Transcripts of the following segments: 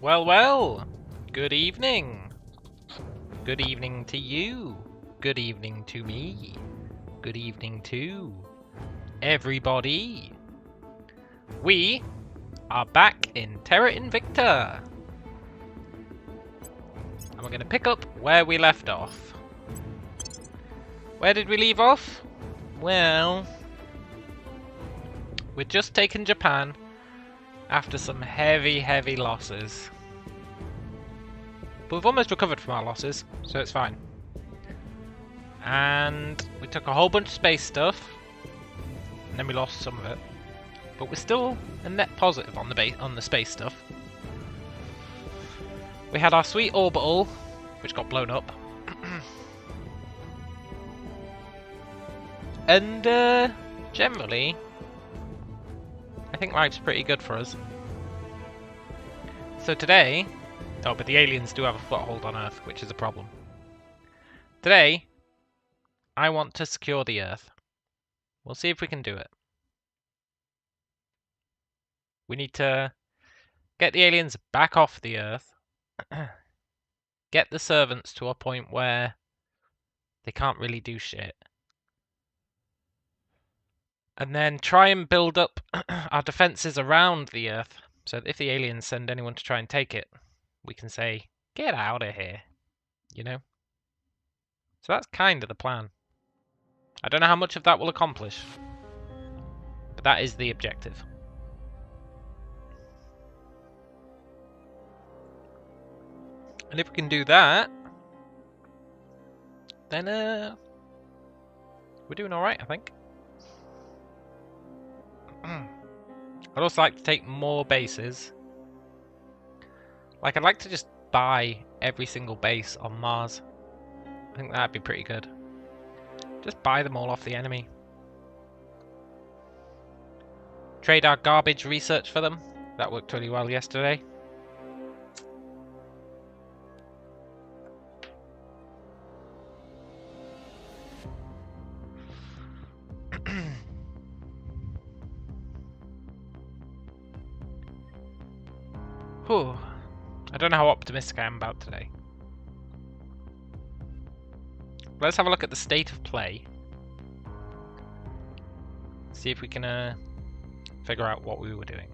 Well, well, good evening. Good evening to you. Good evening to me. Good evening to everybody. We are back in Terra Invicta. And we're going to pick up where we left off. Where did we leave off? Well, we'd just taken Japan after some heavy losses. But we've almost recovered from our losses, so it's fine. And we took a whole bunch of space stuff, and then we lost some of it. But we're still a net positive on the space stuff. We had our sweet orbital, which got blown up. And generally, I think life's pretty good for us. So today, oh, but the aliens do have a foothold on Earth, which is a problem. Today, I want to secure the Earth. We'll see if we can do it. We need to get the aliens back off the Earth, get the servants to a point where they can't really do shit, and then try and build up our defenses around the Earth, so that if the aliens send anyone to try and take it, we can say, get out of here, you know? So that's kind of the plan. I don't know how much of that will accomplish, but that is the objective. And if we can do that, then we're doing alright, I think. I'd also like to take more bases. Like, I'd like to just buy every single base on Mars. I think that'd be pretty good. Just buy them all off the enemy. Trade our garbage research for them. That worked really well yesterday. Whew. I don't know how optimistic I am about today. Let's have a look at the state of play. See if we can figure out what we were doing.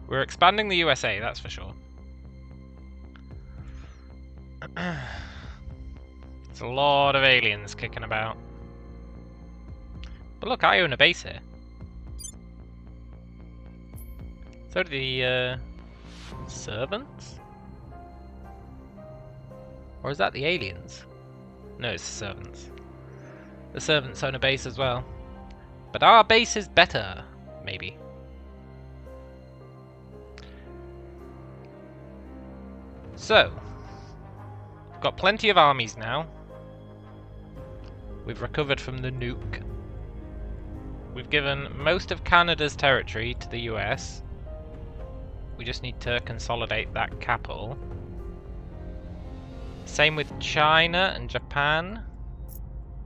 We're expanding the USA, that's for sure. There's a lot of aliens kicking about. But look, I own a base here. So do the servants? Or is that the aliens? No, it's the servants. The servants own a base as well. But our base is better, maybe. So, we've got plenty of armies now. We've recovered from the nuke. We've given most of Canada's territory to the US. We just need to consolidate that capital. Same with China and Japan.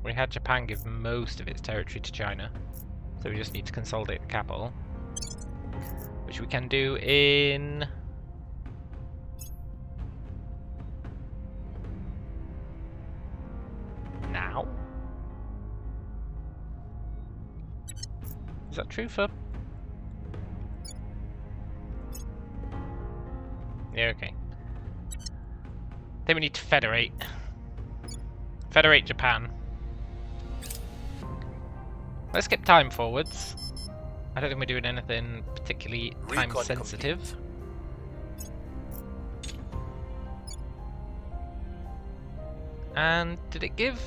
We had Japan give most of its territory to China. So we just need to consolidate the capital. Which we can do in... now? Is that true for... yeah, okay. Then we need to federate. Federate Japan. Let's skip time forwards. I don't think we're doing anything particularly time sensitive. And did it give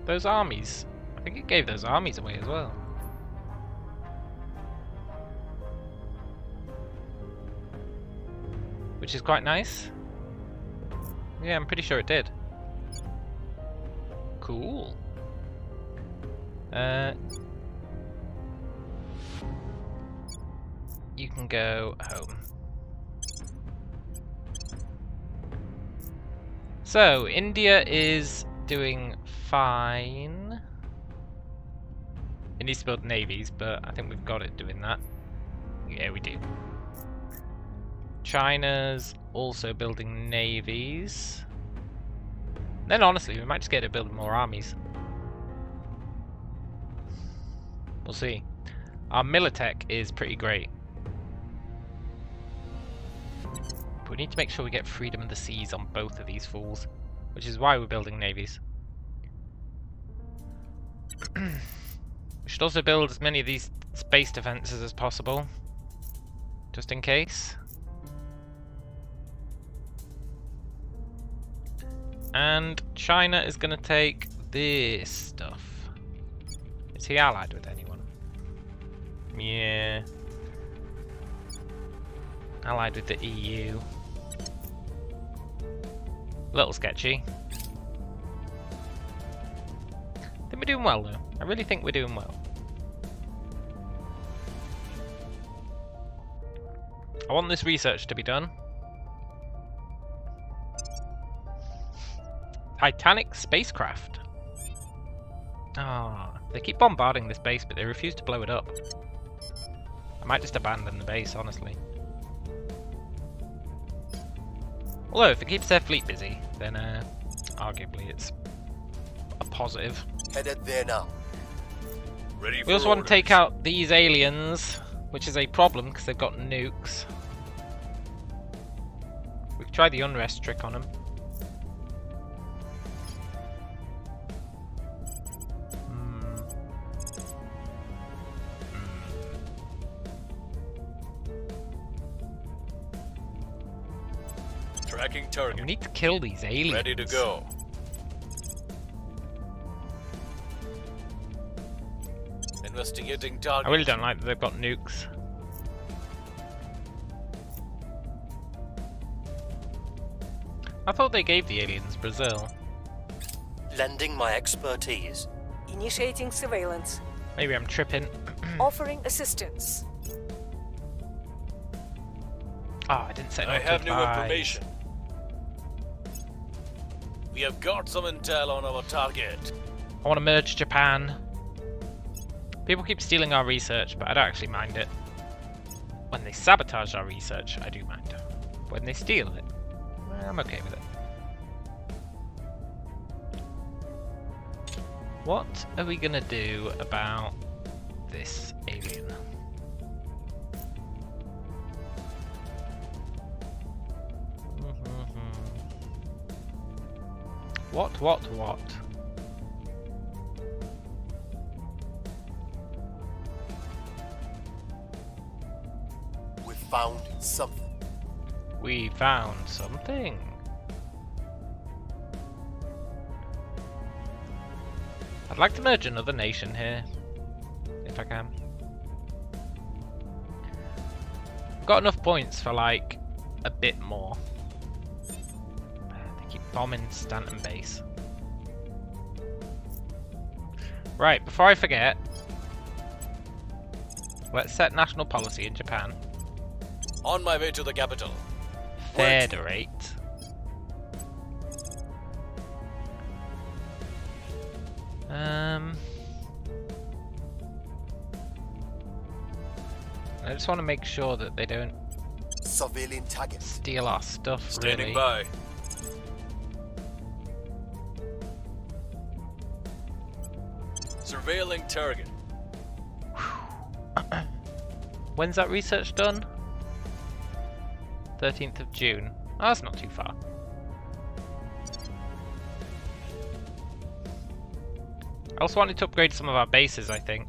those armies? I think it gave those armies away as well. Which is quite nice. Yeah, I'm pretty sure it did. Cool. You can go home. So, India is doing fine. It needs to build navies, but I think we've got it doing that. Yeah, we do. China's also building navies. Then honestly, we might just get it building more armies. We'll see. Our Militech is pretty great. But we need to make sure we get freedom of the seas on both of these fools, which is why we're building navies. We should also build as many of these space defenses as possible, just in case. And China is going to take this stuff. Is he allied with anyone? Yeah. Allied with the EU. A little sketchy. I think we're doing well though. I really think we're doing well. I want this research to be done. Titanic spacecraft. Ah, they keep bombarding this base, but they refuse to blow it up. I might just abandon the base, honestly. Although, if it keeps their fleet busy, then arguably it's a positive. Headed there now. Ready for We also want to orders. take out these aliens, which is a problem because they've got nukes. We can try the unrest trick on them. Tracking target. We need to kill these aliens. Ready to go. Investigating target. I really don't like that they've got nukes. I thought they gave the aliens Brazil. Lending my expertise. Initiating surveillance. Maybe I'm tripping. Offering assistance. Oh, I didn't set I up have to new advise. information. We have got some intel on our target. I want to merge Japan. People keep stealing our research, but I don't actually mind it. When they sabotage our research, I do mind. When they steal it, I'm okay with it. What are we gonna do about this alien? What? We found something. We found something. I'd like to merge another nation here, if I can. I've got enough points for like a bit more. They keep bombing Stanton base. Right, before I forget, let's set national policy in Japan. On my way to the capital. Federate. I just want to make sure that they don't Surveilling target. steal our stuff, Standing really. by. Surveilling target. When's that research done? 13th of June. Oh, that's not too far. I also wanted to upgrade some of our bases, I think.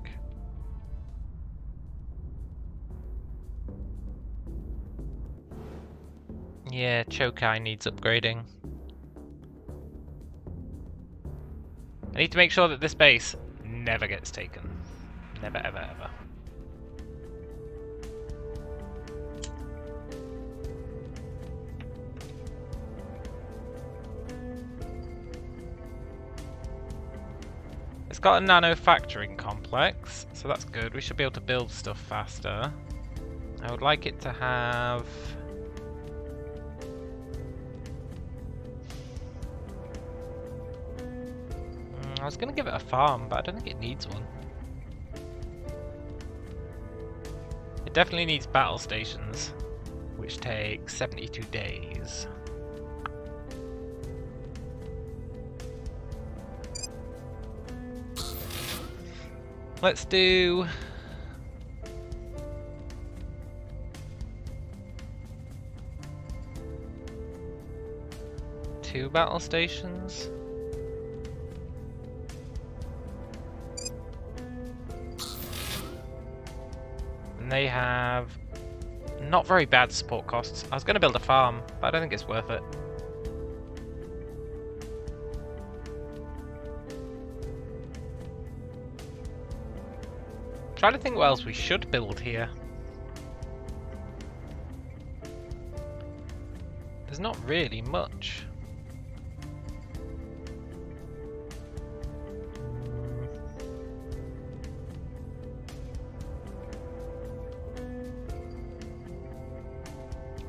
Yeah, Chokai needs upgrading. I need to make sure that this base never gets taken. Never, ever, ever. It's got a manufacturing complex, so that's good. We should be able to build stuff faster. I would like it to have... I was going to give it a farm, but I don't think it needs one. definitely needs battle stations, which take 72 days. Let's do... two battle stations. And they have not very bad support costs. I was going to build a farm, but I don't think it's worth it. Trying to think what else we should build here. There's not really much.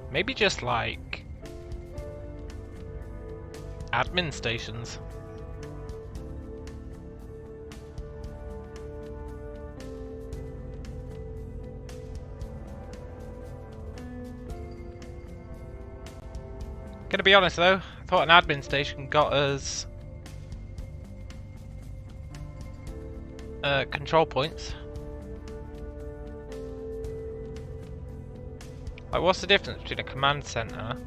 Maybe just like admin stations. Gonna be honest though, I thought an admin station got us control points. Like, what's the difference between a command center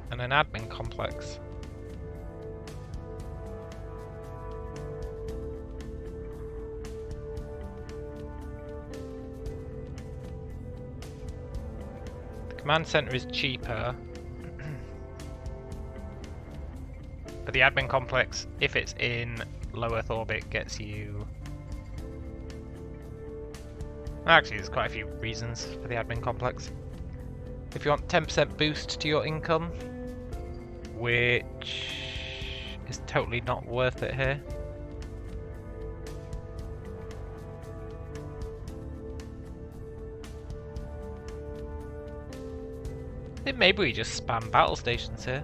and an admin complex? The command center is cheaper, but the admin complex, if it's in low Earth orbit, gets you... Actually, there's quite a few reasons for the admin complex. If you want 10% boost to your income, which is totally not worth it here. I think maybe we just spam battle stations here.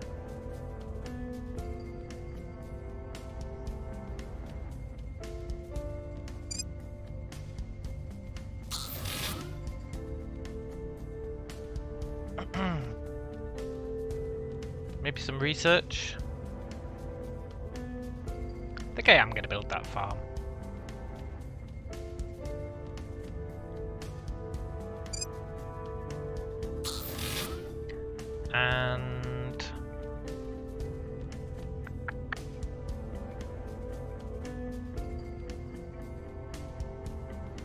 Maybe some research. I think I am going to build that farm. And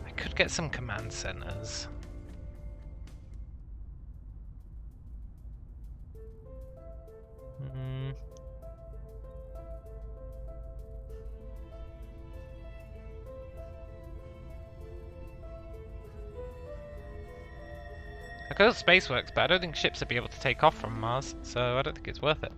I could get some command centers. I could have space works, but I don't think ships would be able to take off from Mars, so I don't think it's worth it.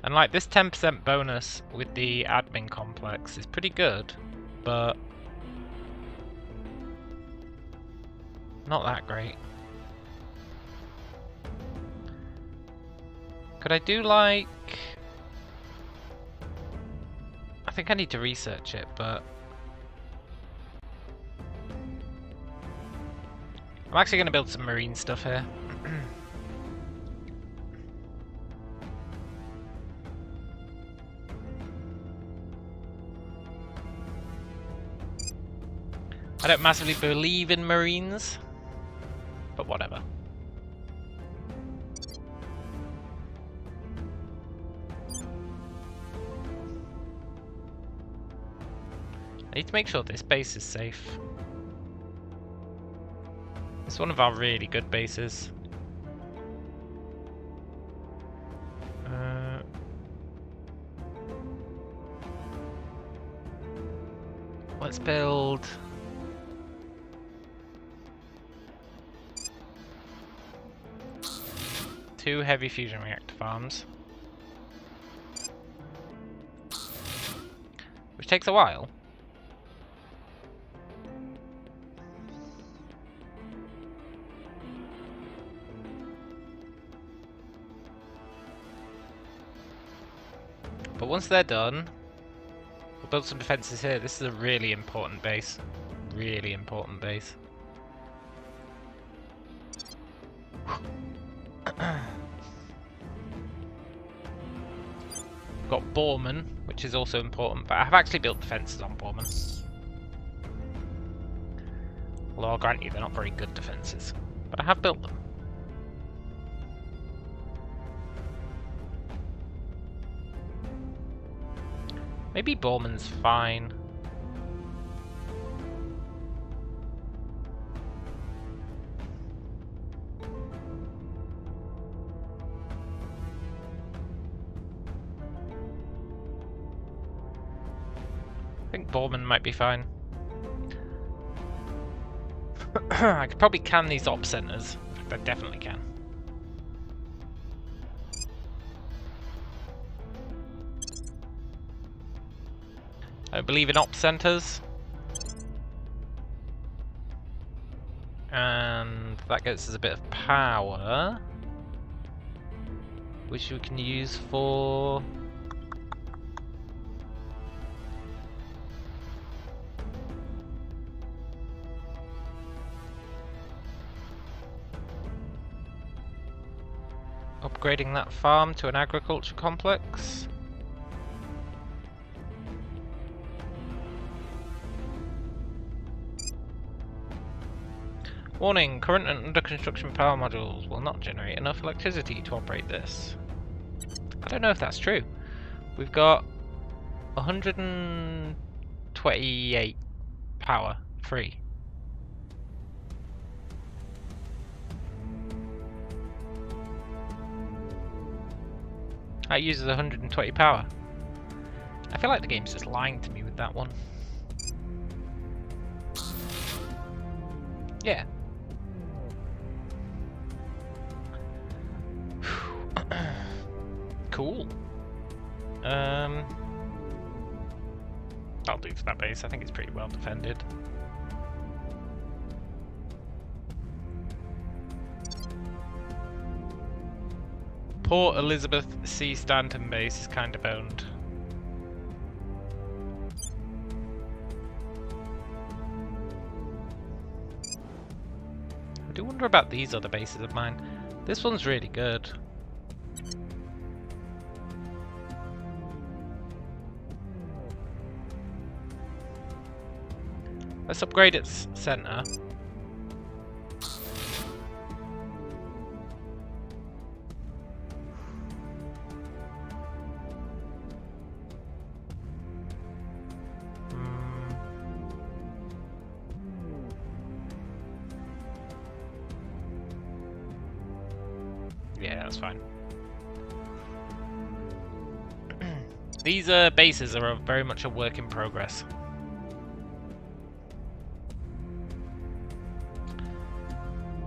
And like this 10% bonus with the admin complex is pretty good, but not that great. Could I do like... I think I need to research it, but... I'm actually going to build some marine stuff here. I don't massively believe in marines, but whatever. I need to make sure this base is safe. It's one of our really good bases. Let's build... two heavy fusion reactor farms. Which takes a while. But once they're done, we'll build some defences here. This is a really important base. Really important base. We've got Borman, which is also important, but I have actually built defences on Borman. Although I'll grant you, they're not very good defences. But I have built them. Maybe Borman's fine. I think Borman might be fine. I could probably can these op centers. I definitely can. I believe in op centers. And that gets us a bit of power, which we can use for upgrading that farm to an agriculture complex. Warning, current and under construction power modules will not generate enough electricity to operate this. I don't know if that's true. We've got 128 power free. That uses 120 power. I feel like the game's just lying to me with that one. Yeah. Cool. That'll do for that base. I think it's pretty well defended. Port Elizabeth C. Stanton base is kind of owned. I do wonder about these other bases of mine. This one's really good. Let's upgrade its center. Yeah, that's fine. These bases are very much a work in progress.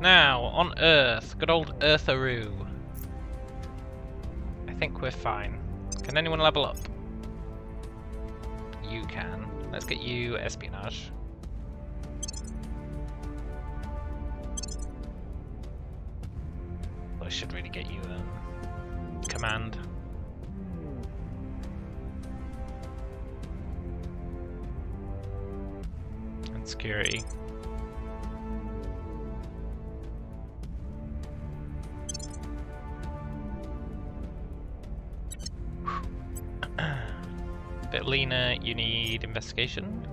Now, on Earth, good old Eartharoo. I think we're fine. Can anyone level up? You can. Let's get you espionage. I should really get you command. And security. Bit leaner, you need investigation.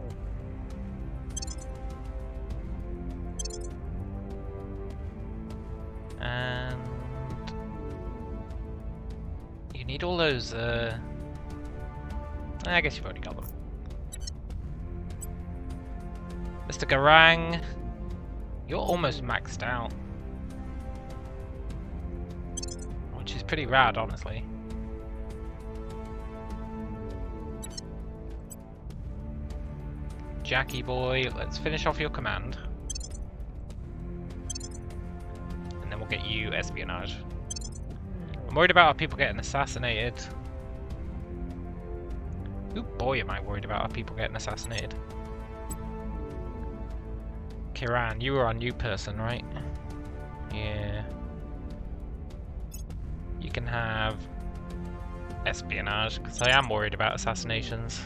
And you need all those, I guess you've already got them. Mr. Garang, you're almost maxed out. Which is pretty rad, honestly. Jackie boy, let's finish off your command. And then we'll get you espionage. I'm worried about our people getting assassinated. Ooh boy, am I worried about our people getting assassinated. Kiran, you are our new person, right? Yeah. You can have espionage, because I am worried about assassinations.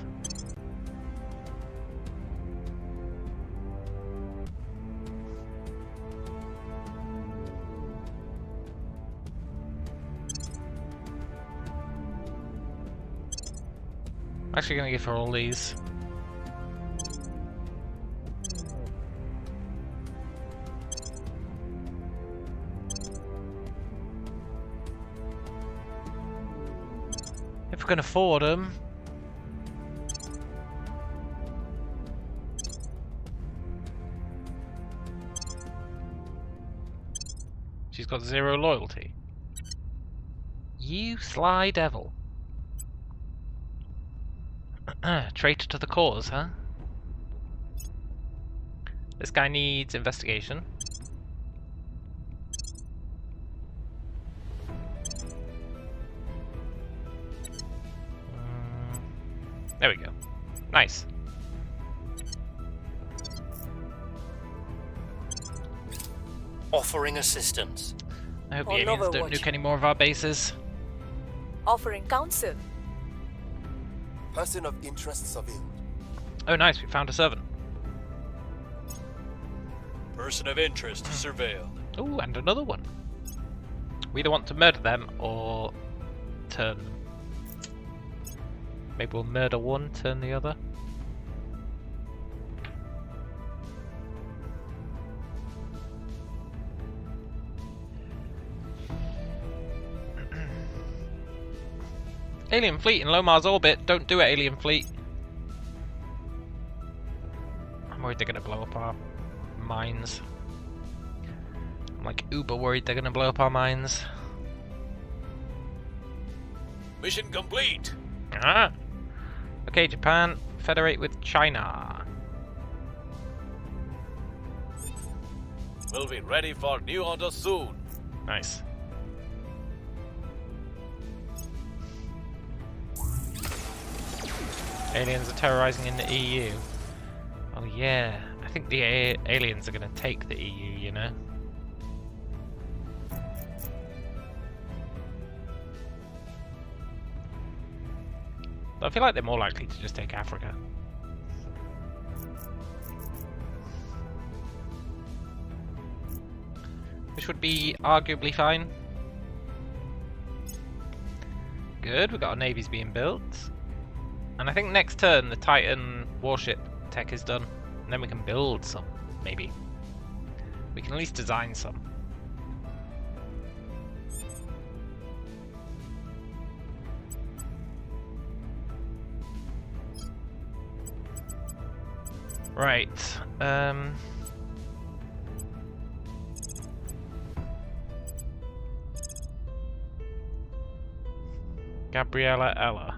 I'm actually going to give her all these. If we can afford them. She's got 0 loyalty. You sly devil. Traitor to the cause, huh? This guy needs investigation. There we go. Nice. Offering assistance. I hope the On aliens don't Overwatch. nuke any more of our bases. Offering counsel. Person of interest surveilled. Oh nice, we found a servant. Person of interest surveilled. Oh, and another one. We either want to murder them or turn them. Maybe we'll murder one, turn the other. Alien fleet in low Mars orbit. Don't do it, alien fleet. I'm worried they're going to blow up our mines. I'm like uber worried they're going to blow up our mines. Mission complete. Ah. Okay, Japan, federate with China. We'll be ready for new orders soon. Nice. Aliens are terrorizing in the EU. Oh yeah, I think the aliens are going to take the EU, you know? But I feel like they're more likely to just take Africa. Which would be arguably fine. Good, we've got our navies being built. And I think next turn the Titan warship tech is done. And then we can build some, maybe. We can at least design some. Right. Gabriella Ella.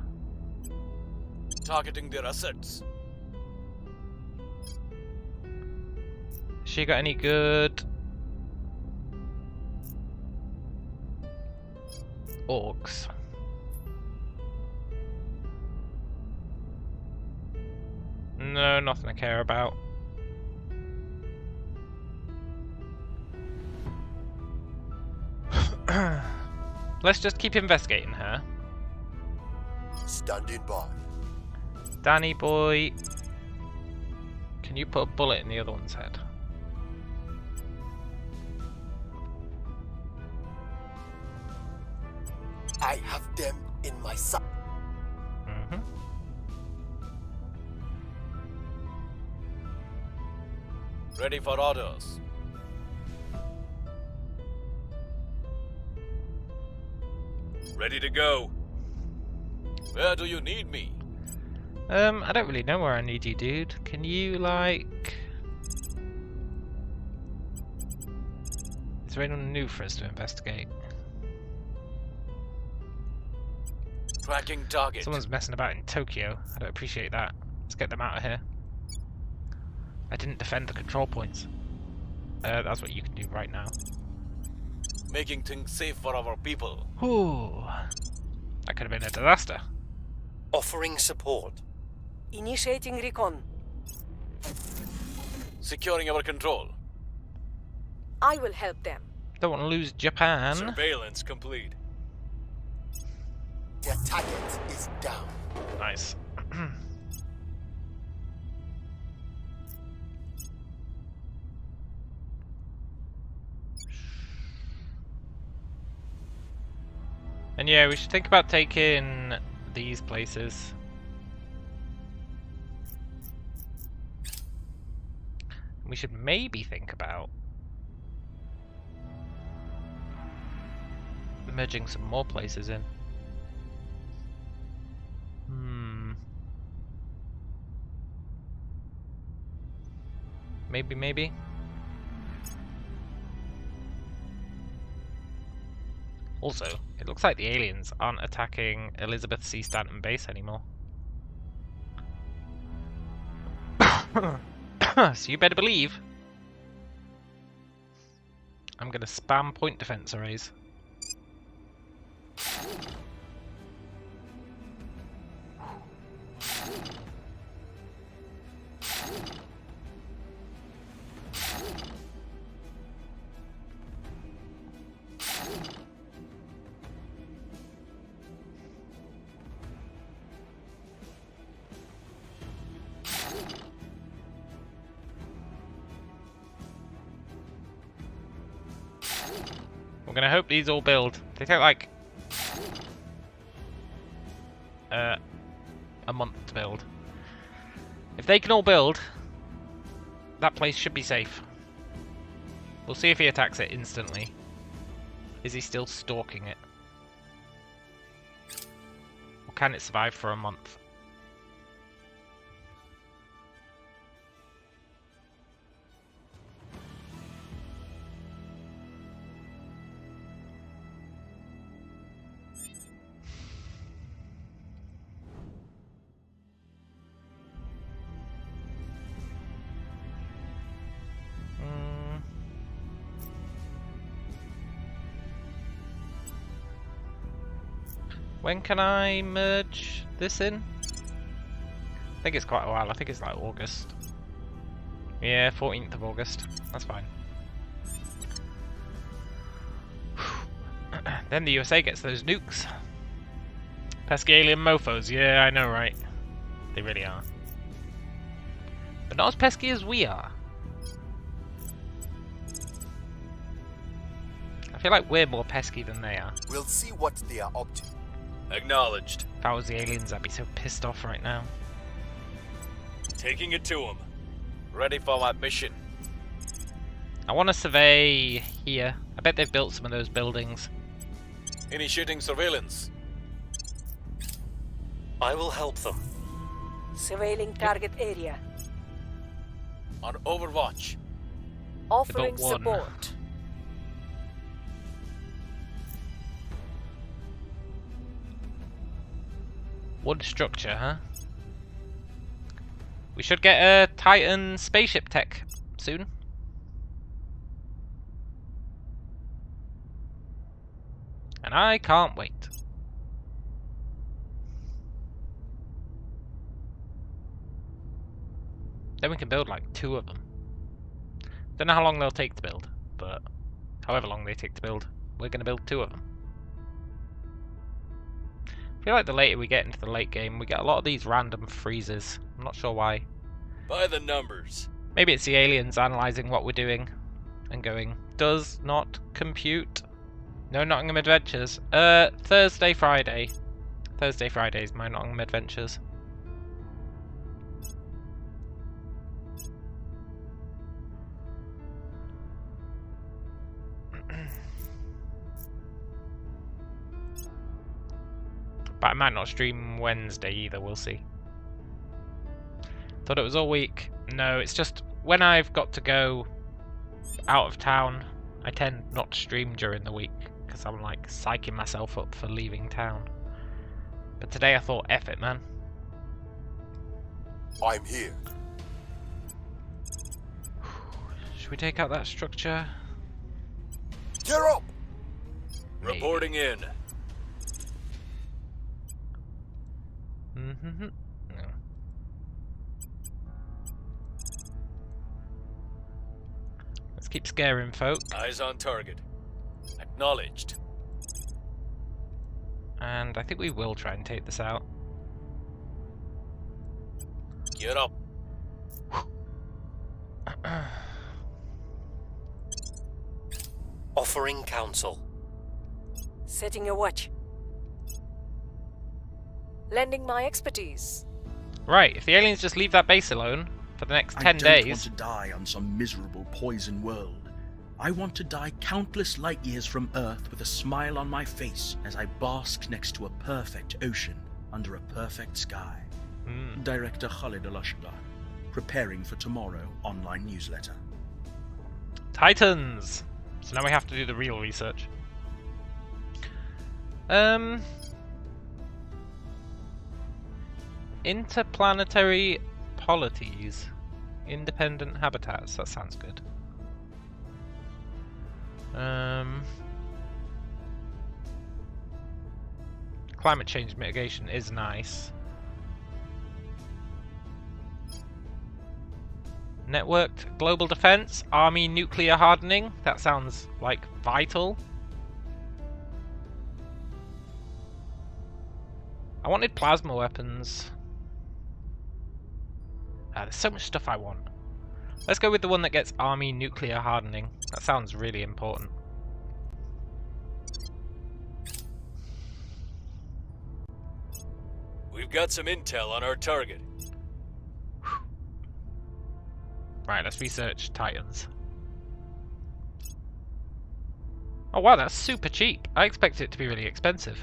Targeting their assets. She got any good orcs? No, nothing I care about. Let's just keep investigating her. Standing by. Danny boy, can you put a bullet in the other one's head? I have them in my sight. Mm-hmm. Ready for orders. Ready to go. Where do you need me? I don't really know where I need you, dude. Can you, like... Is there anyone new for us to investigate? Tracking target. Someone's messing about in Tokyo. I don't appreciate that. Let's get them out of here. I didn't defend the control points. That's what you can do right now. Making things safe for our people. Ooh. That could have been a disaster. Offering support. Initiating recon. Securing our control. I will help them. Don't want to lose Japan. Surveillance complete. Their target is down. Nice. And yeah, we should think about taking these places. We should maybe think about merging some more places in. Maybe. Also, it looks like the aliens aren't attacking Elizabeth C. Stanton Base anymore. So you better believe I'm gonna spam point defense arrays. We're gonna hope these all build. They take like a month to build. If they can all build, that place should be safe. We'll see if he attacks it instantly. Is he still stalking it? Or can it survive for a month? When can I merge this in? I think it's quite a while. I think it's like August. Yeah, 14th of August. That's fine. Then the USA gets those nukes. Pesky alien mofos. Yeah, I know, right? They really are. But not as pesky as we are. I feel like we're more pesky than they are. We'll see what they are up to. Acknowledged. If I was the aliens, I'd be so pissed off right now. Taking it to him. Ready for my mission. I want to survey here. I bet they've built some of those buildings. Initiating surveillance. I will help them. Surveilling target area. On overwatch. Offering built one. support. Wood structure, huh? We should get a Titan spaceship tech soon. And I can't wait. Then we can build like 2 of them. Don't know how long they'll take to build, but however long they take to build, we're going to build 2 of them. I feel like the later we get into the late game, we get a lot of these random freezes. I'm not sure why. By the numbers. Maybe it's the aliens analysing what we're doing and going, does not compute. No Nottingham Adventures. Thursday, Friday. Thursday, Friday is my Nottingham Adventures. But I might not stream Wednesday either, we'll see. Thought it was all week. No, it's just when I've got to go out of town, I tend not to stream during the week because I'm like psyching myself up for leaving town. But today I thought, F it, man. I'm here. Should we take out that structure? Gear up! Maybe. Reporting in. No. Let's keep scaring folk. Eyes on target. Acknowledged. And I think we will try and take this out. Get up. Offering counsel. Setting a watch. Lending my expertise. Right, if the aliens just leave that base alone for the next 10 I don't days... want to die on some miserable poison world. I want to die countless light years from Earth with a smile on my face as I bask next to a perfect ocean under a perfect sky. Director Khalid Al-Ashqar, preparing for tomorrow online newsletter. Titans! So now we have to do the real research. Interplanetary polities. Independent habitats. That sounds good. Climate change mitigation is nice. Networked global defense, army nuclear hardening. That sounds like vital. I wanted plasma weapons. There's so much stuff I want. Let's go with the one that gets army nuclear hardening. That sounds really important. We've got some intel on our target. Right, let's research Titans. Oh wow, that's super cheap. I expected it to be really expensive.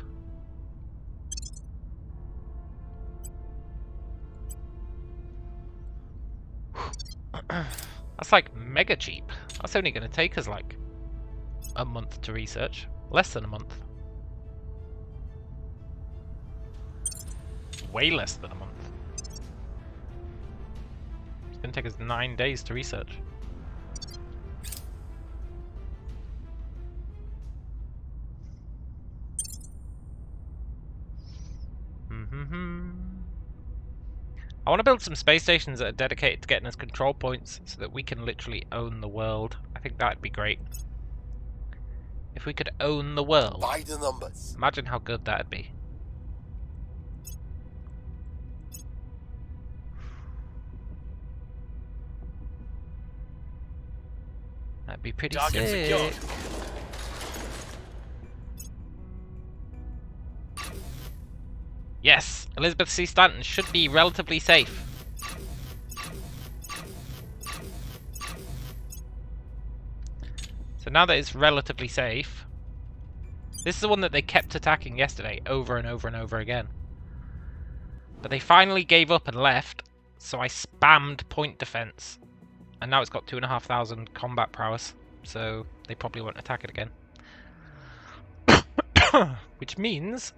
That's like mega cheap. That's only going to take us like a month to research. Less than a month. Way less than a month. It's going to take us 9 days to research. I want to build some space stations that are dedicated to getting us control points so that we can literally own the world. I think that'd be great. If we could own the world. By the numbers. Imagine how good that'd be. That'd be pretty Target sick. secured. Yes, Elizabeth C. Stanton should be relatively safe. So now that it's relatively safe, this is the one that they kept attacking yesterday over and over and over again. But they finally gave up and left, so I spammed point defense. And now it's got 2,500 combat prowess, so they probably won't attack it again. Which means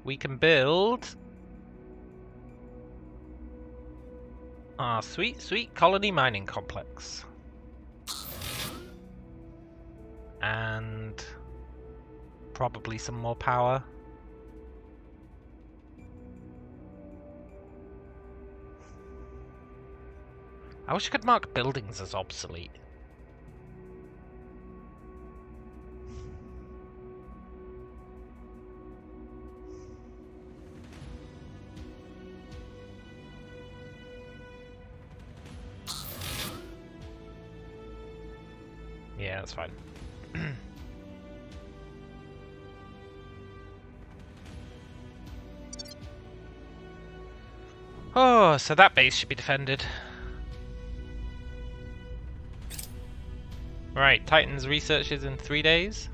we can build our sweet, sweet colony mining complex. And probably some more power. I wish I could mark buildings as obsolete. Yeah, that's fine. Oh, so that base should be defended. Right, Titans researches in 3 days.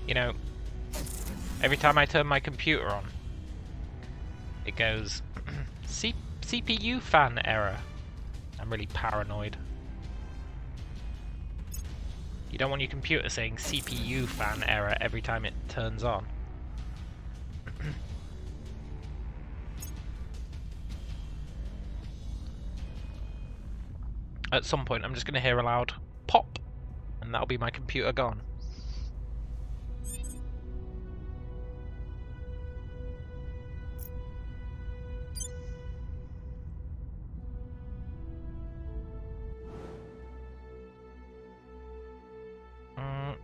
You know, every time I turn my computer on, it goes CPU fan error. I'm really paranoid. You don't want your computer saying CPU fan error every time it turns on. At some point I'm just going to hear a loud pop, and that'll be my computer gone.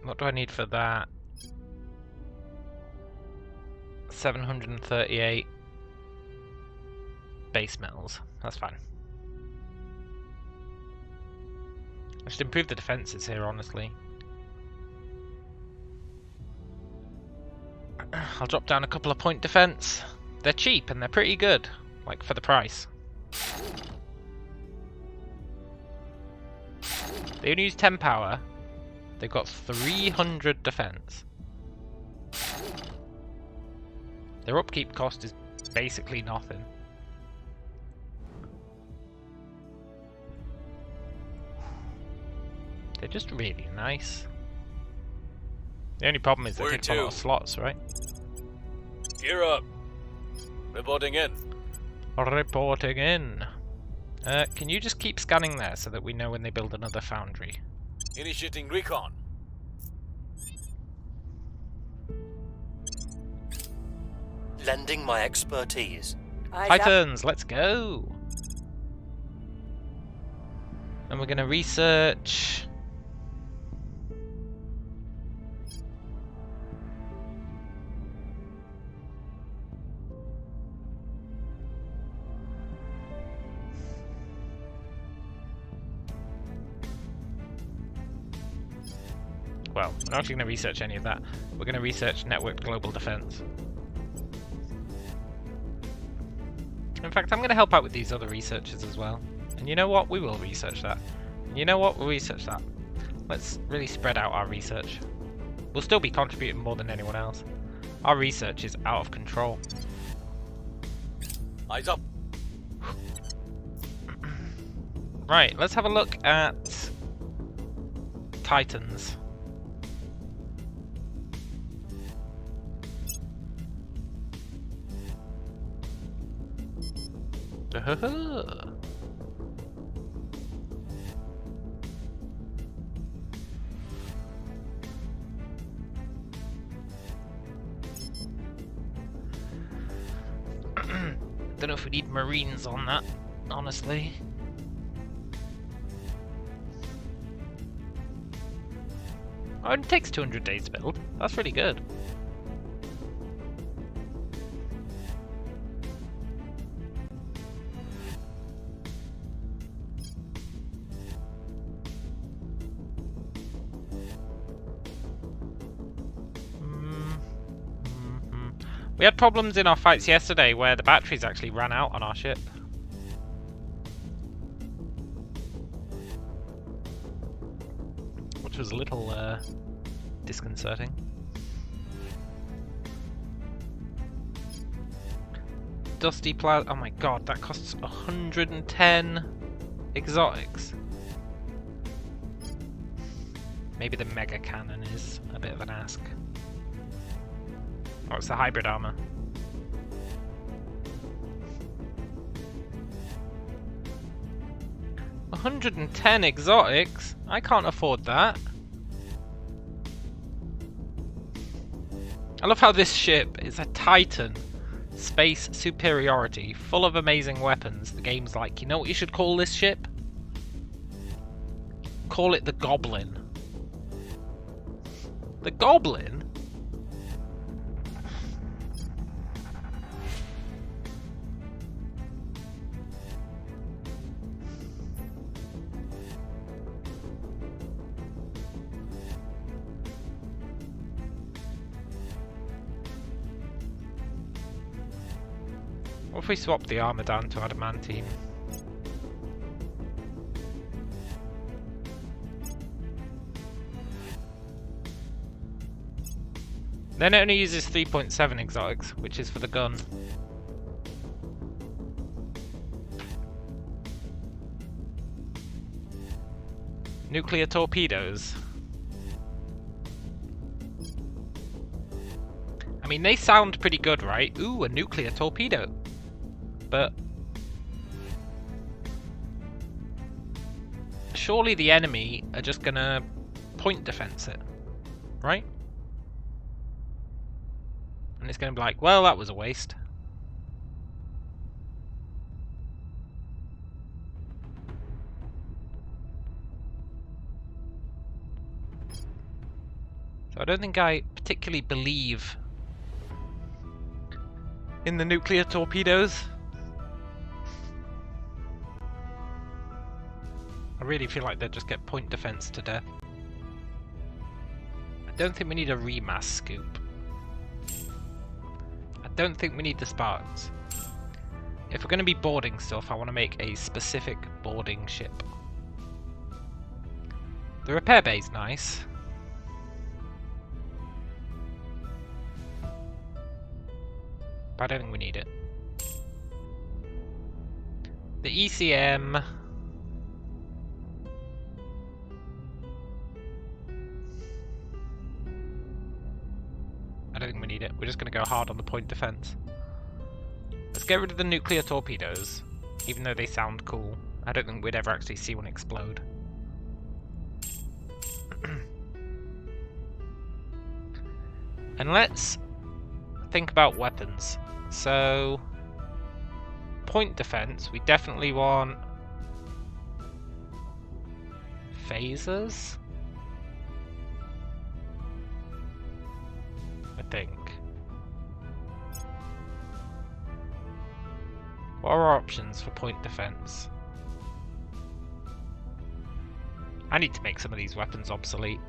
What do I need for that? 738 base metals. That's fine. I should improve the defences here, honestly. I'll drop down a couple of point defence. They're cheap and they're pretty good, like for the price. They only use 10 power. They've got 300 defense. Their upkeep cost is basically nothing. They're just really nice. The only problem is they Where take up a lot to? of slots, right? Gear up. Reporting in. Reporting in. Can you just keep scanning there so that we know when they build another foundry? Initiating recon. Lending my expertise. Eyes up. Titans, let's go! And we're gonna research. Well, we're not actually going to research any of that. We're going to research networked global defense. In fact, I'm going to help out with these other researchers as well. And you know what? We will research that. And you know what? We'll research that. Let's really spread out our research. We'll still be contributing more than anyone else. Our research is out of control. Eyes up. Right, let's have a look at Titans. Don't know if we need Marines on that, honestly. Oh, it takes 200 days to build. That's really good. We had problems in our fights yesterday where the batteries actually ran out on our ship. Which was a little disconcerting. Dusty plasma. Oh my god, that costs 110 exotics. Maybe the mega cannon is a bit of an ask. Oh, it's the hybrid armor. $110 exotics? I can't afford that. I love how this ship is a Titan. Space superiority, full of amazing weapons. The game's like, you know what you should call this ship? Call it the Goblin. The Goblin? What if we swap the armor down to adamantine? Then it only uses 3.7 exotics, which is for the gun. Nuclear torpedoes. I mean, they sound pretty good, right? Ooh, a nuclear torpedo. But surely the enemy are just gonna point defense it, right? And it's gonna be like, well, that was a waste. So I don't think I particularly believe in the nuclear torpedoes. I really feel like they'll just get point defense to death. I don't think we need a remass scoop. I don't think we need the Spartans. If we're going to be boarding stuff, I want to make a specific boarding ship. The repair bay's nice. But I don't think we need it. The ECM... I don't think we need it. We're just going to go hard on the point defense. Let's get rid of the nuclear torpedoes, even though they sound cool. I don't think we'd ever actually see one explode. And let's think about weapons. So, point defense, we definitely want phasers, I think. What are our options for point defense? I need to make some of these weapons obsolete.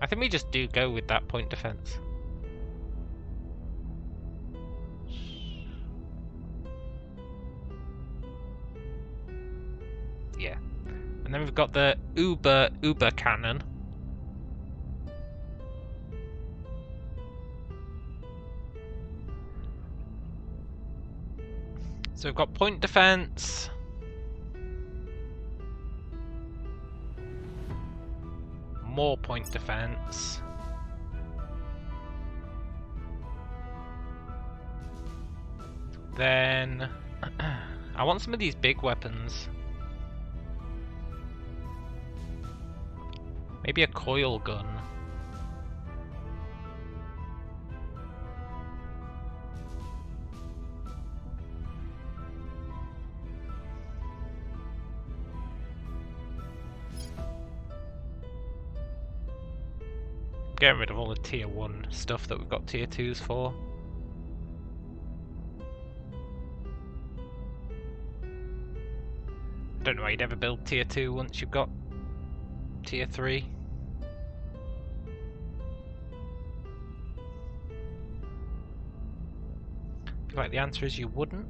I think we just do go with that point defense. Yeah. And then we've got the Uber cannon. So we've got point defense. More point defense. Then I want some of these big weapons. Maybe a coil gun. Getting rid of all the tier 1 stuff that we've got tier 2s for. I don't know why you'd ever build tier 2 once you've got tier 3. I feel like the answer is you wouldn't.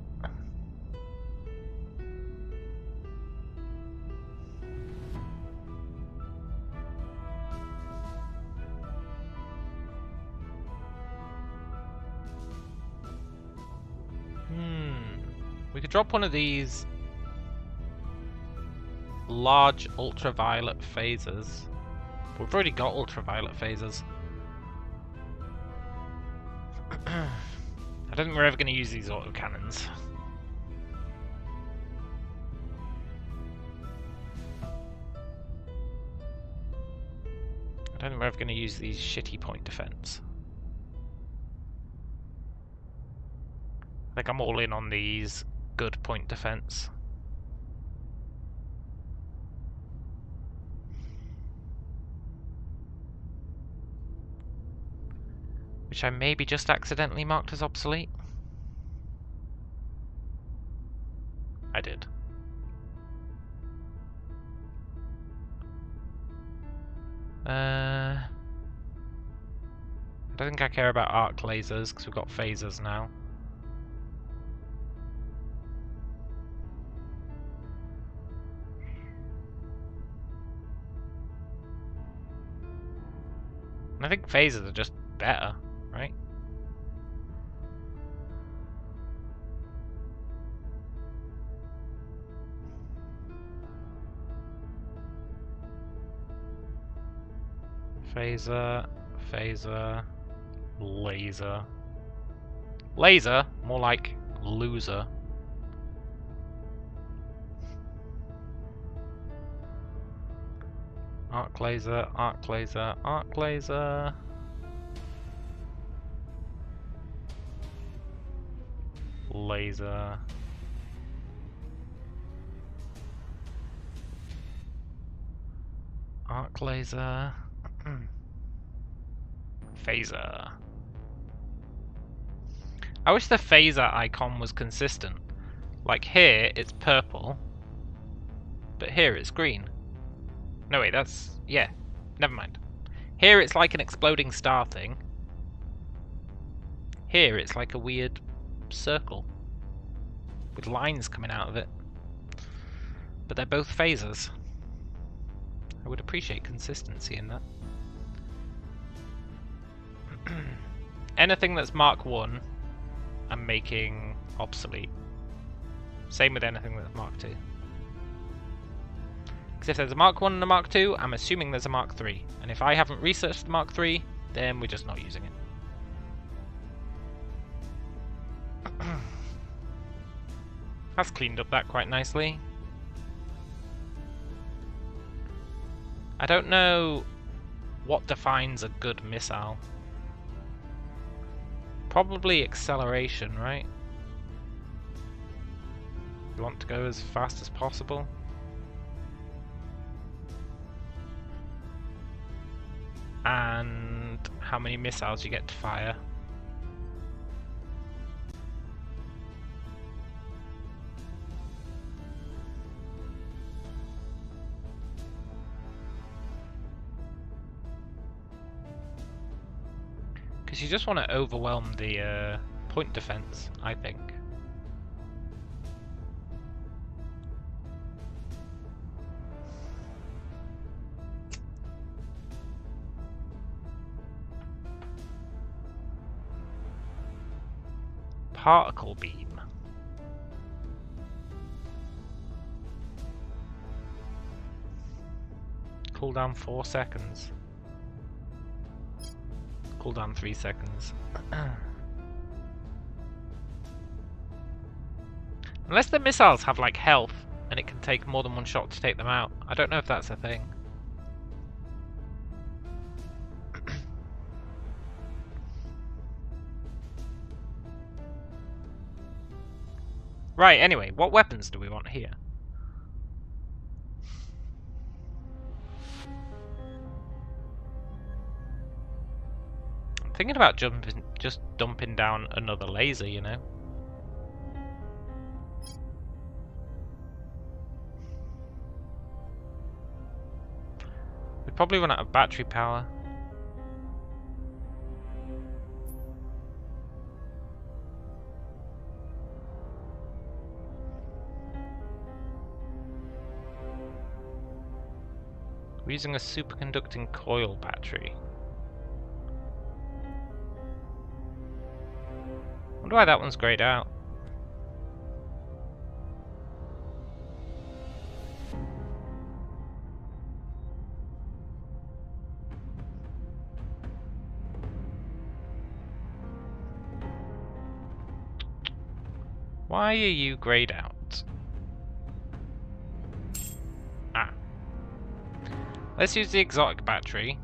We could drop one of these large ultraviolet phasers. We've already got ultraviolet phasers. I don't think we're ever going to use these autocannons. I don't think we're ever going to use these shitty point defense. I think I'm all in on these good point defense. Which I maybe just accidentally marked as obsolete. I did. I don't think I care about arc lasers because we've got phasers now. I think phasers are just better, right? Phaser, phaser, laser. Laser? More like loser. Arc laser, arc laser, arc laser. Laser. Arc laser. Phaser. I wish the phaser icon was consistent. Like here, it's purple, but here it's green. No wait, that's... yeah, never mind. Here it's like an exploding star thing. Here it's like a weird circle with lines coming out of it. But they're both phasers. I would appreciate consistency in that. Anything that's Mark 1, I'm making obsolete. Same with anything that's Mark 2. Because if there's a Mark 1 and a Mark 2, I'm assuming there's a Mark 3. And if I haven't researched the Mark 3, then we're just not using it. That's cleaned up that quite nicely. I don't know what defines a good missile. Probably acceleration, right? You want to go as fast as possible. And how many missiles you get to fire. Because you just want to overwhelm the point defense, I think. Particle beam. Cooldown 4 seconds. Cooldown 3 seconds. Unless the missiles have like health and it can take more than one shot to take them out. I don't know if that's a thing. Right, anyway, what weapons do we want here? I'm thinking about just dumping down another laser, you know? We'd probably run out of battery power. We're using a superconducting coil battery. Wonder why that one's grayed out. Why are you grayed out? Let's use the exotic battery.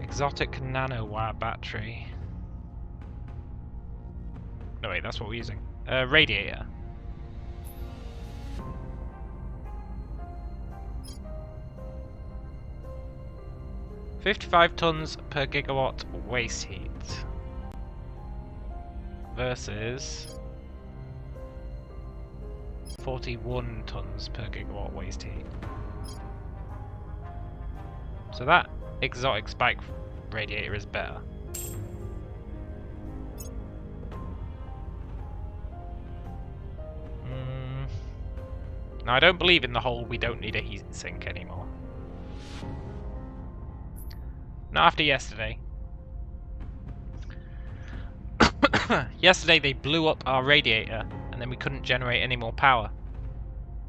Exotic nanowire battery. No wait, that's what we're using. Radiator. $55 tons per gigawatt waste heat versus 41 tons per gigawatt waste heat. So that exotic spike radiator is better. Now I don't believe in the whole we don't need a heat sink anymore. Not after yesterday. Yesterday they blew up our radiator and then we couldn't generate any more power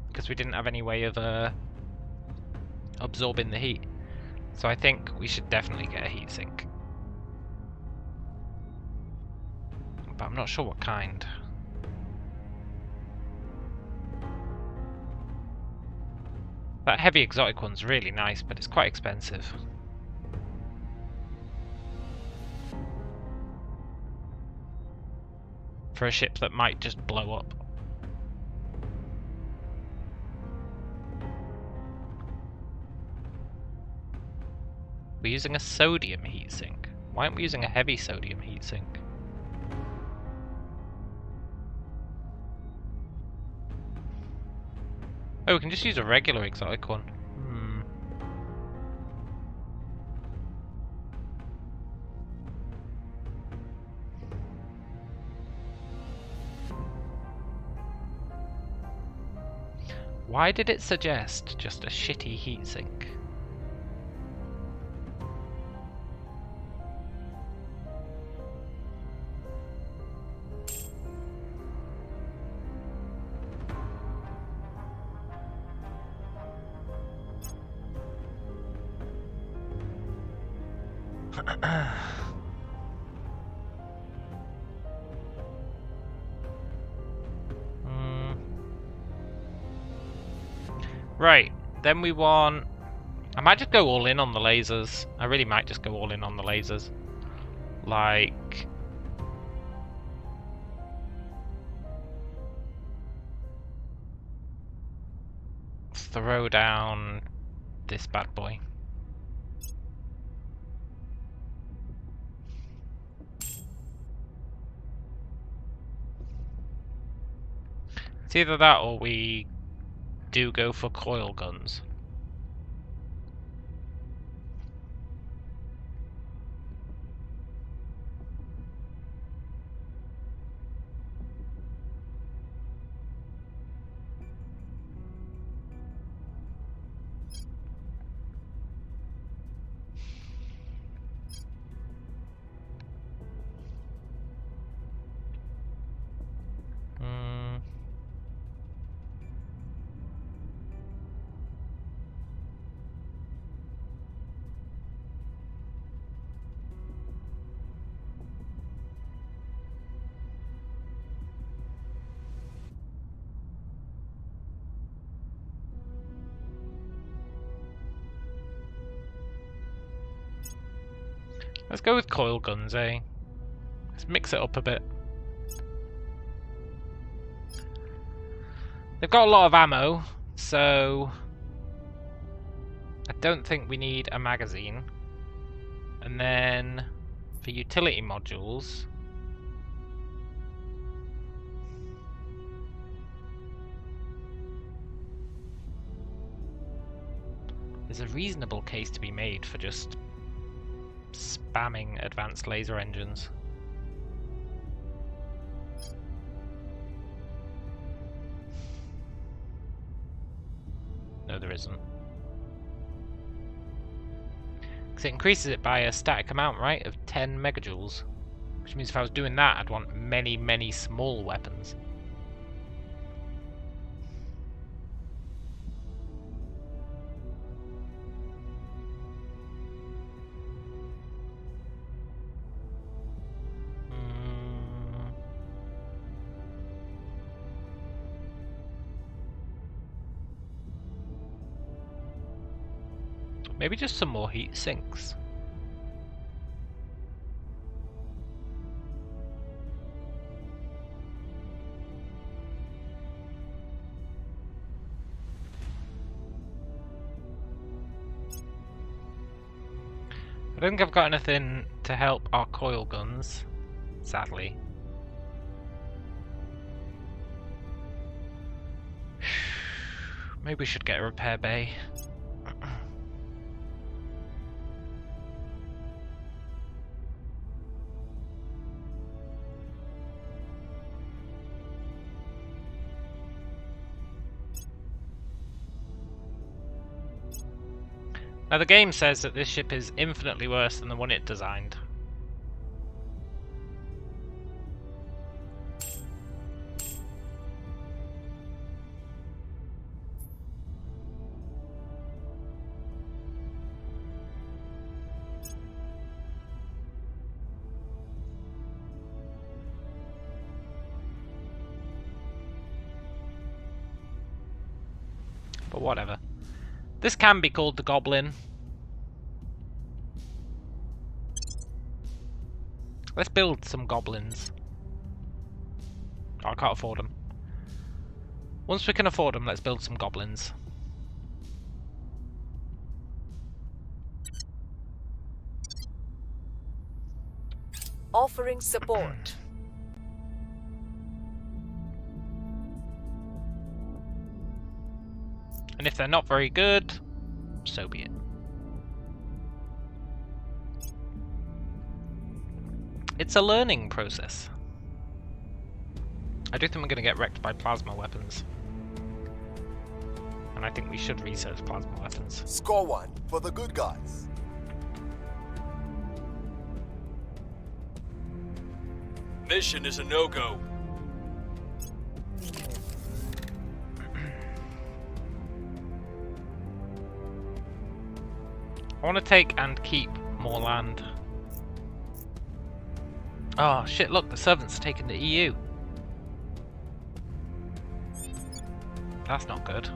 because we didn't have any way of absorbing the heat. So I think we should definitely get a heatsink. But I'm not sure what kind. That heavy exotic one's really nice, but it's quite expensive. For a ship that might just blow up. We're using a sodium heatsink. Why aren't we using a heavy sodium heatsink? Oh, we can just use a regular exotic one. Why did it suggest just a shitty heatsink? Right, then we want... I might just go all in on the lasers. I really might just go all in on the lasers. Like... throw down this bad boy. It's either that or we do go for coil guns. Let's go with coil guns, eh? Let's mix it up a bit. They've got a lot of ammo, so I don't think we need a magazine. And then for utility modules, there's a reasonable case to be made for just spamming advanced laser engines. No, there isn't. Because it increases it by a static amount, right, of 10 megajoules. Which means if I was doing that, I'd want many, many small weapons. Maybe just some more heat sinks. I don't think I've got anything to help our coil guns, sadly. Maybe we should get a repair bay. Now the game says that this ship is infinitely worse than the one it designed. But whatever. This can be called the Goblin. Let's build some goblins. Oh, I can't afford them. Once we can afford them, let's build some goblins. Offering support. And if they're not very good, so be it. It's a learning process. I do think we're going to get wrecked by plasma weapons. And I think we should research plasma weapons. Score one for the good guys. Mission is a no-go. I want to take and keep more land. Oh shit, look, the servants are taking the EU. That's not good.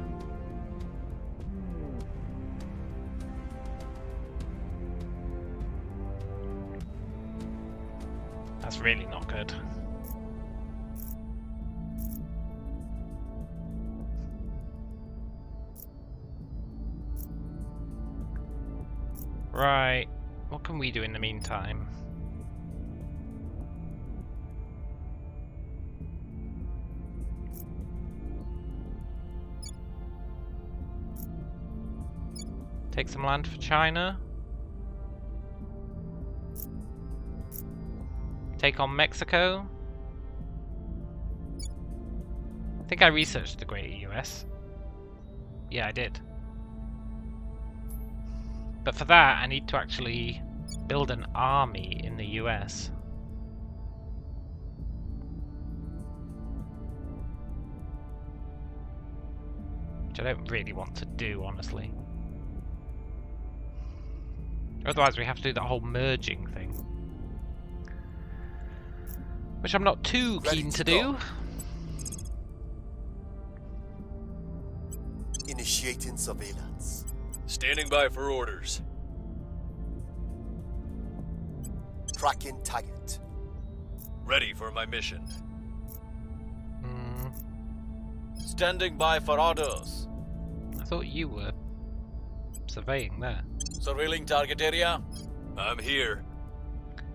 That's really not good. Right, what can we do in the meantime? Take some land for China. Take on Mexico. I think I researched the Great US. Yeah, I did. But for that, I need to actually build an army in the US. Which I don't really want to do, honestly. Otherwise we have to do that whole merging thing. Which I'm not too keen to do. Initiating surveillance. Standing by for orders. Tracking target. Ready for my mission. Standing by for orders. I thought you were surveying there. Surveilling target area. I'm here.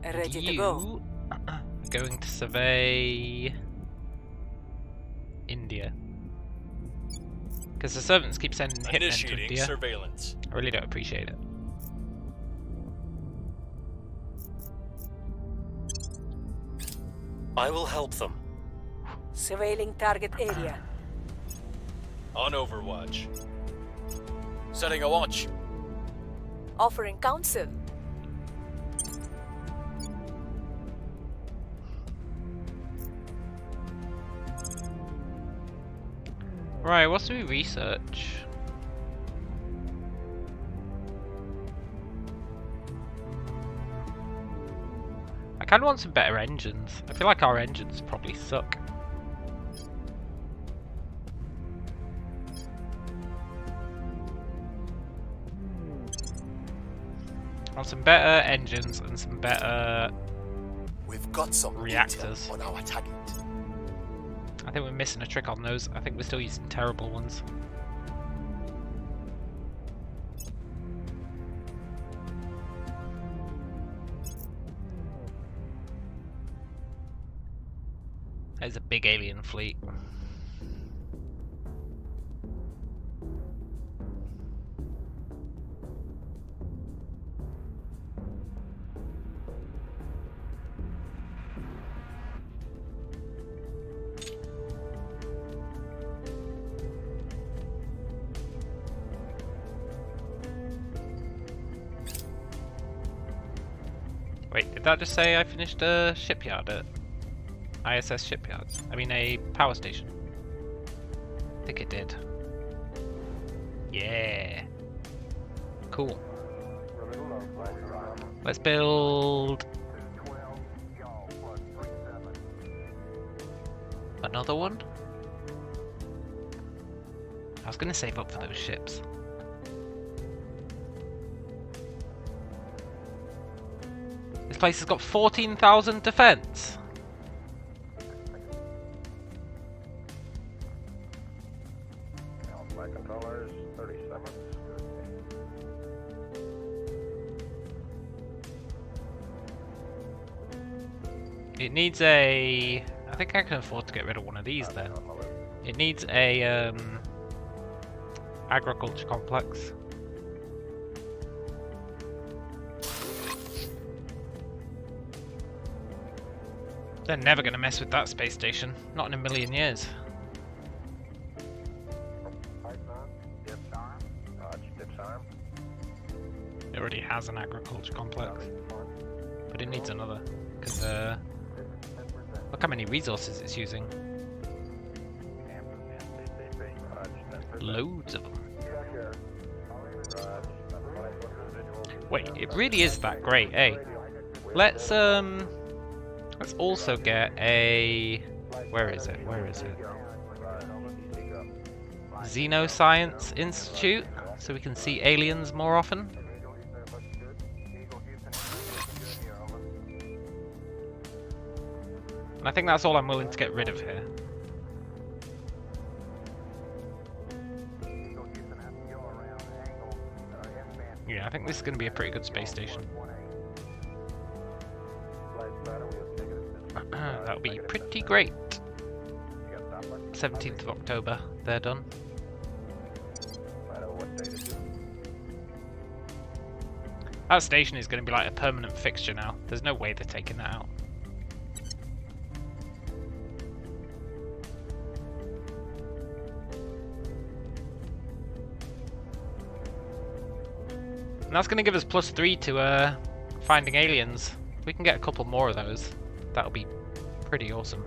Ready You to go. are going to survey India. Because the servants keep sending hitmen to Initiating India. surveillance. I really don't appreciate it. I will help them. Surveilling target area. On Overwatch. Setting a watch. Offering counsel. Right, what do we research? I kind of want some better engines. I feel like our engines probably suck. I want some better engines and some better We've got some reactors intel on our target. I think we're missing a trick on those. I think we're still using terrible ones. There's a big alien fleet. Wait, did that just say I finished a shipyard at ISS shipyards? I mean a power station. I think it did. Yeah. Cool. Let's build another one. I was gonna save up for those ships. This place has got 14,000 defense. Flight controllers, 37. It needs a... I think I can afford to get rid of one of these then. It needs a agriculture complex. They're never going to mess with that space station. Not in a million years. It already has an agriculture complex. But it needs another. Because, look how many resources it's using. Loads of them. Wait, it really is that great, eh? Let's also get a... Where is it? Where is it? Xenoscience Institute, so we can see aliens more often. And I think that's all I'm willing to get rid of here. Yeah, I think this is going to be a pretty good space station. That'll be pretty great. 17th of October, they're done. That station is going to be like a permanent fixture now. There's no way they're taking that out. And that's going to give us +3 to finding aliens. We can get a couple more of those. That'll be pretty awesome.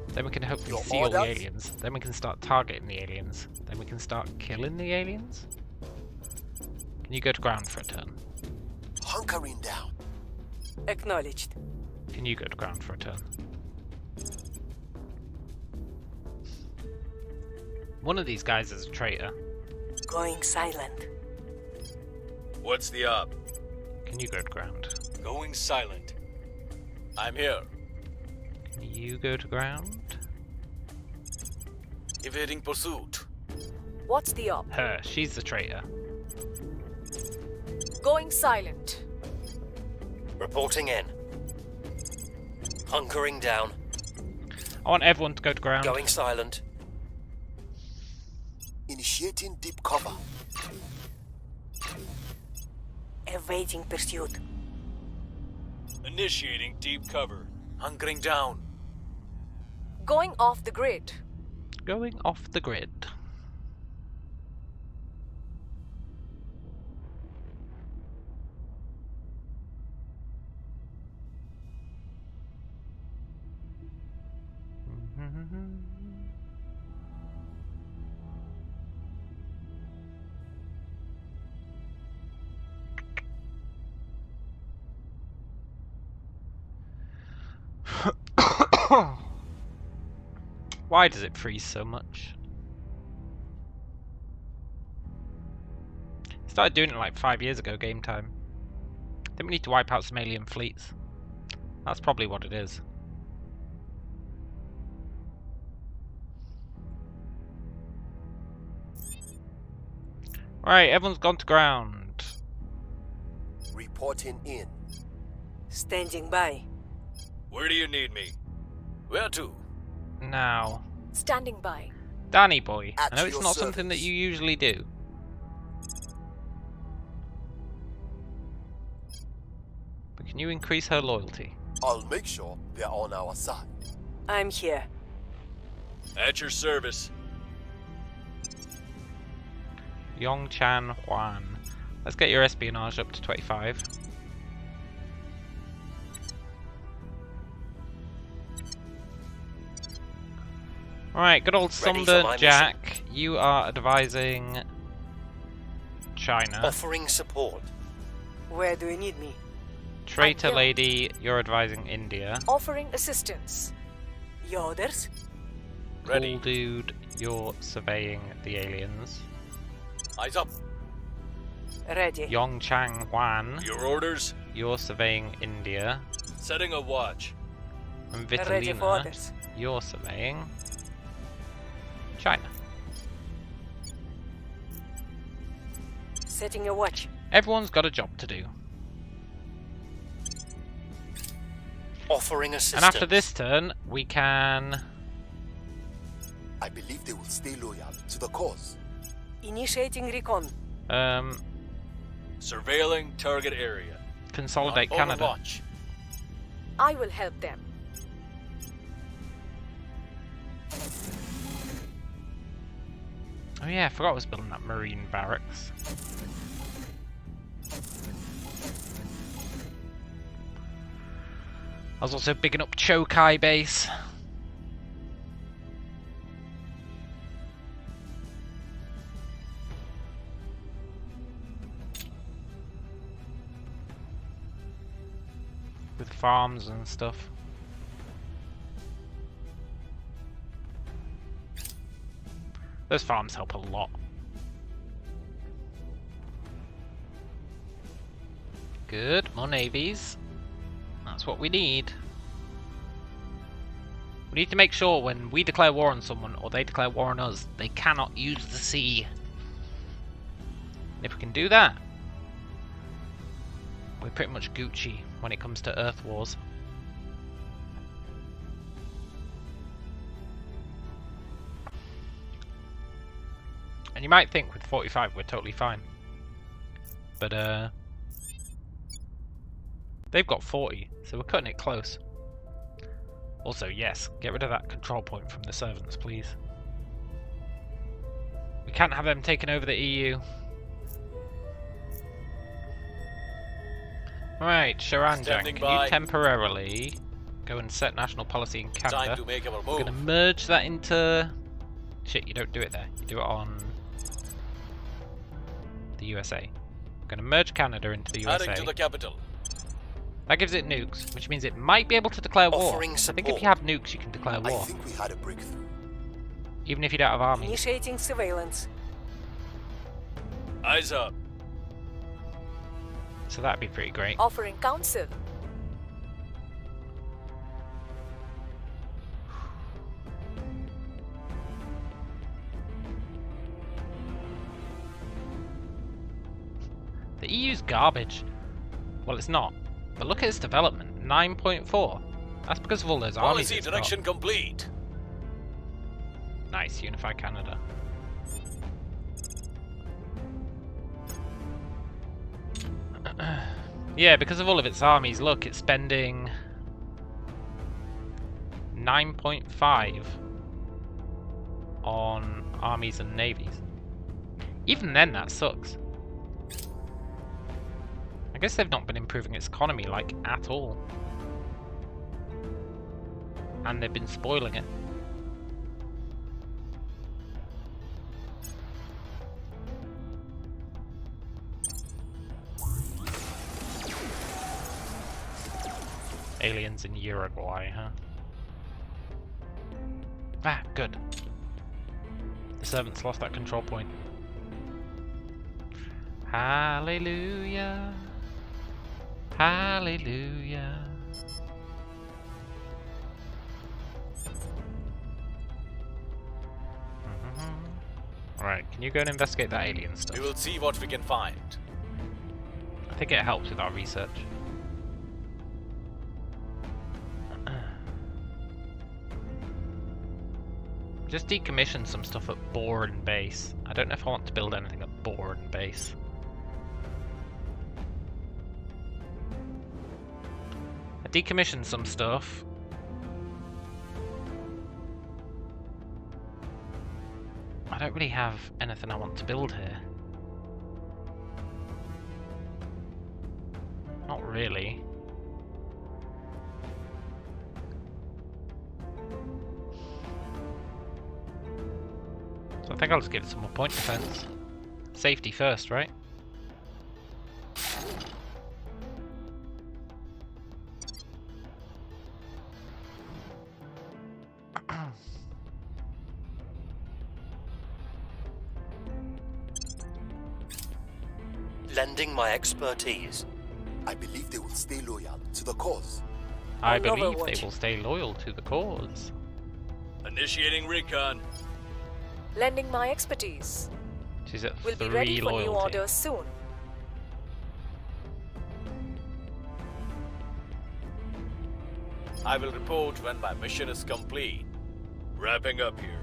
Then we can hopefully see all the aliens. Then we can start targeting the aliens. Then we can start killing the aliens. Can you go to ground for a turn? Hunkering down. Acknowledged. Can you go to ground for a turn? One of these guys is a traitor. Going silent. What's the up? Can you go to ground? Going silent. I'm here. Can you go to ground? Evading pursuit. What's the op? Her, she's the traitor. Going silent. Reporting in. Hunkering down. I want everyone to go to ground. Going silent. Initiating deep cover. Evading pursuit. Initiating deep cover. Hunkering down. Going off the grid. Going off the grid. Why does it freeze so much? Started doing it like 5 years ago, game time. I think we need to wipe out some alien fleets. That's probably what it is. Alright, everyone's gone to ground. Reporting in. Standing by. Where do you need me? Where to? Now, Standing by. Danny boy, At I know it's your not something that service. you usually do. But can you increase her loyalty? I'll make sure they're on our side. I'm here. At your service. Yongchan Huan. Let's get your espionage up to 25. Alright, good old Ready for Sunder my Jack. You are advising China. Offering support. Where do you need me? Traitor I'm here. Lady, you're advising India. Offering assistance. Yoders. Ready. Cool Dude, you're surveying the aliens. Eyes up. Ready. Yongchang Huan, Your orders. you're surveying India. Setting a watch. And Ready for Vitalina, orders. you're surveying China. Setting a watch. Everyone's got a job to do. Offering assistance. And after this turn, we can... I believe they will stay loyal to the cause. Initiating recon. Surveilling target area. Consolidate On Canada. Overwatch. I will help them. Oh yeah, I forgot I was building that marine barracks. I was also bigging up Chokai base. With farms and stuff. Those farms help a lot. Good, more navies. That's what we need. We need to make sure when we declare war on someone or they declare war on us, they cannot use the sea. And if we can do that, we're pretty much Gucci when it comes to Earth wars. And you might think with 45 we're totally fine. But they've got 40, so we're cutting it close. Also, yes, get rid of that control point from the servants, please. We can't have them taking over the EU. Right, Sharanjang, Standing can by. you temporarily go and set national policy in Time Canada? to make our We're move. gonna merge that into... Shit, you don't do it there. You do it on the USA. We're gonna merge Canada into the USA. Heading to the capital. That gives it nukes, which means it might be able to declare war. Offering I think if support. you have nukes, you can declare I war, think we had a breakthrough. even if you don't have armies. Initiating surveillance. Eyes up. So that'd be pretty great. Offering counsel. The EU's garbage. Well, it's not. But look at its development, 9.4. That's because of all those armies. Policy it's got. direction complete. Nice, unify Canada. Yeah, because of all of its armies, look, it's spending 9.5 on armies and navies. Even then, that sucks. I guess they've not been improving its economy, like, at all. And they've been spoiling it. Aliens in Uruguay, huh? Ah, good. The servants lost that control point. Hallelujah. Hallelujah. Alright, can you go and investigate that alien stuff? We will see what we can find. I think it helps with our research. Just decommission some stuff at Bourne Base. I don't know if I want to build anything at Bourne Base. I decommissioned some stuff. I don't really have anything I want to build here. Not really. So I think I'll just give it some more point defense. Safety first, right? Lending my expertise. I believe they will stay loyal to the cause. I On believe Overwatch. they will stay loyal to the cause. Initiating recon. Lending my expertise. She's at We'll 3 be ready for loyalty. new orders soon. I will report when my mission is complete. Wrapping up here.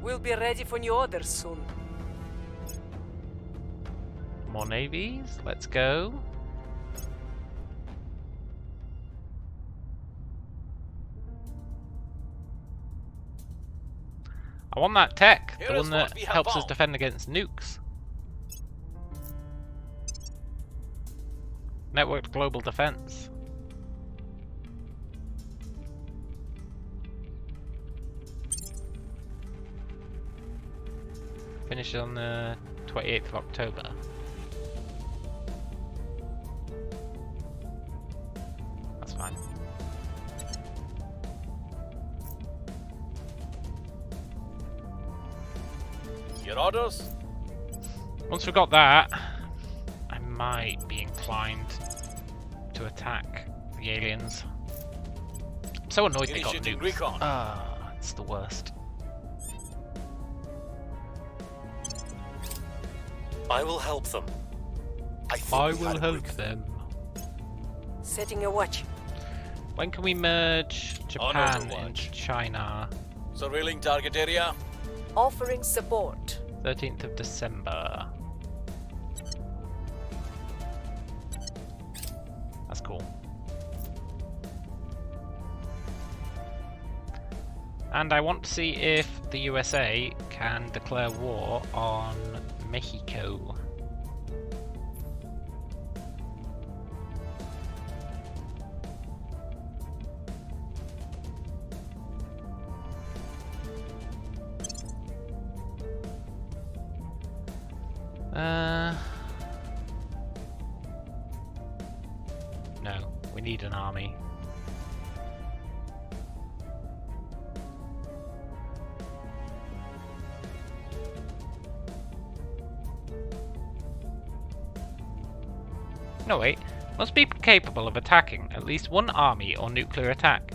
We'll be ready for new orders soon. More navies. Let's go. I want that tech, Here the is one that what we have helps us found. defend against nukes. Networked global defense. Finish on the 28th of October. That's fine. Your orders? Once we've got that, I might be inclined to attack the aliens. I'm so annoyed they got Initiating nukes. recon. Ah, it's the worst. I will help them. I think I we will had a help break. them. Setting a watch. When can we merge Japan Overwatch. into China? Surveilling target area. Offering support. 13th of December. That's cool. And I want to see if the USA can declare war on Mexico. No, we need an army. No wait, must be capable of attacking at least one army or nuclear attack.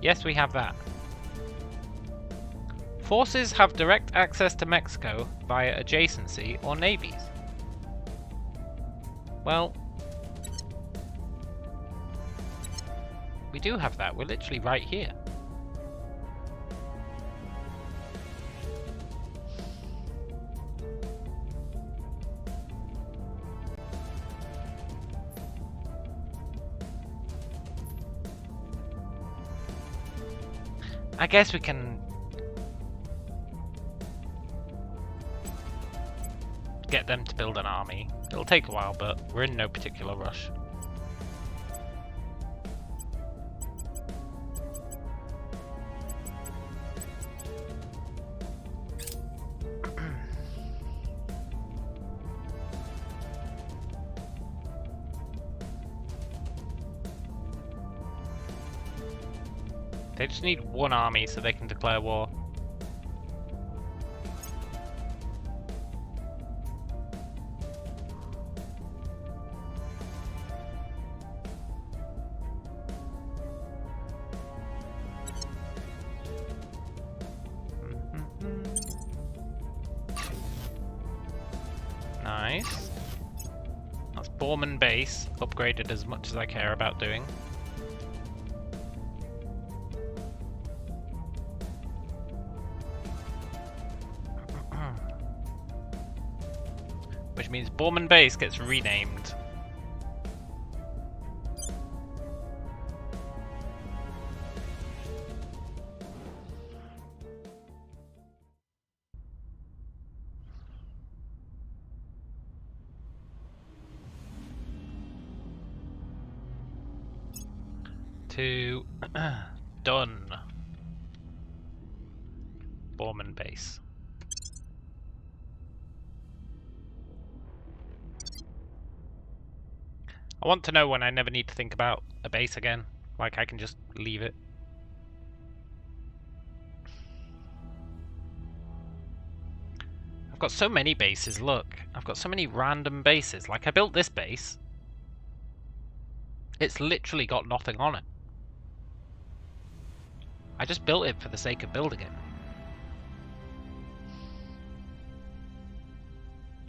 Yes, we have that. Forces have direct access to Mexico via adjacency or navies. Well, we do have that. We're literally right here. I guess we can get them to build an army. It'll take a while, but we're in no particular rush. They just need one army so they can declare war. Nice. That's Borman base, upgraded as much as I care about doing. Which means Borman base gets renamed. To done. Borman base. I want to know when I never need to think about a base again. Like I can just leave it. I've got so many bases, look. I've got so many random bases. Like I built this base. It's literally got nothing on it. I just built it for the sake of building it.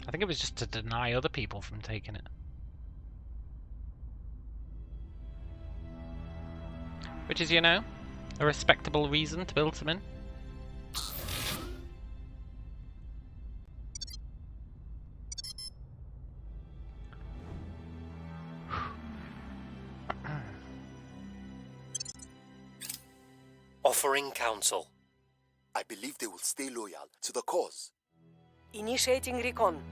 I think it was just to deny other people from taking it. Which is, you know, a respectable reason to build some in. Offering counsel. I believe they will stay loyal to the cause. Initiating recon.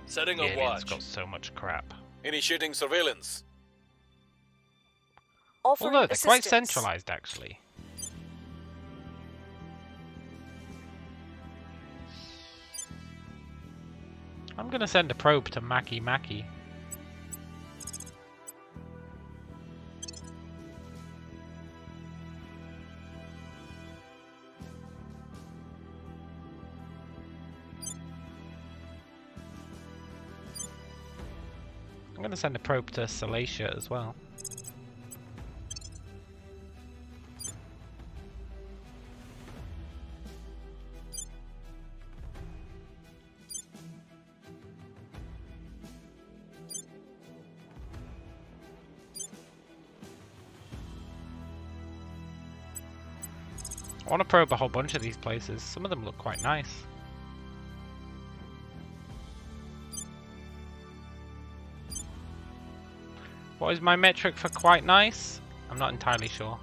Setting The a aliens watch. got so much crap. Initiating surveillance. Offering Although they're quite assistance. centralized, actually. I'm gonna send a probe to Maki Maki. I'm gonna send a probe to Salacia as well. I want to probe a whole bunch of these places. Some of them look quite nice. What is my metric for quite nice? I'm not entirely sure.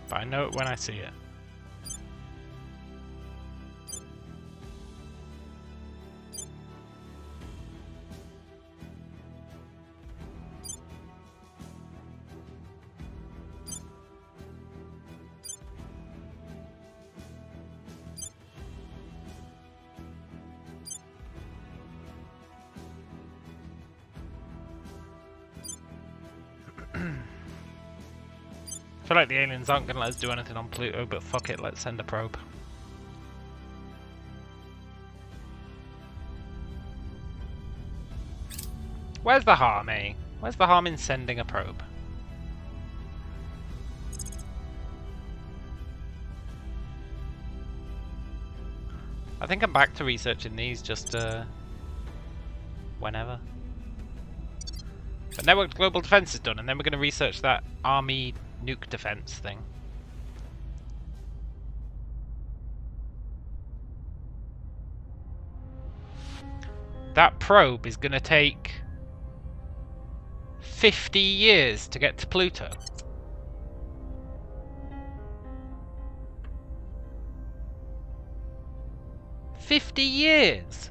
But I know it when I see it. I feel like the aliens aren't going to let us do anything on Pluto, but fuck it, let's send a probe. Where's the harm, eh? Where's the harm in sending a probe? I think I'm back to researching these just whenever. But network global defense is done, and then we're going to research that army nuke defense thing. That probe is going to take 50 years to get to Pluto. $50 years!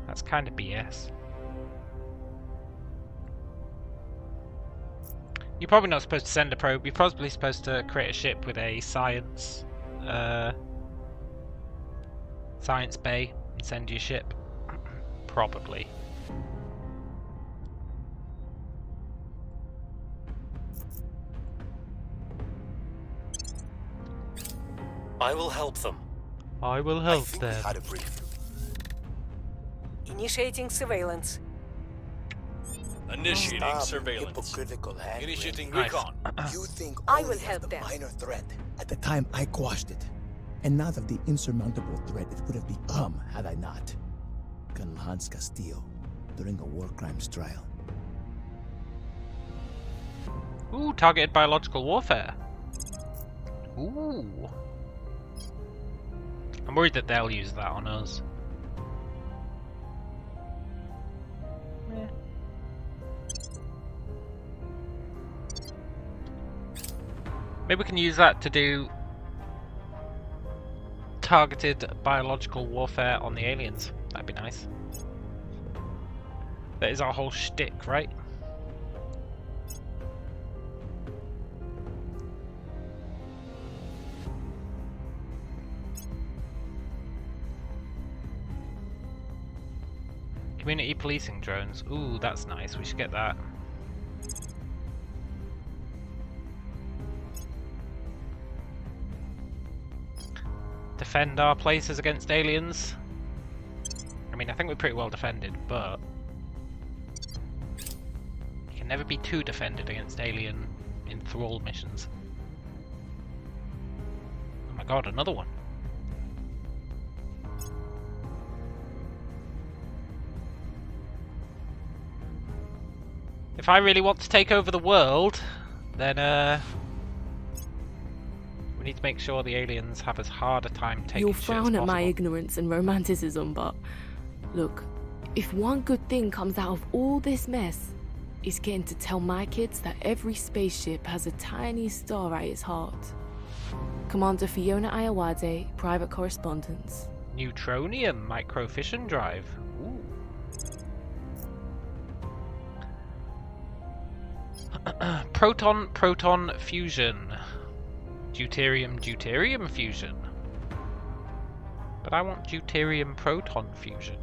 That's kind of BS. You're probably not supposed to send a probe. You're probably supposed to create a ship with a science bay and send your ship. Probably. I will help them. I will I help think them. we had a breakthrough. Initiating surveillance. Initiating Stop surveillance. hypocritical hand Initiating Nice. recon. You think I only will as help the them. minor threat. At the time, I quashed it. And not of the insurmountable threat it would have become had I not. Hans Castillo, during a war crimes trial. Ooh, targeted biological warfare. Ooh. I'm worried that they'll use that on us. Maybe we can use that to do targeted biological warfare on the aliens. That'd be nice. That is our whole shtick, right? Community policing drones. Ooh, that's nice. We should get that. defend our places against aliens. I mean, I think we're pretty well defended, but you can never be too defended against alien enthrall missions. Oh my god, another one. If I really want to take over the world, then we need to make sure the aliens have as hard a time taking You'll shit as frown at my possible. ignorance and romanticism, but look, if one good thing comes out of all this mess, it's getting to tell my kids that every spaceship has a tiny star at its heart. Commander Fiona Ayawade, private correspondence. Neutronium microfission drive. Ooh. Proton fusion. Deuterium fusion. But I want deuterium proton fusion.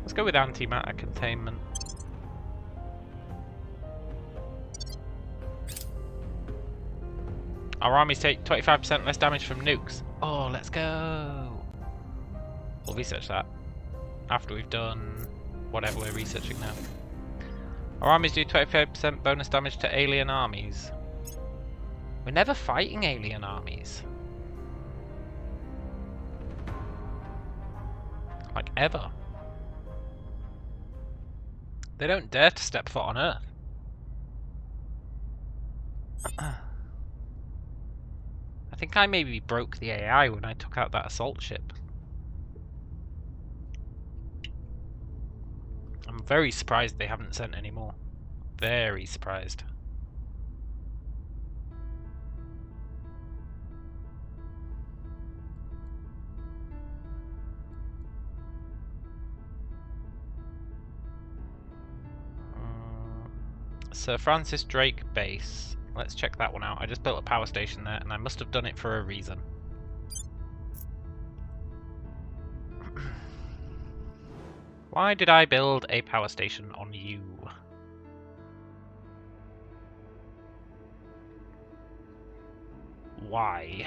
Let's go with antimatter containment. Our armies take 25% less damage from nukes. Oh, let's go. We'll research that after we've done whatever we're researching now. Our armies do 25% bonus damage to alien armies. We're never fighting alien armies. Like, ever. They don't dare to step foot on Earth. I think I maybe broke the AI when I took out that assault ship. I'm very surprised they haven't sent any more. Very surprised. Sir Francis Drake Base. Let's check that one out. I just built a power station there, and I must have done it for a reason. Why did I build a power station on you? Why?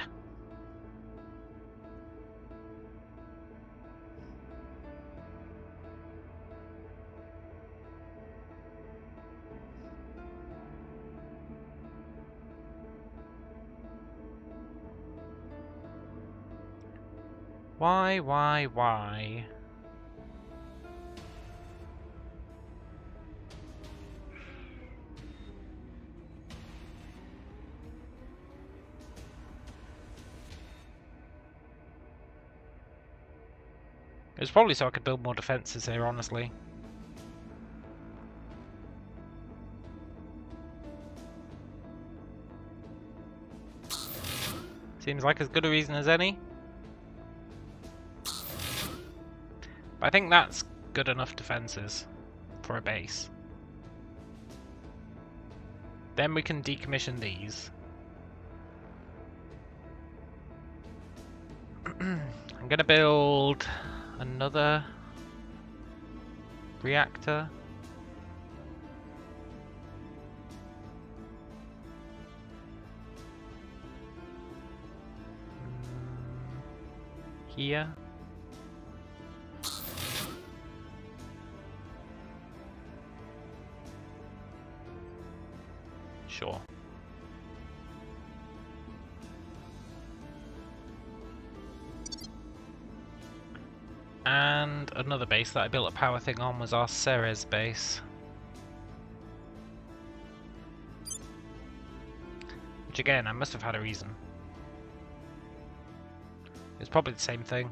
Why? It was probably so I could build more defenses here, honestly. Seems like as good a reason as any. But I think that's good enough defenses for a base. Then we can decommission these. I'm gonna build another reactor. Here. Sure. And another base that I built a power thing on was our Ceres base. Which again, I must have had a reason. It's probably the same thing.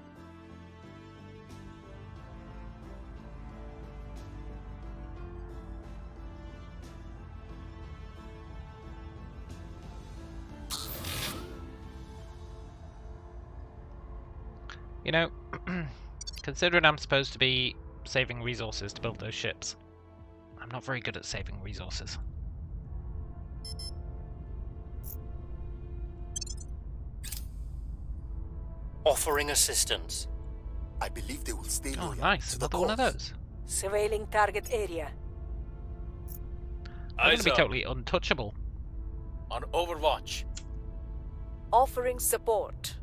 You know, considering I'm supposed to be saving resources to build those ships, I'm not very good at saving resources. Offering assistance. I believe they will stay Oh, loyal nice. to the Another one of cause. those. Surveilling target area. I'm going to be Eyes up. totally untouchable. On Overwatch. Offering support.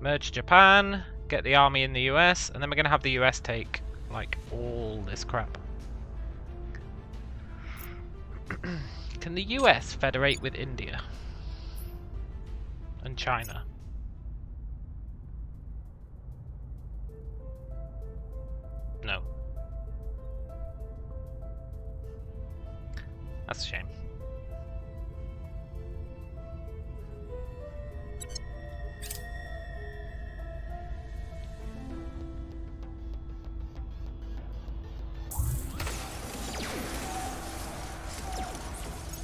Merge Japan, get the army in the US, and then we're going to have the US take, like, all this crap. Can the US federate with India? And China? No. That's a shame.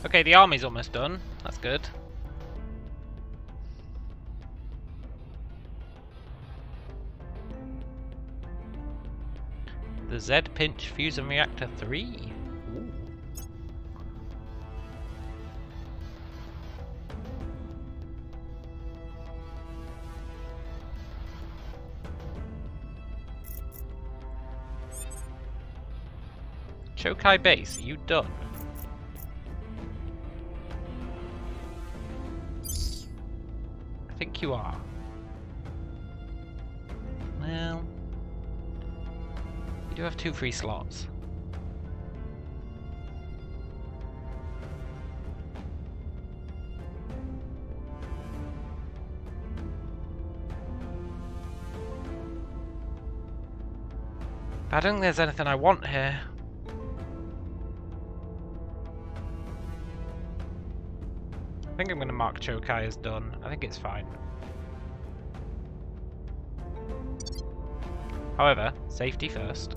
Okay, the army's almost done. That's good. The Z Pinch Fusion Reactor 3. Ooh. Chokai Base, are you done? I think you are. Well, you do have 2 free slots. I don't think there's anything I want here. I think I'm going to mark Chokai as done. I think it's fine. However, safety first.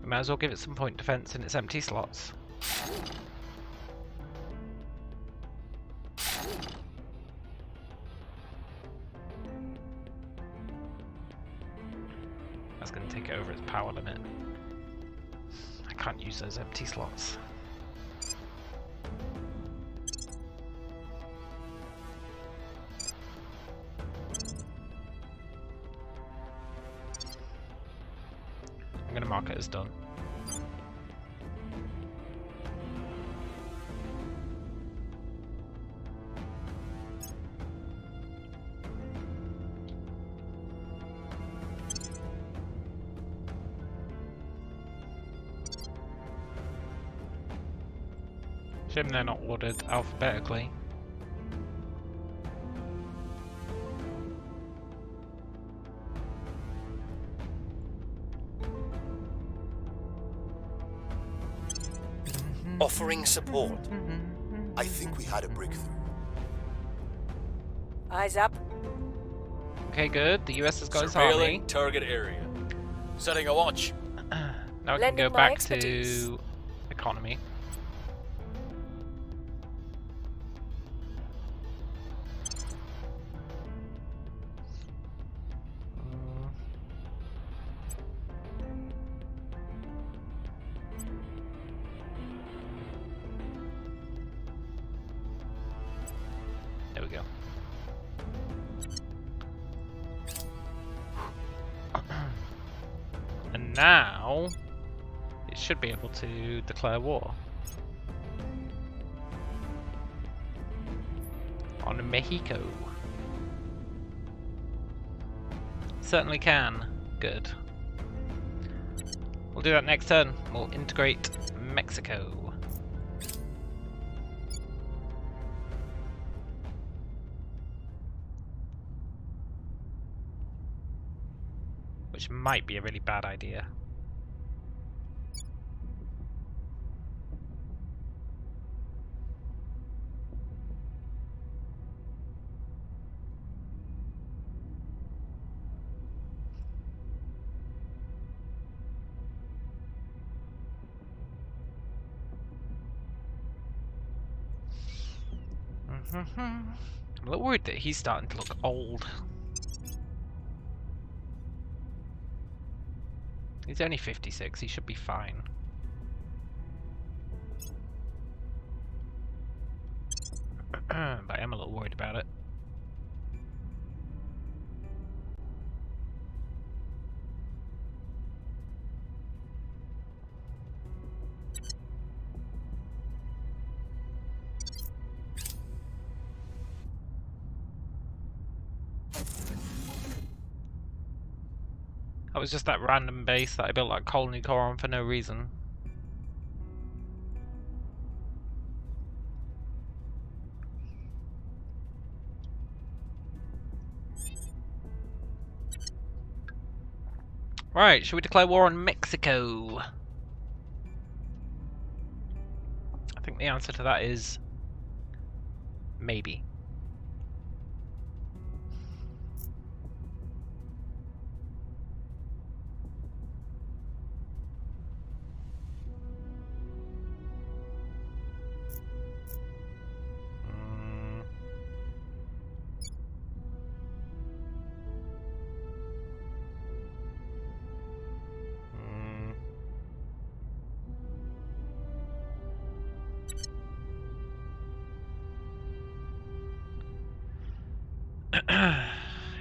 We might as well give it some point defense in its empty slots. That's going to take it over its power limit. I can't use those empty slots. I'm going to mark it as done. Shame they're not ordered alphabetically. Offering support. I think we had a breakthrough. Eyes up. Okay, good. The US has got its army. Surveilling target area. Setting a watch. Now we can Lending go my back expertise. to economy. There we go. And now it should be able to declare war on Mexico. Certainly can. Good. We'll do that next turn. We'll integrate Mexico. Which might be a really bad idea. I'm a little worried that he's starting to look old. He's only 56, he should be fine. But I am a little worried about it. That was just that random base that I built that colony core on for no reason. Right, should we declare war on Mexico? I think the answer to that is maybe.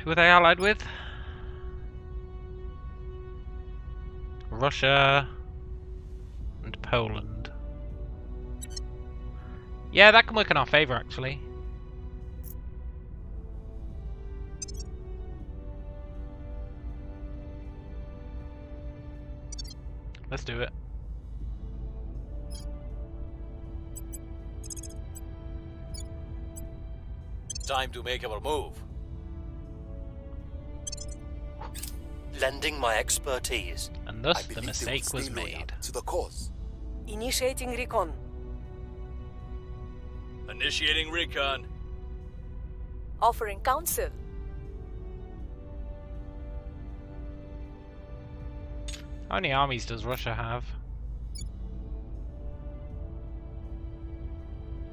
Who are they allied with? Russia and Poland. Yeah, that can work in our favour, actually. Let's do it. Time to make our move. Lending my expertise. And I thus the believe they will mistake stay was loyal made. to the cause. Initiating recon. Initiating recon. Offering counsel. How many armies does Russia have?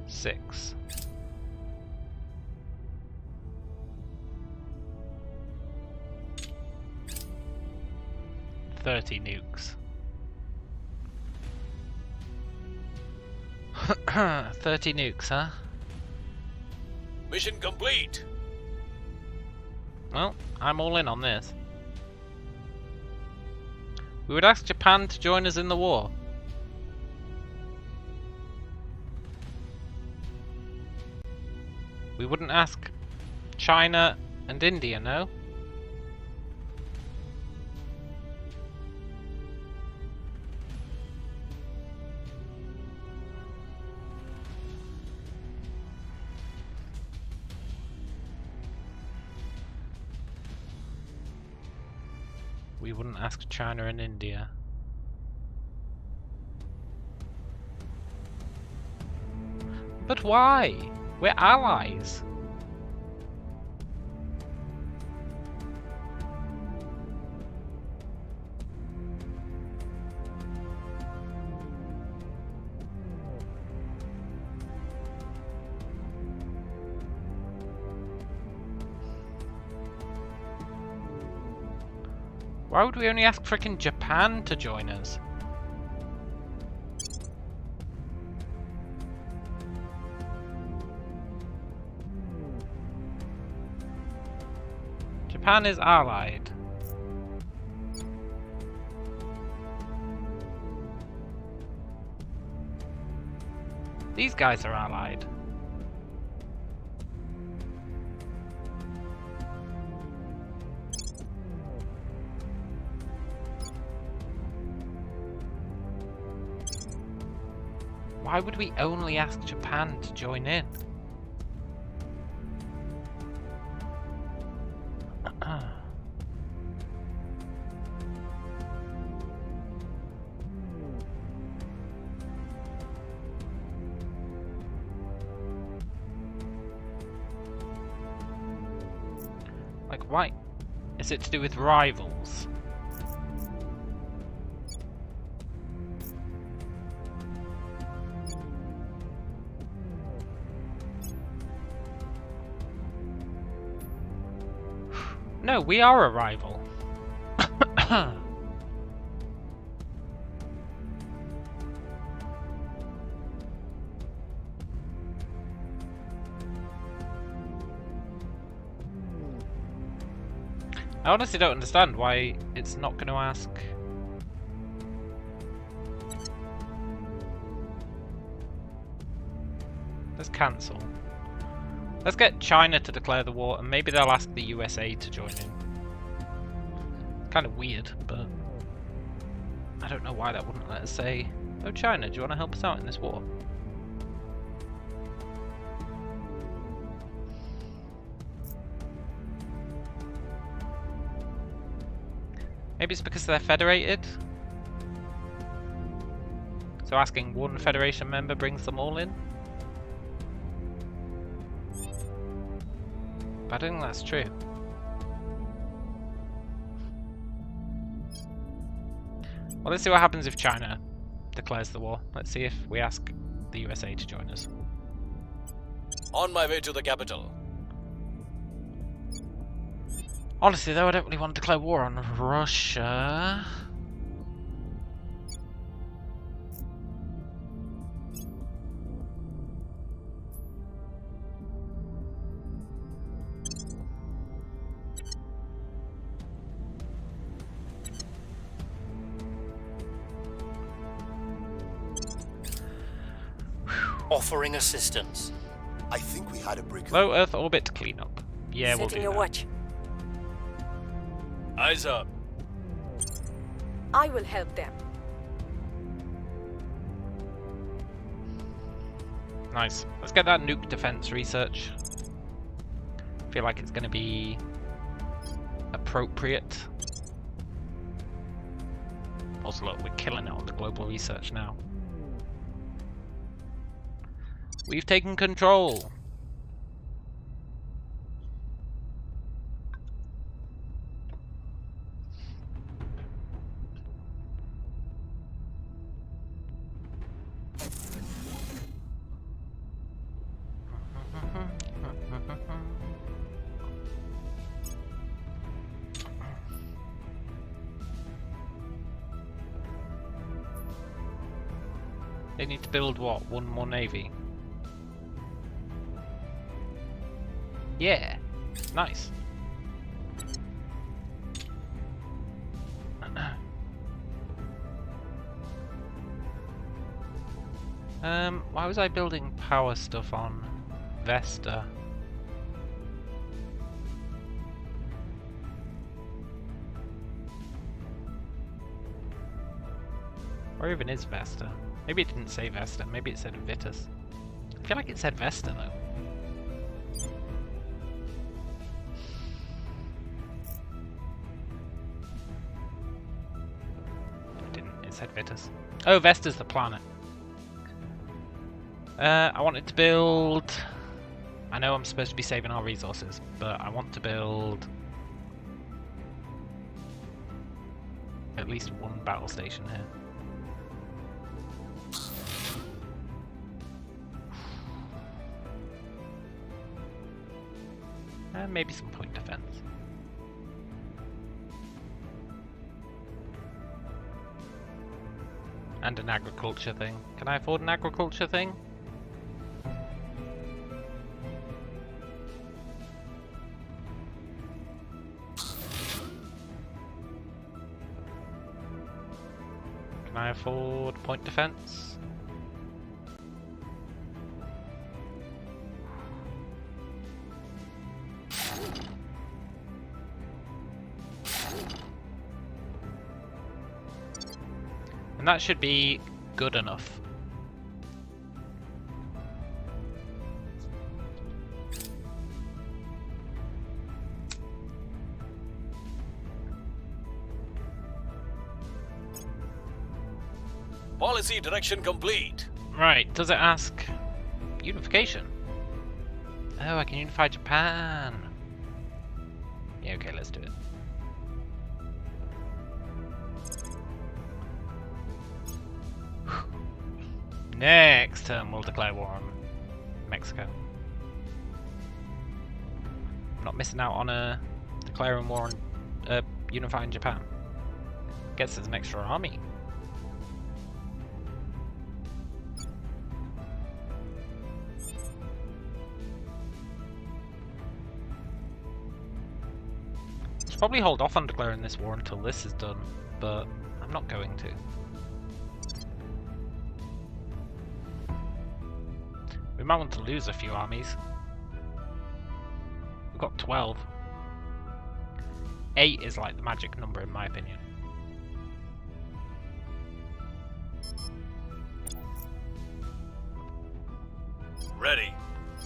6. $30 nukes. 30 nukes, huh? Mission complete. Well, I'm all in on this. We would ask Japan to join us in the war. We wouldn't ask China and India, no? We wouldn't ask China and India. But why? We're allies. Why would we only ask frickin' Japan to join us? Japan is allied. These guys are allied. Why would we only ask Japan to join in? Like, why? Is it to do with rivals? No, we are a rival. I honestly don't understand why it's not going to ask. Let's cancel. Let's get China to declare the war, and maybe they'll ask the USA to join in. Kind of weird, but I don't know why that wouldn't let us say, "Oh, China, do you want to help us out in this war?" Maybe it's because they're federated. So asking one Federation member brings them all in. But I don't think that's true. Well, let's see what happens if China declares the war. Let's see if we ask the USA to join us. On my way to the capital. Honestly, though, I don't really want to declare war on Russia. Offering assistance. I think we had a breakthrough. Low Earth orbit cleanup. Yeah, we'll Setting do a that. watch. Eyes up. I will help them. Nice. Let's get that nuke defense research. I feel like it's going to be appropriate. Also, look, we're killing it on the global research now. We've taken control. They need to build what? One more navy? Yeah, nice. Why was I building power stuff on Vesta? Where even is Vesta? Maybe it didn't say Vesta, maybe it said Vitus. I feel like it said Vesta though. It didn't, it said Vitus. Oh, Vesta's the planet. I wanted to build... I know I'm supposed to be saving our resources, but I want to build at least one battle station here. And maybe some point defense. And an agriculture thing. Can I afford an agriculture thing? Can I afford point defense? And that should be good enough. Policy direction complete. Right, does it ask unification? Oh, I can unify Japan. Yeah, okay, let's do it. Next turn we'll declare war on Mexico. I'm not missing out on declaring war on unifying Japan. Gets us an extra army. should probably hold off on declaring this war until this is done, but I'm not going to. We might want to lose a few armies. We've got 12. 8 is like the magic number in my opinion. Ready.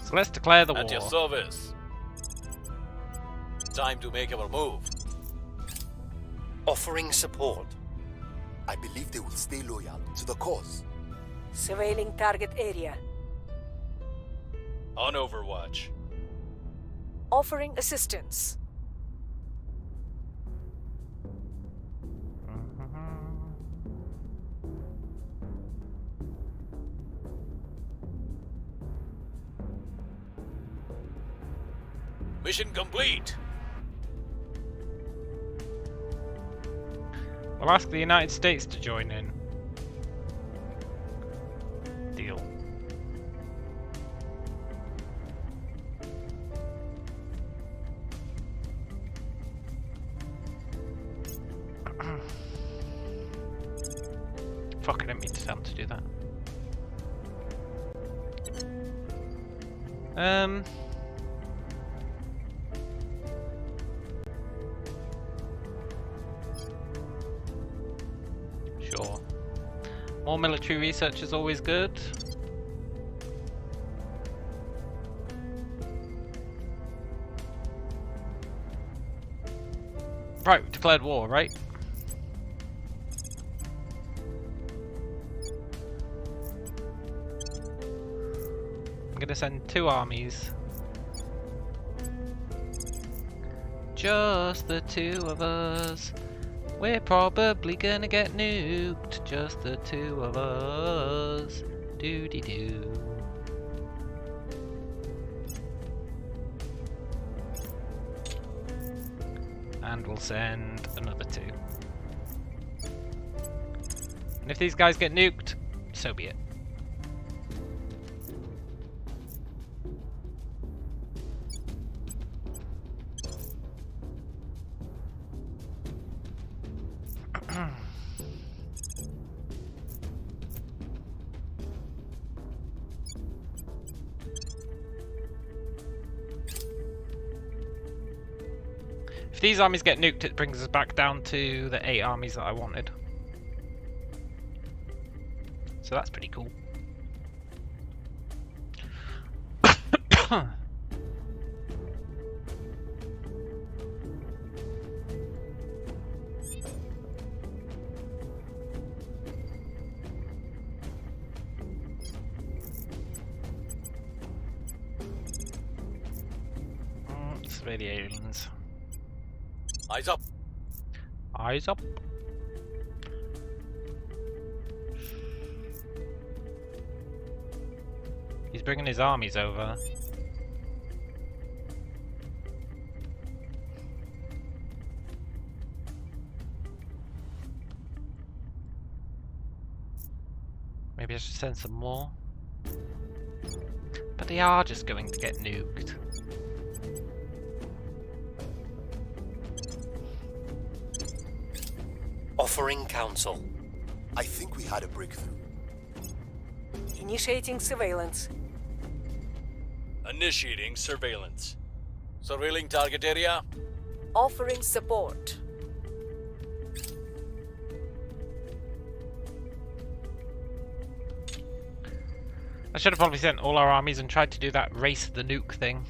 So let's declare the war. At your service. Time to make our move. Offering support. I believe they will stay loyal to the cause. Surveilling target area. On Overwatch. Offering assistance. Mission complete. We'll ask the United States to join in. Deal. Fuck, I didn't mean to tell him to do that. Sure. More military research is always good. Right, we declared war, right? I'm gonna send 2 armies. Just the 2 of us. We're probably gonna get nuked. Just the 2 of us. Doody-doo. And we'll send another 2. And if these guys get nuked, so be it. If these armies get nuked, it brings us back down to the 8 armies that I wanted. So that's pretty cool. Survey the aliens. Eyes up. Eyes up. He's bringing his armies over. Maybe I should send some more. But they are just going to get nuked. Offering counsel. I think we had a breakthrough. Initiating surveillance. Initiating surveillance. Surveilling target area. Offering support. I should have probably sent all our armies and tried to do that race the nuke thing.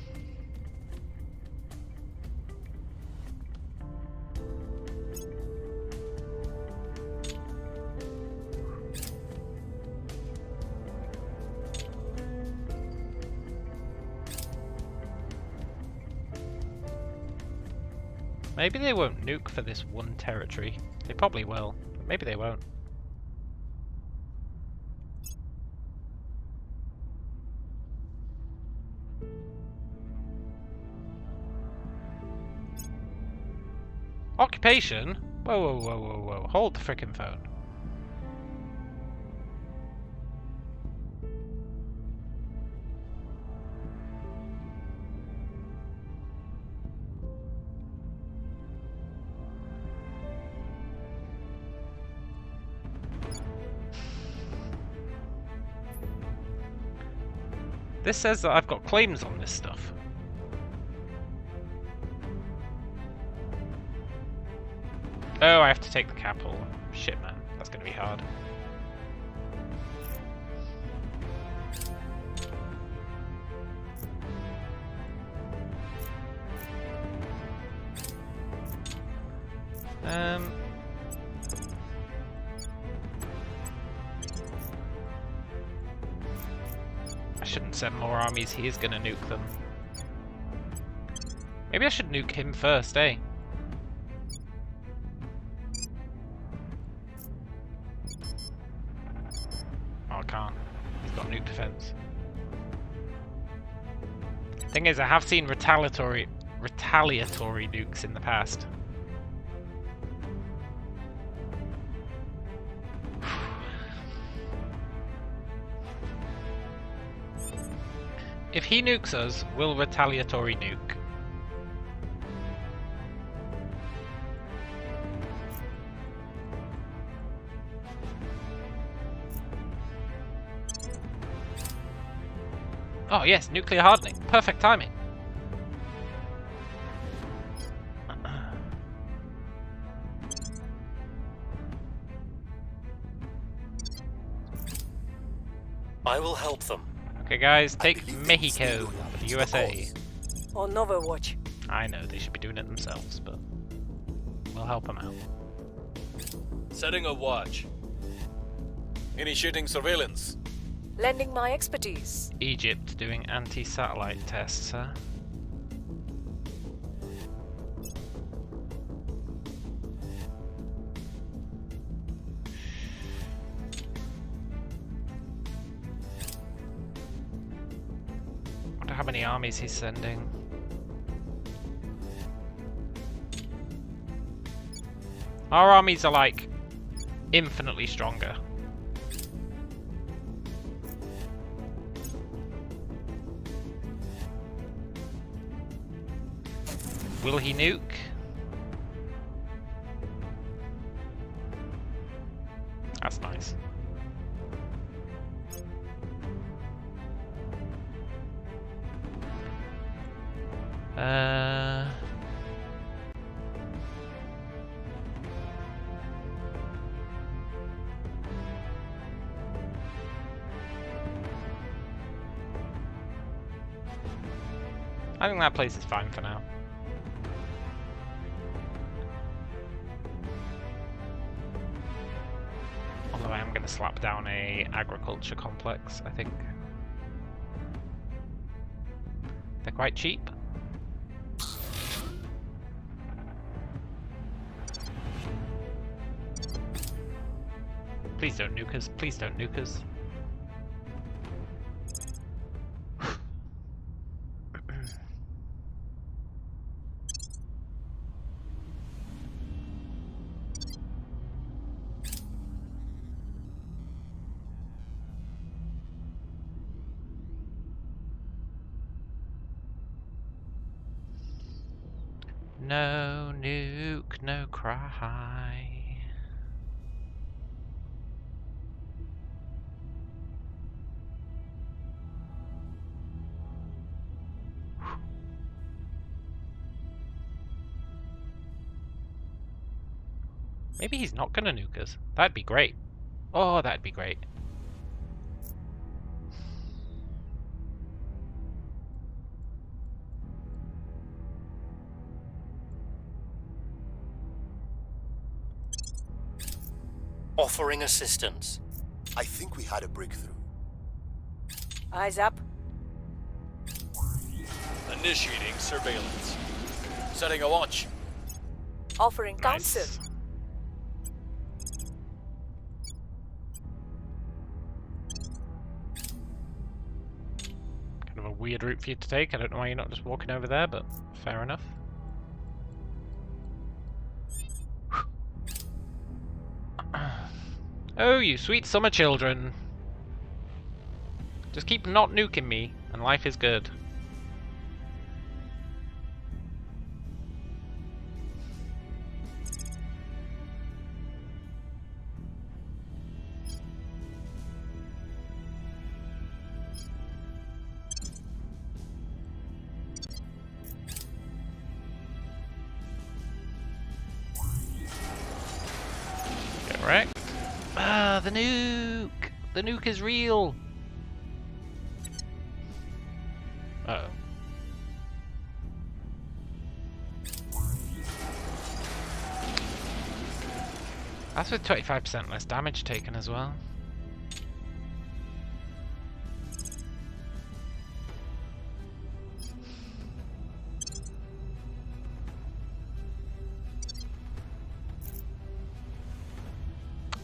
Maybe they won't nuke for this one territory. They probably will, but maybe they won't. Occupation? Whoa, whoa, whoa, whoa, whoa. Hold the frickin' phone. this says that I've got claims on this stuff. Oh, I have to take the capital. Shit, man. That's going to be hard. I shouldn't send more armies. He is going to nuke them. Maybe I should nuke him first, eh? Oh, I can't. He's got nuke defense. Thing is, I have seen retaliatory nukes in the past. If he nukes us, we'll retaliatory nuke. Oh yes, nuclear hardening. Perfect timing. I will help them. Okay guys, take Mexico for the USA. On Overwatch. I know, they should be doing it themselves, but we'll help them out. Setting a watch. Initiating surveillance. Lending my expertise. Egypt doing anti-satellite tests, huh? Wonder how many armies he's sending. Our armies are like infinitely stronger. Will he nuke? That's nice. I think that place is fine for now. Although I am going to slap down a agriculture complex, I think. They're quite cheap. Please don't nuke us, please don't nuke us. No nuke, no cry. Maybe he's not gonna nuke us. That'd be great. Oh, that'd be great. Offering assistance. I think we had a breakthrough. Eyes up. Initiating surveillance. Setting a watch. Offering Nice. counsel. Kind of a weird route for you to take. I don't know why you're not just walking over there, but fair enough. Oh, you sweet summer children. Just keep not nuking me, and life is good. Ah, the nuke! The nuke is real! Uh-oh. That's with 25% less damage taken as well.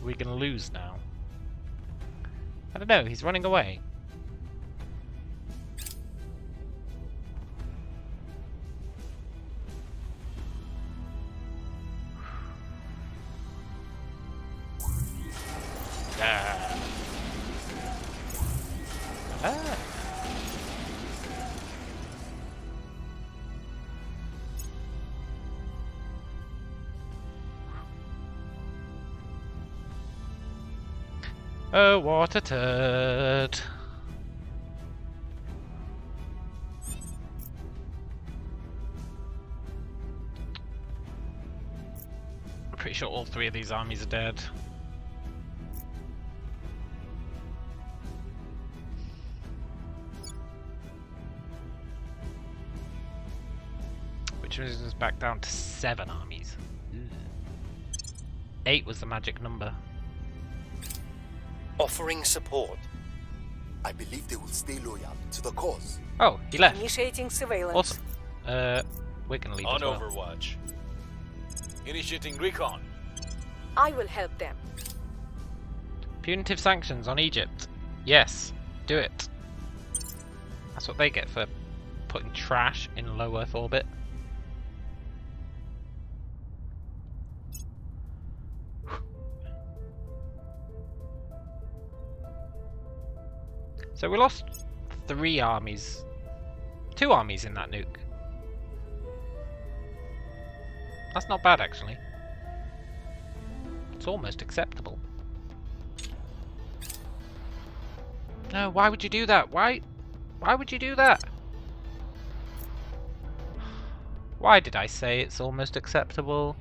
We're gonna lose now. I don't know, he's running away. Ah. Ah. Oh, what a turd. I'm pretty sure all three of these armies are dead. Which brings us back down to 7 armies. Ugh. 8 was the magic number. Offering support. I believe they will stay loyal to the cause. Oh, he left. Initiating surveillance. Awesome. We're gonna leave On as well. Overwatch. Initiating recon. I will help them. Punitive sanctions on Egypt. Yes, do it. That's what they get for putting trash in low Earth orbit. So we lost 3 armies. 2 armies in that nuke. That's not bad, actually. It's almost acceptable. No, why would you do that? Why would you do that? Why did I say it's almost acceptable?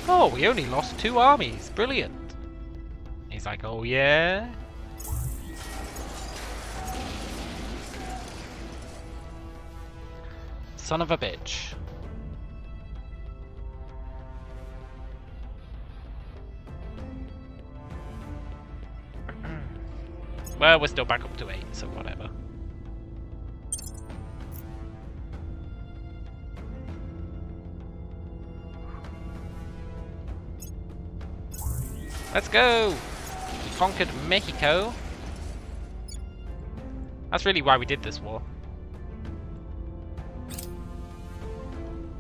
Oh, we only lost 2 armies. Brilliant. He's like, oh yeah? Son of a bitch. Well, we're still back up to 8, so whatever. Let's go! We conquered Mexico. That's really why we did this war.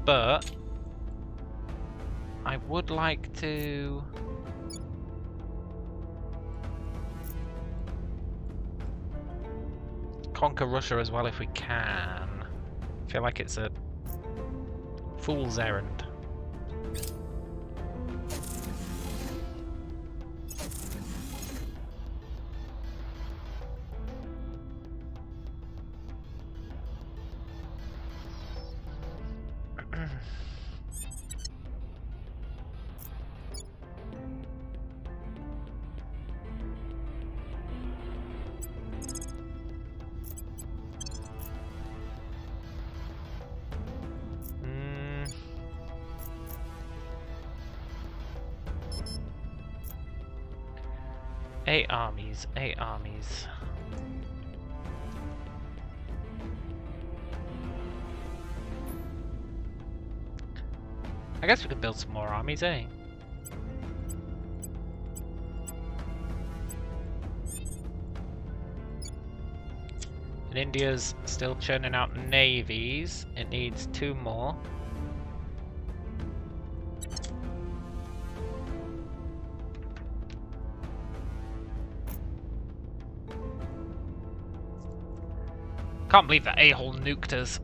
But I would like to conquer Russia as well if we can. I feel like it's a fool's errand. Eight armies, 8 armies. I guess we could build some more armies, eh? And India's still churning out navies. It needs 2 more. Can't believe that a-hole nuked us.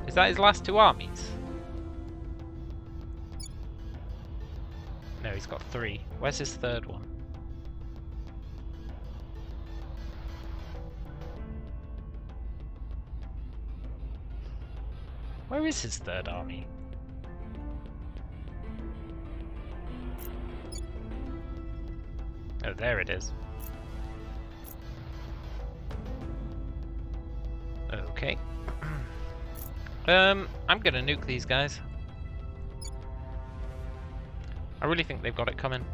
Is that his last 2 armies? No, he's got 3. Where's his 3rd one? Where is his third army? Oh, there it is. Okay. I'm gonna nuke these guys. I really think they've got it coming.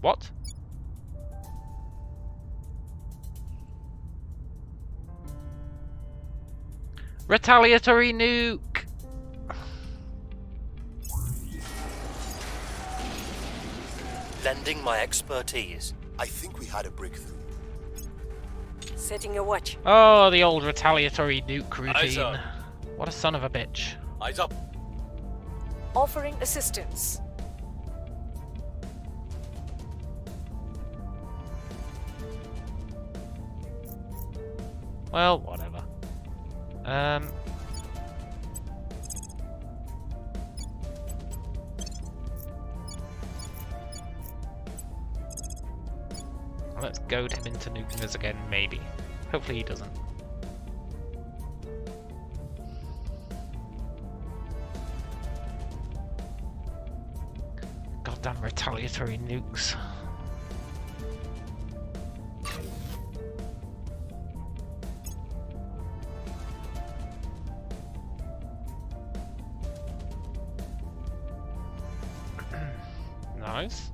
What? Retaliatory nuke! Lending my expertise. I think we had a breakthrough. Setting a watch. Oh, the old retaliatory nuke Eyes routine. up. What a son of a bitch. Eyes up. Offering assistance. Well, whatever. Let's goad him into nuking us again, maybe. Hopefully he doesn't. Goddamn retaliatory nukes. Nice.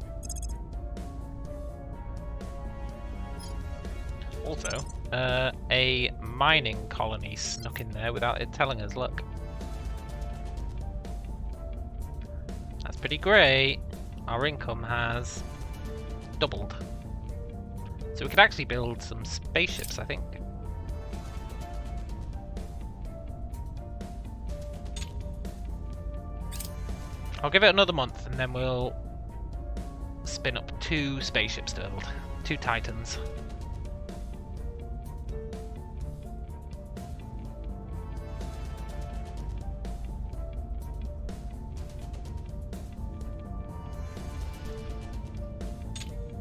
Also, a mining colony snuck in there without it telling us, look. That's pretty great. Our income has doubled. So we could actually build some spaceships, I think. I'll give it another month and then we'll spin up 2 spaceships to build. 2 Titans.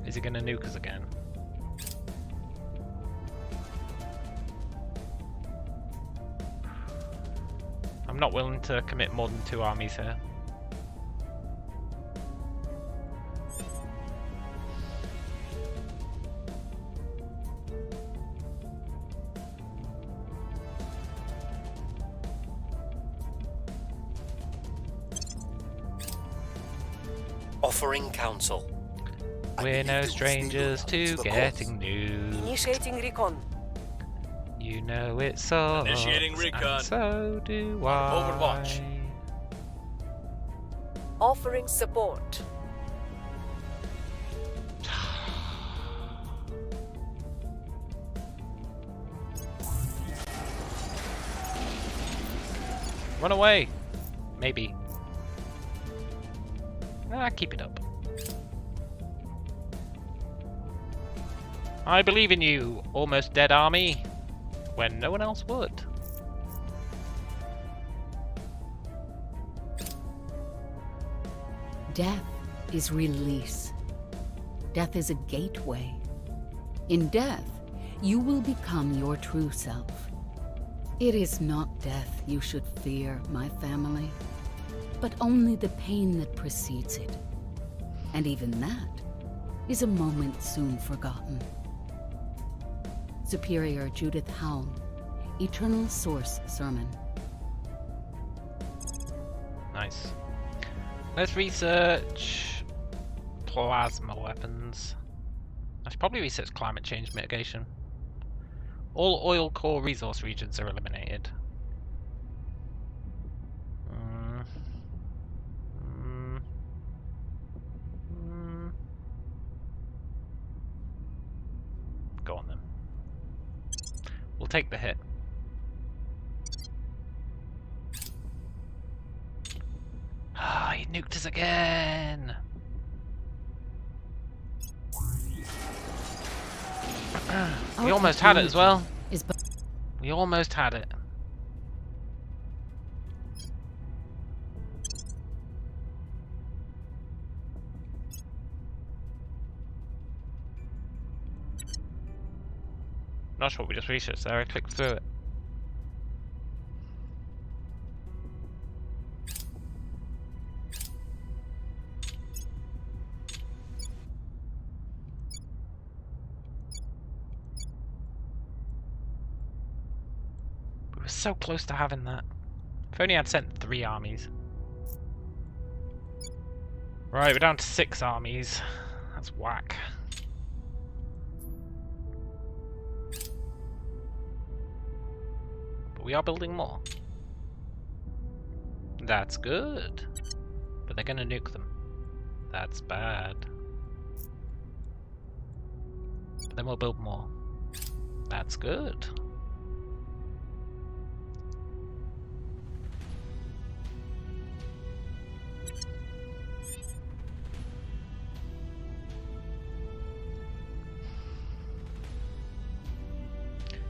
Is he gonna nuke us again? I'm not willing to commit more than 2 armies here. Offering counsel. We're no strangers to getting news. Initiating recon. You know it sucks, Initiating recon. and so do I. Overwatch. Offering support. Run away! Maybe. Ah, keep it up. I believe in you, almost dead army, when no one else would. Death is release. Death is a gateway. In death, you will become your true self. It is not death you should fear, my family, but only the pain that precedes it. And even that is a moment soon forgotten. Superior Judith Howell, Eternal Source Sermon. Nice. Let's research plasma weapons. I should probably research climate change mitigation. All oil core resource regions are eliminated. Go on then. We'll take the hit. Ah, he nuked us again. We almost had it as well. Is We almost had it. Not sure what we just researched there. I clicked through it. We were so close to having that. If only I'd sent 3 armies. Right, we're down to 6 armies. That's whack. But we are building more. That's good. But they're gonna nuke them. That's bad. But then we'll build more. That's good.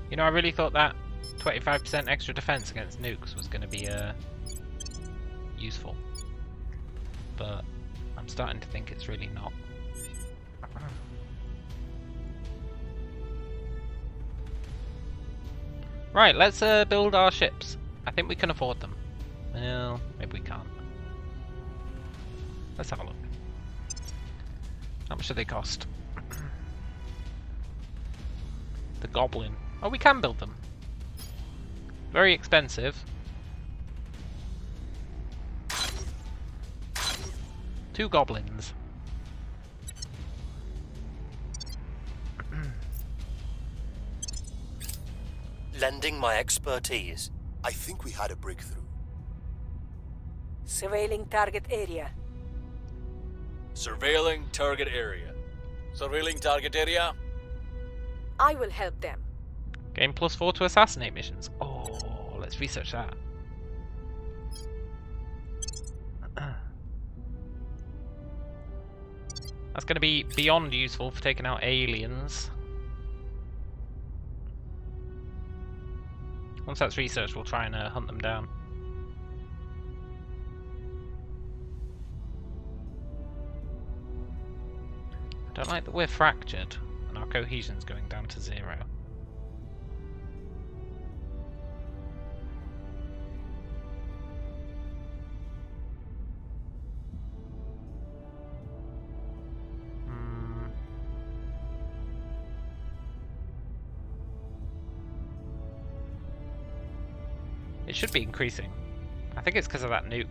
You know, I really thought that 25% extra defense against nukes was going to be useful, but I'm starting to think it's really not. Right, let's build our ships. I think we can afford them. Well, maybe we can't. Let's have a look. How much do they cost? The Goblin. Oh, we can build them. Very expensive. 2 goblins. Lending my expertise. I think we had a breakthrough. Surveilling target area. Surveilling target area. Surveilling target area. I will help them. Gain +4 to assassinate missions. Oh, let's research that. That's going to be beyond useful for taking out aliens. Once that's researched, we'll try and hunt them down. I don't like that we're fractured and our cohesion's going down to 0. It should be increasing. I think it's because of that nuke.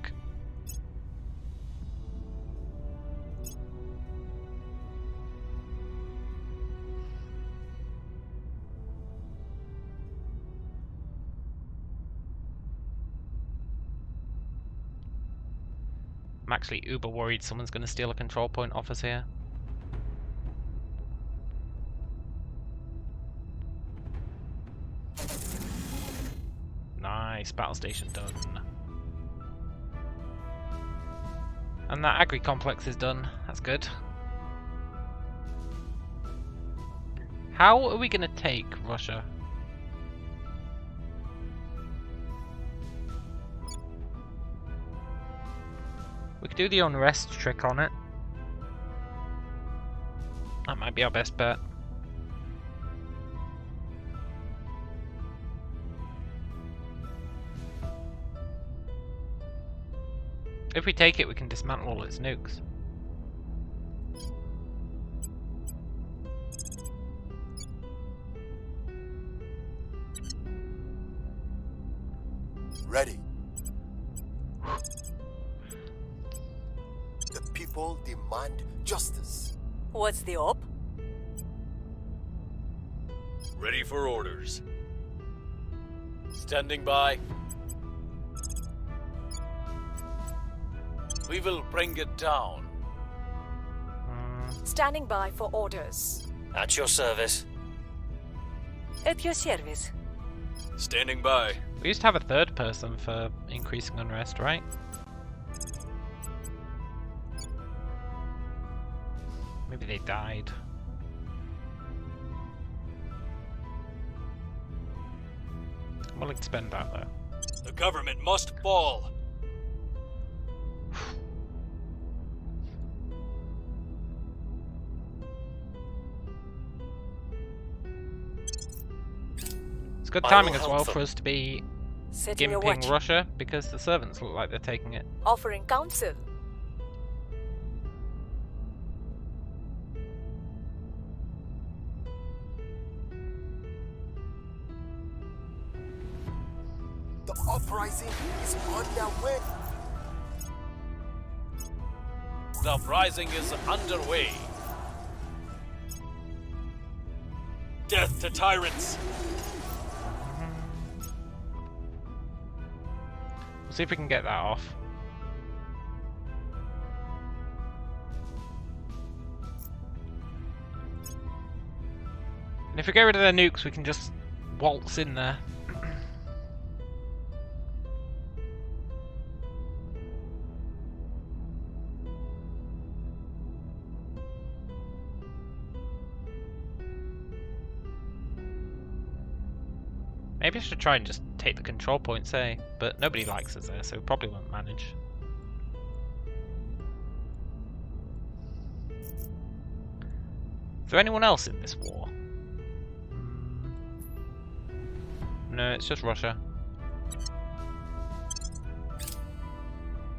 I'm actually uber worried someone's going to steal a control point off us here. Nice, battle station done. And that agri complex is done. That's good. How are we going to take Russia? We could do the unrest trick on it. That might be our best bet. If we take it, we can dismantle all its nukes. Ready. The people demand justice. What's the op? Ready for orders. Standing by. We will bring it down. Standing by for orders. At your service. At your service. Standing by. We used to have a third person for increasing unrest, right? Maybe they died. willing to spend that though. The government must fall. It's good I timing will as help well them. for us to be Setting a gimping watch. Russia, because the servants look like they're taking it. Offering counsel. The uprising is on their way. The uprising is underway. Death to tyrants! We'll see if we can get that off. And if we get rid of their nukes, we can just waltz in there. Maybe I should try and just take the control points, eh? But nobody likes us there, so we probably won't manage. Is there anyone else in this war? No, it's just Russia.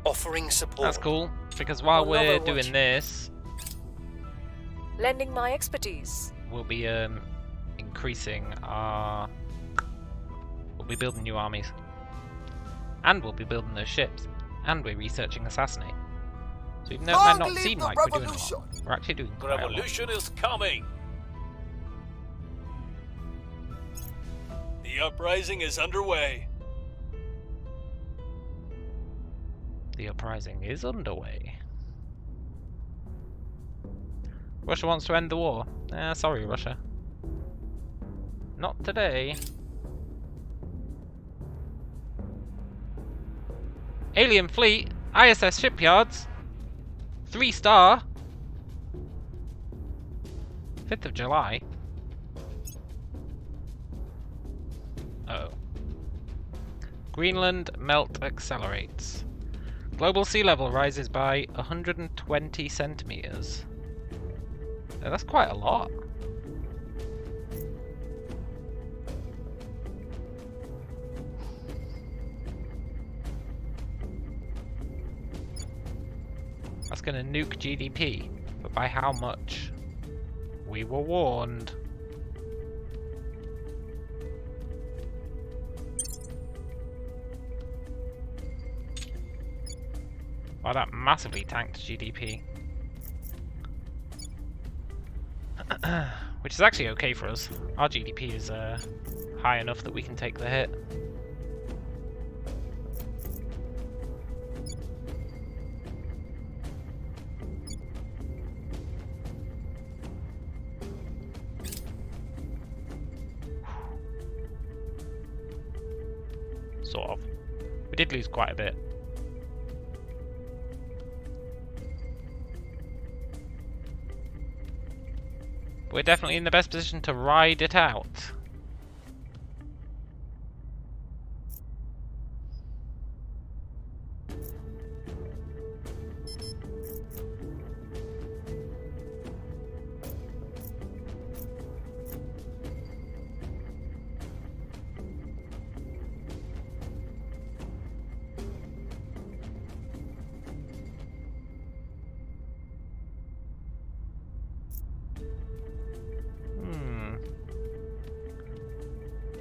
Offering support. That's cool, because while On we're Overwatch. doing this, Lending my expertise. we'll be increasing our... We'll be building new armies. And we'll be building those ships. And we're researching Assassinate. So even though it might not Long seem live like the we're doing a revolution! lot, we're actually doing The quite a lot. revolution is coming! The uprising is underway. The uprising is underway. Russia wants to end the war. Sorry, Russia. Not today. Alien fleet, ISS shipyards, 3-star, 5th of July. Oh. Greenland melt accelerates. Global sea level rises by 120 centimeters. That's quite a lot. That's gonna nuke GDP, but by how much? We were warned. Wow, that massively tanked GDP. Which is actually okay for us. Our GDP is high enough that we can take the hit. Sort of. We did lose quite a bit. We're definitely in the best position to ride it out.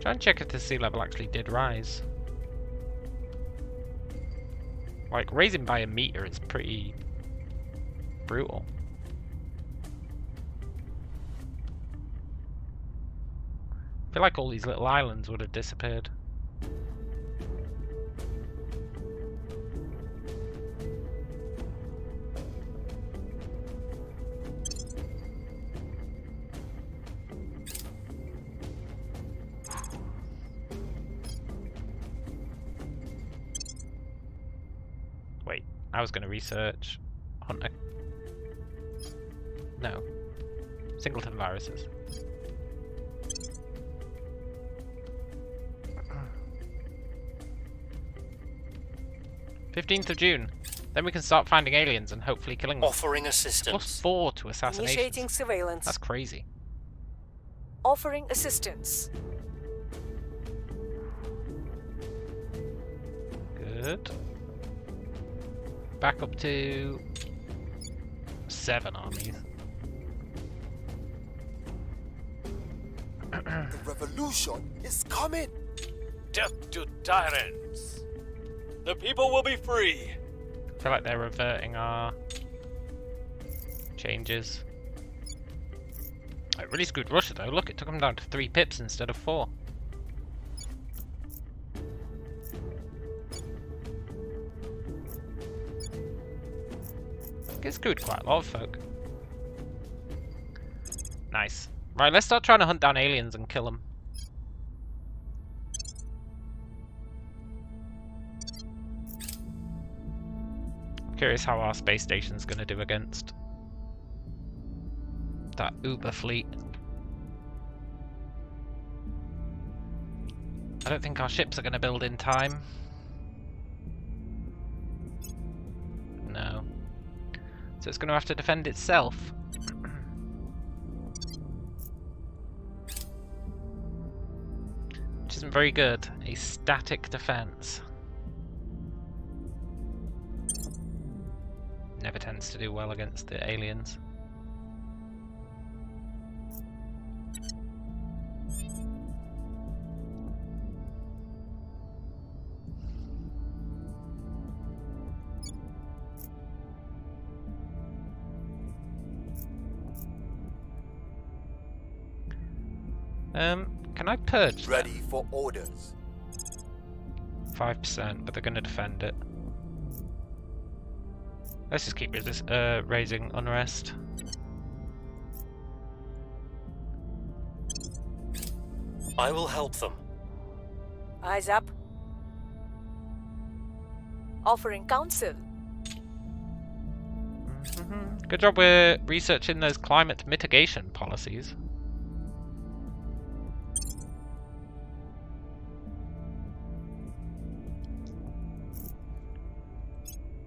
Try and check if the sea level actually did rise. Like, raising by a meter is pretty brutal. I feel like all these little islands would have disappeared. Wait, I was going to research Hunter. No. Singleton viruses. 15th of June. Then we can start finding aliens and hopefully killing them. Offering assistance. +4 to assassinations. Initiating surveillance. That's crazy. Offering assistance. Good. Back up to 7 armies. The revolution is coming. Death to tyrants. The people will be free. I feel like they're reverting our changes. It really screwed Russia though. Look, it took them down to 3 pips instead of 4. It screwed quite a lot of folk. Nice. Right, let's start trying to hunt down aliens and kill them. I'm curious how our space station's going to do against that Uber fleet. I don't think our ships are going to build in time. No. So it's going to have to defend itself. Which isn't very good. A static defense. Never tends to do well against the aliens. Can I purge them? Ready for orders. 5%, but they're going to defend it. Let's just keep raising unrest. I will help them. Eyes up. Offering counsel. Good job we're researching those climate mitigation policies.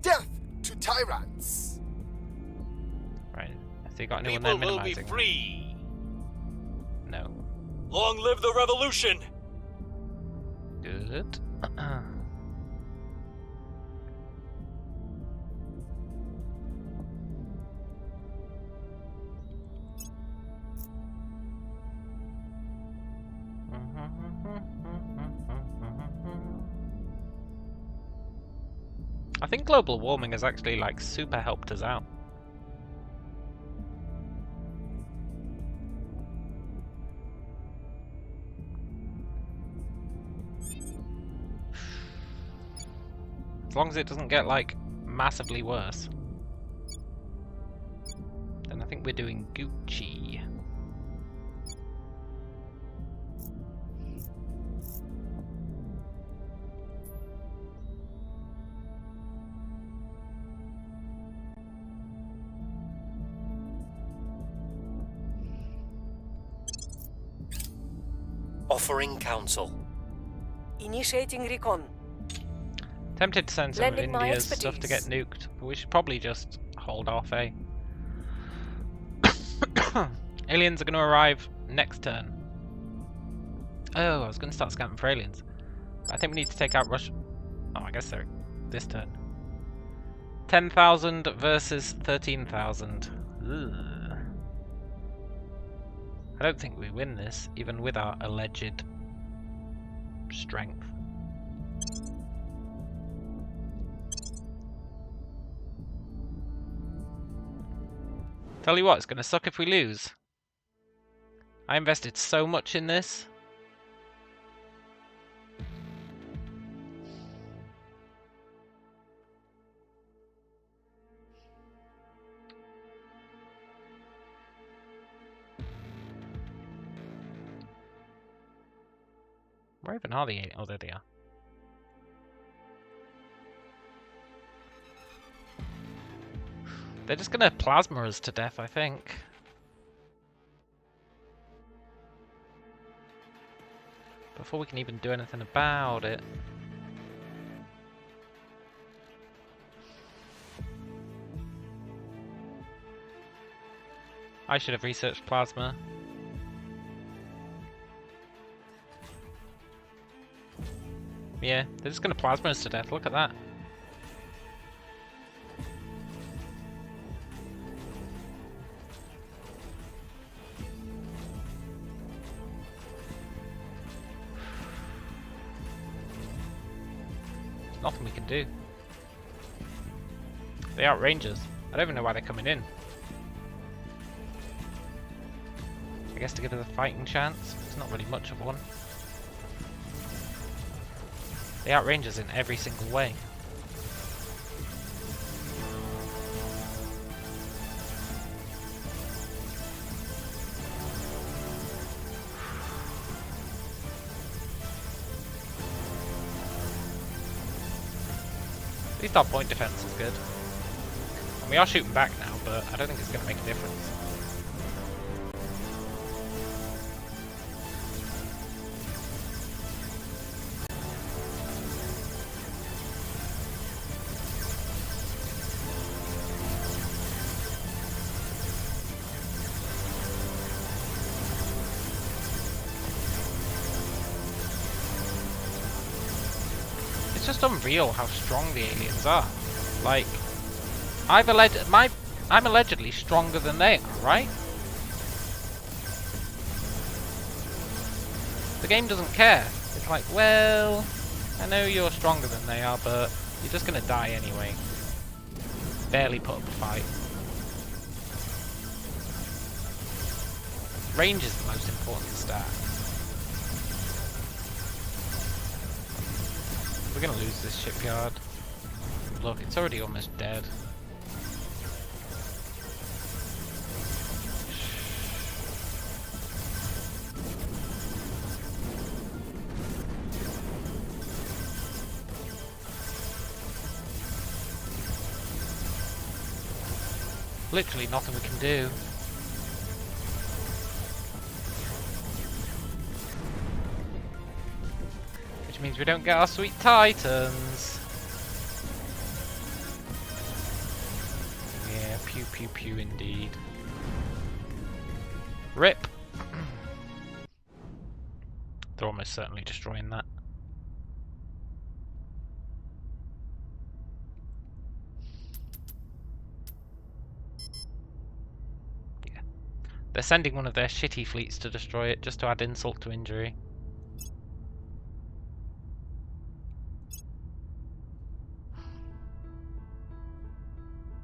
Death to tyrants. Right. Has he got anyone People there will be minimizing? free. No. Long live the revolution. Good. I think global warming has actually like super helped us out. As long as it doesn't get like massively worse, then I think we're doing Gucci. Offering counsel. Initiating recon. Tempted to send some of Lending my India's stuff to get expertise. nuked, but we should probably just hold off, eh? Aliens are going to arrive next turn. Oh, I was going to start scanning for aliens. I think we need to take out Russia. Oh, I guess they're this turn. 10,000 versus 13,000. I don't think we win this, even with our alleged strength. Tell you what, it's going to suck if we lose. I invested so much in this. Where even are the... Oh, there they are. They're just gonna plasma us to death, I think. Before we can even do anything about it. I should have researched plasma. Yeah, they're just gonna plasma us to death. Look at that. There's nothing we can do. They outrange us. I don't even know why they're coming in. I guess to give us a fighting chance. It's not really much of one. They outrange us in every single way. At least our point defense is good. And we are shooting back now, but I don't think it's going to make a difference. It's just unreal how strong the aliens are. Like, I'm allegedly stronger than they are, right? The game doesn't care. It's like, well, I know you're stronger than they are, but you're just gonna die anyway. Barely put up a fight. Range is the most important stat. We're gonna lose this shipyard. Look, it's already almost dead. Literally nothing we can do. Which means we don't get our sweet titans. Yeah, pew pew pew indeed. RIP. They're almost certainly destroying that. Yeah. They're sending one of their shitty fleets to destroy it just to add insult to injury.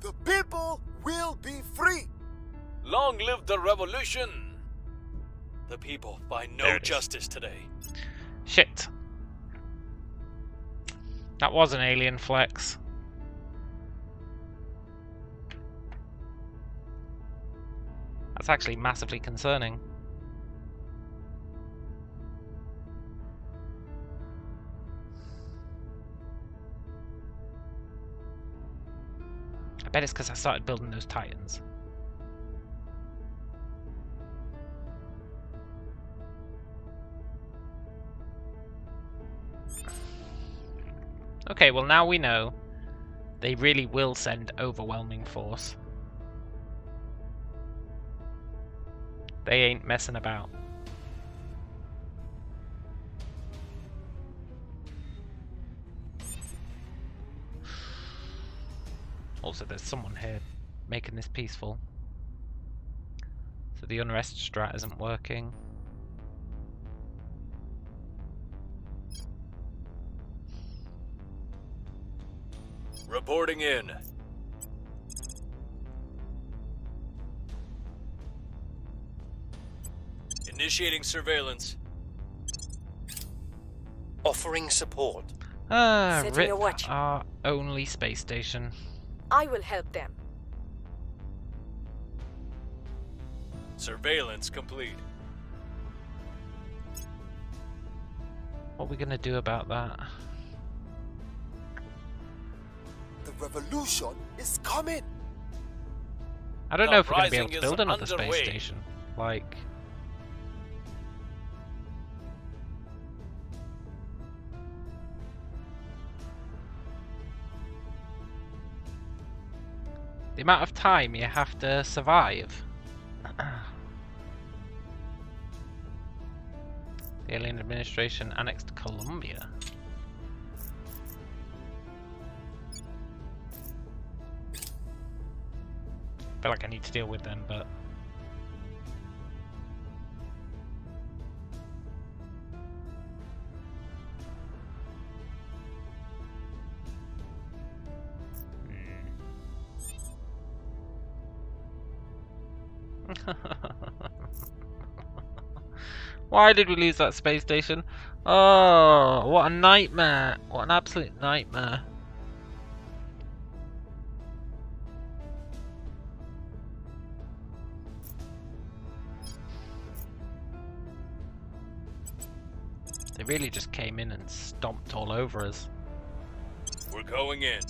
The people will be free. Long live the revolution! The people find no justice today. Shit. That was an alien flex. That's actually massively concerning. I bet it's because I started building those titans. Okay, well now we know they really will send overwhelming force. They ain't messing about. Also, there's someone here making this peaceful. So the unrest strat isn't working. Reporting in. Initiating surveillance. Offering support. Ah, Setting rip a watch. our only space station. I will help them. Surveillance complete. What are we gonna do about that? The revolution is coming. I don't know if we're gonna be able to Uprising build is another space underway. station. Like, the amount of time you have to survive The alien administration annexed Colombia. I feel like I need to deal with them, but why did we lose that space station? Oh, what a nightmare! What an absolute nightmare. They really just came in and stomped all over us. We're going in.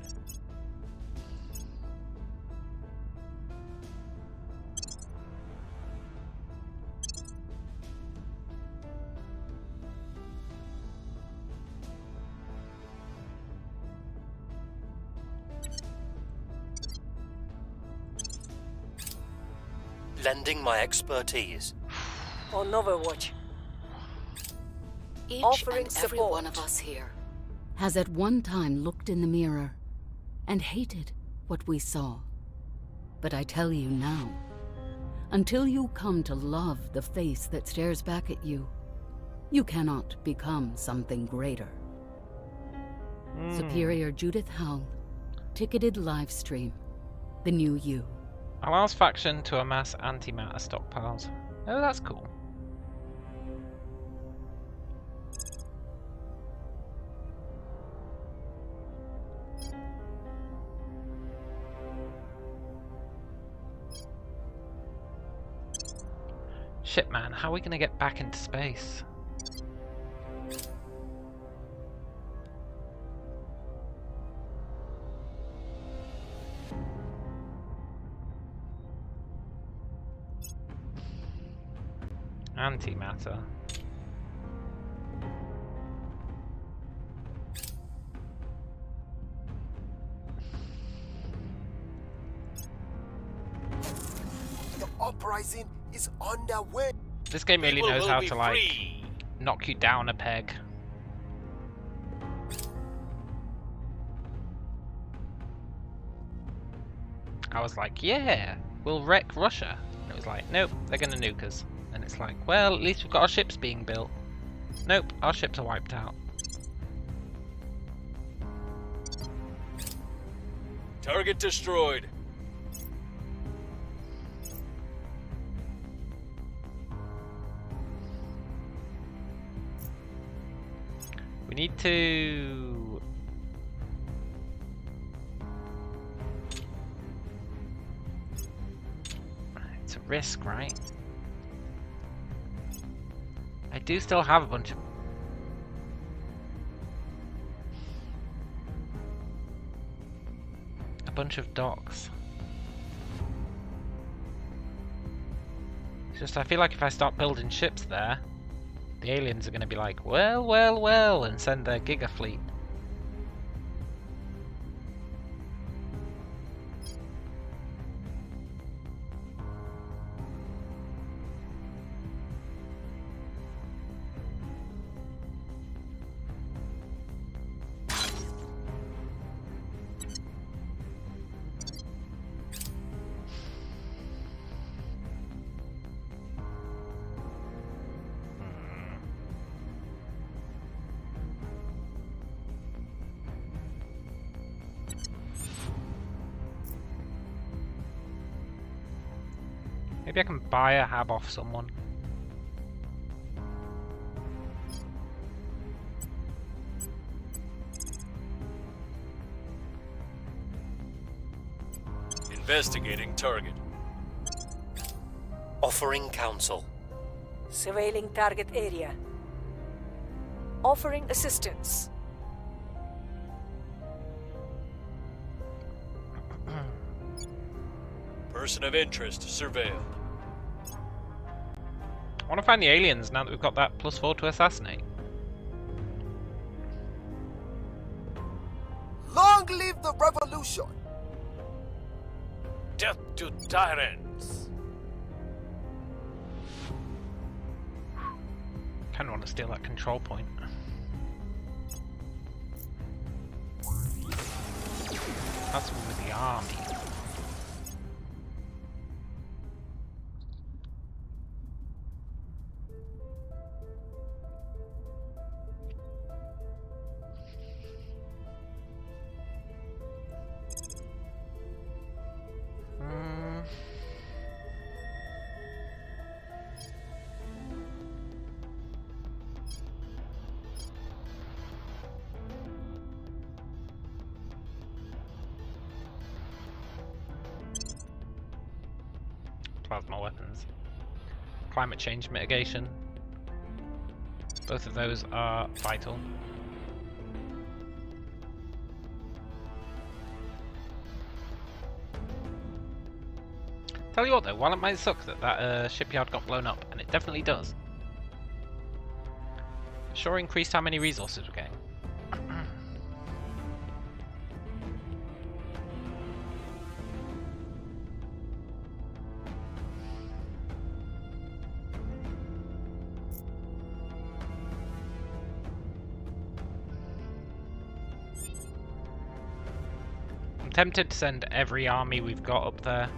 Lending my expertise. On Overwatch. Each Offering and every support. one of us here has at one time looked in the mirror and hated what we saw. But I tell you now, until you come to love the face that stares back at you, you cannot become something greater. Superior Judith Howell, ticketed live stream, the new you. Allows faction to amass antimatter stockpiles. Oh, that's cool. Shit, man, how are we gonna get back into space? Antimatter. The uprising is underway. This game really People knows will how be to, like, free. knock you down a peg. I was like, yeah, we'll wreck Russia. And it was like, nope, they're gonna nuke us. And it's like, well, at least we've got our ships being built. Nope, our ships are wiped out. Target destroyed. We need to... It's a risk, right? I do still have a bunch of docks. It's just I feel like if I start building ships there, the aliens are going to be like, well, well, well, and send their giga fleet. Maybe I can buy a hab off someone. Investigating target. Offering counsel. Surveilling target area. Offering assistance. Person of interest surveilled. I want to find the aliens now that we've got that +4 to assassinate. Long live the revolution! Death to tyrants! Kinda want to steal that control point. That's one with the army. Plasma weapons. Climate change mitigation. Both of those are vital. Tell you what though, while it might suck that shipyard got blown up, and it definitely does, it sure increased how many resources we're getting. I'm tempted to send every army we've got up there.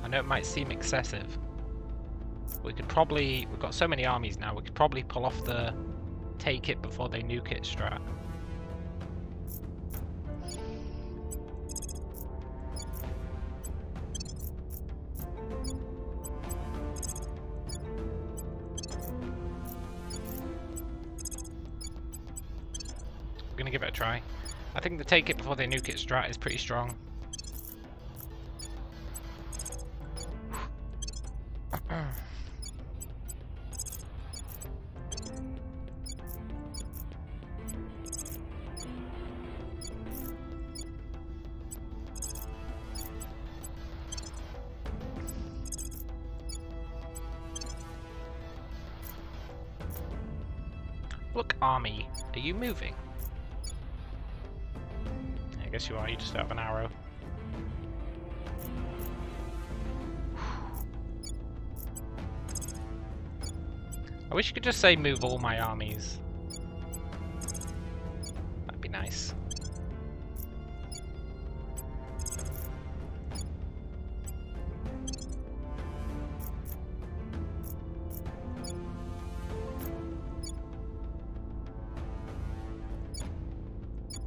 I know it might seem excessive. We've got so many armies now, we could probably pull off the take it before they nuke it strat. We're gonna give it a try. I think the take it before they nuke it strat is pretty strong. Look, army, are you moving? I guess you are, you just have an arrow. I wish you could just say move all my armies. That'd be nice.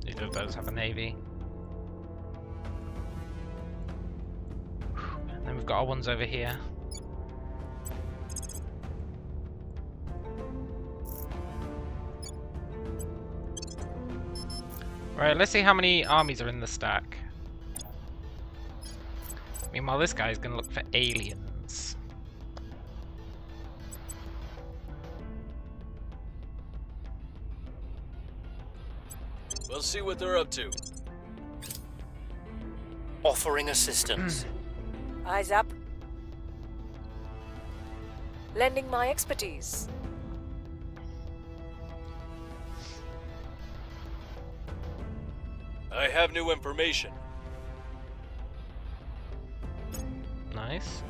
Neither of those have a navy. And then we've got our ones over here. Right, let's see how many armies are in the stack. Meanwhile, this guy's gonna look for aliens. We'll see what they're up to. Offering assistance. Eyes up. Lending my expertise. I have new information. Nice.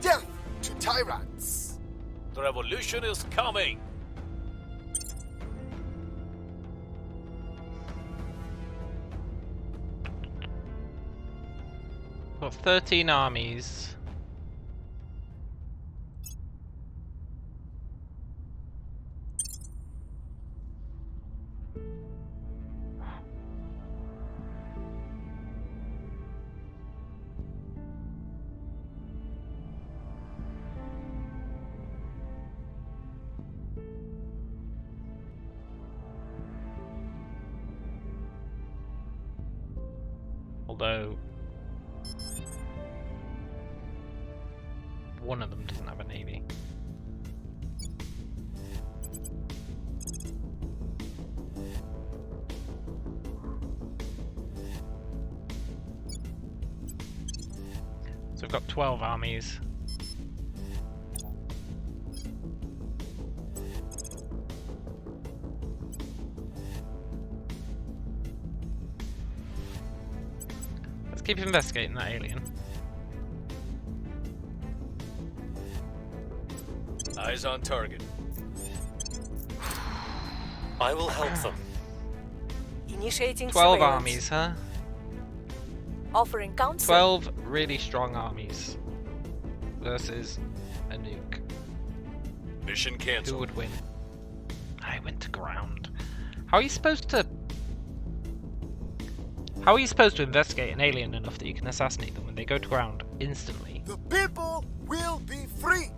Death to tyrants! The revolution is coming. Got 13 armies. Although one of them doesn't have a navy. So we've got 12 armies. Let's keep investigating that alien. Eyes on target. I will help them. Initiating 12 surveillance. armies, huh? Offering counsel. 12 really strong armies versus a nuke. Mission Who cancelled. would win? I went to ground. How are you supposed to... How are you supposed to investigate an alien enough that you can assassinate them when they go to ground instantly? The people will be free.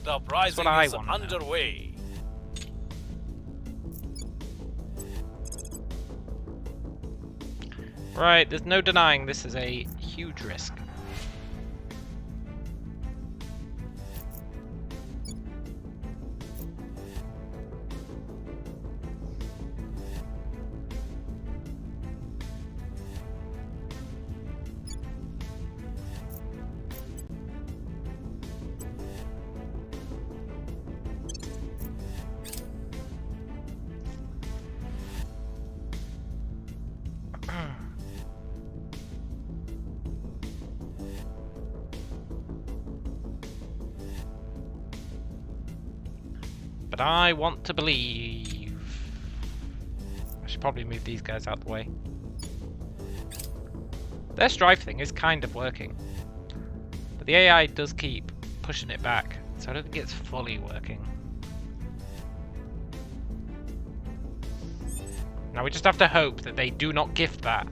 The uprising what I is wanna know. underway. Right, there's no denying this is a huge risk. But I want to believe... I should probably move these guys out the way. Their strife thing is kind of working. But the AI does keep pushing it back, so I don't think it's fully working. Now we just have to hope that they do not gift that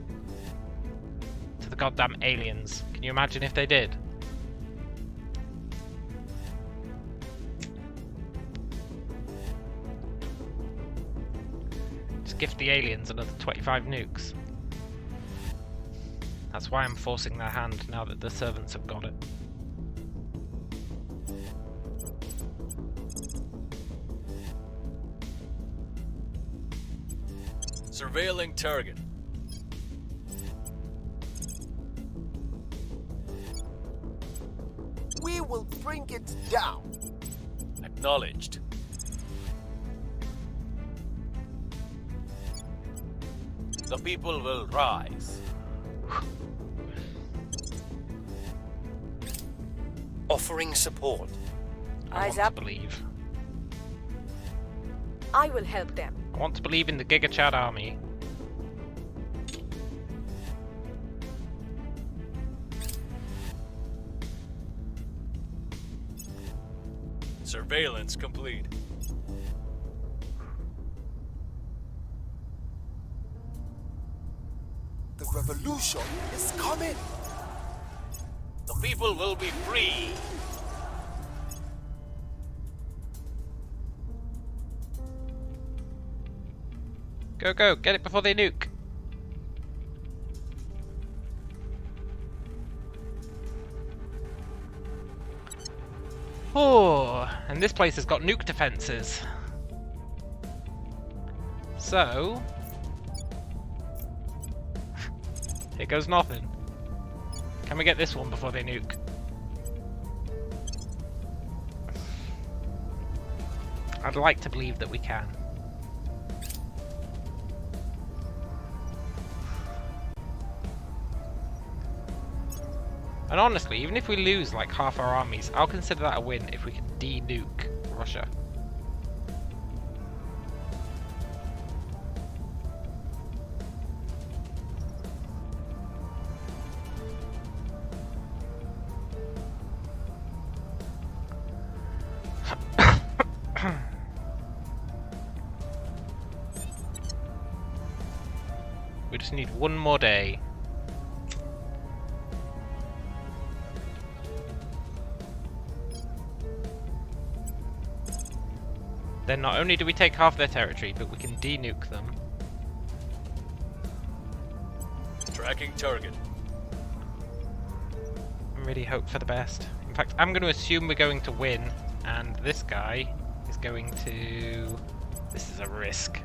to the goddamn aliens. Can you imagine if they did? Gift the aliens another 25 nukes. That's why I'm forcing their hand now that the servants have got it. Surveilling target. We will bring it down. Acknowledged. The people will rise. Offering support. I Eyes want up. to believe. I will help them. I want to believe in the Giga Chad army. Surveillance complete. The revolution is coming. The people will be free. Go, go, get it before they nuke. Oh, and this place has got nuke defenses. So, here goes nothing. Can we get this one before they nuke? I'd like to believe that we can. And honestly, even if we lose like half our armies, I'll consider that a win if we can de-nuke Russia. We just need one more day. Then not only do we take half their territory, but we can de-nuke them. Tracking target. I really hope for the best. In fact, I'm going to assume we're going to win, and this guy is going to... This is a risk.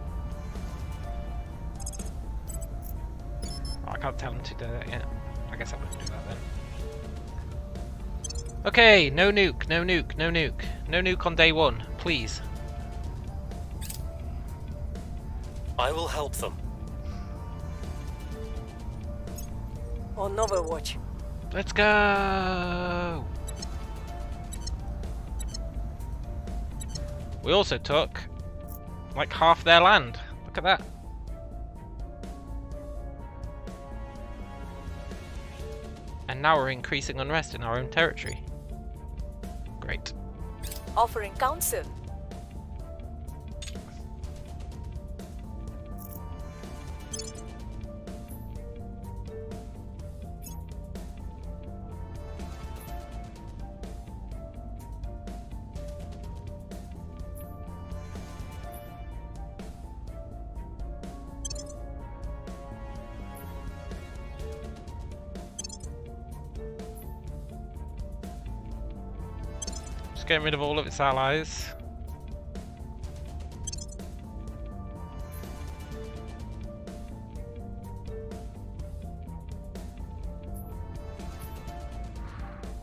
Oh, I can't tell him to do that yet. I guess I wouldn't do that then. Okay, no nuke, no nuke, no nuke. No nuke on day one, please. I will help them. On Overwatch. Let's go! We also took like half their land. Look at that. And now we're increasing unrest in our own territory. Great. Offering counsel. Just getting rid of all of its allies.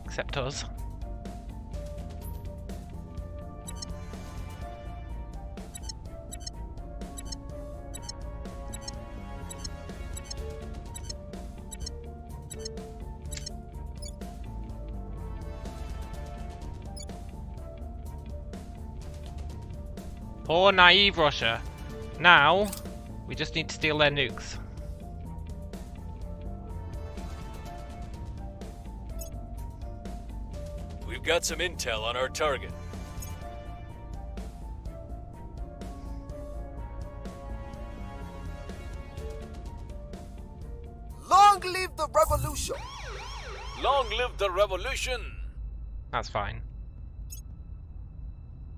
Except us. Poor naive Russia. Now, we just need to steal their nukes. We've got some intel on our target. Long live the revolution! Long live the revolution! That's fine.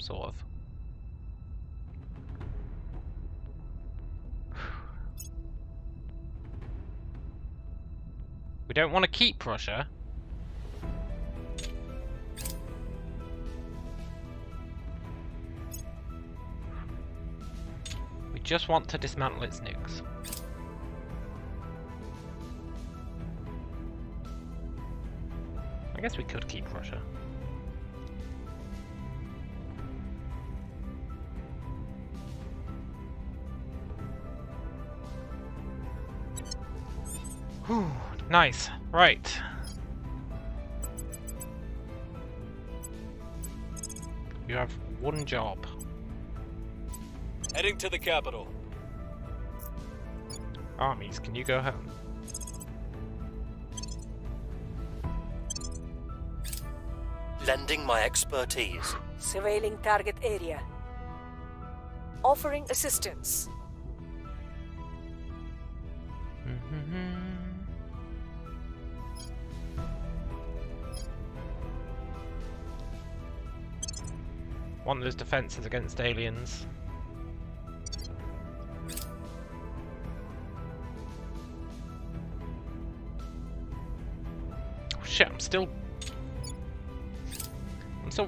Sort of. We don't want to keep Russia. We just want to dismantle its nukes. I guess we could keep Russia. Whew, nice. Right. You have one job. Heading to the capital. Armies, can you go home? Lending my expertise. Surveilling target area. Offering assistance. Want those defenses against aliens. Oh shit, I'm still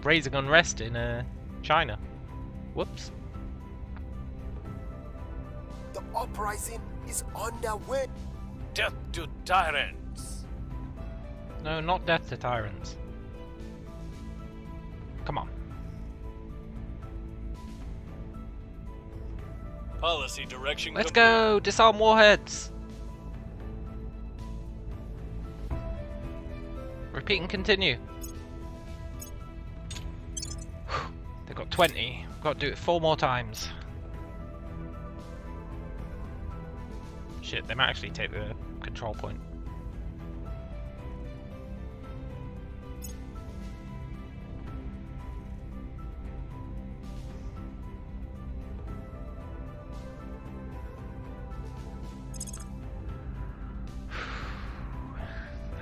raising unrest in China. Whoops. The uprising is underway. Death to tyrants! No, not death to tyrants. Come on. Policy direction Let's complete. go! Disarm warheads! Repeat and continue. They've got 20. We've got to do it 4 more times. Shit, they might actually take the control point.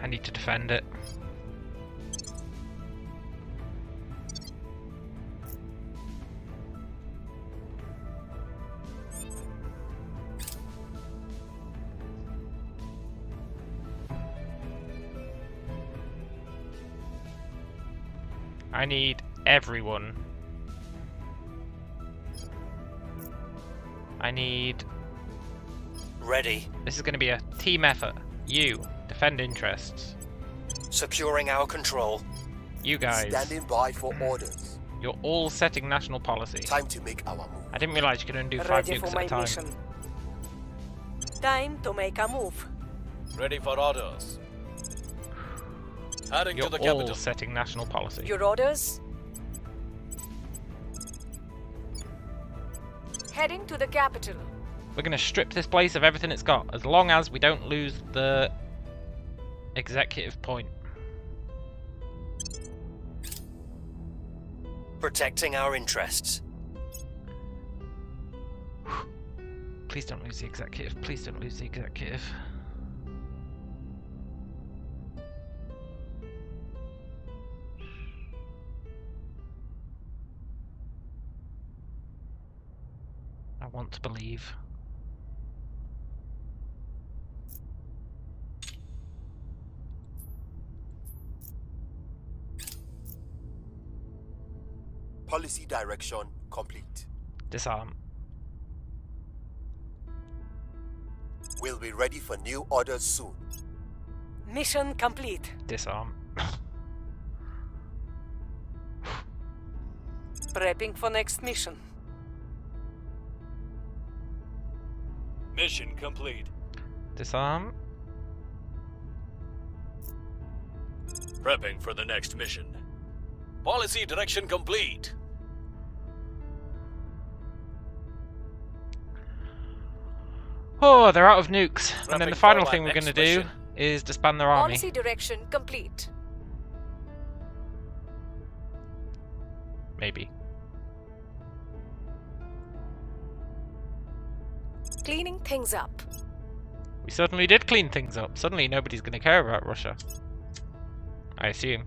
I need to defend it. I need everyone. I need... Ready. This is going to be a team effort. You, defend interests. Securing our control. You guys, Standing by for orders. you're all setting national policy. Time to make our move. I didn't realize you could only do 5 Ready nukes for at my a time. mission. Time to make a move. Ready for orders. Heading You're to the all capital. setting national policy. Your orders? Heading to the capital. We're going to strip this place of everything it's got, as long as we don't lose the executive point. Protecting our interests. Please don't lose the executive. Please don't lose the executive. I want to believe. Policy direction complete. Disarm. We'll be ready for new orders soon. Mission complete. Disarm. Prepping for next mission. Mission complete. Disarm. Prepping for the next mission. Policy direction complete. Oh, they're out of nukes. And then Prepping the final for thing my we're going to next do mission. is disband their army. Policy direction complete. Maybe. Cleaning things up. We certainly did clean things up. Suddenly nobody's going to care about Russia. I assume.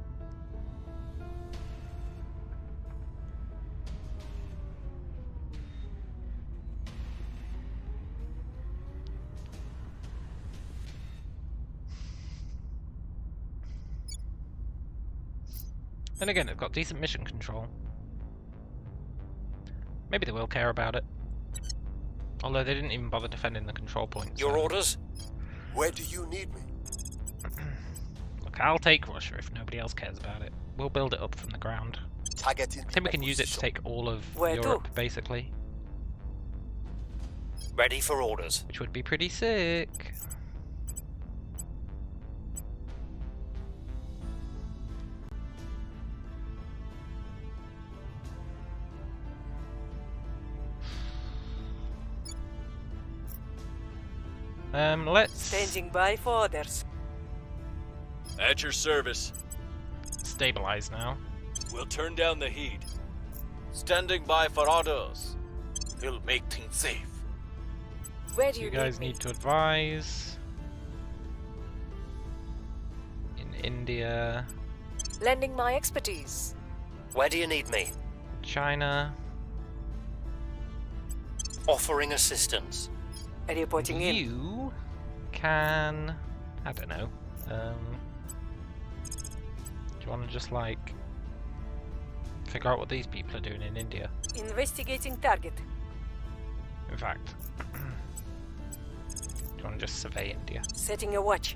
Then again, they've got decent mission control. Maybe they will care about it. Although they didn't even bother defending the control points. Your orders? Where do you need me? Look, I'll take Russia if nobody else cares about it. We'll build it up from the ground. Targeting I think we can use it to take all of Where to? Europe, basically. Ready for orders. Which would be pretty sick. Let's Standing by for orders. At your service. stabilize now. We'll turn down the heat. Standing by for orders. We'll make things safe. Where do You you guys need me? need to advise. In India, Lending my expertise. Where do you need me? China, Offering assistance. Reporting in. you can, I don't know, do you want to just like figure out what these people are doing in India? Investigating target. In fact, do you want to just survey India? Setting a watch.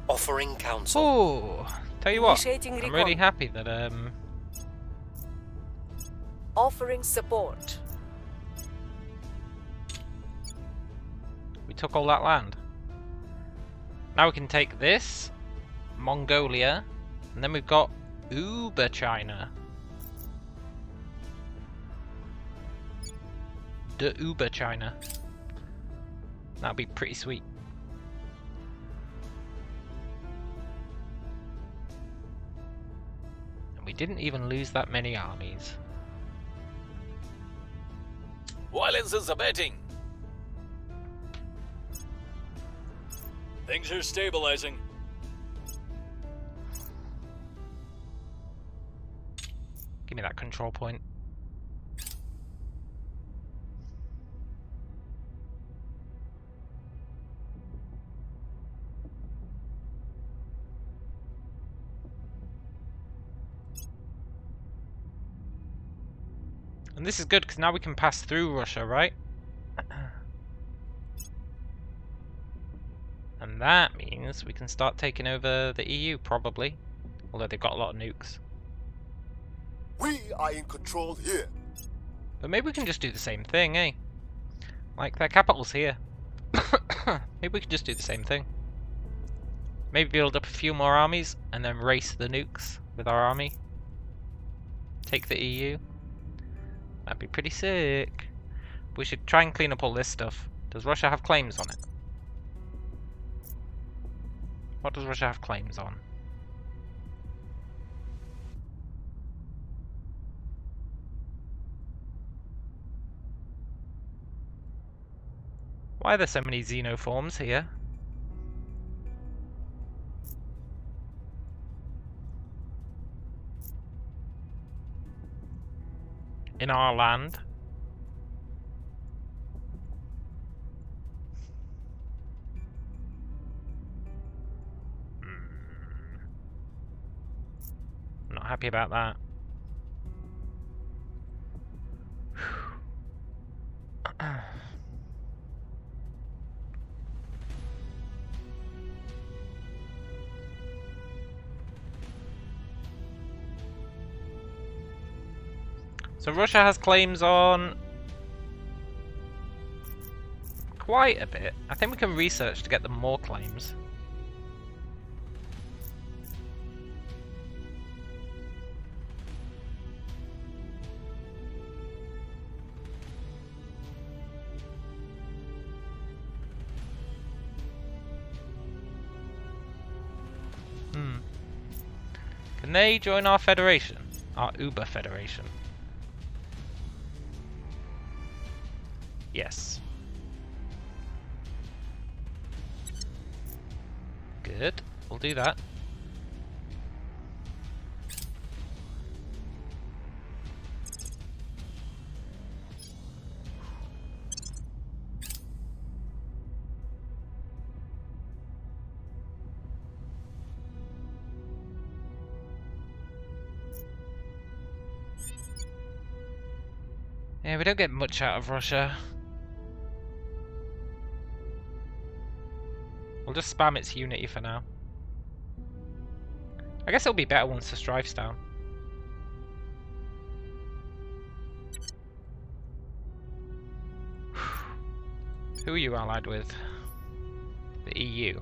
Offering counsel. Oh, tell you what, Initiating I'm recon. really happy that Offering support. we took all that land. Now we can take this, Mongolia, and then we've got Uber China. The Uber China. That'd be pretty sweet. And we didn't even lose that many armies. Violence is abating. Things are stabilizing. Give me that control point. And this is good because now we can pass through Russia, right? And that means we can start taking over the EU, probably. Although they've got a lot of nukes. We are in control here. But maybe we can just do the same thing, eh? Like, their capital's here. Maybe we can just do the same thing. Maybe build up a few more armies and then race the nukes with our army. Take the EU. That'd be pretty sick. We should try and clean up all this stuff. Does Russia have claims on it? What does Russia have claims on? Why are there so many xenoforms here? In our land? I'm not happy about that. So Russia has claims on quite a bit. I think we can research to get them more claims. Can they join our federation? Our Uber federation? Yes. Good. We'll do that. Yeah, we don't get much out of Russia. We'll just spam its unity for now. I guess it'll be better once the strife's down. Who are you allied with? The EU.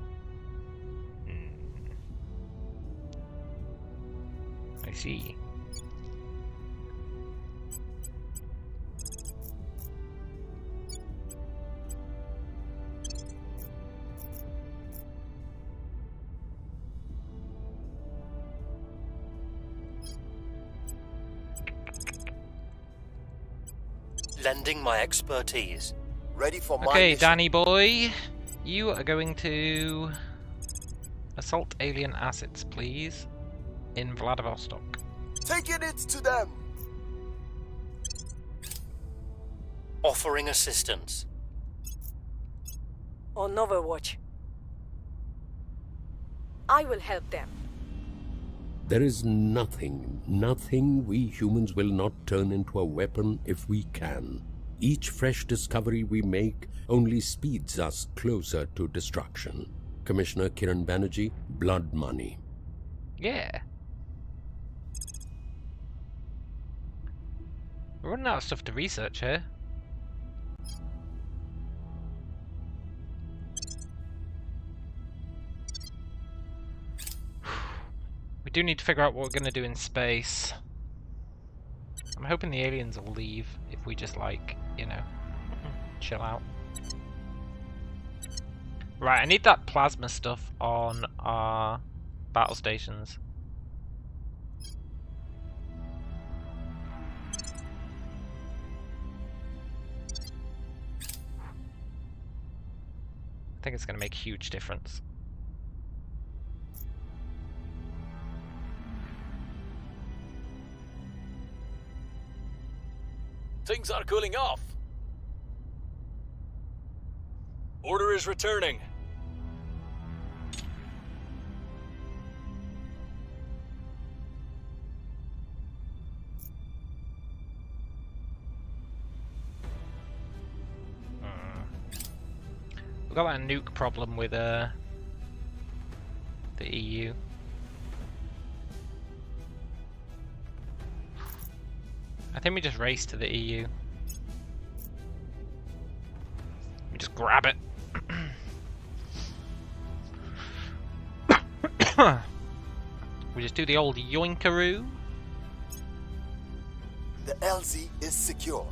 I see. Lending my expertise. Ready for my Okay, mission. Danny boy, you are going to assault alien assets, please, in Vladivostok. Taking it to them. Offering assistance. On Overwatch. I will help them. There is nothing we humans will not turn into a weapon if we can. Each fresh discovery we make only speeds us closer to destruction. Commissioner Kiran Banerjee, blood money. Yeah. We're running out of stuff to research here. We do need to figure out what we're going to do in space. I'm hoping the aliens will leave if we just, like, you know, chill out. Right, I need that plasma stuff on our battle stations. I think it's going to make a huge difference. Things are cooling off. Order is returning. We've got that nuke problem with the EU. I think we just race to the EU. We just grab it. We just do the old yoinkaroo. The LZ is secure.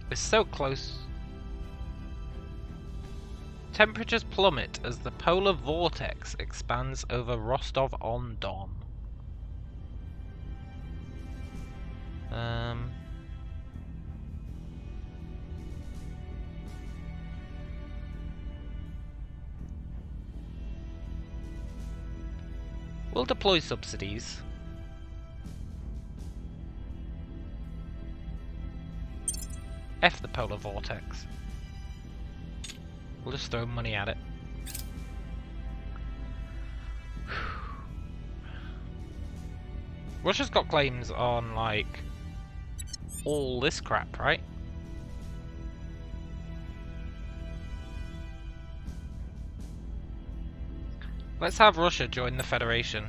It's so close. Temperatures plummet as the polar vortex expands over Rostov-on-Don. We'll deploy subsidies. F the polar vortex. We'll just throw money at it. Russia's got claims on, like, all this crap, right? Let's have Russia join the Federation.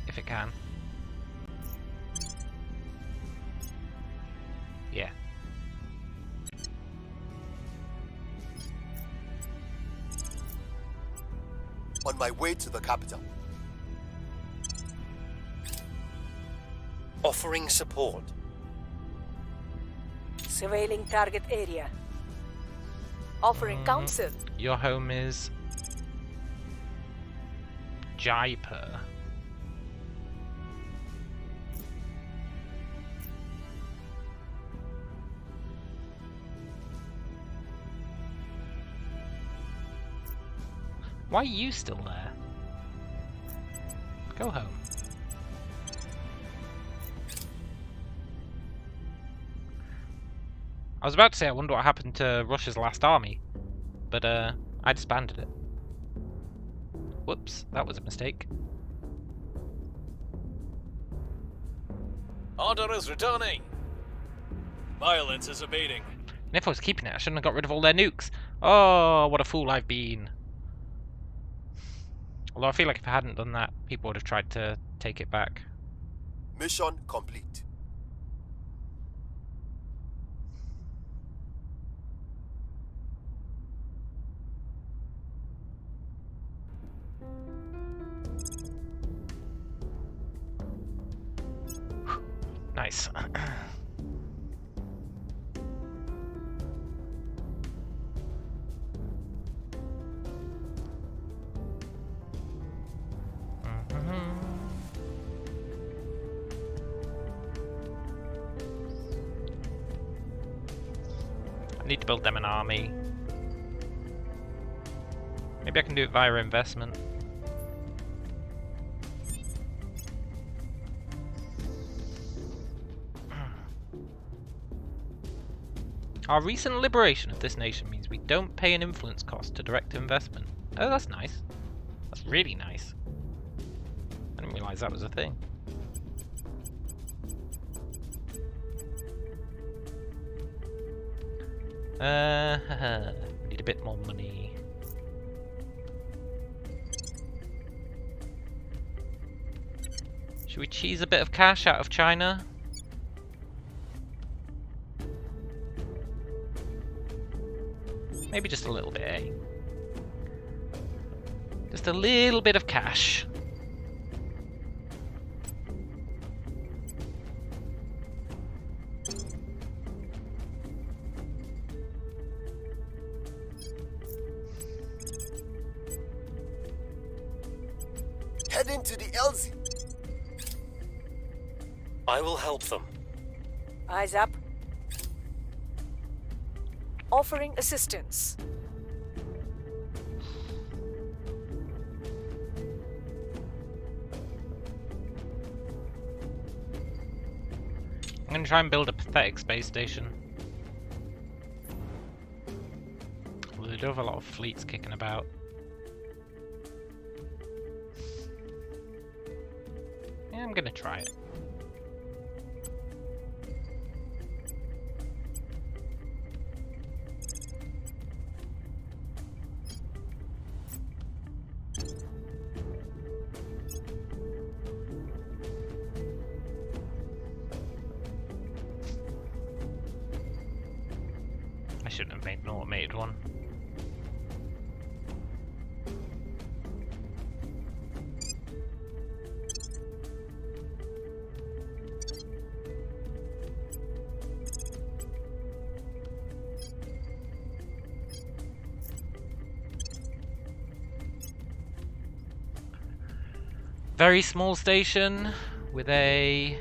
If it can. Yeah. On my way to the capital. Offering support. Surveilling target area. Offering counsel. Your home is Jaipur. Why are you still there? Go home. I was about to say I wonder what happened to Russia's last army, but I disbanded it. Whoops, that was a mistake. Order is returning. Violence is abating. And if I was keeping it, I shouldn't have got rid of all their nukes. Oh, what a fool I've been. Although I feel like if I hadn't done that, people would have tried to take it back. Mission complete. Nice. I need to build them an army. Maybe I can do it via investment. Our recent liberation of this nation means we don't pay an influence cost to direct investment. Oh, that's nice. That's really nice. I didn't realise that was a thing. Need a bit more money. Should we cheese a bit of cash out of China? Maybe just a little bit, eh? Just a little bit of cash. Heading to the LZ. I will help them. Eyes up. Offering assistance. I'm gonna try and build a pathetic space station. Well, they do have a lot of fleets kicking about. Yeah, I'm gonna try it. shouldn't have made an automated one. Very small station with a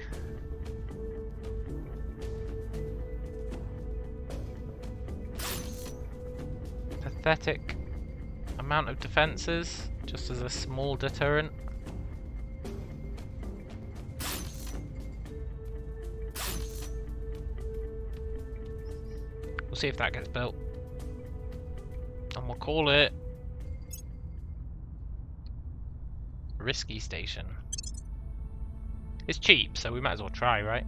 pathetic amount of defenses, just as a small deterrent. We'll see if that gets built. And we'll call it Risky Station. It's cheap, so we might as well try, right?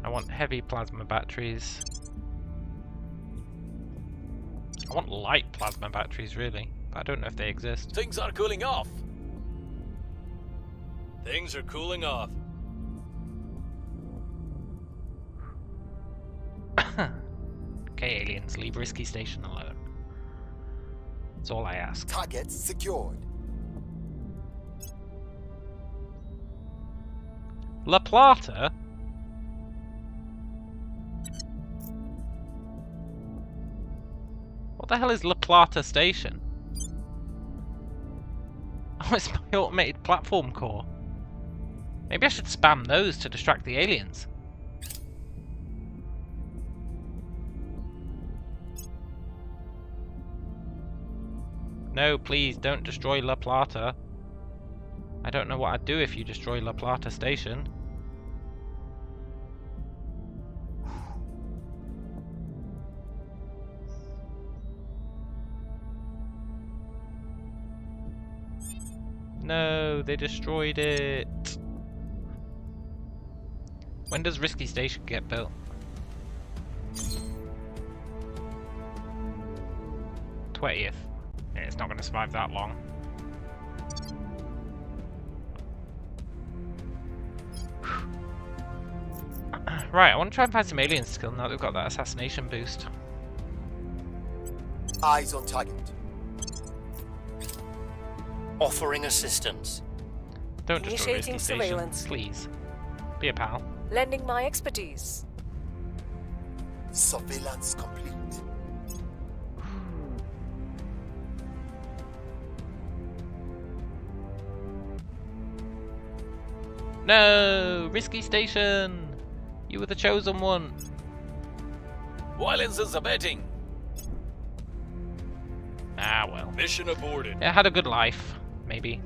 I want heavy plasma batteries. I want light plasma batteries, really, but I don't know if they exist. Things are cooling off. Things are cooling off. Okay, aliens, leave Risky Station alone. That's all I ask. Target secured. La Plata? What the hell is La Plata Station? Oh, it's my automated platform core. Maybe I should spam those to distract the aliens. No, please, don't destroy La Plata. I don't know what I'd do if you destroy La Plata Station. No, they destroyed it. When does Risky Station get built? 20th. Yeah, it's not going to survive that long. Right, I want to try and find some aliens to kill now that we've got that assassination boost. Eyes on target. Offering assistance. Don't destroy Initiating Risky Station, surveillance. please. Be a pal. Lending my expertise. Surveillance complete. No! Risky Station! You were the chosen one! Violence is abating. Ah, well. Mission aborted. It had a good life, maybe.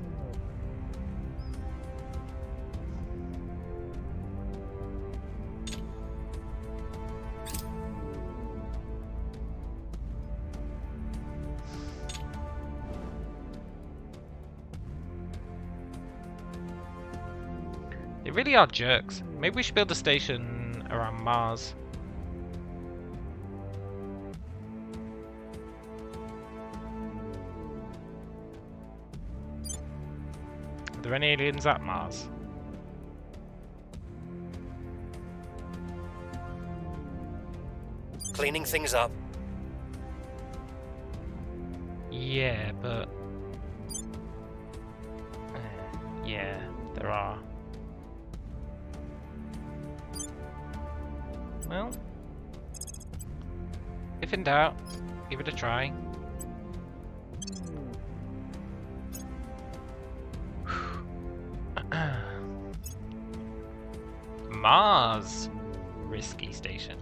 They really are jerks. Maybe we should build a station around Mars. Are there any aliens at Mars? Cleaning things up. Yeah, but... yeah, there are. Well, if in doubt, give it a try. Mars Risky Station.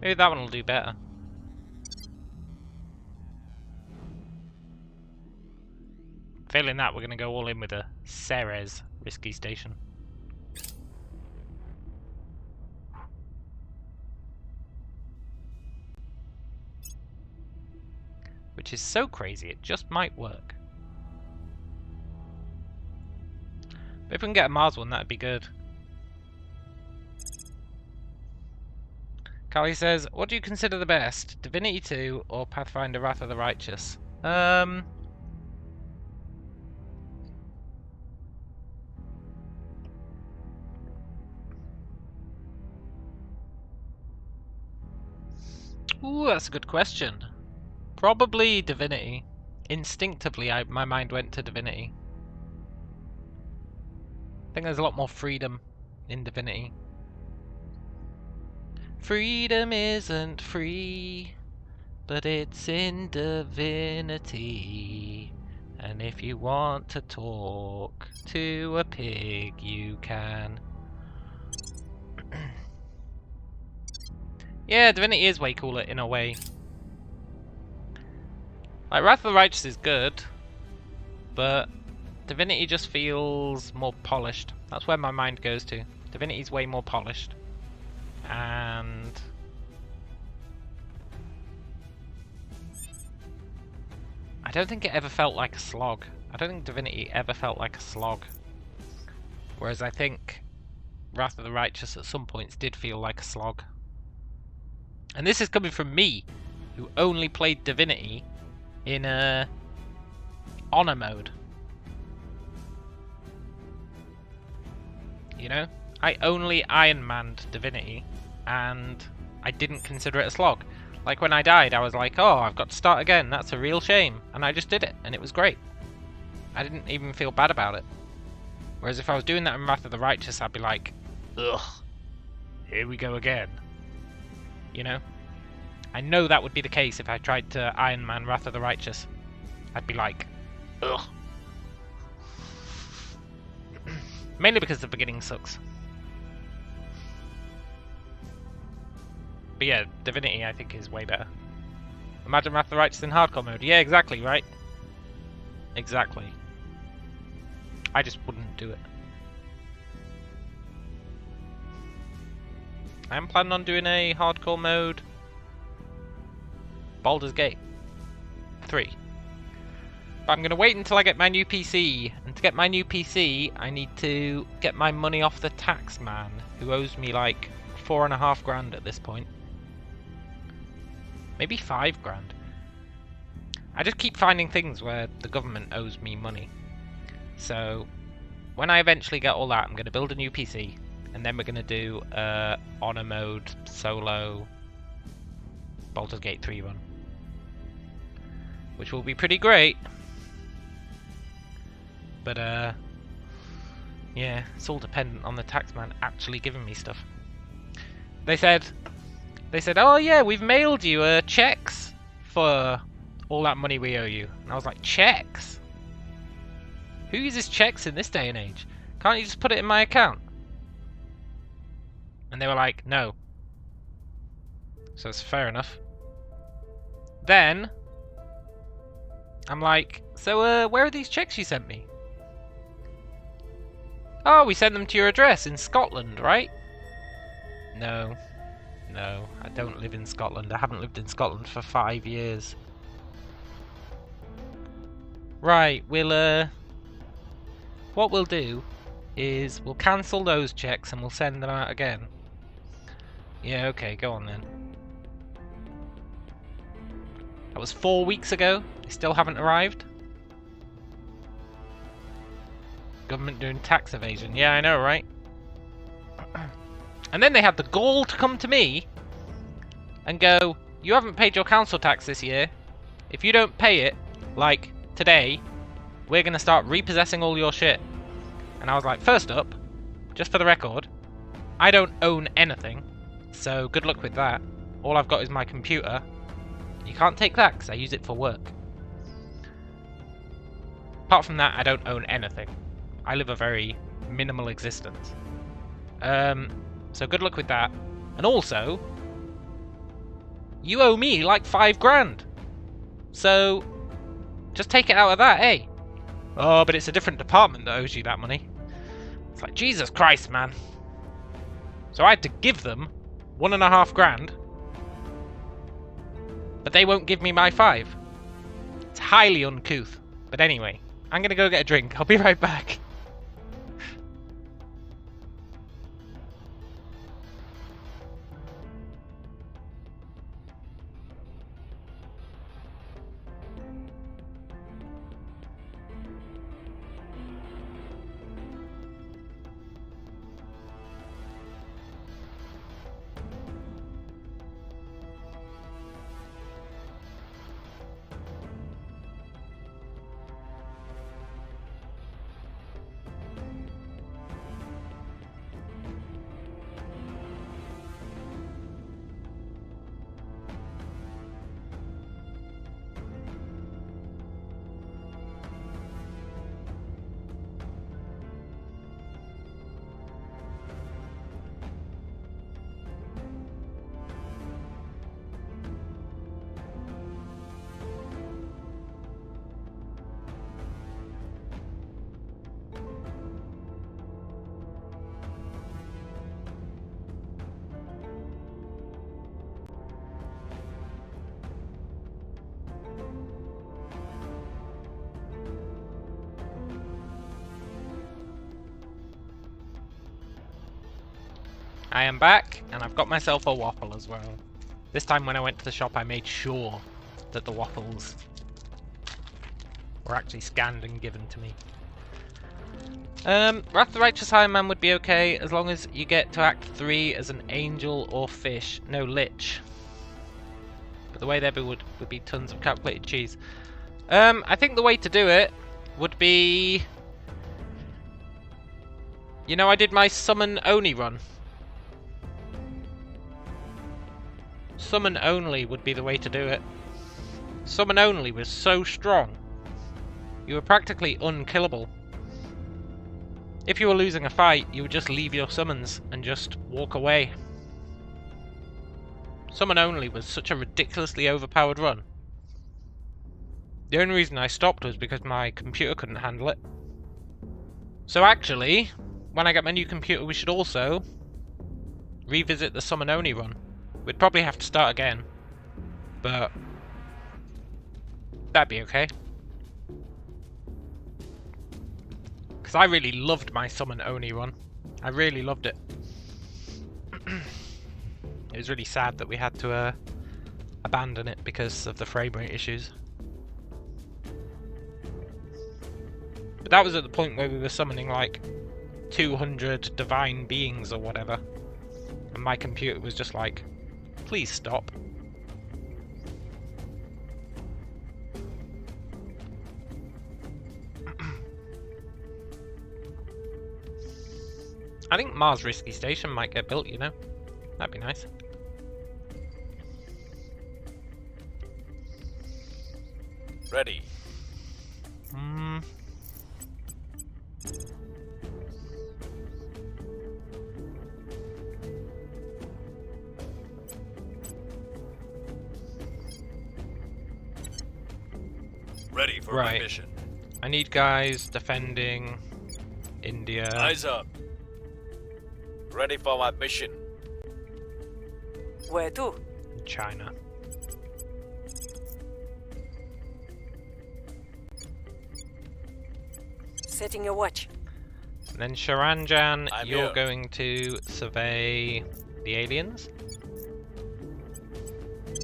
Maybe that one will do better. Failing that, we're going to go all in with a Ceres Risky Station. which is so crazy it just might work. But if we can get a Mars one, that'd be good. Callie says, what do you consider the best? Divinity 2 or Pathfinder Wrath of the Righteous? Ooh, that's a good question. Probably Divinity. Instinctively, my mind went to Divinity. I think there's a lot more freedom in Divinity. Freedom isn't free, but it's in divinity. And if you want to talk to a pig, you can. Yeah, Divinity is way cooler in a way. Like, Wrath of the Righteous is good, but Divinity just feels more polished. That's where my mind goes to. Divinity's way more polished. And I don't think it ever felt like a slog. I don't think Divinity ever felt like a slog. Whereas I think Wrath of the Righteous at some points did feel like a slog. And this is coming from me, who only played Divinity in honor mode. You know? I only Iron Manned Divinity, and I didn't consider it a slog. Like when I died, I was like, oh, I've got to start again, that's a real shame. And I just did it, and it was great. I didn't even feel bad about it. Whereas if I was doing that in Wrath of the Righteous, I'd be like, ugh, here we go again. You know? I know that would be the case if I tried to Iron Man Wrath of the Righteous. I'd be like, ugh. Mainly because the beginning sucks. But yeah, Divinity I think is way better. Imagine Wrath of the Righteous in hardcore mode. Yeah, exactly, right? Exactly. I just wouldn't do it. I am planning on doing a hardcore mode Baldur's Gate 3. But I'm going to wait until I get my new PC. And to get my new PC, I need to get my money off the tax man, who owes me like 4.5 grand at this point. Maybe 5 grand. I just keep finding things where the government owes me money. So when I eventually get all that, I'm going to build a new PC. And then we're going to do honor mode, solo, Baldur's Gate 3 run. Which will be pretty great. But yeah, it's all dependent on the taxman actually giving me stuff. They said, oh yeah, we've mailed you checks for all that money we owe you. And I was like, checks? Who uses checks in this day and age? Can't you just put it in my account? And they were like, no. So it's fair enough. Then I'm like, so where are these checks you sent me? Oh, we sent them to your address in Scotland, right? No. No, I don't live in Scotland. I haven't lived in Scotland for 5 years. Right, we'll what we'll do is we'll cancel those checks and we'll send them out again. Yeah, okay, go on then. That was 4 weeks ago. They still haven't arrived. Government doing tax evasion. Yeah, I know, right? And then they had the gall to come to me and go, you haven't paid your council tax this year. If you don't pay it, like today, we're going to start repossessing all your shit. And I was like, first up, just for the record, I don't own anything. So good luck with that. All I've got is my computer. You can't take that because I use it for work. Apart from that, I don't own anything. I live a very minimal existence. So good luck with that. And also, you owe me like 5 grand. So just take it out of that, eh? Oh, but it's a different department that owes you that money. It's like, Jesus Christ, man. So I had to give them 1.5 grand. But they won't give me my 5. highly uncouth. But anyway, I'm gonna go get a drink. I'll be right back. I am back, and I've got myself a waffle as well. This time when I went to the shop, I made sure that the waffles were actually scanned and given to me. Wrath of the Righteous Iron Man would be okay, as long as you get to Act 3 as an angel or fish. No, lich. But the way there would be tons of calculated cheese. I think the way to do it would be... You know, I did my Summon Oni run. Summon Only would be the way to do it. Summon Only was so strong. You were practically unkillable. If you were losing a fight, you would just leave your summons and just walk away. Summon Only was such a ridiculously overpowered run. The only reason I stopped was because my computer couldn't handle it. So actually, when I get my new computer, we should also revisit the Summon Only run. We'd probably have to start again, but that'd be okay. Because I really loved my Summon Oni run. I really loved it. It was really sad that we had to abandon it because of the frame rate issues. But that was at the point where we were summoning like 200 divine beings or whatever. And my computer was just like, please stop. I think Mars Risky Station might get built, you know? That'd be nice. Ready. Ready for my mission. I need guys defending India. Eyes up. Ready for my mission. Where to? China. Setting a watch. And then Sharanjan, you're here. going to survey the aliens.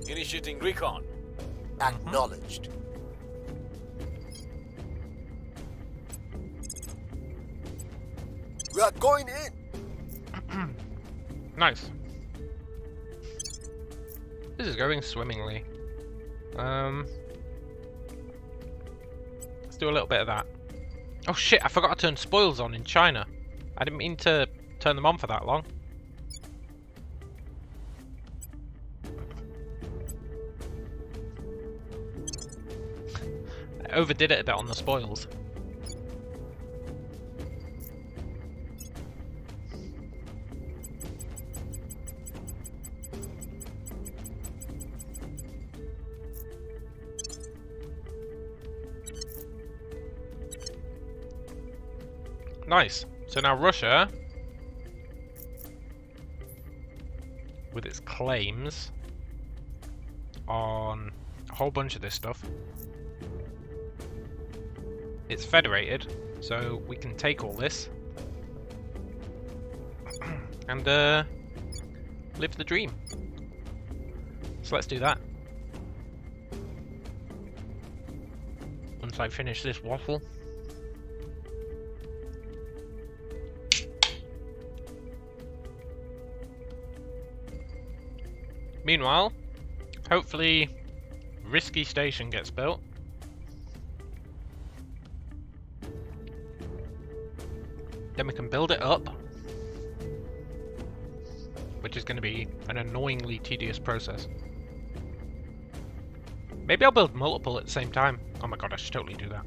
Initiating recon. Acknowledged. We are going in. Nice. This is going swimmingly. Let's do a little bit of that. Oh shit, I forgot to turn spoils on in China. I didn't mean to turn them on for that long. I overdid it a bit on the spoils. Nice. So now Russia, with its claims on a whole bunch of this stuff, it's federated, so we can take all this and live the dream. So let's do that. Once I finish this waffle. Meanwhile, hopefully Risky Station gets built. Then we can build it up, which is going to be an annoyingly tedious process. Maybe I'll build multiple at the same time. Oh my god, I should totally do that.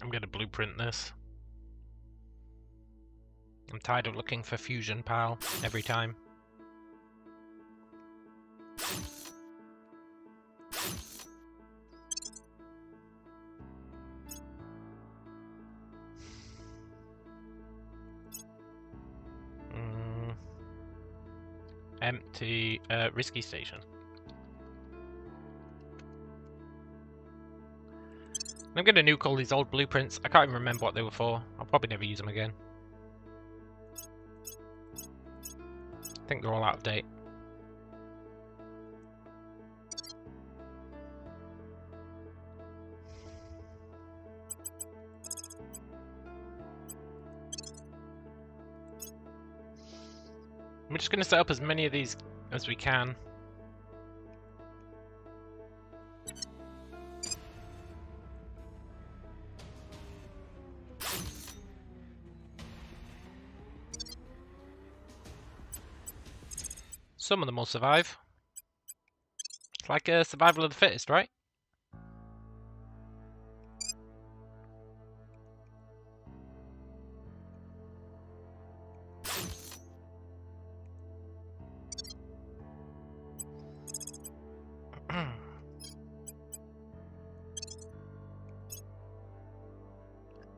I'm gonna blueprint this. I'm tired of looking for fusion pal every time. Empty, Risky Station. I'm gonna nuke all these old blueprints. I can't even remember what they were for. I'll probably never use them again. I think they're all out of date. I'm just gonna set up as many of these as we can. Some of them will survive. It's like a survival of the fittest, right?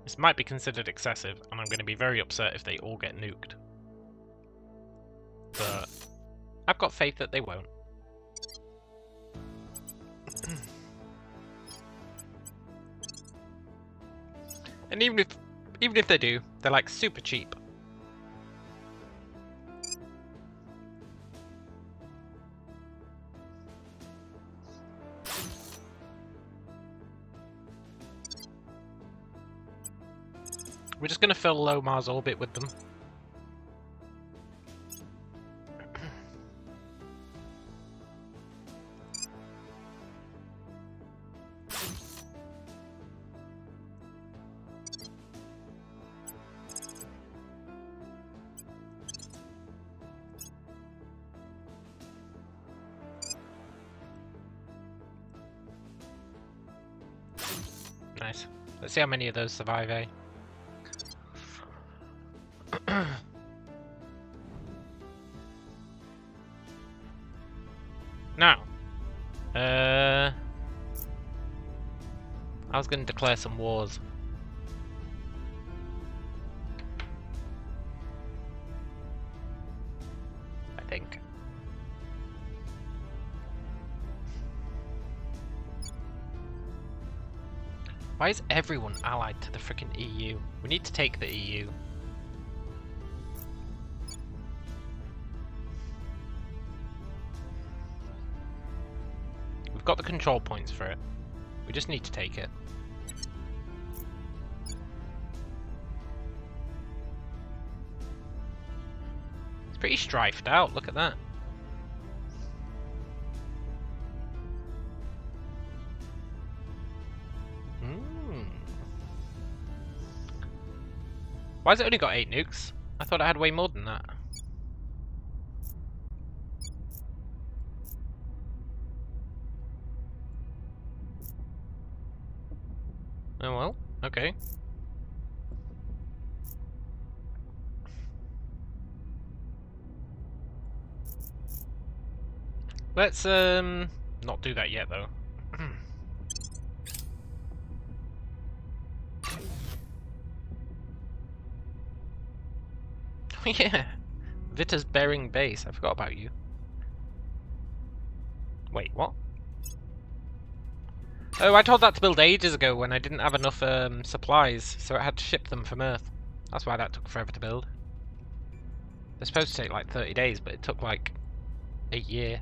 This might be considered excessive, and I'm going to be very upset if they all get nuked. But I've got faith that they won't. And even if they do, they're like super cheap. We're just going to fill low Mars orbit with them. Nice. Let's see how many of those survive, eh? Now, I was going to declare some wars. I think. Why is everyone allied to the frickin' EU? We need to take the EU. We've got the control points for it. We just need to take it. It's pretty strifed out, look at that. Why has it only got 8 nukes? I thought it had way more than that. Oh well, okay. Let's not do that yet though. Oh yeah, Vita's bearing base. I forgot about you. Wait, what? Oh, I told that to build ages ago when I didn't have enough supplies, so I had to ship them from Earth. That's why that took forever to build. They're supposed to take like 30 days, but it took like a year.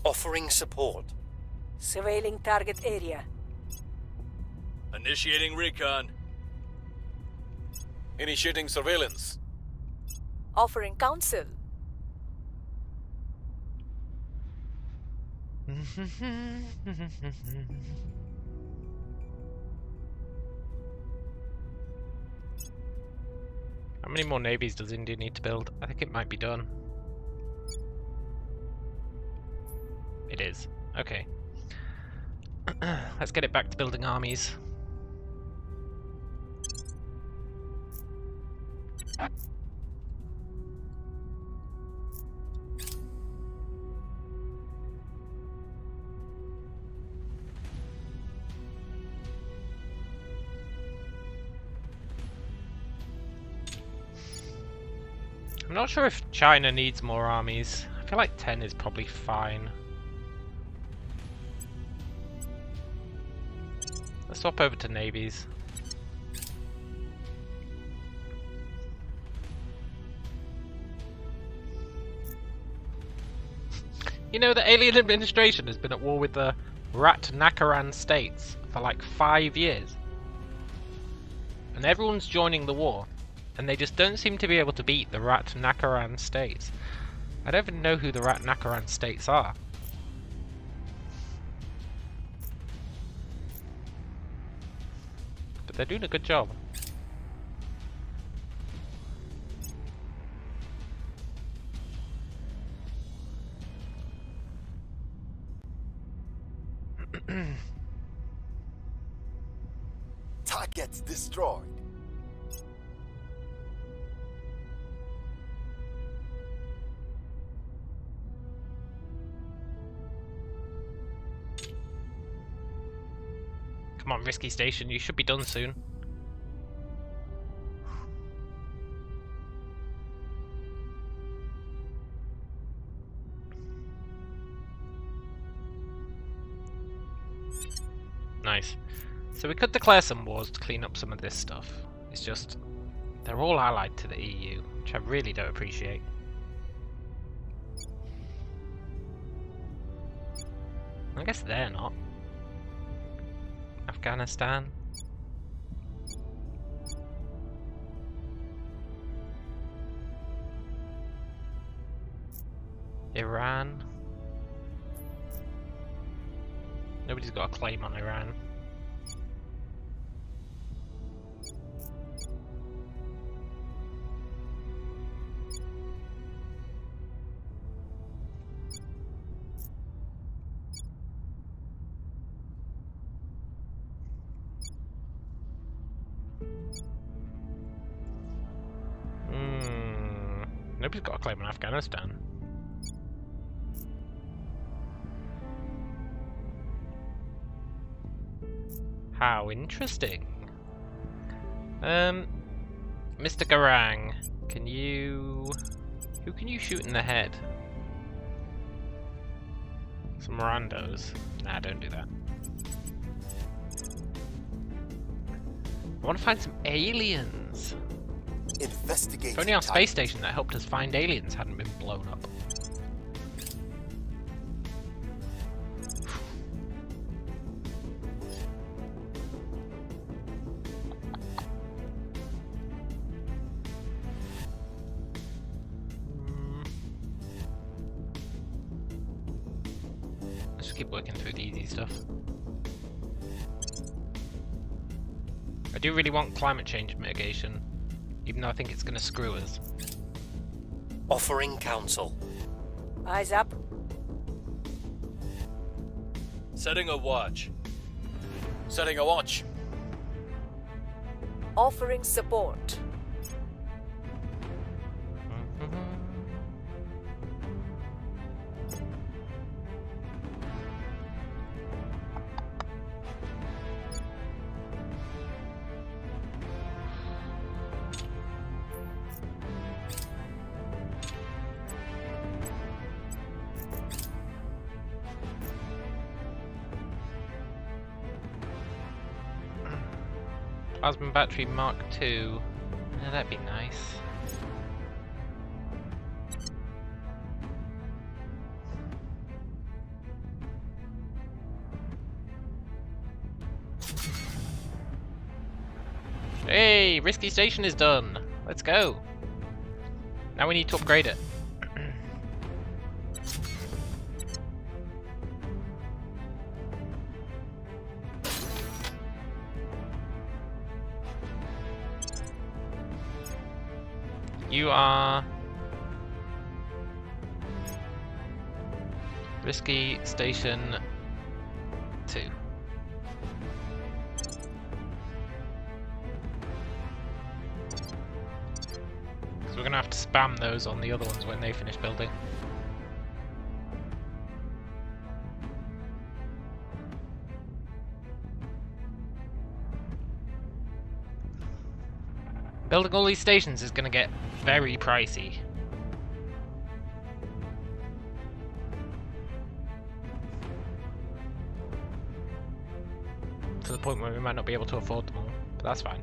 Offering support. Surveilling target area. Initiating recon. Initiating surveillance. Offering counsel. How many more navies does India need to build? I think it might be done. It is. Okay. Let's get it back to building armies. I'm not sure if China needs more armies. I feel like 10 is probably fine. Let's swap over to navies. You know, the alien administration has been at war with the Rat Nakaran states for like 5 years. And everyone's joining the war. And they just don't seem to be able to beat the Rat Nakaran states. I don't even know who the Rat Nakaran states are. But they're doing a good job. Targets destroyed. Come on, Risky Station, you should be done soon. Nice. So we could declare some wars to clean up some of this stuff. It's just, they're all allied to the EU, which I really don't appreciate. I guess they're not. Afghanistan. Iran. Nobody's got a claim on Iran. Nobody's got a claim on Afghanistan. How interesting. Mr. Garang, can you... Who can you shoot in the head? Some randos. Nah, don't do that. I want to find some aliens. Investigate. If only our space station that helped us find aliens hadn't been blown up. Let's just keep working through the easy stuff. I do really want climate change mitigation, even though I think it's going to screw us. Offering counsel. Eyes up. Setting a watch. Setting a watch. Offering support. Plasma battery Mark II. Yeah, that'd be nice. Hey, risky station is done. Let's go. Now we need to upgrade it. You are risky station 2. Because we're gonna have to spam those on the other ones when they finish building. Building all these stations is going to get very pricey. To the point where we might not be able to afford them all, but that's fine.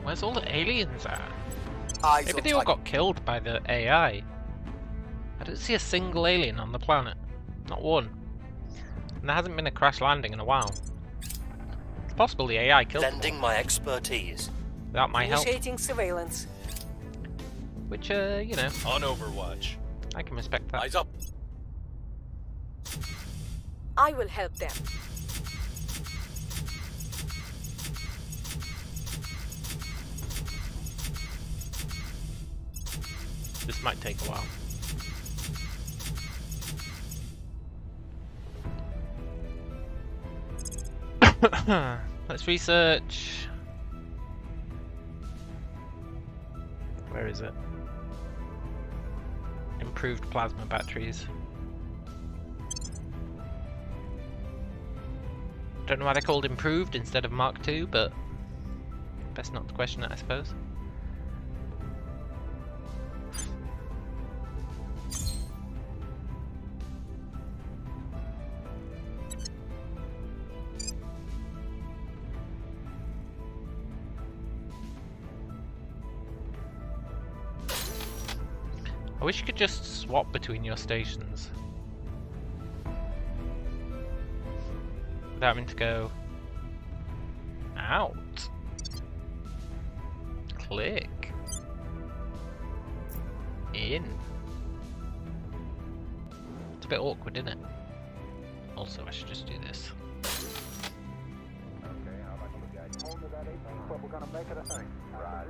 Where's all the aliens at? Maybe they all got killed by the AI. I don't see a single alien on the planet. Not one. And there hasn't been a crash landing in a while. It's possible the AI killed them. Lending my expertise. Without my help. Initiating surveillance. Which, you know. On Overwatch. I can respect that. Eyes up. I will help them. This might take a while. Let's research. Where is it? Improved plasma batteries. Don't know why they're called improved instead of Mark II, but best not to question it, I suppose. I wish you could just swap between your stations without having to go out, click, in. It's a bit awkward, isn't it? Also, I should just do this. Okay, how much we got? Hold to that 18, but we're gonna make it a thing. Right.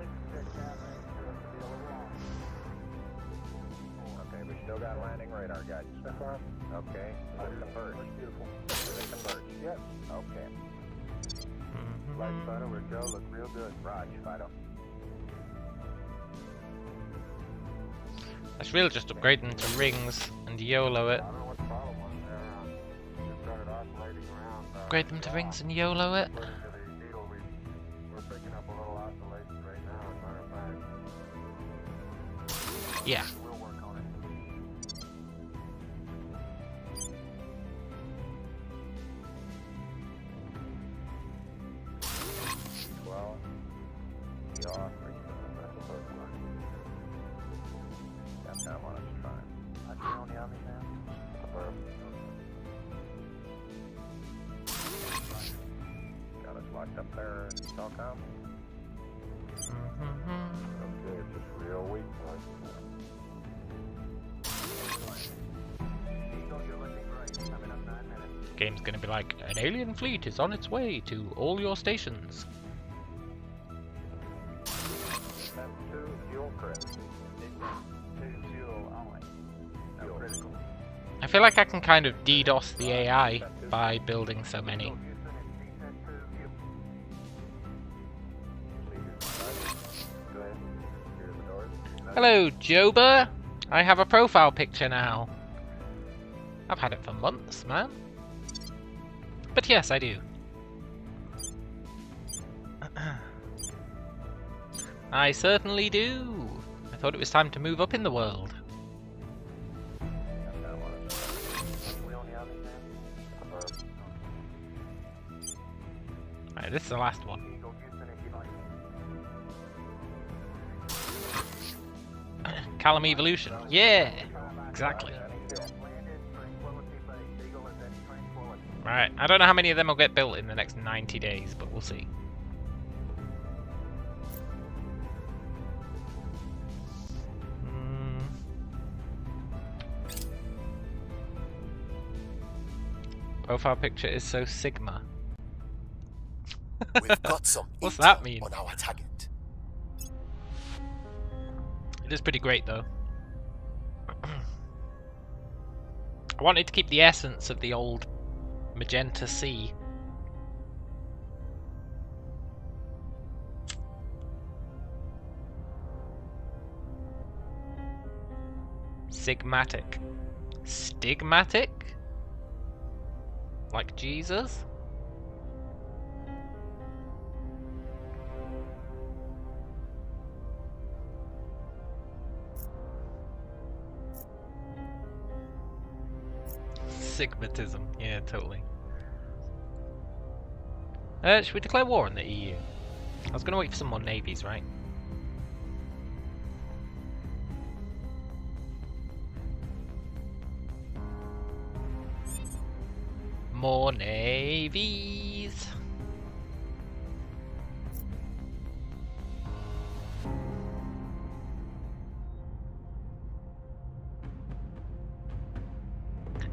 Okay, we still got landing radar guidance. Okay, let's converge. Beautiful. They converge. Yep. Okay. Light Fido, we're go. Look real good. Raj, Fido. I should really just upgrade them to rings and YOLO it. I don't know what the problem was there. Just started oscillating around. Upgrade them to rings and YOLO it. We're picking up a little oscillation right now, as a matter of fact. Yeah. We'll work on it. Well, the offering, that's the first one. That's kind of what I was trying. I see on the army now. Got us locked up there in Telcom. Okay, it's just real weak, boy. Eagle, you're looking great. Game's gonna be like, an alien fleet is on its way to all your stations. I feel like I can kind of DDoS the AI by building so many. Hello, Joba! I have a profile picture now. I've had it for months, man. But yes, I do. I certainly do. I thought it was time to move up in the world. Right, this is the last one. Callum Evolution. Yeah! Exactly. Right, I don't know how many of them will get built in the next 90 days, but we'll see. Profile picture is so Sigma. We've got some What's that mean? on our target. It is pretty great though. I wanted to keep the essence of the old magenta sea. Sigmatic. Stigmatic? Like Jesus? Sigmatism. Yeah, totally. Should we declare war on the EU? I was going to wait for some more navies, right? More navies.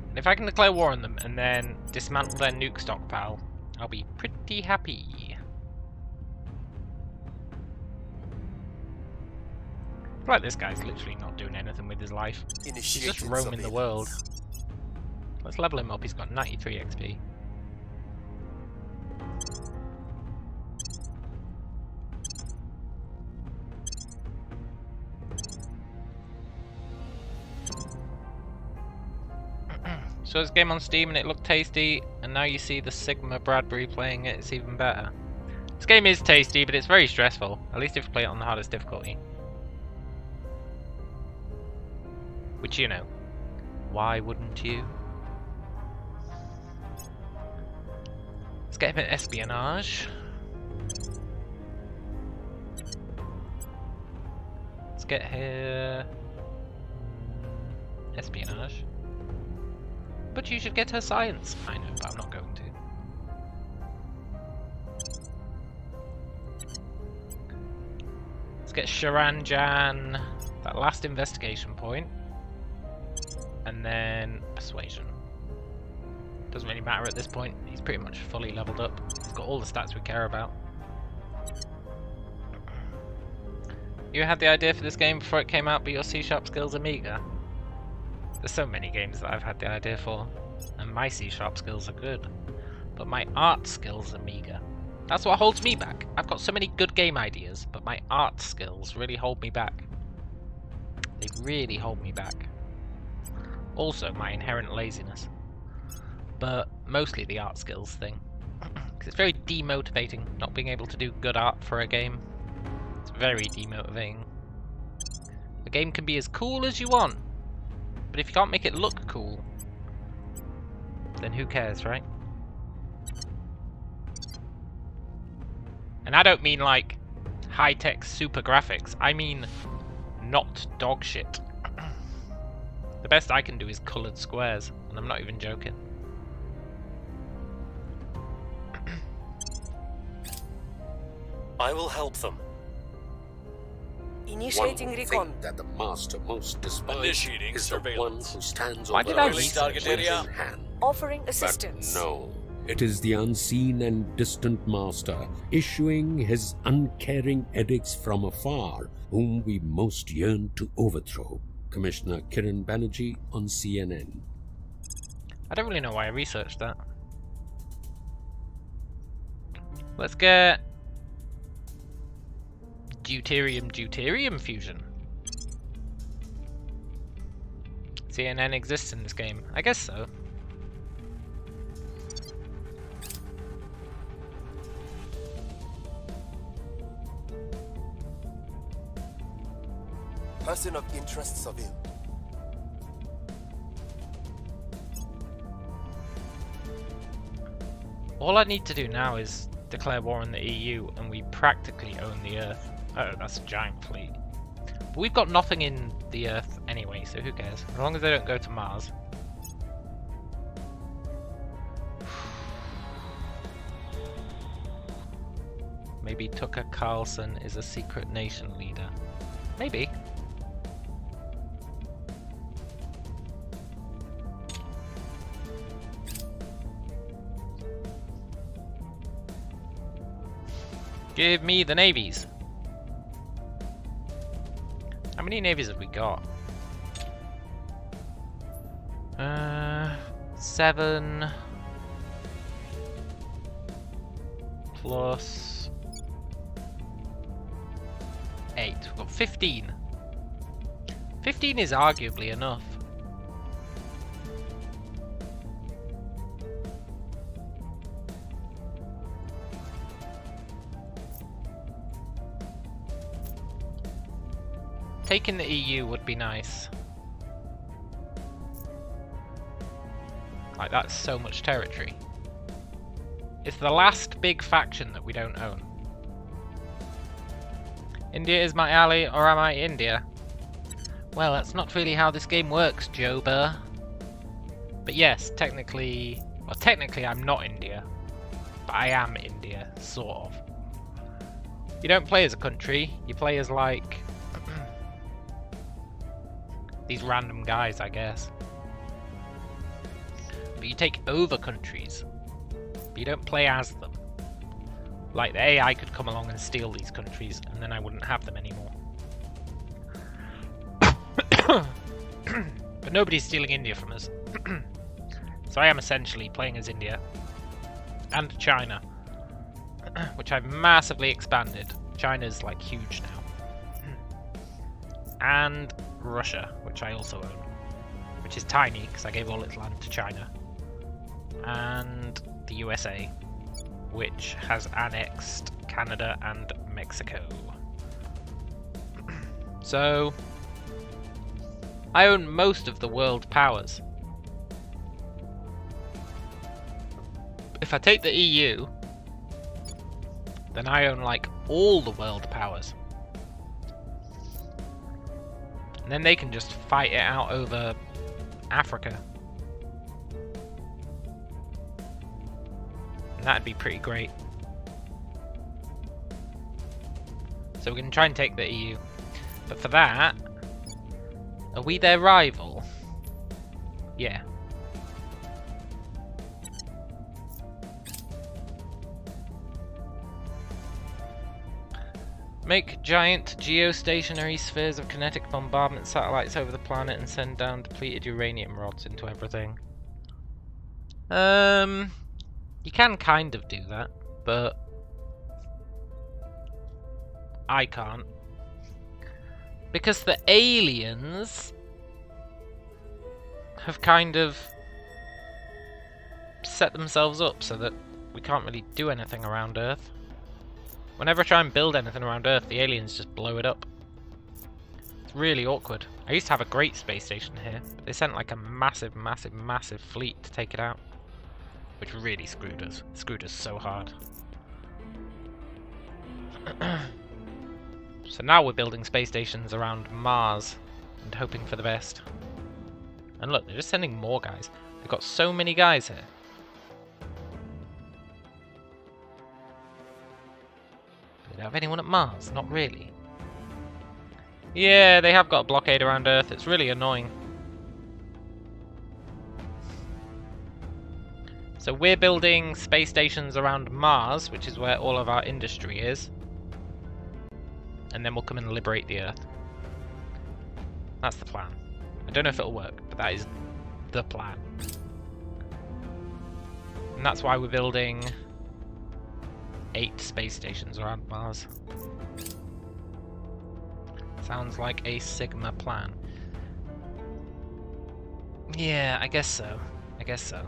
And if I can declare war on them and then dismantle their nuke stockpile, I'll be pretty happy. Like this guy's literally not doing anything with his life. He's just roaming the world. Let's level him up, he's got 93 XP. So this game on Steam and it looked tasty, and now you see the Sigma Bradbury playing it, it's even better. This game is tasty, but it's very stressful, at least if you play it on the hardest difficulty. Which, you know, why wouldn't you? Let's get a bit of espionage. Let's get here... espionage. But you should get her science. I know, but I'm not going to. Let's get Sharanjan, that last investigation point. And then persuasion. Doesn't really matter at this point. He's pretty much fully leveled up. He's got all the stats we care about. You had the idea for this game before it came out, but your C# skills are meager. There's so many games that I've had the idea for, and my C# skills are good, but my art skills are meager. That's what holds me back. I've got so many good game ideas, but my art skills really hold me back. They really hold me back. Also, my inherent laziness. But mostly the art skills thing. Because it's very demotivating not being able to do good art for a game. It's very demotivating. A game can be as cool as you want, but if you can't make it look cool, then who cares, right? And I don't mean like high-tech super graphics, I mean not dog shit. The best I can do is coloured squares, and I'm not even joking. I will help them. Initiating One recon. thing that the Master most despises Initiating is the one surveillance. who stands Why over did I us research with this? in hand. Offering But assistance. no, it is the unseen and distant Master, issuing his uncaring edicts from afar, whom we most yearn to overthrow. Commissioner Kiran Banerjee on CNN. I don't really know why I researched that. Let's get deuterium fusion. CNN exists in this game. I guess so. Person of interest surveilled. All I need to do now is declare war on the EU, and we practically own the Earth. Oh, that's a giant fleet. But we've got nothing in the Earth anyway, so who cares? As long as they don't go to Mars. Maybe Tucker Carlson is a secret nation leader. Maybe. Give me the navies. How many navies have we got? 7 plus 8. We've got 15. 15 is arguably enough. Taking the EU would be nice. Like, that's so much territory. It's the last big faction that we don't own. India is my ally, or am I India? Well, that's not really how this game works, Joe Burr. But yes, technically... Well, technically I'm not India. But I am India, sort of. You don't play as a country, you play as, like... these random guys, I guess. But you take over countries. But you don't play as them. Like, the AI could come along and steal these countries, and then I wouldn't have them anymore. But nobody's stealing India from us. So I am essentially playing as India. And China. Which I've massively expanded. China's, like, huge now. And Russia, which I also own. Which is tiny, because I gave all its land to China. And the USA, which has annexed Canada and Mexico. So, I own most of the world powers. If I take the EU, then I own like all the world powers. And then they can just fight it out over Africa. And that'd be pretty great. So we're going to try and take the EU. But for that, are we their rival? Yeah. Make giant geostationary spheres of kinetic bombardment satellites over the planet and send down depleted uranium rods into everything. You can kind of do that, but I can't. Because the aliens have kind of set themselves up so that we can't really do anything around Earth. Whenever I try and build anything around Earth, the aliens just blow it up. It's really awkward. I used to have a great space station here, but they sent like a massive, massive, massive fleet to take it out. Which really screwed us. Screwed us so hard. So now we're building space stations around Mars and hoping for the best. And look, they're just sending more guys. They've got so many guys here. They don't have anyone at Mars, not really. Yeah, they have got a blockade around Earth. It's really annoying. So we're building space stations around Mars, which is where all of our industry is. And then we'll come and liberate the Earth. That's the plan. I don't know if it'll work, but that is the plan. And that's why we're building 8 space stations around Mars. Sounds like a Sigma plan. Yeah, I guess so. I guess so.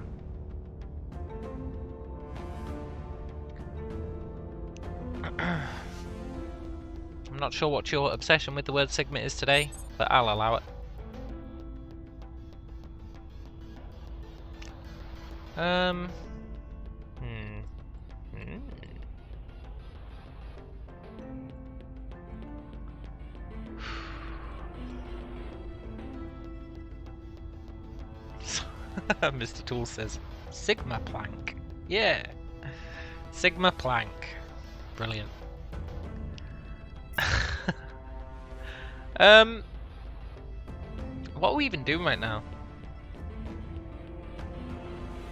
I'm not sure what your obsession with the word Sigma is today, but I'll allow it. Mr. Tool says, Sigma plank. Yeah. Sigma plank. Brilliant. What are we even doing right now?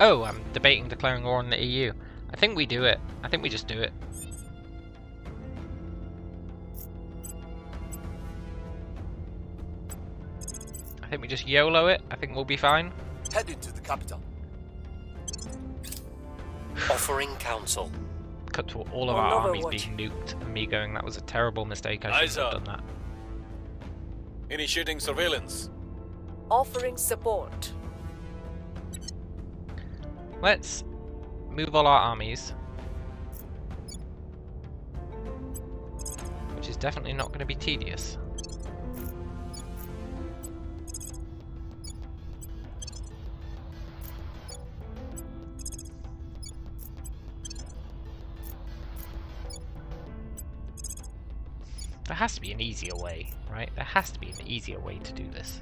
Oh, I'm debating declaring war on the EU. I think we do it. I think we just do it. I think we just YOLO it. I think we'll be fine. Head into the capital. Offering counsel. Cut to all of our armies being nuked and me going, that was a terrible mistake, I shouldn't have done that. Initiating surveillance. Offering support. Let's move all our armies. Which is definitely not going to be tedious. There has to be an easier way, right? There has to be an easier way to do this.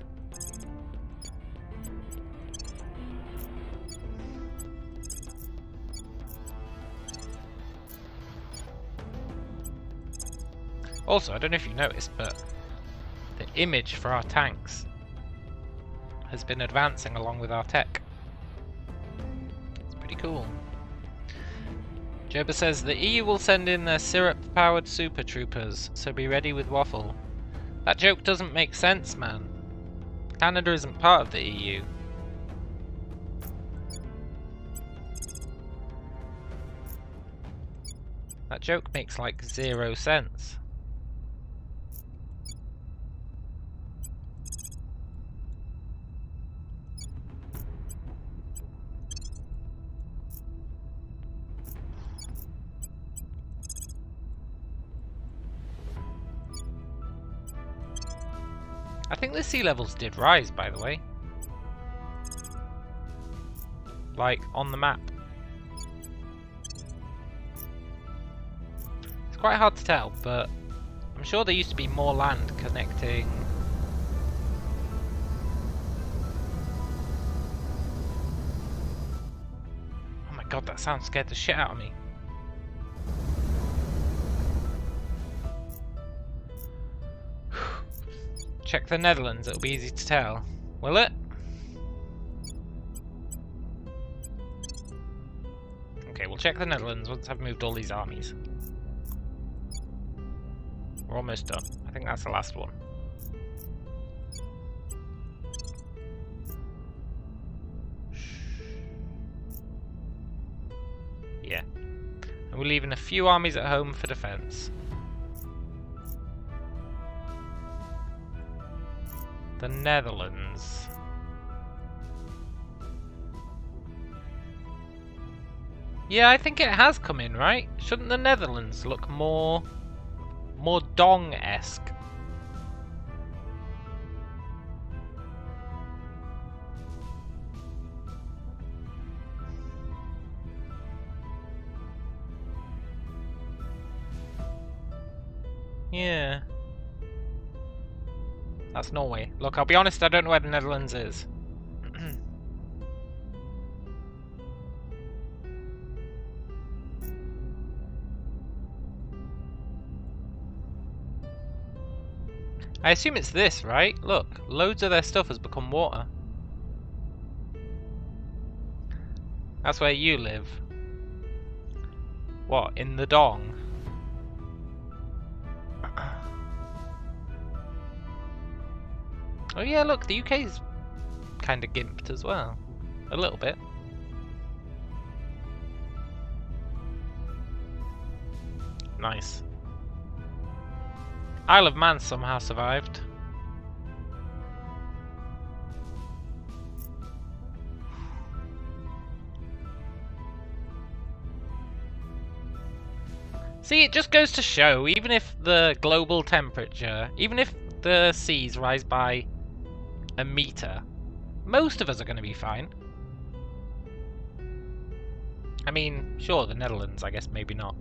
Also, I don't know if you noticed, but the image for our tanks has been advancing along with our tech. It's pretty cool. Joba says, the EU will send in their syrup-powered super troopers, so be ready with waffle. That joke doesn't make sense, man. Canada isn't part of the EU. That joke makes like 0 sense. I think the sea levels did rise, by the way. Like, on the map. It's quite hard to tell, but I'm sure there used to be more land connecting. Oh my god, that sound scared the shit out of me. Check the Netherlands, it'll be easy to tell. Will it? Okay, we'll check the Netherlands once I've moved all these armies. We're almost done. I think that's the last one. Yeah. And we're leaving a few armies at home for defense. The Netherlands. Yeah, I think it has come in, right? Shouldn't the Netherlands look more Dong-esque? Yeah. That's Norway. Look, I'll be honest, I don't know where the Netherlands is. I assume it's this, right? Look, loads of their stuff has become water. That's where you live. What, in the dong? Oh yeah, look, the UK's kind of gimped as well. A little bit. Nice. Isle of Man somehow survived. See, it just goes to show, even if the global temperature, even if the seas rise by a meter, most of us are going to be fine. I mean, sure, the Netherlands, I guess maybe not.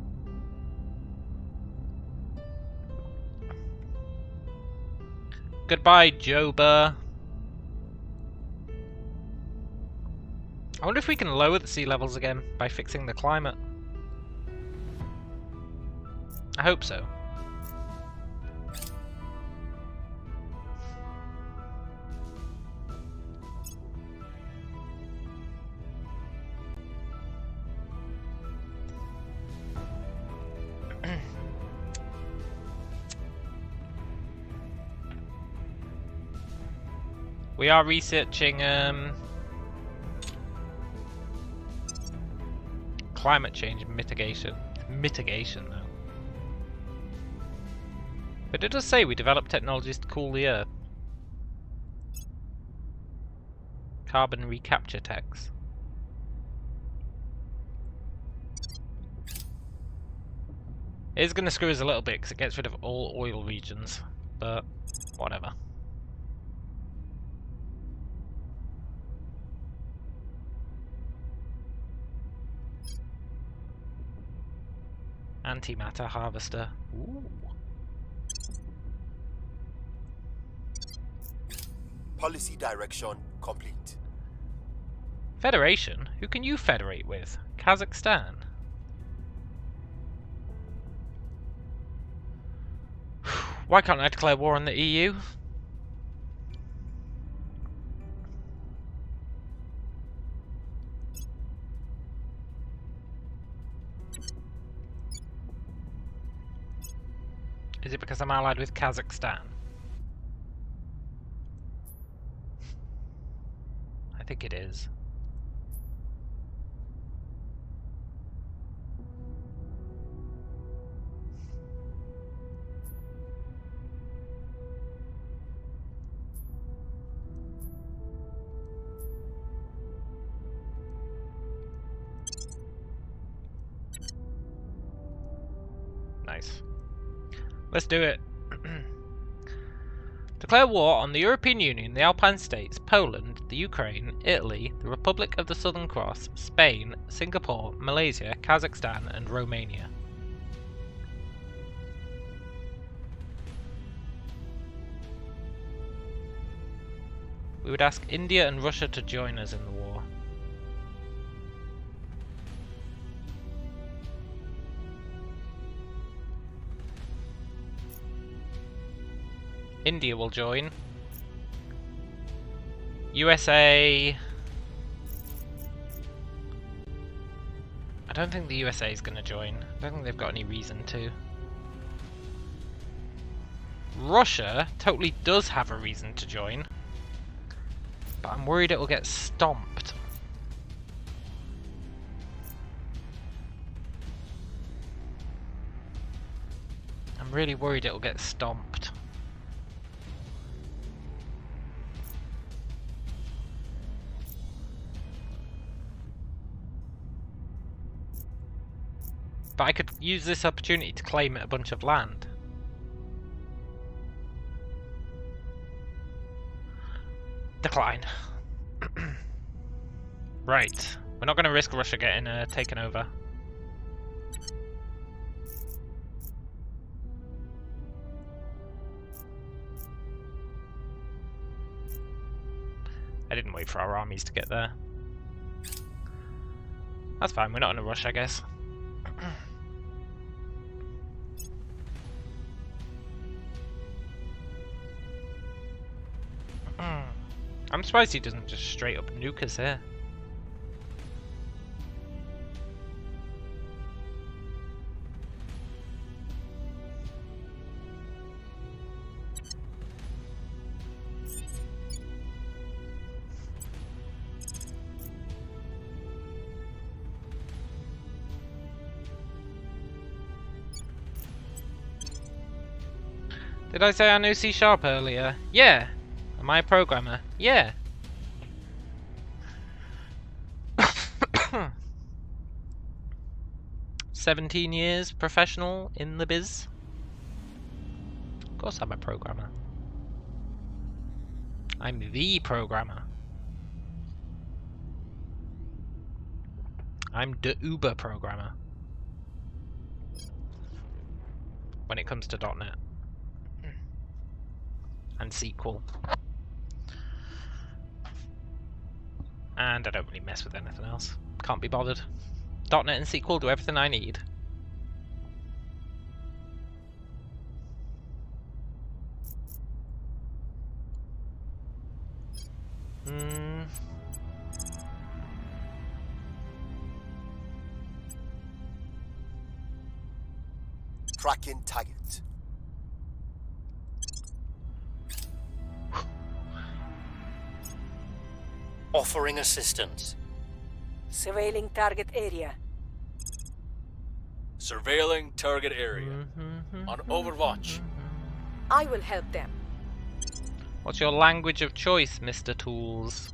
Goodbye, Joba. I wonder if we can lower the sea levels again by fixing the climate. I hope so. We are researching climate change mitigation. Mitigation, though. But it does say we develop technologies to cool the Earth. Carbon recapture techs. It is going to screw us a little bit because it gets rid of all oil regions, but whatever. Antimatter harvester. Ooh. Policy direction complete. Federation? Who can you federate with? Kazakhstan? Why can't I declare war on the EU? Is it because I'm allied with Kazakhstan? I think it is. Nice. Let's do it. Declare war on the European Union, the Alpine States, Poland, the Ukraine, Italy, the Republic of the Southern Cross, Spain, Singapore, Malaysia, Kazakhstan, and Romania. We would ask India and Russia to join us in the war. India will join. USA... I don't think the USA is going to join. I don't think they've got any reason to. Russia totally does have a reason to join. But I'm worried it will get stomped. I'm really worried it will get stomped. But I could use this opportunity to claim a bunch of land. Decline. Right. We're not going to risk Russia getting taken over. I didn't wait for our armies to get there. That's fine, we're not in a rush, I guess. I'm surprised he doesn't just straight up nuke us here. Did I say I knew C# earlier? Yeah. Am I a programmer? Yeah. 17 years professional in the biz. Of course I'm a programmer. I'm the programmer. I'm the Uber programmer. When it comes to .NET. And SQL. And I don't really mess with anything else. Can't be bothered. .NET and SQL do everything I need. Tracking target. Offering assistance. Surveilling target area. Surveilling target area. On Overwatch. I will help them. What's your language of choice, Mr. Tools?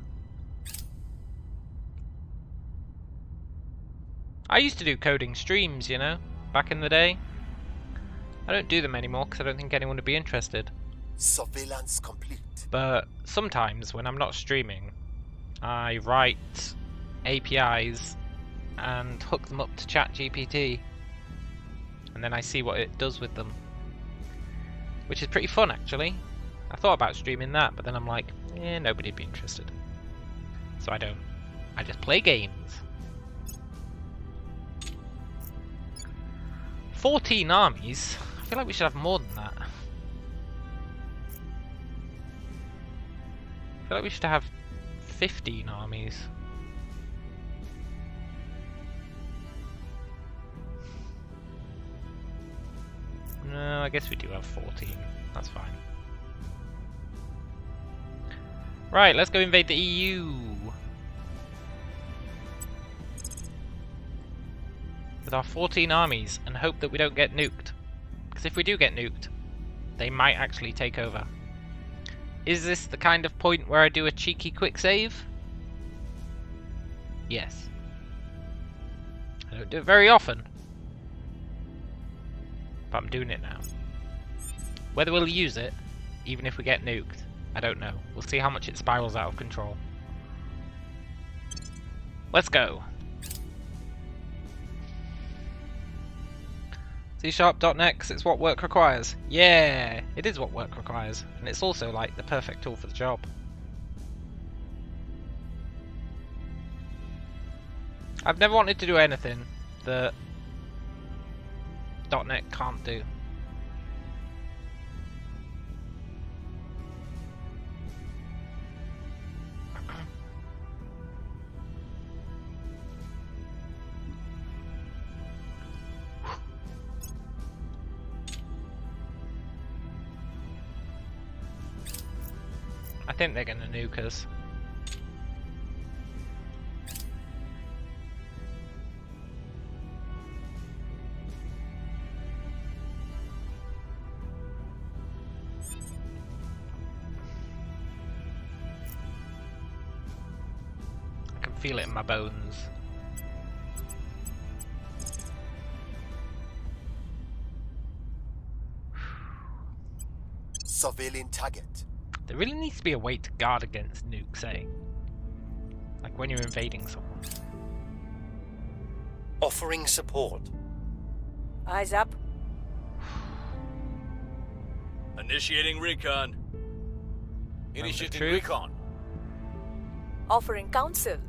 I used to do coding streams, you know, back in the day. I don't do them anymore because I don't think anyone would be interested. Surveillance complete. But sometimes when I'm not streaming, I write APIs and hook them up to ChatGPT, and then I see what it does with them, which is pretty fun actually. I thought about streaming that, but then I'm like, nobody'd be interested, so I don't. I just play games. 14 armies? I feel like we should have more than that. I feel like we should have 15 armies. No, I guess we do have 14. That's fine. Right, let's go invade the EU. With our 14 armies and hope that we don't get nuked. Because if we do get nuked, they might actually take over. Is this the kind of point where I do a cheeky quick save? Yes. I don't do it very often, but I'm doing it now. Whether we'll use it, even if we get nuked, I don't know. We'll see how much it spirals out of control. Let's go. C#.net, 'cause it's what work requires. Yeah, it is what work requires. And it's also like the perfect tool for the job. I've never wanted to do anything that .NET can't do. I think they're going to nuke us. I can feel it in my bones. Surveilling target. There really needs to be a way to guard against nukes, eh? Like when you're invading someone. Offering support. Eyes up. Initiating recon. Initiating truth. recon. Offering counsel.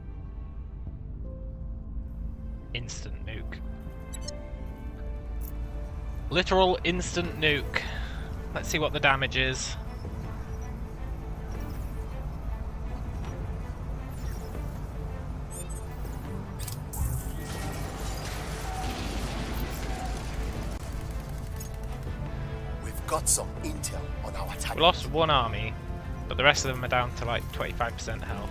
Instant nuke. Literal instant nuke. Let's see what the damage is. got some intel on our attack. We lost one army, but the rest of them are down to like 25% health.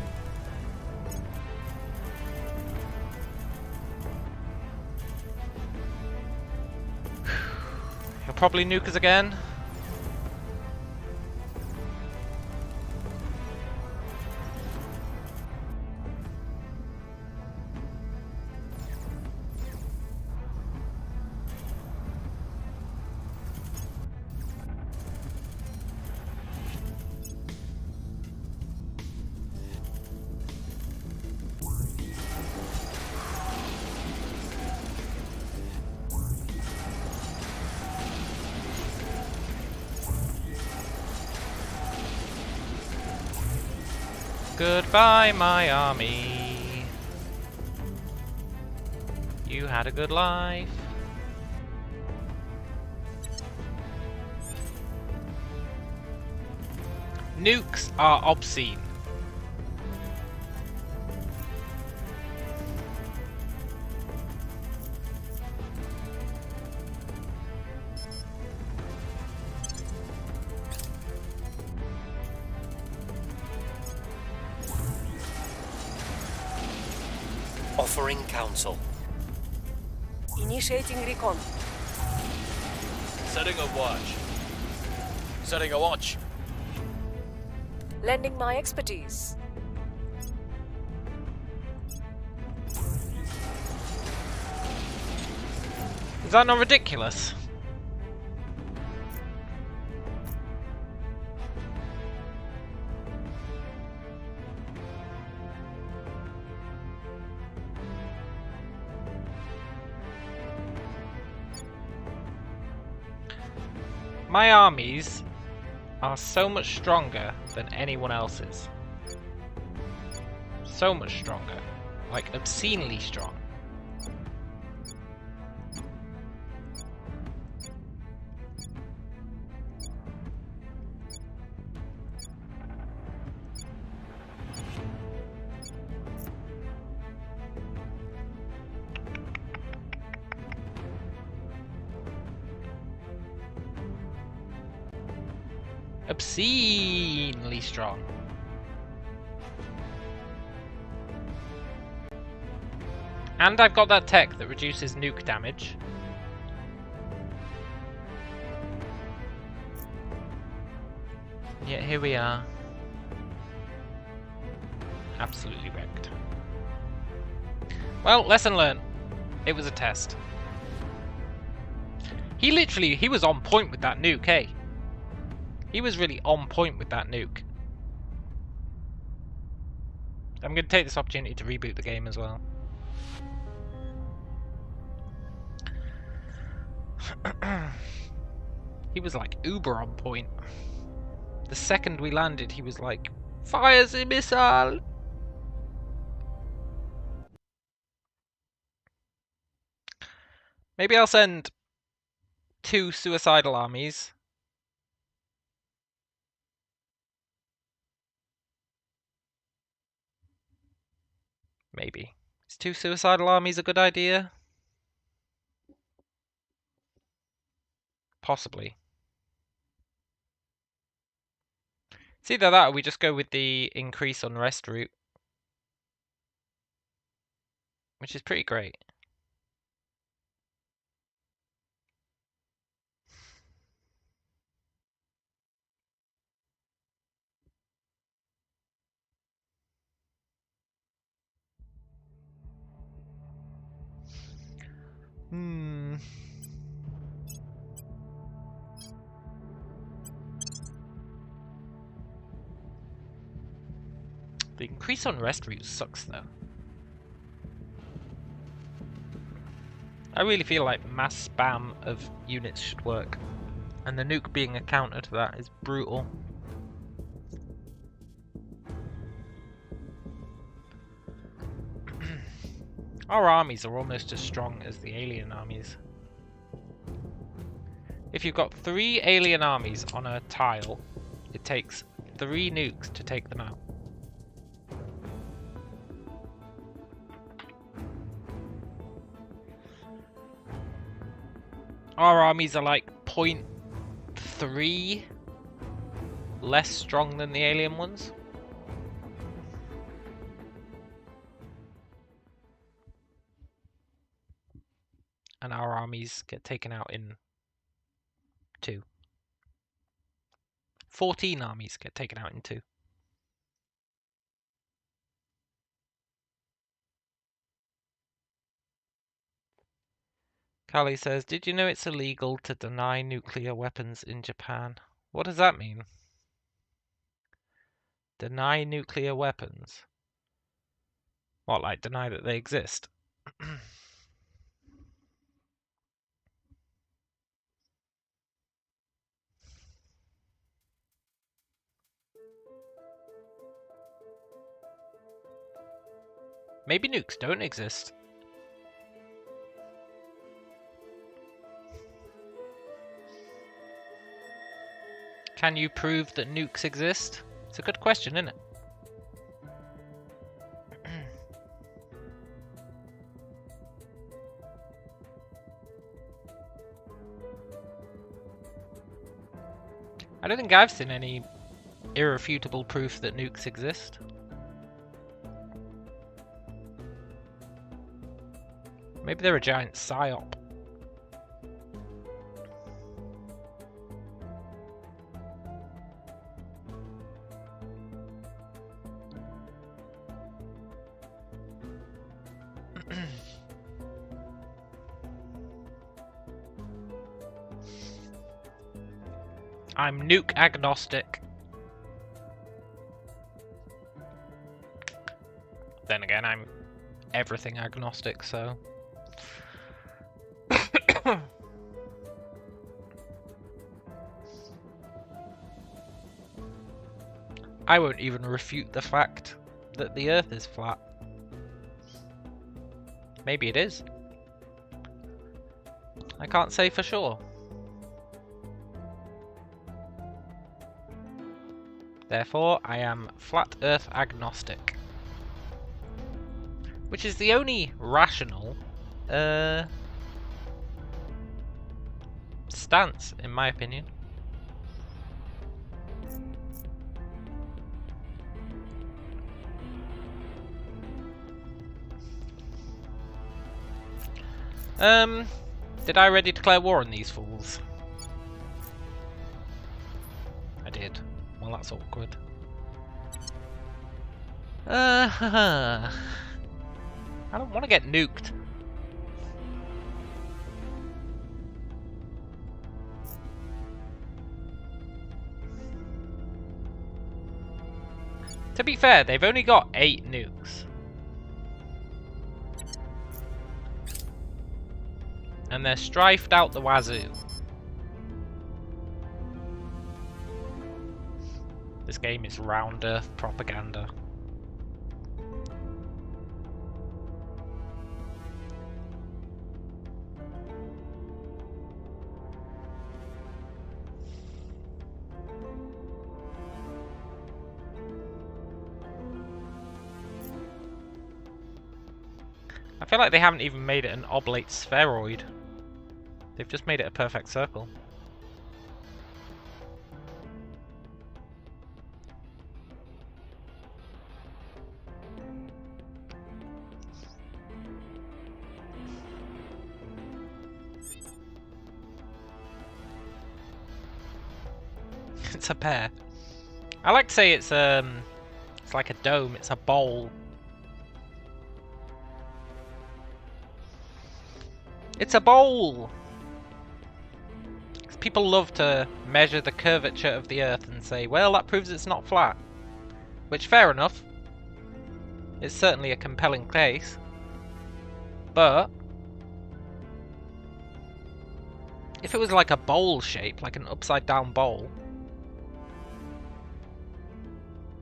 He'll probably nuke us again. Goodbye, my army. You had a good life. Nukes are obscene. Offering counsel. Initiating recon. Setting a watch. Setting a watch. Lending my expertise. Is that not ridiculous? My armies are so much stronger than anyone else's. So much stronger. Like, obscenely strong. Obscenely strong. And I've got that tech that reduces nuke damage. Yet here we are. Absolutely wrecked. Well, lesson learned. It was a test. He was on point with that nuke, hey? He was really on point with that nuke. I'm going to take this opportunity to reboot the game as well. He was like uber on point. The second we landed, he was like, fires a missile! Maybe I'll send 2 suicidal armies. Maybe. Is 2 suicidal armies a good idea? Possibly. It's either that or we just go with the increase unrest route. Which is pretty great. The increase on rest route sucks though. I really feel like mass spam of units should work. And the nuke being a counter to that is brutal. Our armies are almost as strong as the alien armies. If you've got 3 alien armies on a tile, it takes 3 nukes to take them out. Our armies are like 0.3 3 less strong than the alien ones. And our armies get taken out in 2. 14 armies get taken out in 2. Kali says, did you know it's illegal to deny nuclear weapons in Japan? What does that mean? Deny nuclear weapons? What, like deny that they exist? Maybe nukes don't exist. Can you prove that nukes exist? It's a good question, isn't it? I don't think I've seen any irrefutable proof that nukes exist. Maybe they're a giant psyop. I'm nuke agnostic. Then again, I'm everything agnostic, so... I won't even refute the fact that the Earth is flat. Maybe it is. I can't say for sure. Therefore, I am flat Earth agnostic. Which is the only rational stance, in my opinion. Did I already declare war on these fools? I did. Well, that's awkward. I don't want to get nuked. To be fair, they've only got 8 nukes. And they're strifed out the wazoo. This game is round Earth propaganda. I feel like they haven't even made it an oblate spheroid. They've just made it a perfect circle. It's a pear. I like to say it's like a dome, it's a bowl. It's a bowl! Because people love to measure the curvature of the Earth and say, well, that proves it's not flat. Which, fair enough. It's certainly a compelling case. But if it was like a bowl shape, like an upside down bowl,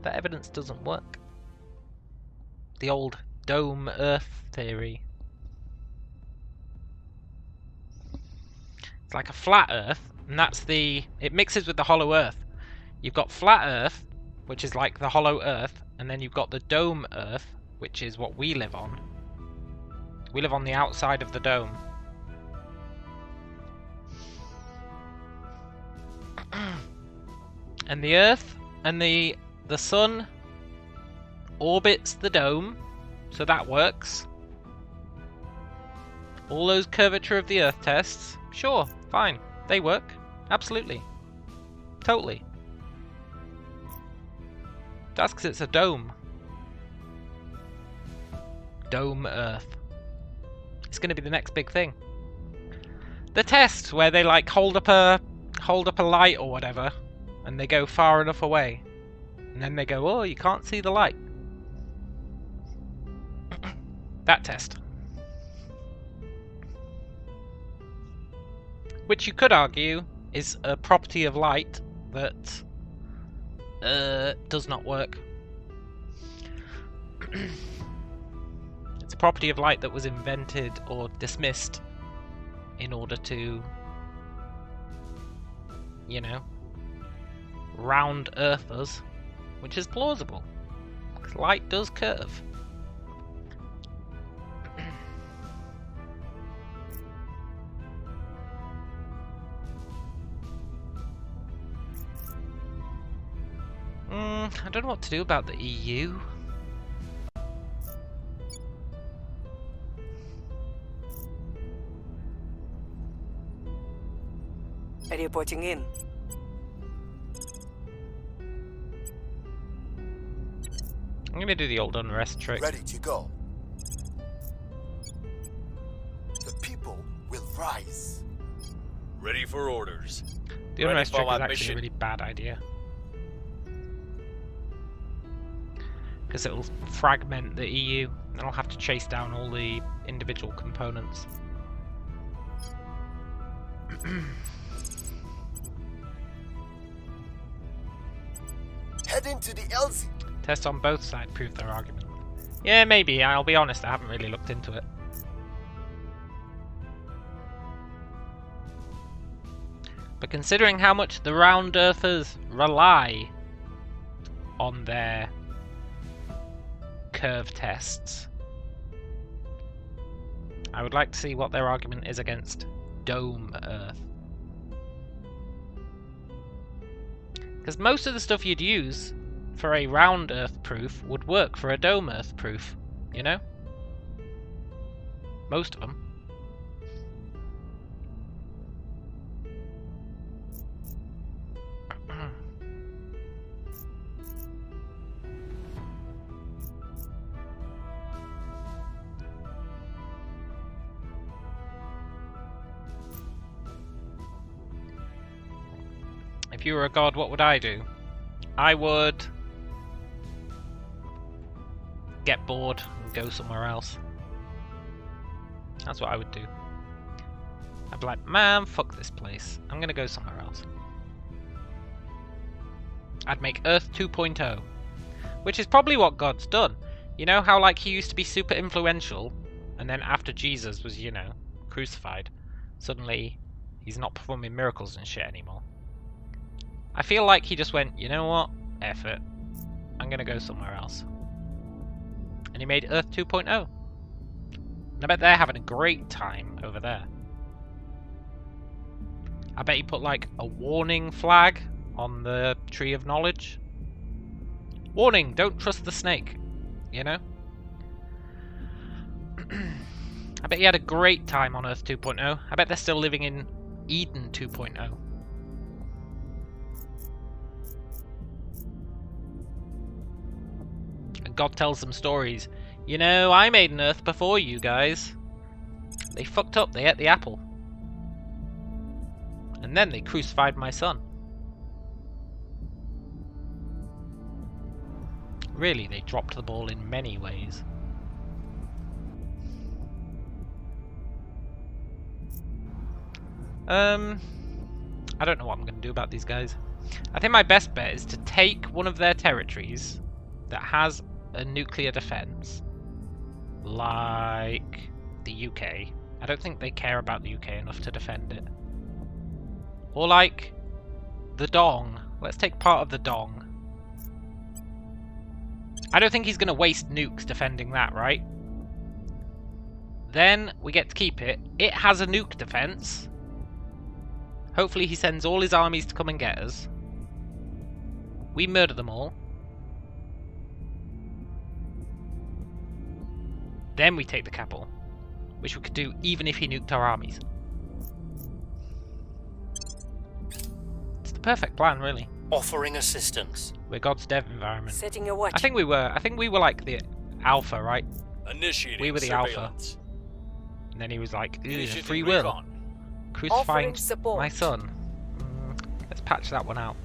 that evidence doesn't work. The old dome Earth theory. It's like a flat Earth, and that's it mixes with the hollow Earth. You've got flat Earth, which is like the hollow Earth, and then you've got the dome Earth, which is what we live on. We live on the outside of the dome. And the Earth and the Sun orbits the dome, so that works. All those curvature of the Earth tests, sure, fine, they work, absolutely, totally. That's because it's a dome. Dome Earth. It's going to be the next big thing. The test where they like hold up a light or whatever, and they go far enough away, and then they go, oh, you can't see the light. That test. Which you could argue is a property of light that does not work. It's a property of light that was invented or dismissed in order to, you know, round Earth us, which is plausible, because light does curve. I don't know what to do about the EU. Reporting in. I'm gonna do the old unrest trick. Ready to go. The people will rise. Ready for orders. The unrest trick is actually a really bad idea. Because it'll fragment the EU, and I'll have to chase down all the individual components. Head into the LZ. Tests on both sides prove their argument. Yeah, maybe. I'll be honest, I haven't really looked into it. But considering how much the round earthers rely on their curve tests, I would like to see what their argument is against dome Earth. Because most of the stuff you'd use for a round Earth proof would work for a dome Earth proof, you know? Most of them. If you were a god, what would I do? I would get bored and go somewhere else. That's what I would do. I'd be like, man, fuck this place. I'm gonna go somewhere else. I'd make Earth 2.0, which is probably what God's done. You know how like he used to be super influential, and then after Jesus was, you know, crucified, suddenly he's not performing miracles and shit anymore. I feel like he just went, you know what? F it. I'm gonna go somewhere else. And he made Earth 2.0. And I bet they're having a great time over there. I bet he put like a warning flag on the Tree of Knowledge. Warning, don't trust the snake. You know? I bet he had a great time on Earth 2.0. I bet they're still living in Eden 2.0. God tells them stories. You know, I made an Earth before you guys. They fucked up, they ate the apple. And then they crucified my son. Really, they dropped the ball in many ways. I don't know what I'm going to do about these guys. I think my best bet is to take one of their territories that has a nuclear defense, like the UK. I don't think they care about the UK enough to defend it. Or like the Dong. Let's take part of the Dong. I don't think he's going to waste nukes defending that, right? Then we get to keep it. It has a nuke defense. Hopefully he sends all his armies to come and get us. We murder them all. Then we take the capital, which we could do even if he nuked our armies. It's the perfect plan, really. Offering assistance. We're God's dev environment. Setting your watch. I think we were like the alpha, right? Initiating We were the surveillance. alpha. And then he was like, Initiating free will. recon. Crucifying Offering support. my son. Let's patch that one out.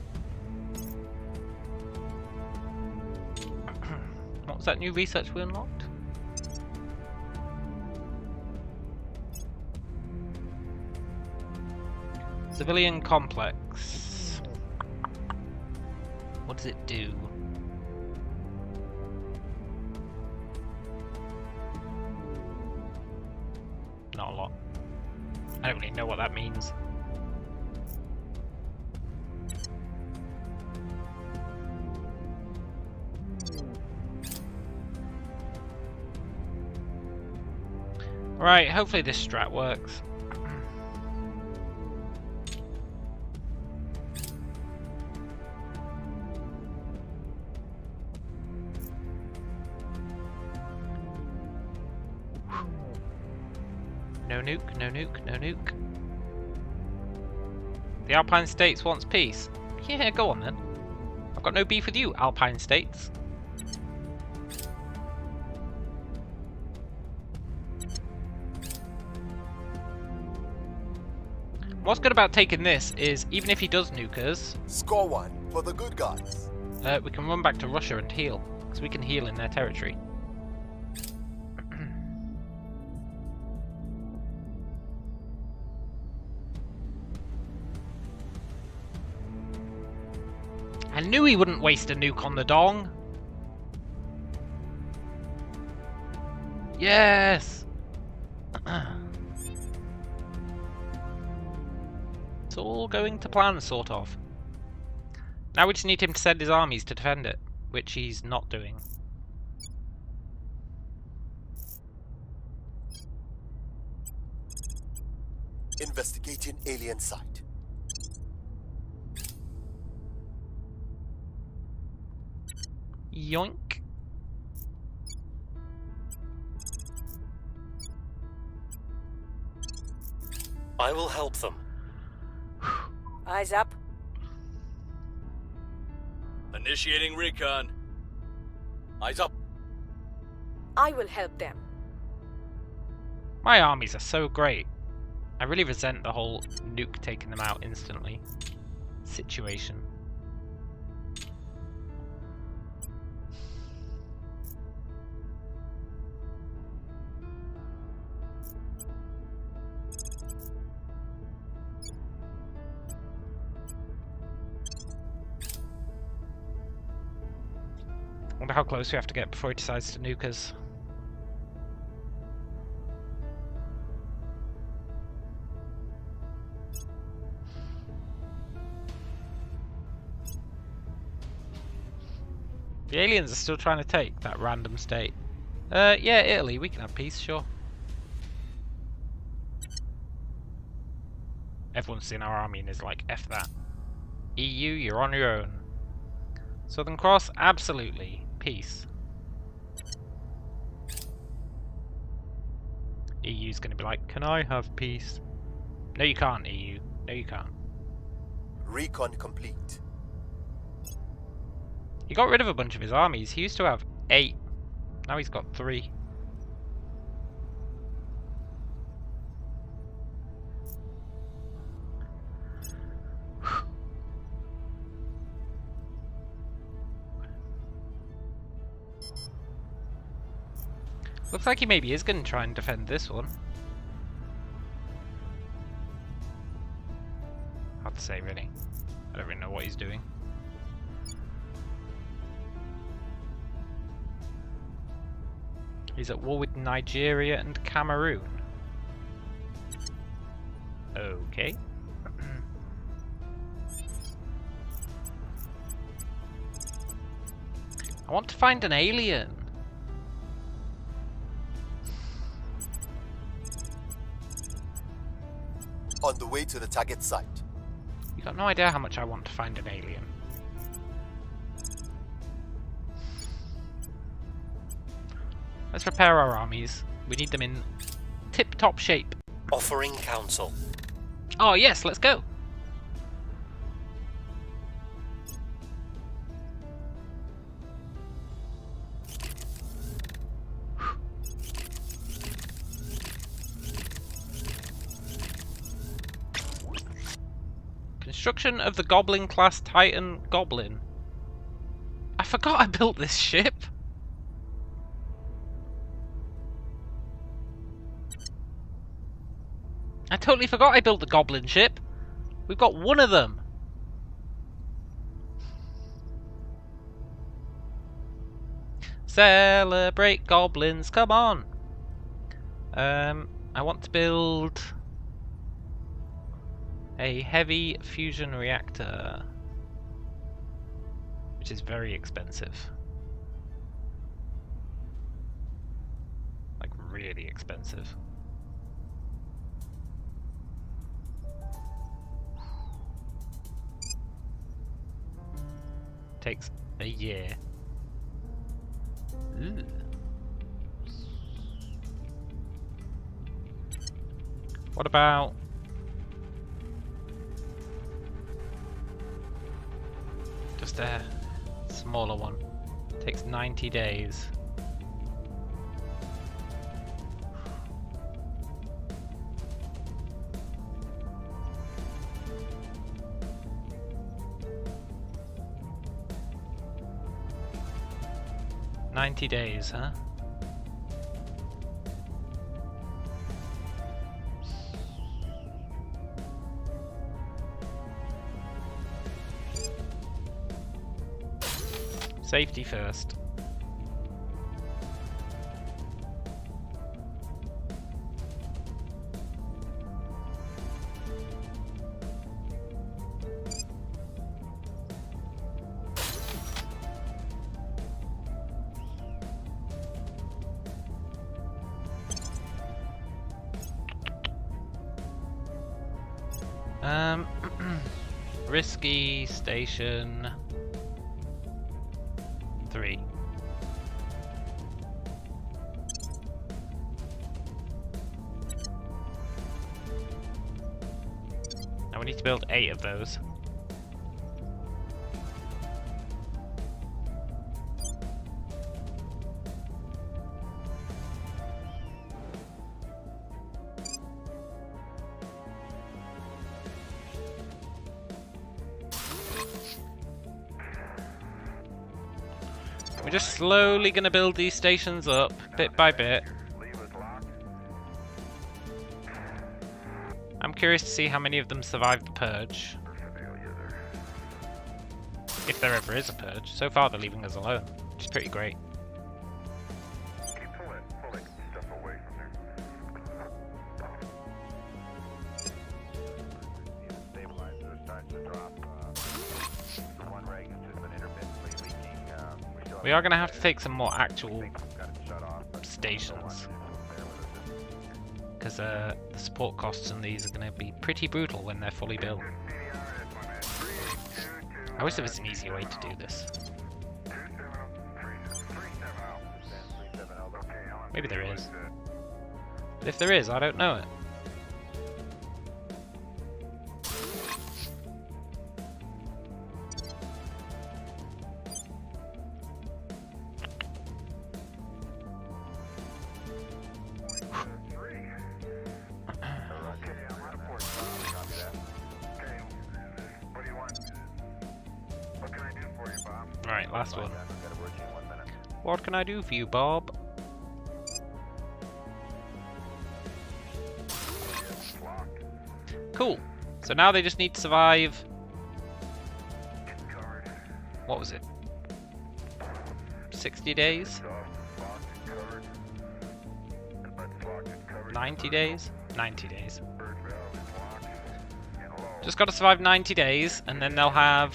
What was that new research we unlocked? Civilian complex. What does it do? Not a lot. I don't really know what that means. Right, hopefully this strat works. No nuke, no nuke, no nuke. The Alpine States wants peace. Yeah, go on then. I've got no beef with you, Alpine States. What's good about taking this is, even if he does nuke us, Score one for the good guys. we can run back to Russia and heal, because we can heal in their territory. I knew he wouldn't waste a nuke on the Dong. Yes! It's all going to plan, sort of. Now we just need him to send his armies to defend it, which he's not doing. Investigating alien site. Yoink. I will help them. Eyes up. Initiating recon. Eyes up. I will help them. My armies are so great. I really resent the whole nuke taking them out instantly situation. Wonder how close we have to get before he decides to nuke us. The aliens are still trying to take that random state. Yeah, Italy, we can have peace, sure. Everyone's seen our army and is like, F that. EU, you're on your own. Southern Cross, absolutely. Peace. EU's gonna be like, can I have peace? No you can't, EU. No you can't. Recon complete. He got rid of a bunch of his armies. He used to have 8. Now he's got 3. Looks like he maybe is going to try and defend this one. Hard to say, really. I don't really know what he's doing. He's at war with Nigeria and Cameroon. Okay. I want to find an alien. On the way to the target site. You got no idea how much I want to find an alien. Let's prepare our armies. We need them in tip-top shape. Offering counsel. Oh yes, let's go! Construction of the Goblin-class Titan Goblin. I forgot I built this ship! I totally forgot I built the Goblin ship! We've got one of them! Celebrate goblins, come on! I want to build a heavy fusion reactor, which is very expensive. Like, really expensive. Takes a year. Ooh. What about just a smaller one? Takes 90 days. $90 days, huh? Safety first. Risky station 3. Now we need to build 8 of those. We're just slowly going to build these stations up, bit by bit. I'm curious to see how many of them survive the purge. If there ever is a purge. So far they're leaving us alone, which is pretty great. We are going to have to take some more actual stations, because the support costs on these are going to be pretty brutal when they're fully built. I wish there was an easier way to do this. Maybe there is. But if there is, I don't know it. Right, last one. What can I do for you, Bob? Cool. So now they just need to survive. What was it? 60 days? 90 days? 90 days. Just gotta survive 90 days, and then they'll have...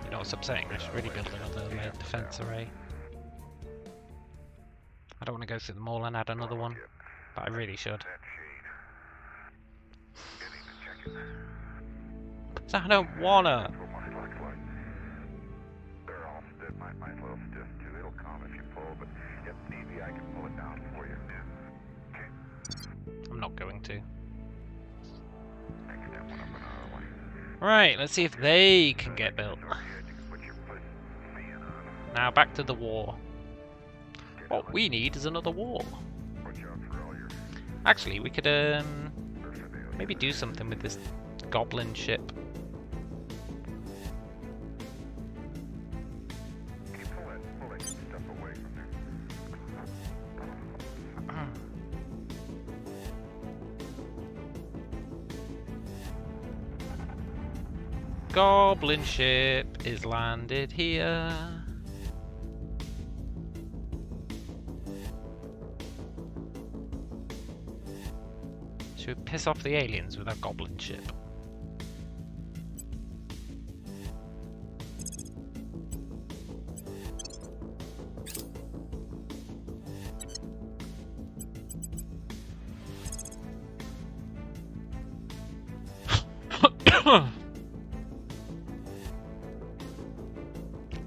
You know what's upsetting? I should really build another defense array. I don't want to go through them all and add another one. But I really should. So I don't wanna. They're all stiff. Mine's a little stiff too. It'll calm if you pull, but if need be, I can pull it down for you. I'm not going to. Right, let's see if they can get built. Now back to the war. What we need is another war. Actually, we could maybe do something with this goblin ship. Goblin ship is landed here. Should we piss off the aliens with our goblin ship?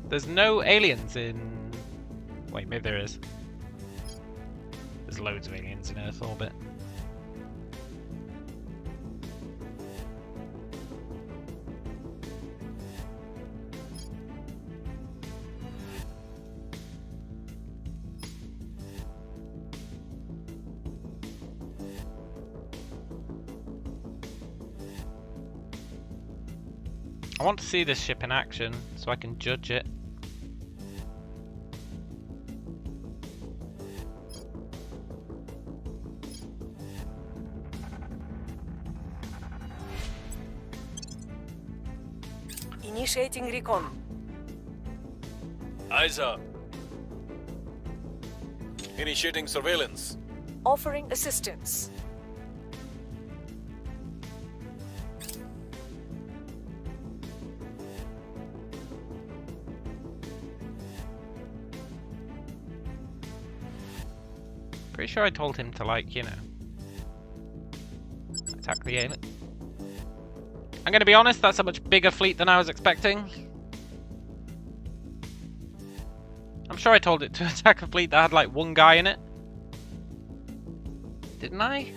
There's no aliens in... Wait, maybe there is. There's loads of aliens in Earth orbit. I want to see this ship in action so I can judge it. Initiating recon. Eyes up. Initiating surveillance. Offering assistance. Pretty sure I told him to, like, you know, attack the alien. I'm gonna be honest, that's a much bigger fleet than I was expecting. I'm sure I told it to attack a fleet that had like one guy in it. Didn't I?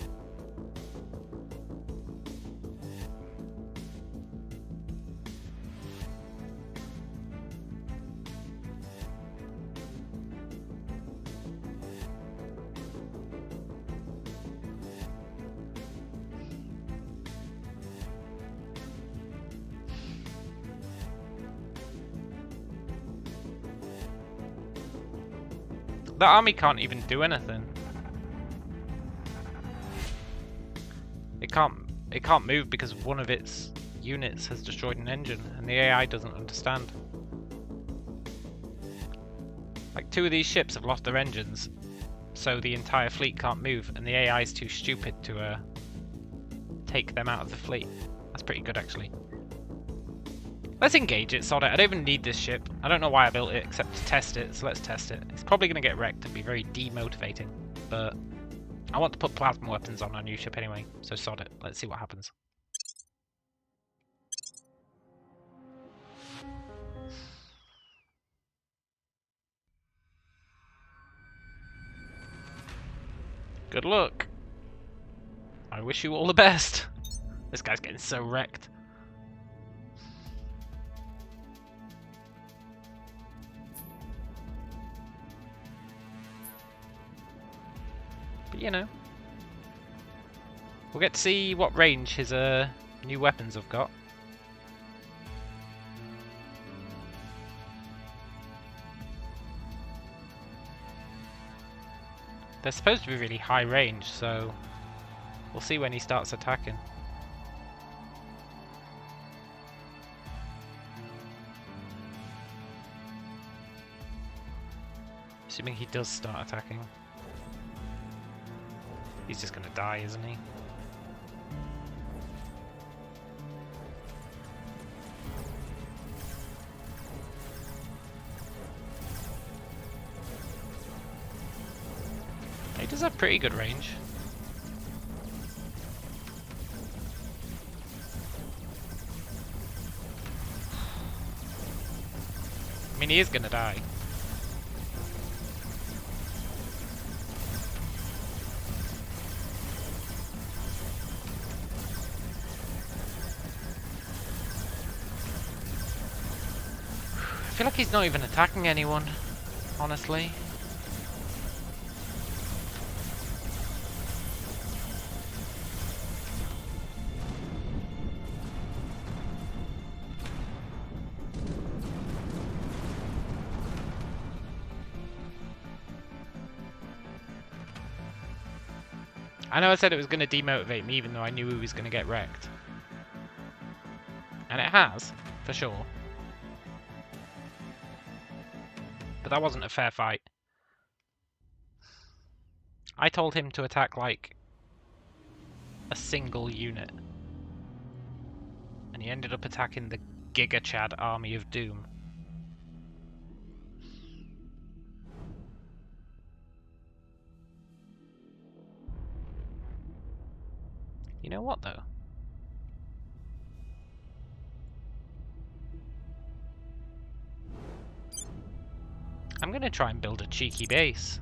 The army can't even do anything. It can't move because one of its units has destroyed an engine and the AI doesn't understand. Like 2 of these ships have lost their engines, so the entire fleet can't move and the AI is too stupid to take them out of the fleet. That's pretty good actually. Let's engage it, sod it. I don't even need this ship. I don't know why I built it except to test it, so let's test it. It's probably going to get wrecked and be very demotivating, but I want to put plasma weapons on our new ship anyway, so sod it. Let's see what happens. Good luck. I wish you all the best. This guy's getting so wrecked. But you know, we'll get to see what range his new weapons have got. They're supposed to be really high range, so we'll see when he starts attacking. Assuming he does start attacking. He's just gonna die, isn't he? He does have pretty good range. I mean, he is gonna die. I feel like he's not even attacking anyone, honestly. I know I said it was going to demotivate me, even though I knew he was going to get wrecked. And it has, for sure. But that wasn't a fair fight. I told him to attack, like, a single unit. And he ended up attacking the Giga Chad army of doom. You know what, though? I'm gonna try and build a cheeky base.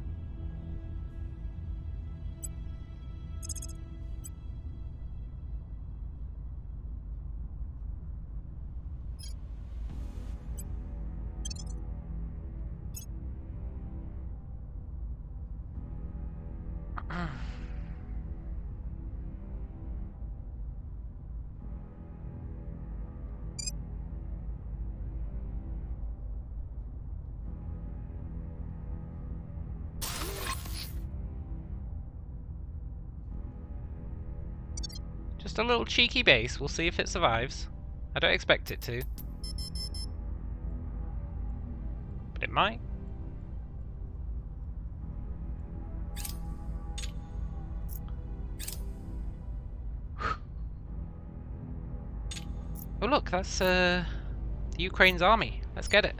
Just a little cheeky base. We'll see if it survives. I don't expect it to. But it might. Oh look, that's Ukraine's army. Let's get it.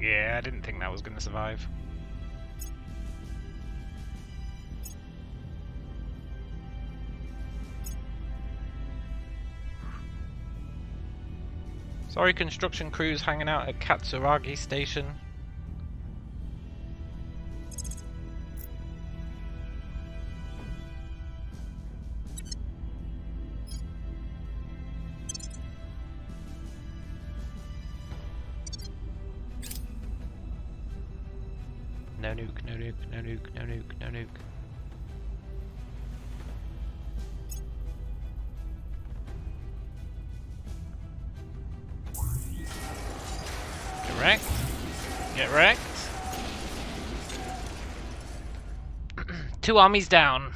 Yeah, I didn't think that was going to survive. Sorry, construction crews hanging out at Katsuragi Station. No nuke, no nuke, no nuke, no nuke, no nuke. Get wrecked. Get wrecked. 2 armies down.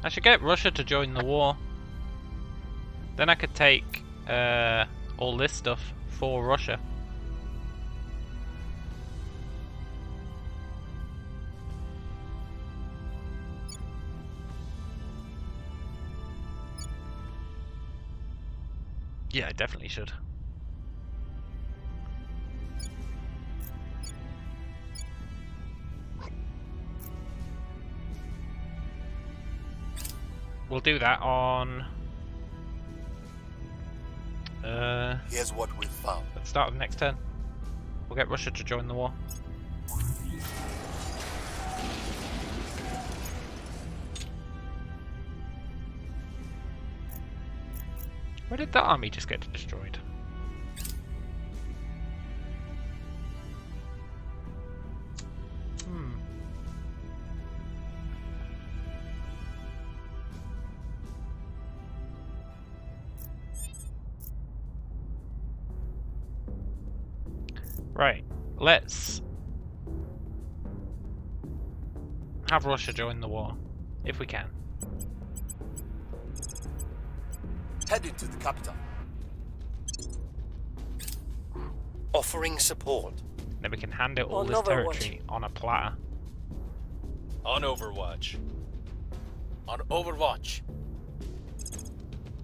I should get Russia to join the war. Then I could take all this stuff for Russia. Yeah, I definitely should. We'll do that on here's what we found. at the start of the next turn. We'll get Russia to join the war. Where did that army just get destroyed? Right, let's have Russia join the war, if we can. Heading to the capital. Offering support. Then we can hand it all On this Overwatch. territory on a platter. On Overwatch. On Overwatch.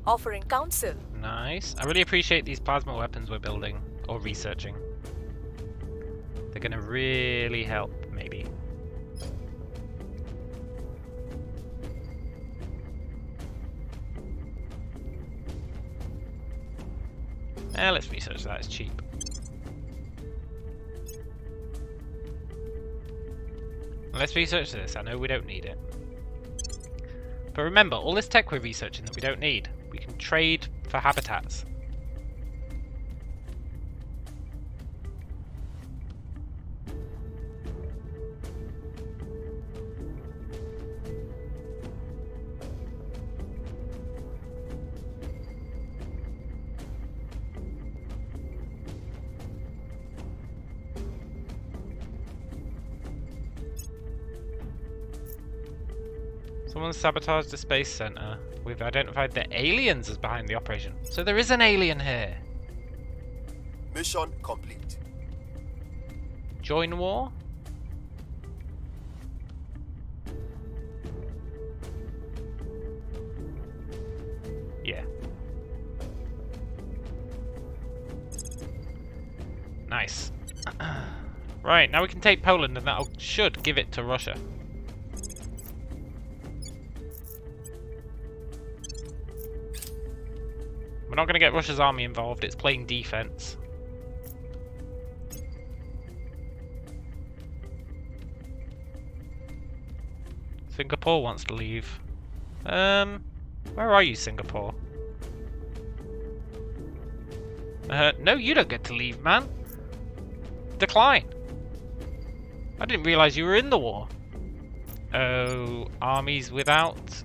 Offering counsel. Nice. I really appreciate these plasma weapons we're building or researching. They're gonna really help, maybe. Let's research that, it's cheap. Let's research this, I know we don't need it. But remember, all this tech we're researching that we don't need, we can trade for habitats. Someone sabotaged the space center. We've identified the aliens as behind the operation. So there is an alien here. Mission complete. Join war? Yeah. Nice. Right, now we can take Poland and that should give it to Russia. We're not going to get Russia's army involved, it's playing defense. Singapore wants to leave. Where are you, Singapore? No, you don't get to leave, man. Decline. I didn't realize you were in the war. Oh, armies without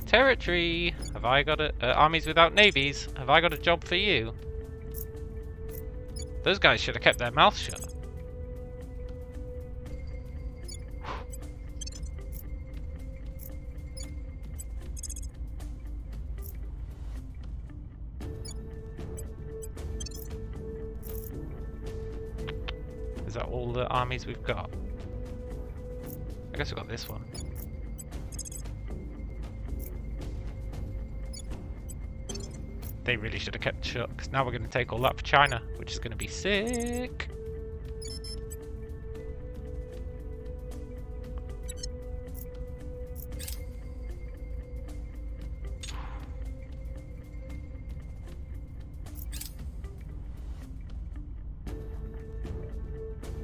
territory. Have I got a armies without navies? Have I got a job for you? Those guys should have kept their mouths shut. Is that all the armies we've got? I guess we've got this one. They really should have kept shut, because now we're going to take all that for China, which is going to be sick.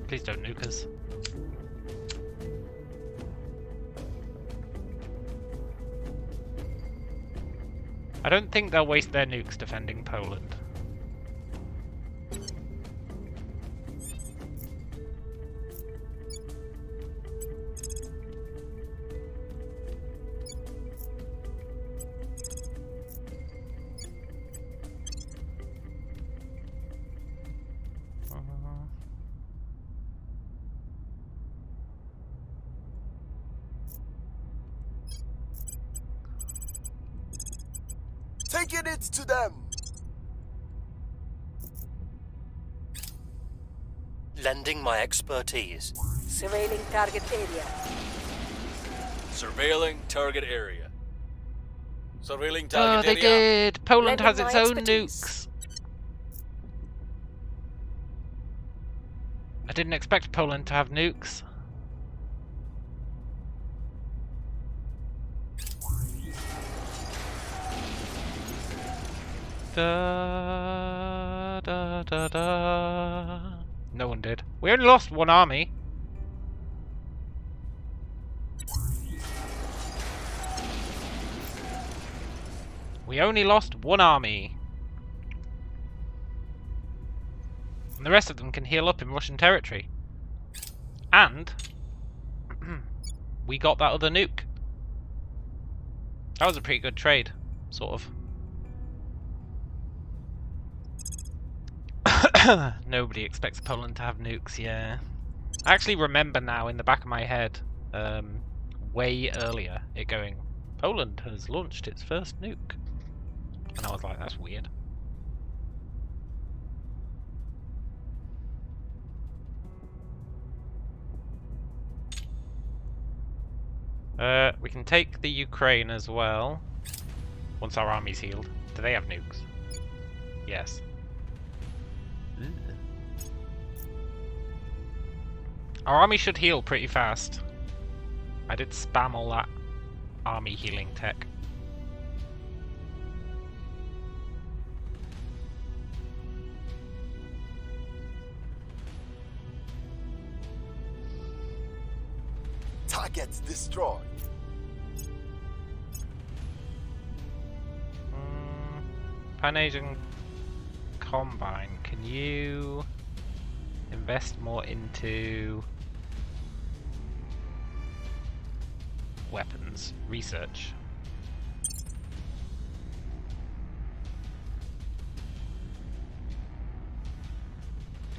Please don't nuke us. I don't think they'll waste their nukes defending Poland. Taking it to them. Lending my expertise. Surveilling target area. Surveilling target area. Surveilling Oh, target they area. did! Poland Lending has its my own expertise. nukes. I didn't expect Poland to have nukes. Da, da, da, da. No one did. We only lost one army. We only lost one army. And the rest of them can heal up in Russian territory. And we got that other nuke. That was a pretty good trade, sort of. Nobody expects Poland to have nukes, yeah. I actually remember now in the back of my head, way earlier, it going, Poland has launched its first nuke. And I was like, that's weird. We can take the Ukraine as well. Once our army's healed. Do they have nukes? Yes. Ugh. Our army should heal pretty fast. I did spam all that army healing tech. Targets destroyed. Pan-Asian Combine, can you invest more into weapons research?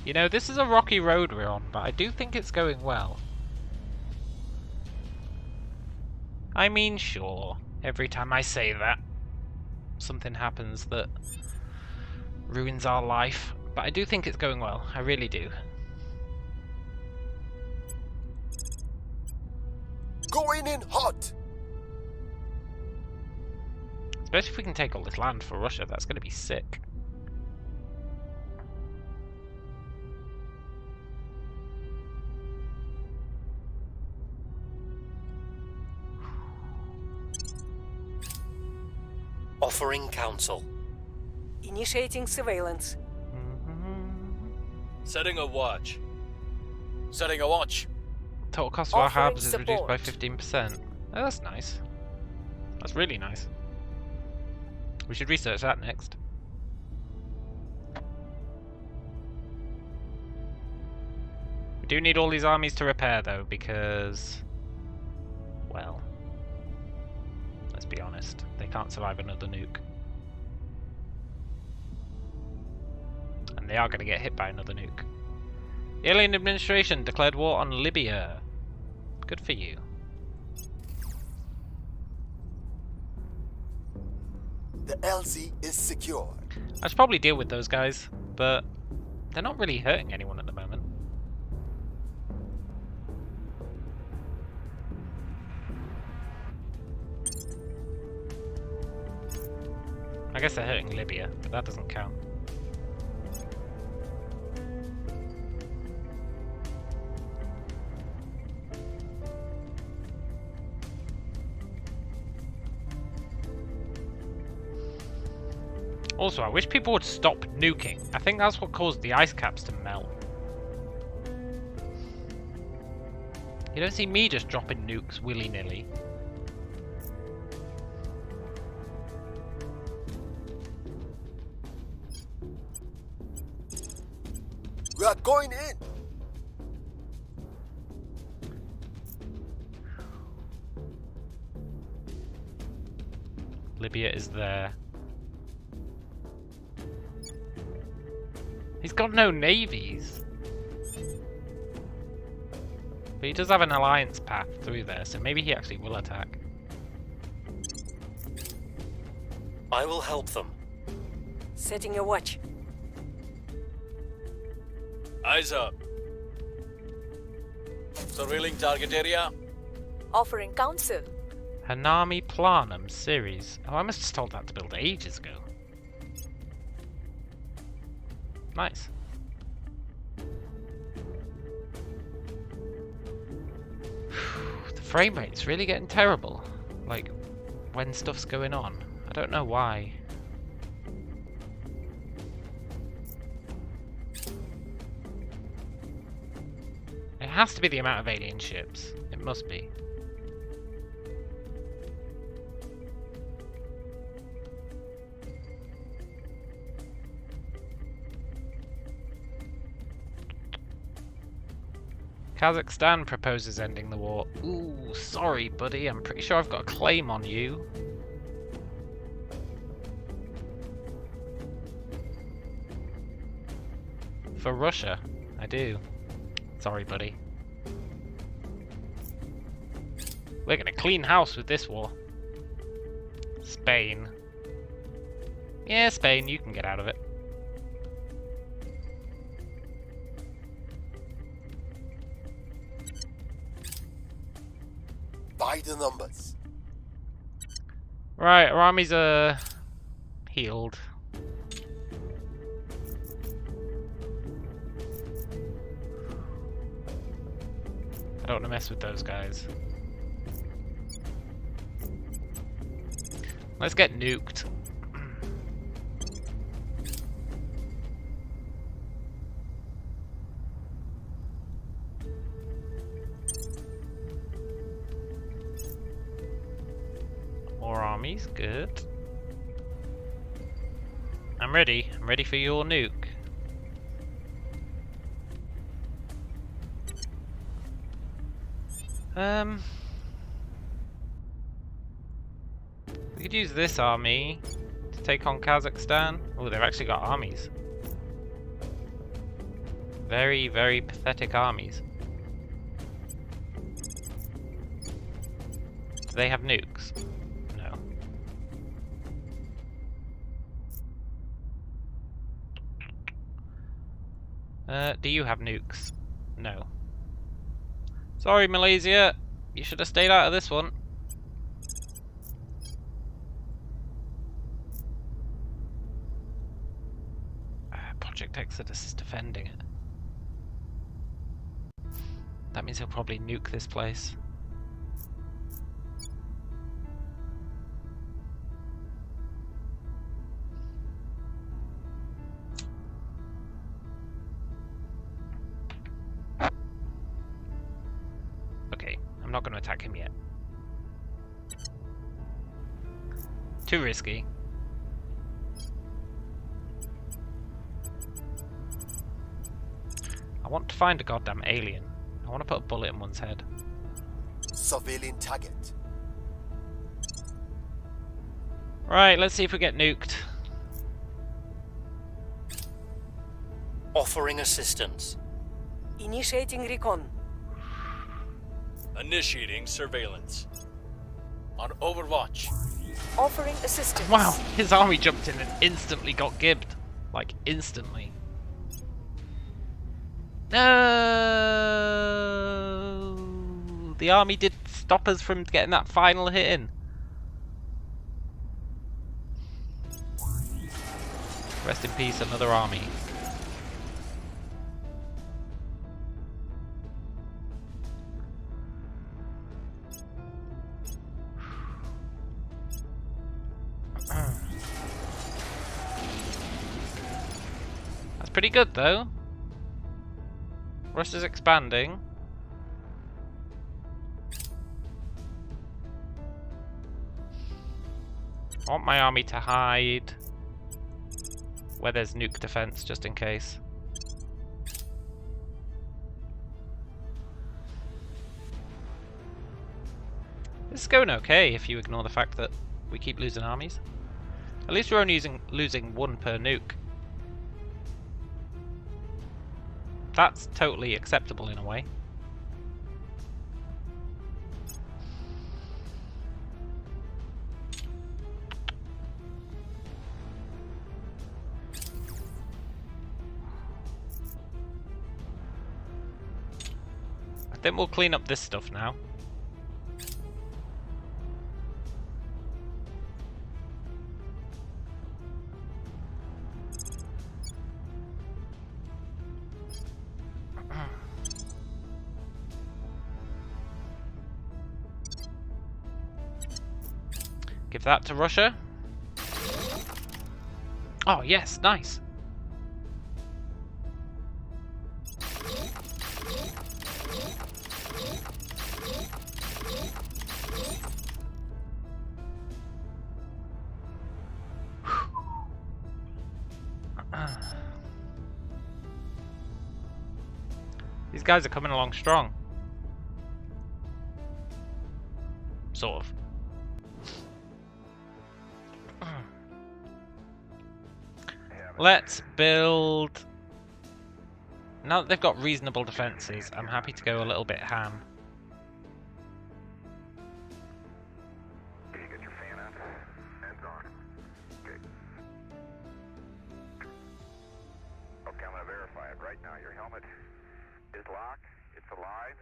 You know, this is a rocky road we're on, but I do think it's going well. I mean, sure, every time I say that, something happens that ruins our life, but I do think it's going well. I really do. Going in hot. Especially if we can take all this land for Russia, that's going to be sick. Offering counsel. Initiating surveillance. Setting a watch. Setting a watch. Total cost of our Offering hubs is reduced by support. 15%. Oh, that's nice. That's really nice. We should research that next. We do need all these armies to repair though, because, well, let's be honest, they can't survive another nuke. And they are going to get hit by another nuke. The alien administration declared war on Libya. Good for you. The LZ is secured. I should probably deal with those guys, but they're not really hurting anyone at the moment. I guess they're hurting Libya, but that doesn't count. Also, I wish people would stop nuking. I think that's what caused the ice caps to melt. You don't see me just dropping nukes willy-nilly. We are going in. Libya is there. He's got no navies. But he does have an alliance path through there, so maybe he actually will attack. I will help them. Setting a watch. Eyes up. Surveilling target area. Offering counsel. Hanami Planum series. Oh, I must have told that to build ages ago. Nice. The frame rate's really getting terrible. Like, when stuff's going on. I don't know why. It has to be the amount of alien ships. It must be. Kazakhstan proposes ending the war. Ooh, sorry, buddy. I'm pretty sure I've got a claim on you. For Russia, I do. Sorry, buddy. We're gonna clean house with this war. Spain. Yeah, Spain, you can get out of it. by the numbers. Right, our armies are healed. I don't want to mess with those guys. Let's get nuked. More armies, good. I'm ready. I'm ready for your nuke. We could use this army to take on Kazakhstan. Oh, they've actually got armies. Very, very pathetic armies. Do they have nukes? No. Do you have nukes? No. Sorry, Malaysia. You should have stayed out of this one. Project Exodus is defending it. That means he'll probably nuke this place. Okay, I'm not going to attack him yet. Too risky. I want to find a goddamn alien. I want to put a bullet in one's head. Surveilling target. Right, let's see if we get nuked. Offering assistance. Initiating recon. Initiating surveillance. On Overwatch. Offering assistance. Wow, his army jumped in and instantly got gibbed. Like, instantly. No! The army did stop us from getting that final hit in. Rest in peace, another army. That's pretty good though. Russia's expanding. I want my army to hide where there's nuke defense, just in case. This is going okay if you ignore the fact that we keep losing armies. At least we're only losing one per nuke. That's totally acceptable in a way. I think we'll clean up this stuff now. Give that to Russia. Oh yes, nice. These guys are coming along strong. Sort of. Let's build... Now that they've got reasonable defences, I'm happy to go a little bit ham. Okay, get your fan up. Hands on. Okay. Okay, I'm gonna verify it right now. Your helmet is locked. It's alive.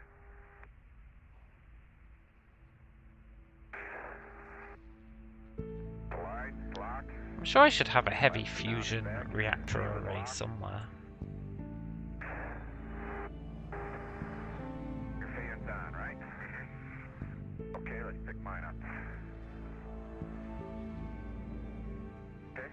I'm sure I should have a heavy fusion reactor array somewhere. Your fan's on, right? Okay, let's pick mine up. Okay.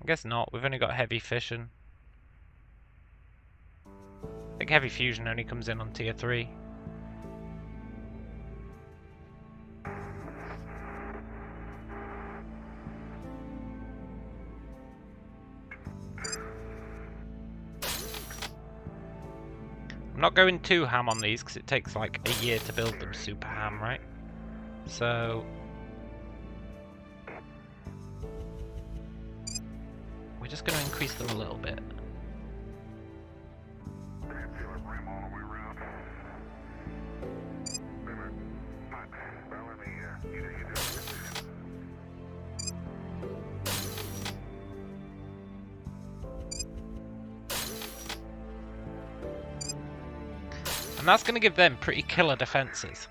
I guess not. We've only got heavy fission. I think heavy fusion only comes in on tier 3. I'm not going too ham on these because it takes like a year to build them super ham, right? So we're just going to increase them a little bit. And that's going to give them pretty killer defenses.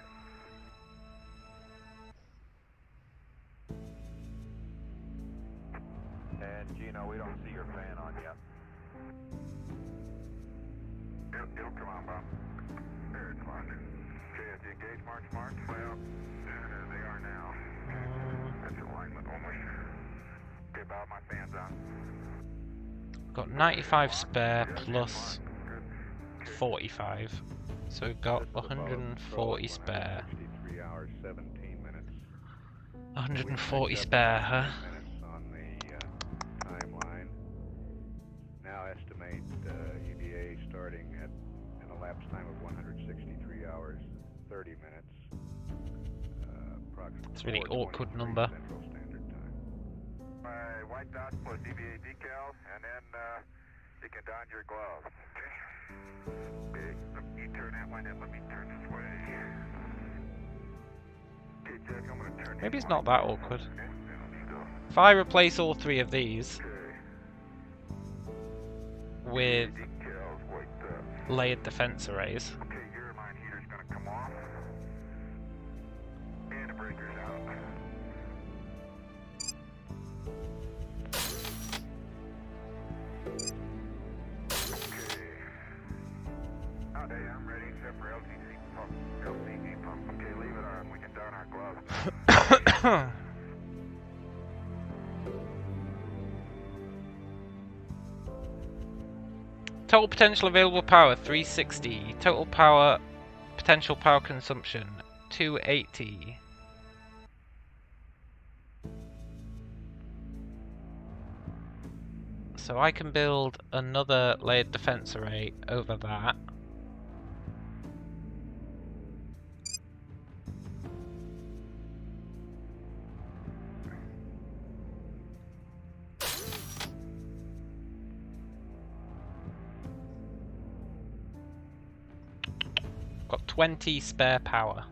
And Gino, we don't see your fan on yet. It'll come on, Bob. There, it's on. Okay, is the engage marks marked? Well, they are now. That's alignment only. Okay, Bob, my fan's on. Got 95 spare plus 45. So we've got 140 spare. 63 hours, 17 minutes. 140 spare, huh? On the timeline. Now estimate EVA starting at an elapsed time of 163 hours, 30 minutes. Approximately. It's a really awkward number. Central Standard Time. White dots plus EVA decal, and then you can don your gloves. Okay, you turn that one in, let me turn this way. Okay, Jack, I'm gonna turn. Maybe it's not that awkward. If I replace all 3 of these with layered defense arrays. Okay, your line heater's gonna come off. And the breaker's out. Okay, I'm ready except for LCD pump. Okay, leave it on. We can don our gloves. Total potential available power 360. Total power potential power consumption 280. So I can build another layered defense array over that. Got 20 spare power.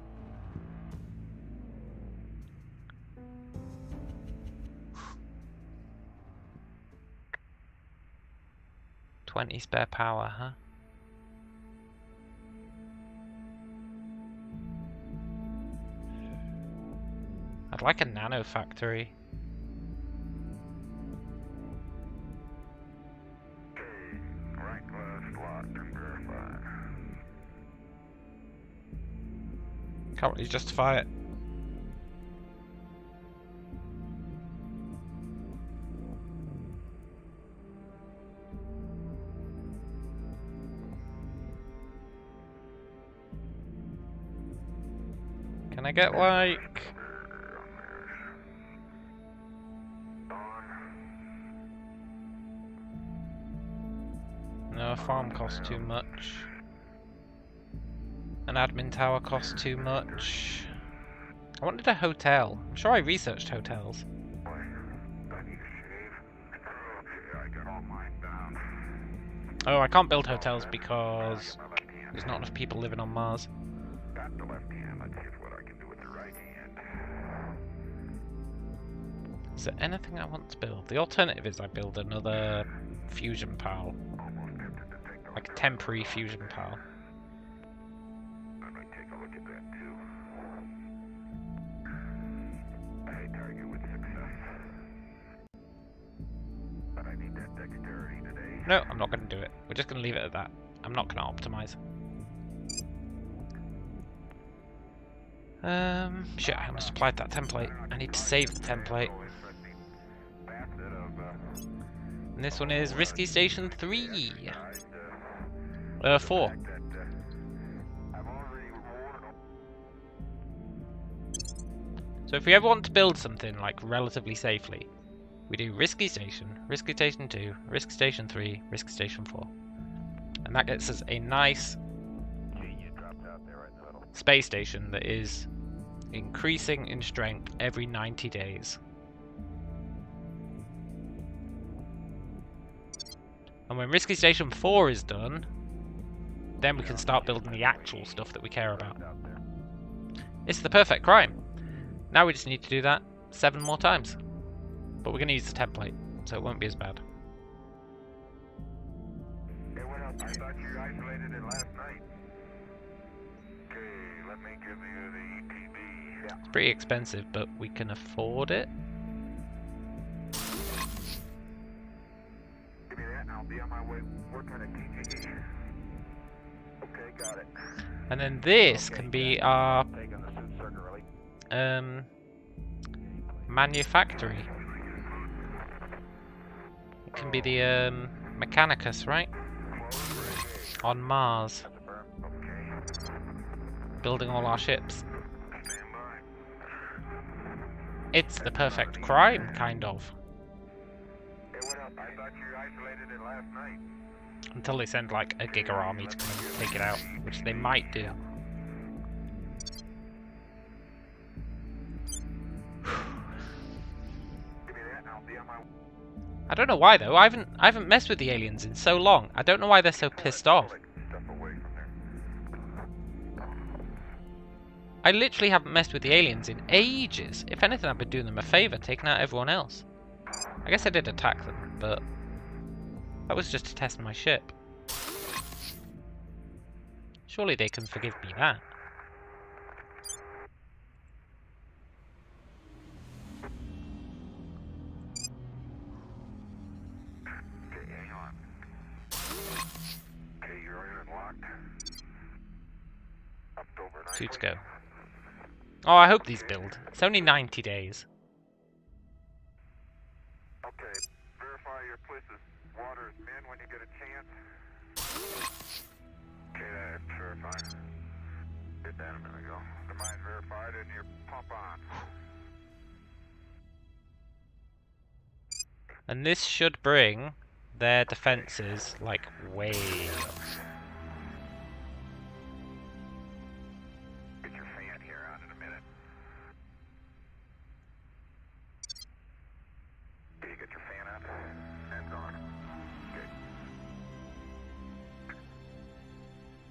Spare power, huh? I'd like a nano factory. Right glass locked and verified. Can't really justify it. Can I get like... No, a farm costs too much. An admin tower costs too much. I wanted a hotel. I'm sure I researched hotels. Oh, I can't build hotels because there's not enough people living on Mars. Got the left hand. Let's see what I can do with the right hand. Is there anything I want to build? The alternative is I build another fusion pal. Almost tempted to like a temporary fusion pile. I might take a look at that too. I target with success. But I need that dexterity today. No, I'm not going to do it. We're just going to leave it at that. I'm not going to optimize. Shit, I almost applied that template. I need to save the template. And this one is Risky Station 3. 4. So if we ever want to build something like relatively safely, we do Risky Station 2, Risky Station 3, Risky Station 4. And that gets us a nice space station that is increasing in strength every 90 days. And when Risky Station 4 is done, then we can start building the actual stuff that we care about. It's the perfect crime. Now we just need to do that 7 more times. But we're going to use the template, so it won't be as bad. Hey, what else? I thought you isolated it last night. Okay, let me give you the TB. Yeah. It's pretty expensive, but we can afford it. Give me that and I'll be on my way working at TGE. Okay, got it. And then this can be our Taking the suit circularly. manufactory. It can be the Mechanicus, right? On Mars. Building all our ships. It's the perfect crime, kind of. Hey, what else? I thought you isolated it last night. Until they send like a Giga army to come and take it out, which they might do. I don't know why though. I haven't messed with the aliens in so long. I don't know why they're so pissed off. I literally haven't messed with the aliens in ages. If anything, I've been doing them a favour, taking out everyone else. I guess I did attack them, but that was just to test my ship. Surely they can forgive me that. Okay, hang on. Okay, you're unlocked. October 9th. 2 to go. Oh, I hope these build. It's only 90 days. Okay, verify your places. Water is min when you get a chance. Okay, that's verified. Did that a minute ago. The mine's verified and your pump on. And this should bring their defenses like way up. Get your fan here on in a minute. Okay, you get your fan up. Hands on. Good.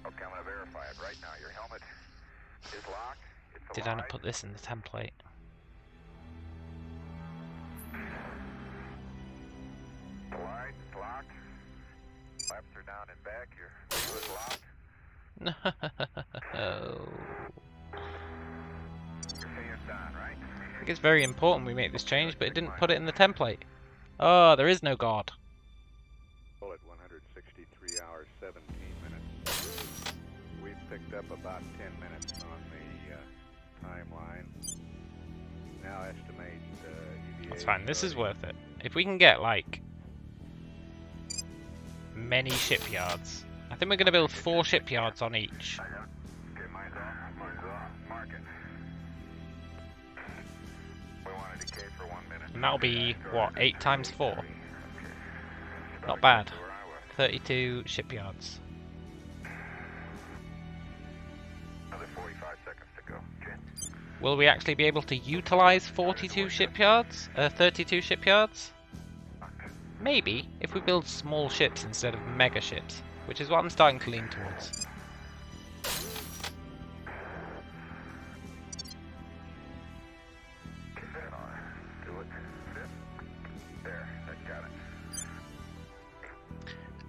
Okay, I'm gonna verify it right now. Your helmet is locked. It's Did I not put this in the template? aligned. It's locked. Flaps are down and back. Your view is locked. No. Your fan's on, right? I think it's very important we make this change, but it didn't put it in the template. Oh, there is no God. At 163 hours, 17 minutes. We've picked up about 10 minutes on the timeline. Now estimate EVA. That's fine. This is worth it. If we can get like many shipyards. I think we're going to build 4 shipyards on each. Okay, mine's off. Mine's off. Mark it. We want to decay for 1 minute. And that'll be, what, 8 times 4? Not bad. 32 shipyards. Another 45 seconds to go. Okay. Will we actually be able to utilize 42 shipyards? 32 shipyards? Maybe, if we build small ships instead of mega ships, which is what I'm starting to lean towards.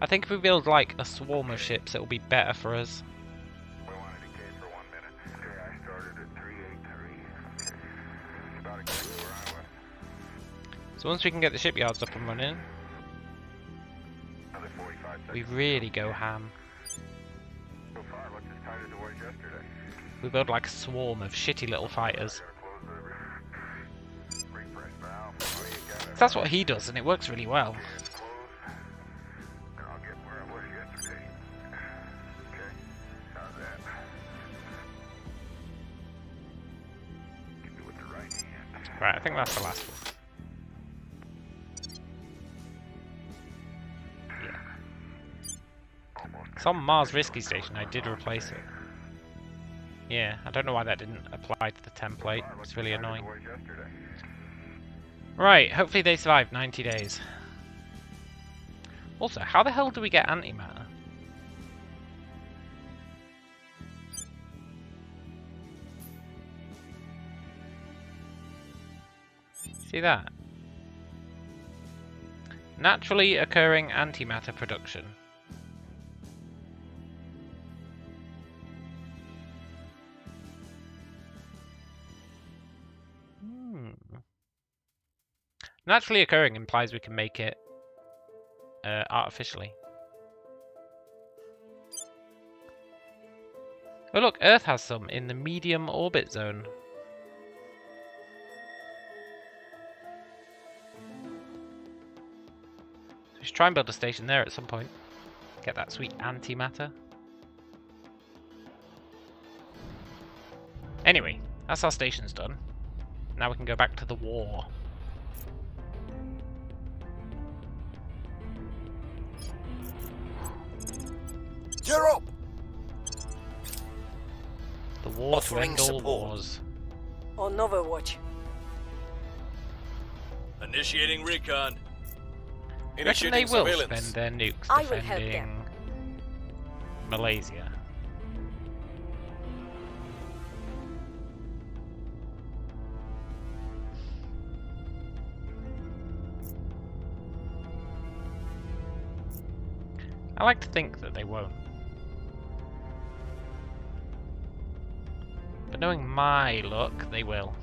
I think if we build like a swarm of ships, it'll be better for us. We want to decay for 1 minute. Okay, I started at 383. It's about exactly where I was. So once we can get the shipyards up and running, Another 45 seconds. we really go ham. So far, it looks as tight as it was yesterday. We build like a swarm of shitty little fighters. Refresh valve. Oh, you got it. That's what he does, and it works really well. And I'll get where I was yesterday. Okay, how's that? Can do with the right hand. Right, I think that's the last one. It's on Mars Risky Station. I did replace it. Yeah, I don't know why that didn't apply to the template. It's really annoying. Right, hopefully they survive 90 days. Also, how the hell do we get antimatter? See that? Naturally occurring antimatter production. Naturally occurring implies we can make it artificially. Oh look, Earth has some in the medium orbit zone. So we should try and build a station there at some point. Get that sweet antimatter. Anyway, that's our station's done. Now we can go back to the war. You're up! The war to Offering end all support. wars. On Overwatch. Initiating recon. You reckon they Initiating will surveillance. spend their nukes I will help defending them. Malaysia? I like to think that they won't. But knowing my luck, they will.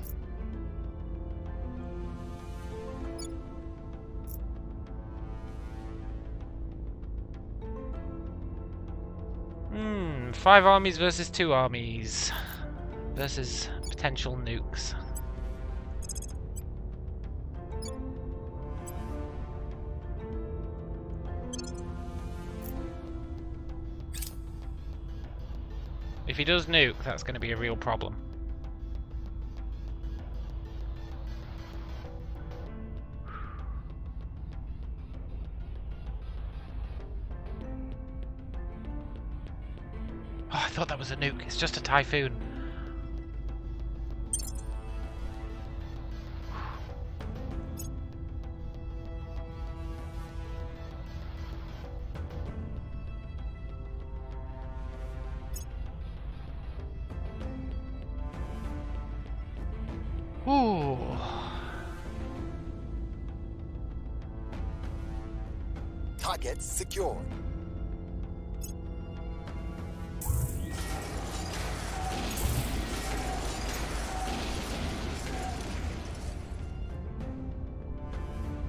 Hmm, 5 armies versus 2 armies. Versus potential nukes. If he does nuke, that's going to be a real problem. Oh, I thought that was a nuke. It's just a typhoon. Ooh. Target secure.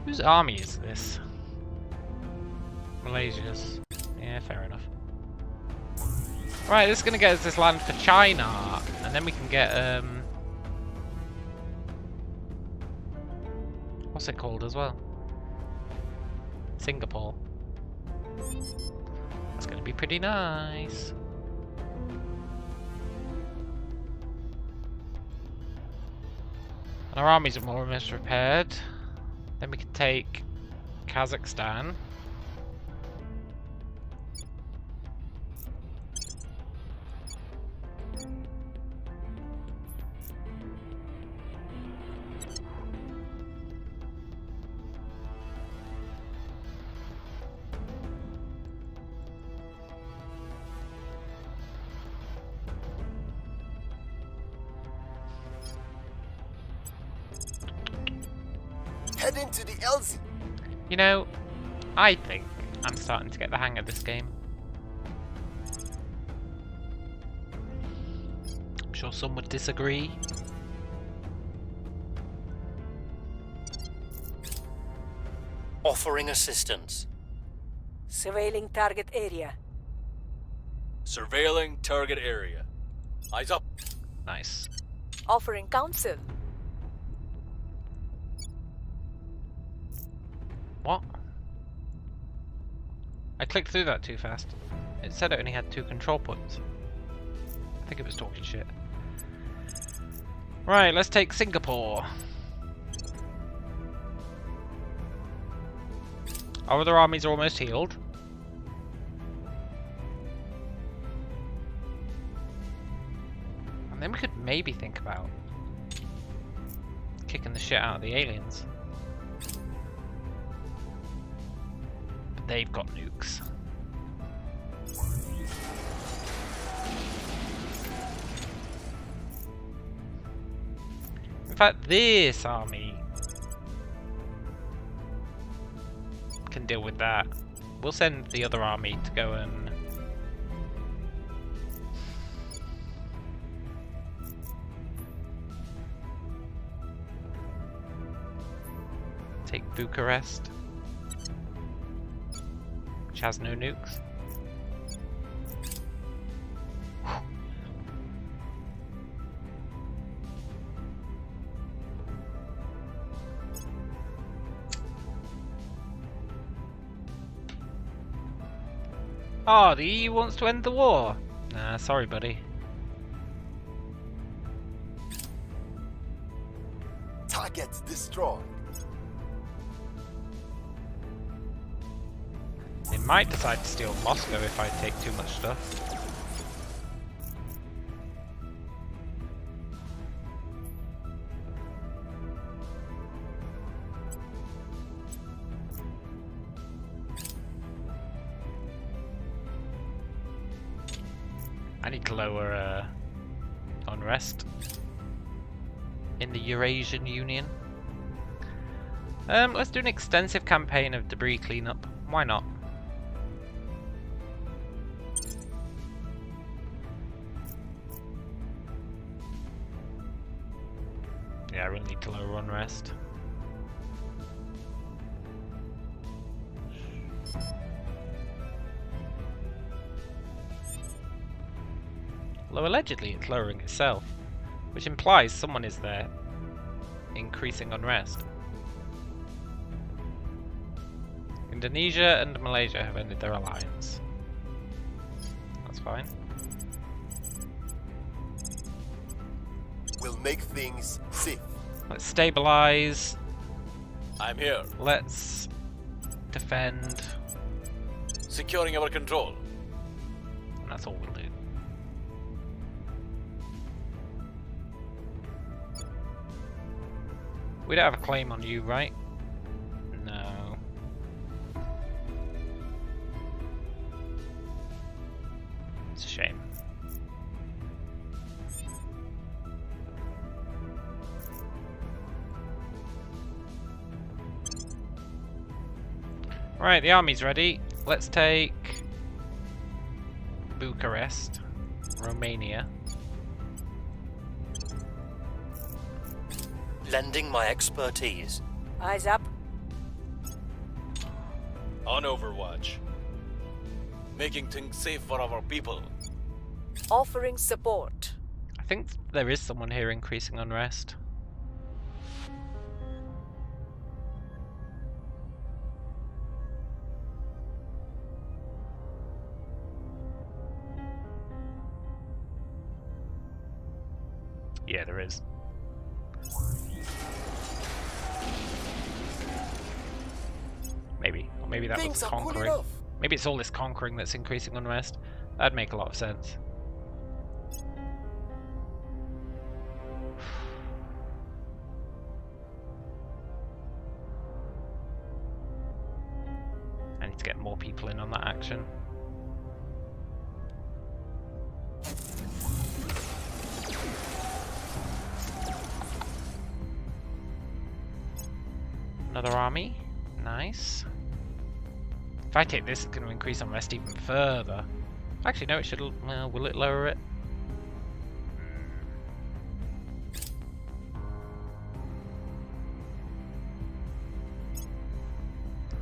Whose army is this? Malaysia's. Yeah, fair enough. Right, this is gonna get us this land for China, and then we can get what's it called as well? Singapore. That's gonna be pretty nice. And our armies are more or less repaired. Then we can take Kazakhstan. Head into the LZ. You know, I think I'm starting to get the hang of this game. I'm sure some would disagree. Offering assistance. Surveilling target area. Surveilling target area. Eyes up. Nice. Offering counsel. What? I clicked through that too fast. It said it only had 2 control points. I think it was talking shit. Right, let's take Singapore. Our other armies are almost healed. And then we could maybe think about kicking the shit out of the aliens. But they've got nukes. In fact, this army can deal with that. We'll send the other army to go and take Bucharest, which has no nukes. Oh, the EU wants to end the war. Nah, sorry, buddy. Targets destroyed. They might decide to steal Moscow if I take too much stuff. I need to lower unrest in the Eurasian Union. Let's do an extensive campaign of debris cleanup. Why not? Yeah, I really need to lower unrest. Although allegedly it's lowering itself, which implies someone is there increasing unrest. Indonesia and Malaysia have ended their alliance. That's fine. We'll make things safe. Let's stabilize. I'm here. Let's defend. Securing our control. And that's all we'll do. We don't have a claim on you, right? No. It's a shame. Right, the army's ready. Let's take Bucharest, Romania. Lending my expertise. Eyes up. On Overwatch. Making things safe for our people. Offering support. I think there is someone here increasing unrest. Yeah, there is. Maybe. Or maybe that was conquering. Maybe it's all this conquering that's increasing unrest. That'd make a lot of sense. I need to get more people in on that action. Another army. Nice. If I take this, it's going to increase unrest even further. Actually, no, it should. Will it lower it?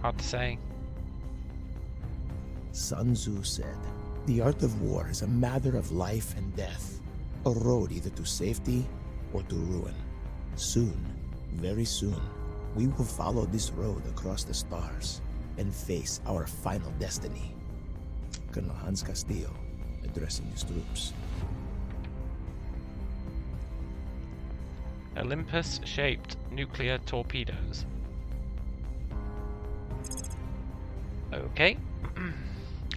Hard to say. Sun Tzu said, "The art of war is a matter of life and death, a road either to safety or to ruin. Soon, very soon, we will follow this road across the stars and face our final destiny." Colonel Hans Castillo, addressing his troops. Olympus-shaped nuclear torpedoes. Okay.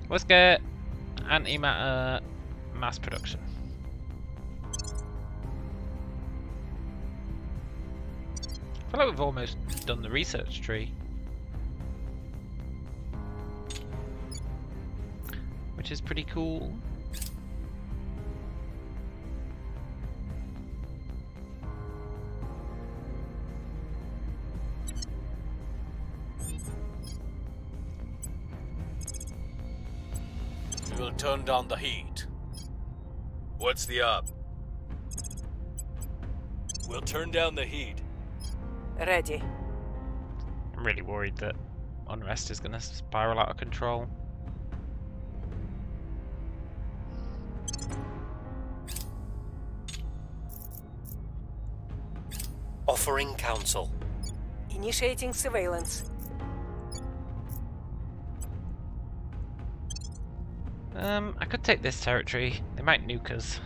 Let's get antimatter mass production. I feel like we've almost done the research tree. Which is pretty cool. We will turn down the heat. What's the up? We'll turn down the heat. Ready. I'm really worried that unrest is going to spiral out of control. Offering counsel. Initiating surveillance. I could take this territory. They might nuke us.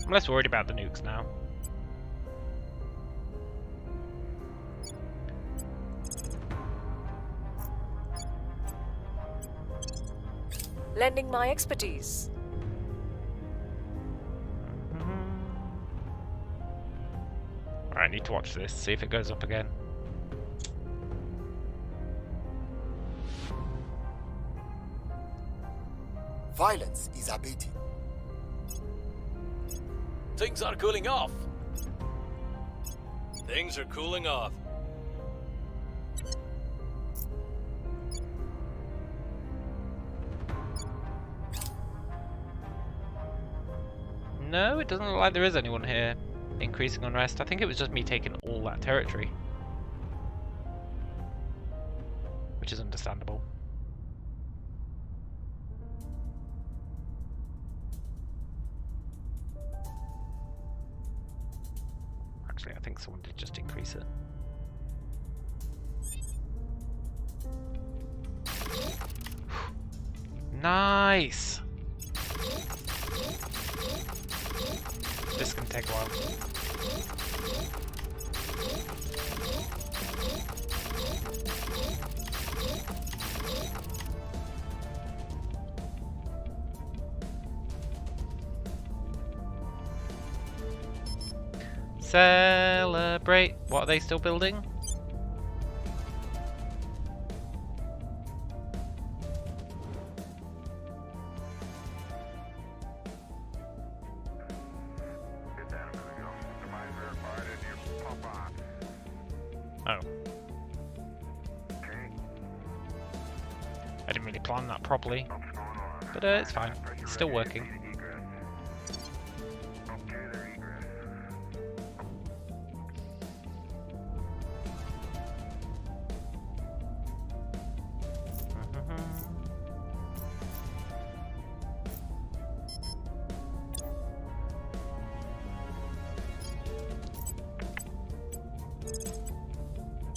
I'm less worried about the nukes now. Lending my expertise. Alright, I need to watch this, see if it goes up again. Violence is abating. Things are cooling off. Things are cooling off. No, it doesn't look like there is anyone here increasing unrest. I think it was just me taking all that territory. Which is understandable. Actually, I think someone did just increase it. Nice! This can take a while. Celebrate! What are they still building? Oh. I didn't really plan that properly, but it's fine. It's still working.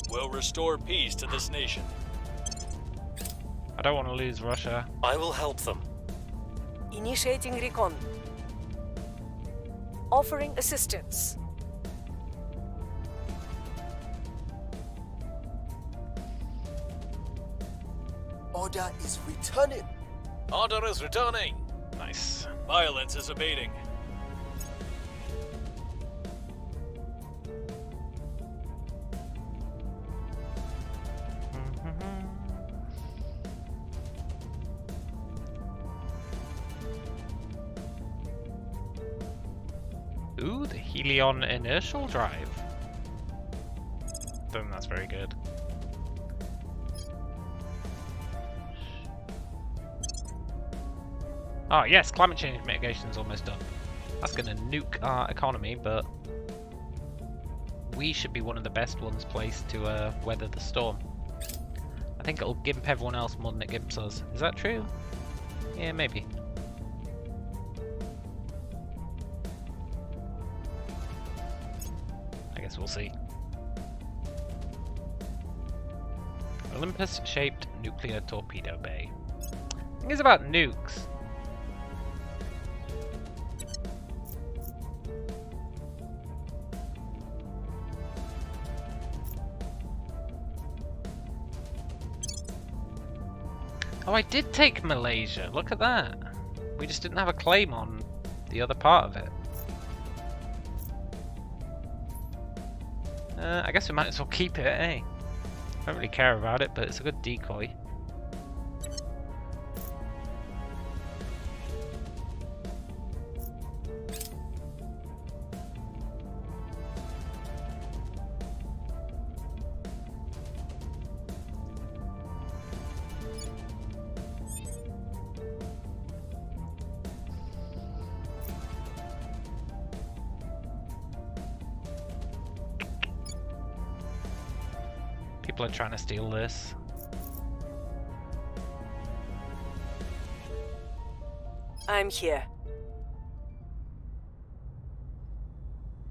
We'll restore peace to this nation. I don't want to lose Russia. I will help them. Initiating recon. Offering assistance. Order is returning. Order is returning. Nice. Violence is abating. Ooh, the Helion inertial drive. Don't think that's very good. Oh yes, climate change mitigation is almost done. That's going to nuke our economy, but we should be one of the best ones placed to weather the storm. I think it'll gimp everyone else more than it gimps us. Is that true? Yeah, maybe. I guess we'll see. Olympus-shaped nuclear torpedo bay. I think it's about nukes. Oh, I did take Malaysia. Look at that. We just didn't have a claim on the other part of it. I guess we might as well keep it, eh? I don't really care about it, but it's a good decoy. People are trying to steal this. I'm here.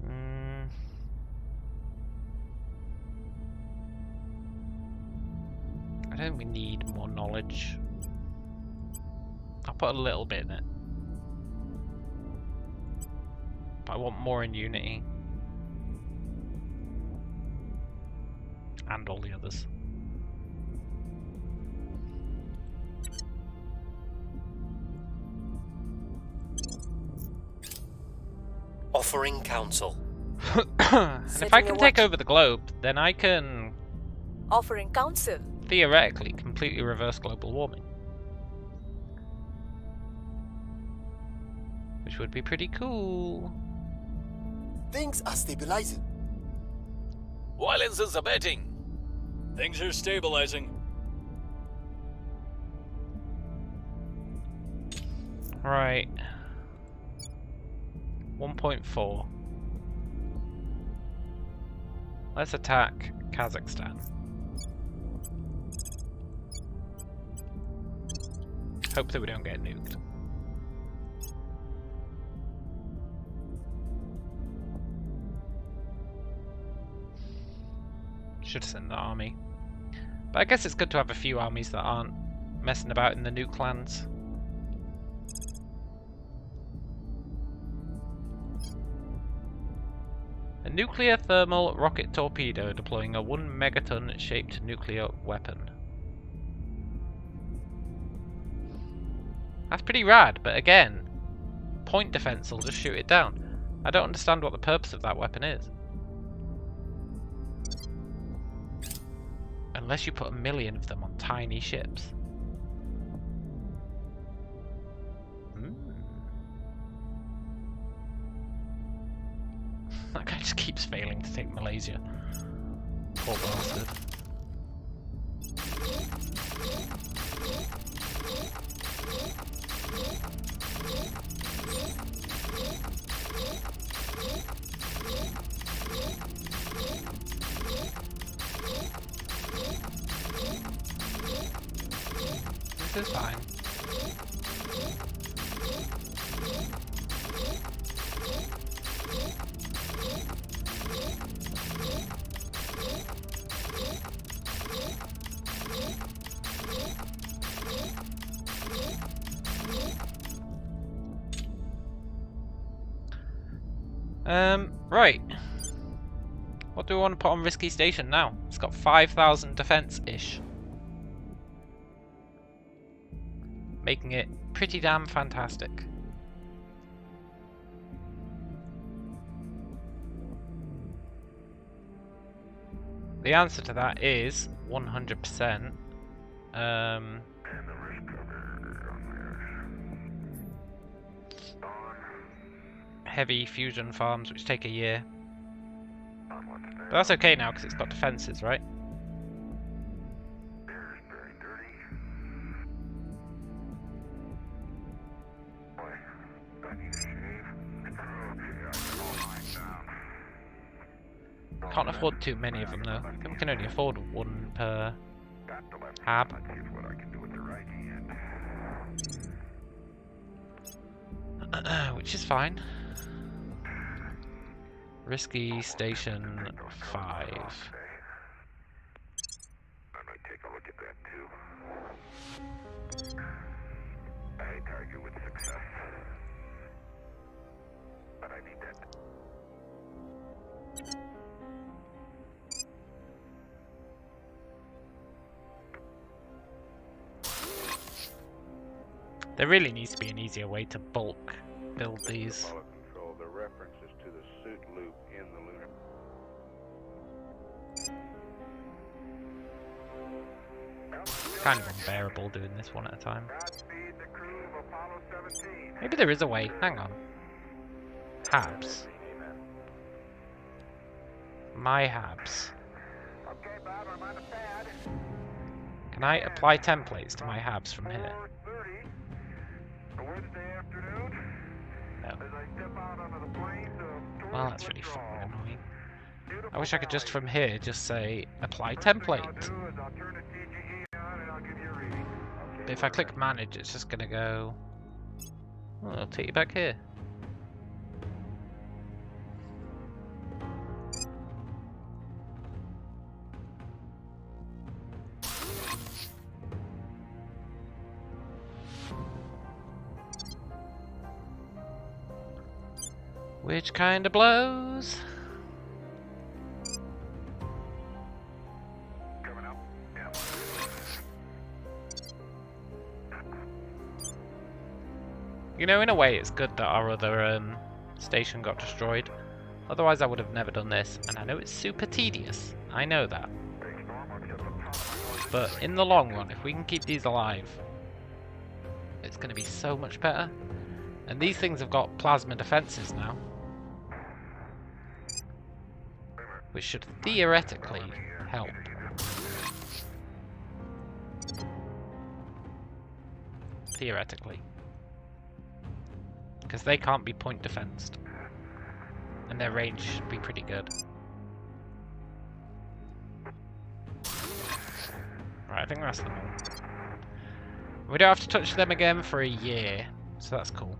I don't think we need more knowledge. I'll put a little bit in it. But I want more in Unity. And all the others. Offering counsel. And if I can take over the globe, then I can Offering counsel. theoretically completely reverse global warming. Which would be pretty cool. Things are stabilizing. Violence is abating. Things are stabilizing. Right. 1.4. Let's attack Kazakhstan. Hope that we don't get nuked. Should send the army. But I guess it's good to have a few armies that aren't messing about in the nuke lands. A nuclear thermal rocket torpedo deploying a 1 megaton shaped nuclear weapon. That's pretty rad, but again, point defense will just shoot it down. I don't understand what the purpose of that weapon is. Unless you put 1 million of them on tiny ships. That guy just keeps failing to take Malaysia. Poor bastard. This is fine. Right. What do we want to put on Risky Station now? It's got 5,000 defense-ish. Making it pretty damn fantastic. The answer to that is 100%. heavy fusion farms, which take a year. But that's okay now, because it's got defences, right? Can't afford too many of them though. I think we can only afford one per hab. Which is fine. Risky Station 5. Take a look at that too. I target with success. But I need that. There really needs to be an easier way to bulk build these. Control, the references to the suit loop in the lunar. Kind of unbearable doing this one at a time. Maybe there is a way. Hang on. Habs. My habs. Can I apply templates to my habs from here? No. Well, that's really fucking annoying. I wish I could just from here just say apply template. But if I click manage, it's just gonna go. Oh, I'll take you back here. Which kind of blows? You know, in a way it's good that our other station got destroyed. Otherwise I would have never done this. And I know it's super tedious. I know that. But in the long run, if we can keep these alive, it's going to be so much better. And these things have got plasma defenses now, which should theoretically help. Theoretically. Because they can't be point defensed. And their range should be pretty good. Right, I think that's them all. We don't have to touch them again for a year, so that's cool.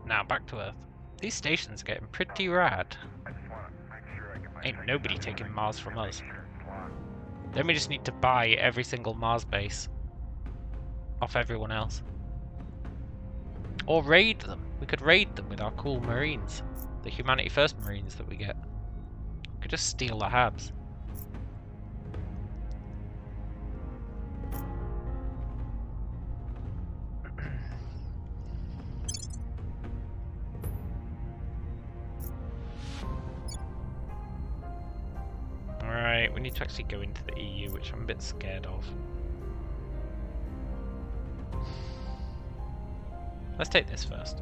Now back to Earth. These stations are getting pretty rad. Ain't nobody taking Mars from us. Then we just need to buy every single Mars base off everyone else. Or raid them. We could raid them with our cool Marines. The Humanity First Marines that we get. We could just steal the habs. Alright, we need to actually go into the EU, which I'm a bit scared of. Let's take this first.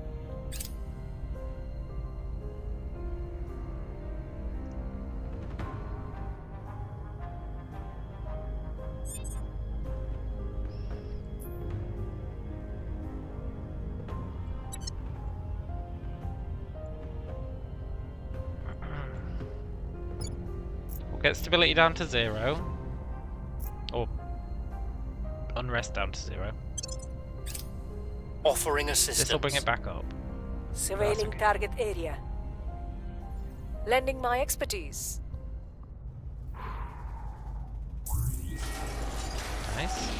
Get stability down to 0. Or unrest down to 0. Offering assistance. This will bring it back up. Surveilling okay. target area. Lending my expertise. Nice.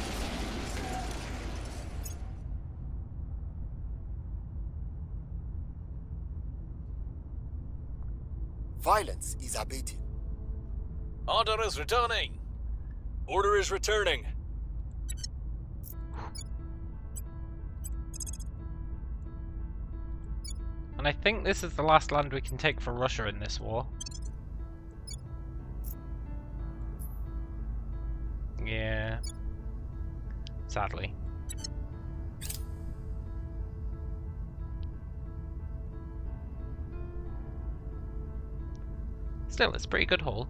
Violence is abating. Order is returning. Order is returning. And I think this is the last land we can take for Russia in this war. Yeah. Sadly. Still, it's a pretty good haul.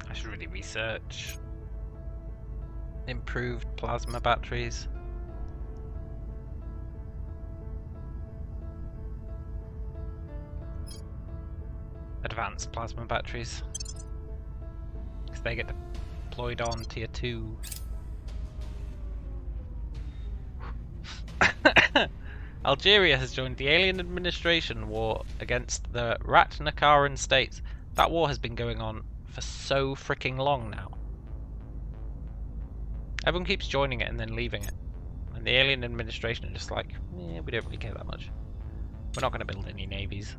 I should really research improved plasma batteries. Advanced plasma batteries. Because they get deployed on tier 2. Algeria has joined the alien administration war against the Ratnakaran states. That war has been going on for so freaking long now. Everyone keeps joining it and then leaving it. And the alien administration are just like, we don't really care that much. We're not going to build any navies.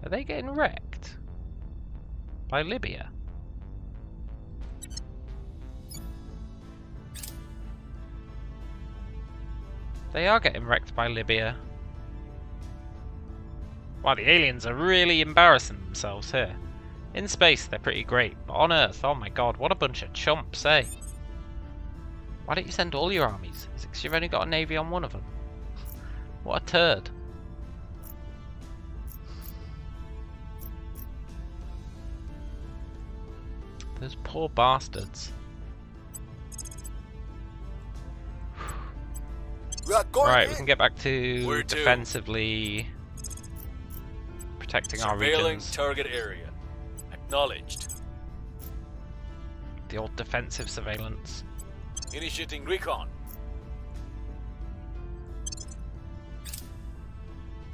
Are they getting wrecked? By Libya? They are getting wrecked by Libya. Wow, the aliens are really embarrassing themselves here. In space, they're pretty great, but on Earth, oh my god, what a bunch of chumps, eh? Why don't you send all your armies? Is it 'cause you've only got a navy on one of them? What a turd. Those poor bastards. Right, we can get back to defensively protecting our regions. Surveilling target area. Acknowledged. The old defensive surveillance. Initiating recon.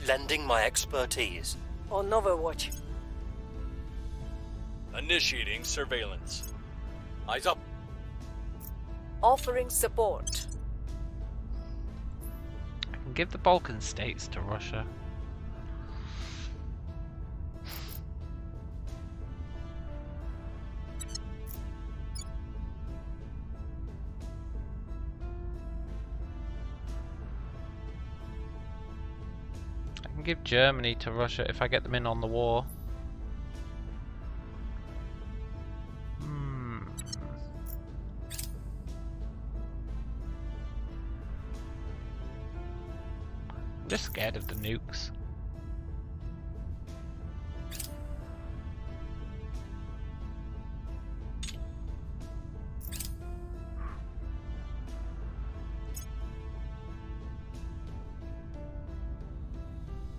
Lending my expertise. On Overwatch. Initiating surveillance. Eyes up. Offering support. I can give the Balkan states to Russia. I can give Germany to Russia if I get them in on the war. I'm just scared of the nukes.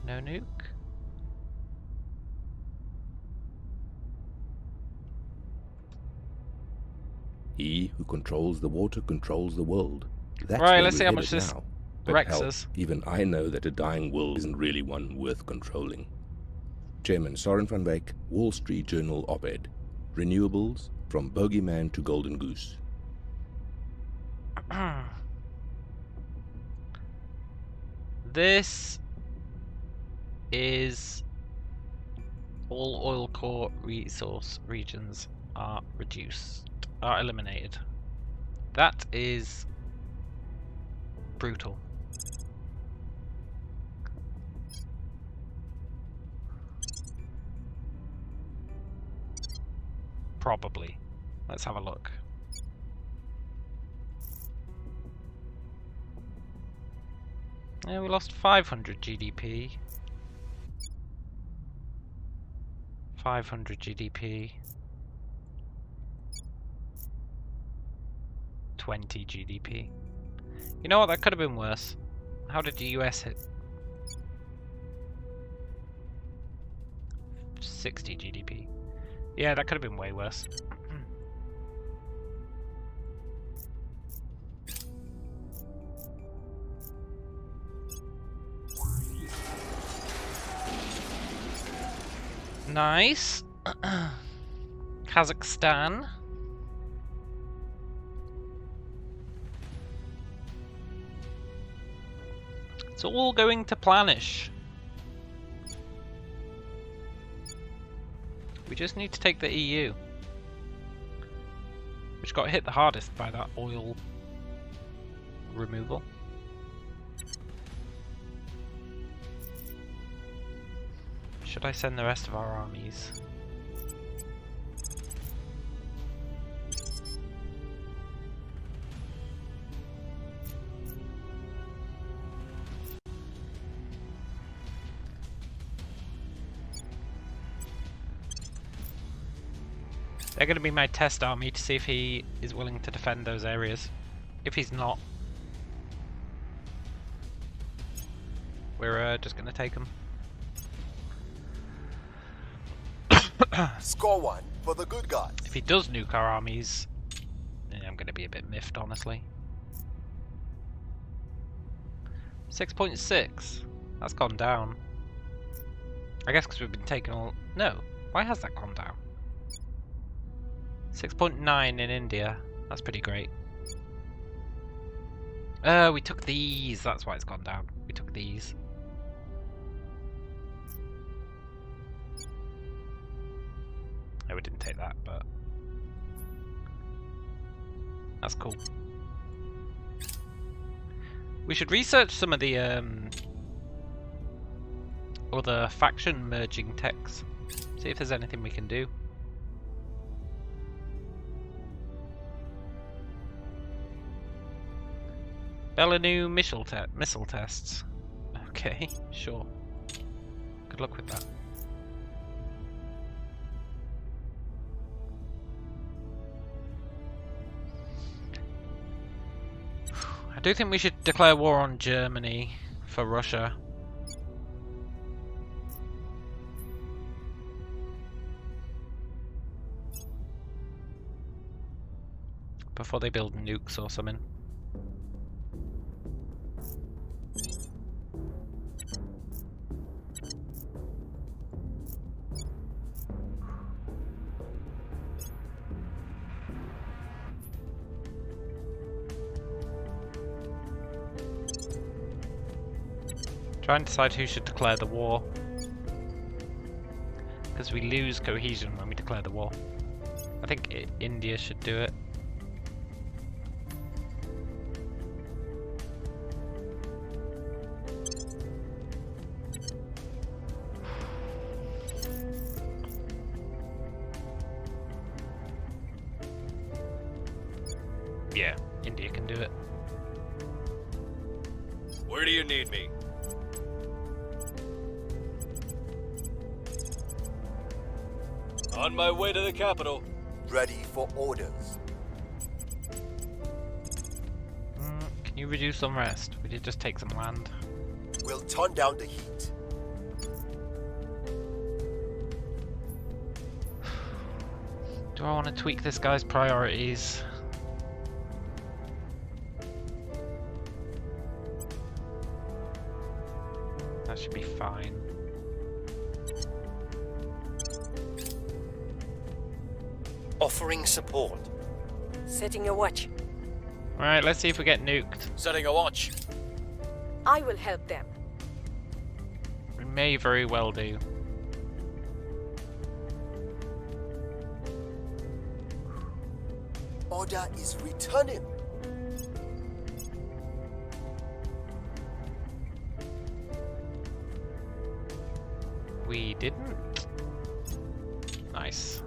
No nuke? He who controls the water controls the world. That's right, where let's we're see how headed much this now. But wrecks hell, us. even I know that a dying world isn't really one worth controlling. Chairman Soren van Wyk, Wall Street Journal op-ed. Renewables from bogeyman to golden goose. This is all oil core resource regions are eliminated. That is brutal. Probably. Let's have a look. Yeah, we lost 500 GDP. 500 GDP. 20 GDP. You know what? That could have been worse. How did the US hit? 60 GDP. Yeah, that could have been way worse. Nice. Kazakhstan. It's all going to planish. We just need to take the EU, which got hit the hardest by that oil removal. Should I send the rest of our armies? They're going to be my test army to see if he is willing to defend those areas. If he's not, we're just going to take him. Score one for the good guys. If he does nuke our armies, then I'm going to be a bit miffed, honestly. 6.6. That's gone down. I guess because we've been taking all... No. Why has that gone down? 6.9 in India. That's pretty great. We took these. That's why it's gone down. We took these. No, we didn't take that, but that's cool. We should research some of the other faction merging techs. See if there's anything we can do. Belanu missile tests. Okay, sure. Good luck with that. I do think we should declare war on Germany for Russia. Before they build nukes or something. Try and decide who should declare the war, because we lose cohesion when we declare the war. I think India should do it. Yeah, India can do it. Where do you need me? On my way to the capital. Ready for orders. Can you reduce some rest? We did just take some land. We'll turn down the heat. Do I want to tweak this guy's priorities? That should be fine. Offering support. Setting a watch. Alright, let's see if we get nuked. Setting a watch. I will help them. We may very well do. Order is returning. We didn't. Nice.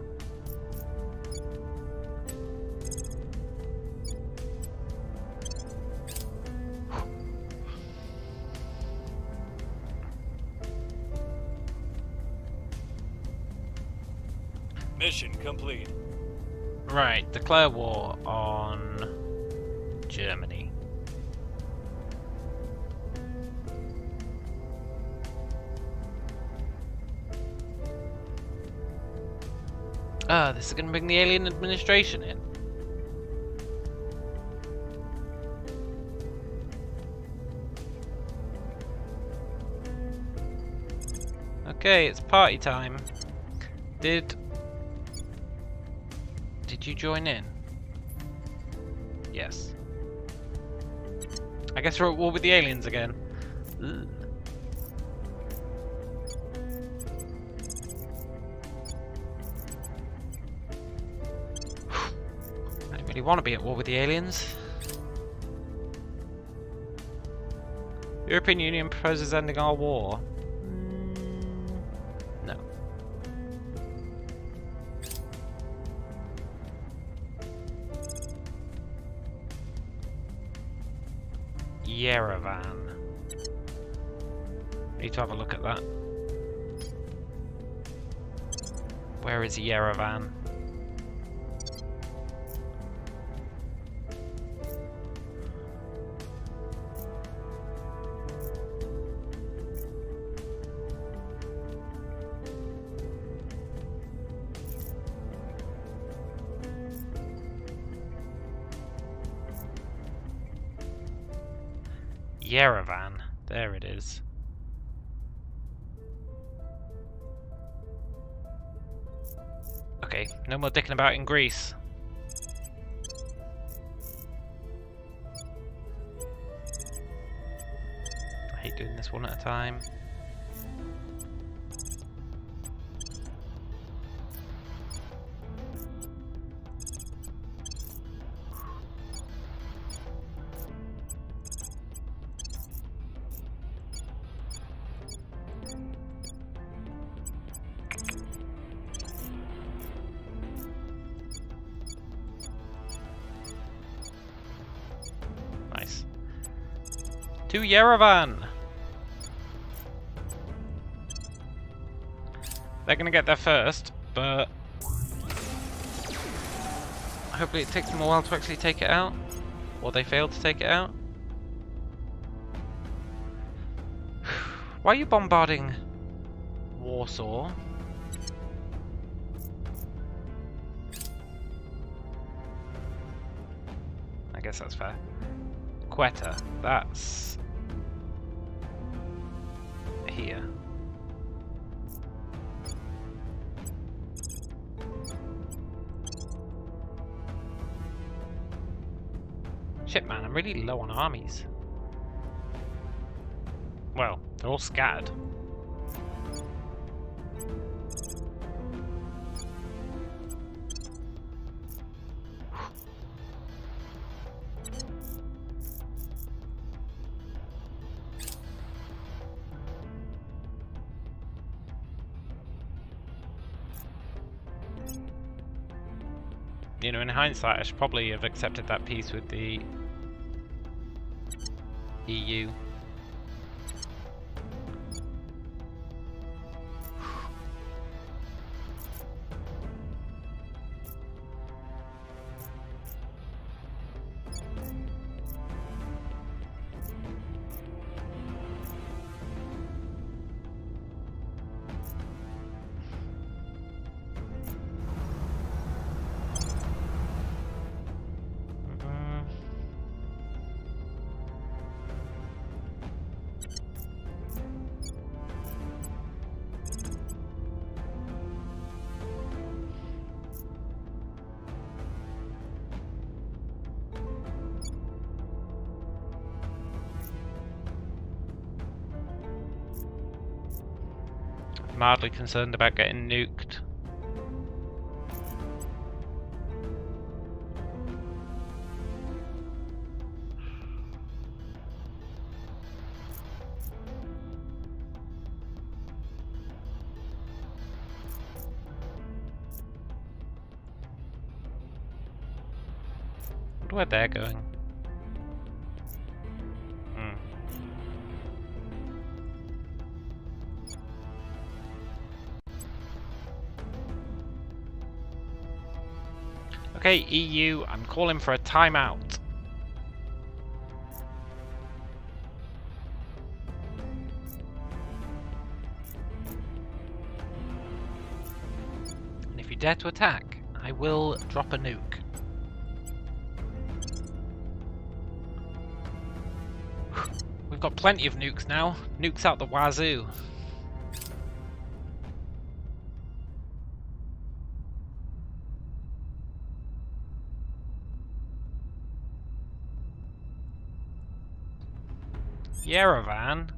Mission complete. Right, declare war on Germany. This is going to bring the alien administration in. Okay, it's party time. Did you join in? Yes. I guess we're at war with the aliens again. Ugh. really want to be at war with the aliens. European Union proposes ending our war. No. Yerevan. Need to have a look at that. Where is Yerevan? Yerevan. There it is. Okay, no more dicking about in Greece. I hate doing this one at a time. To Yerevan! They're gonna get there first, but hopefully it takes them a while to actually take it out. Or they fail to take it out. Why are you bombarding Warsaw? I guess that's fair. Quetta, that's here. Shit, man, I'm really low on armies. Well, they're all scattered. You know, in hindsight, I should probably have accepted that peace with the EU. Mildly concerned about getting nuked. I wonder where they're going. Okay, EU, I'm calling for a timeout. And if you dare to attack, I will drop a nuke. We've got plenty of nukes now. Nukes out the wazoo. Yerevan?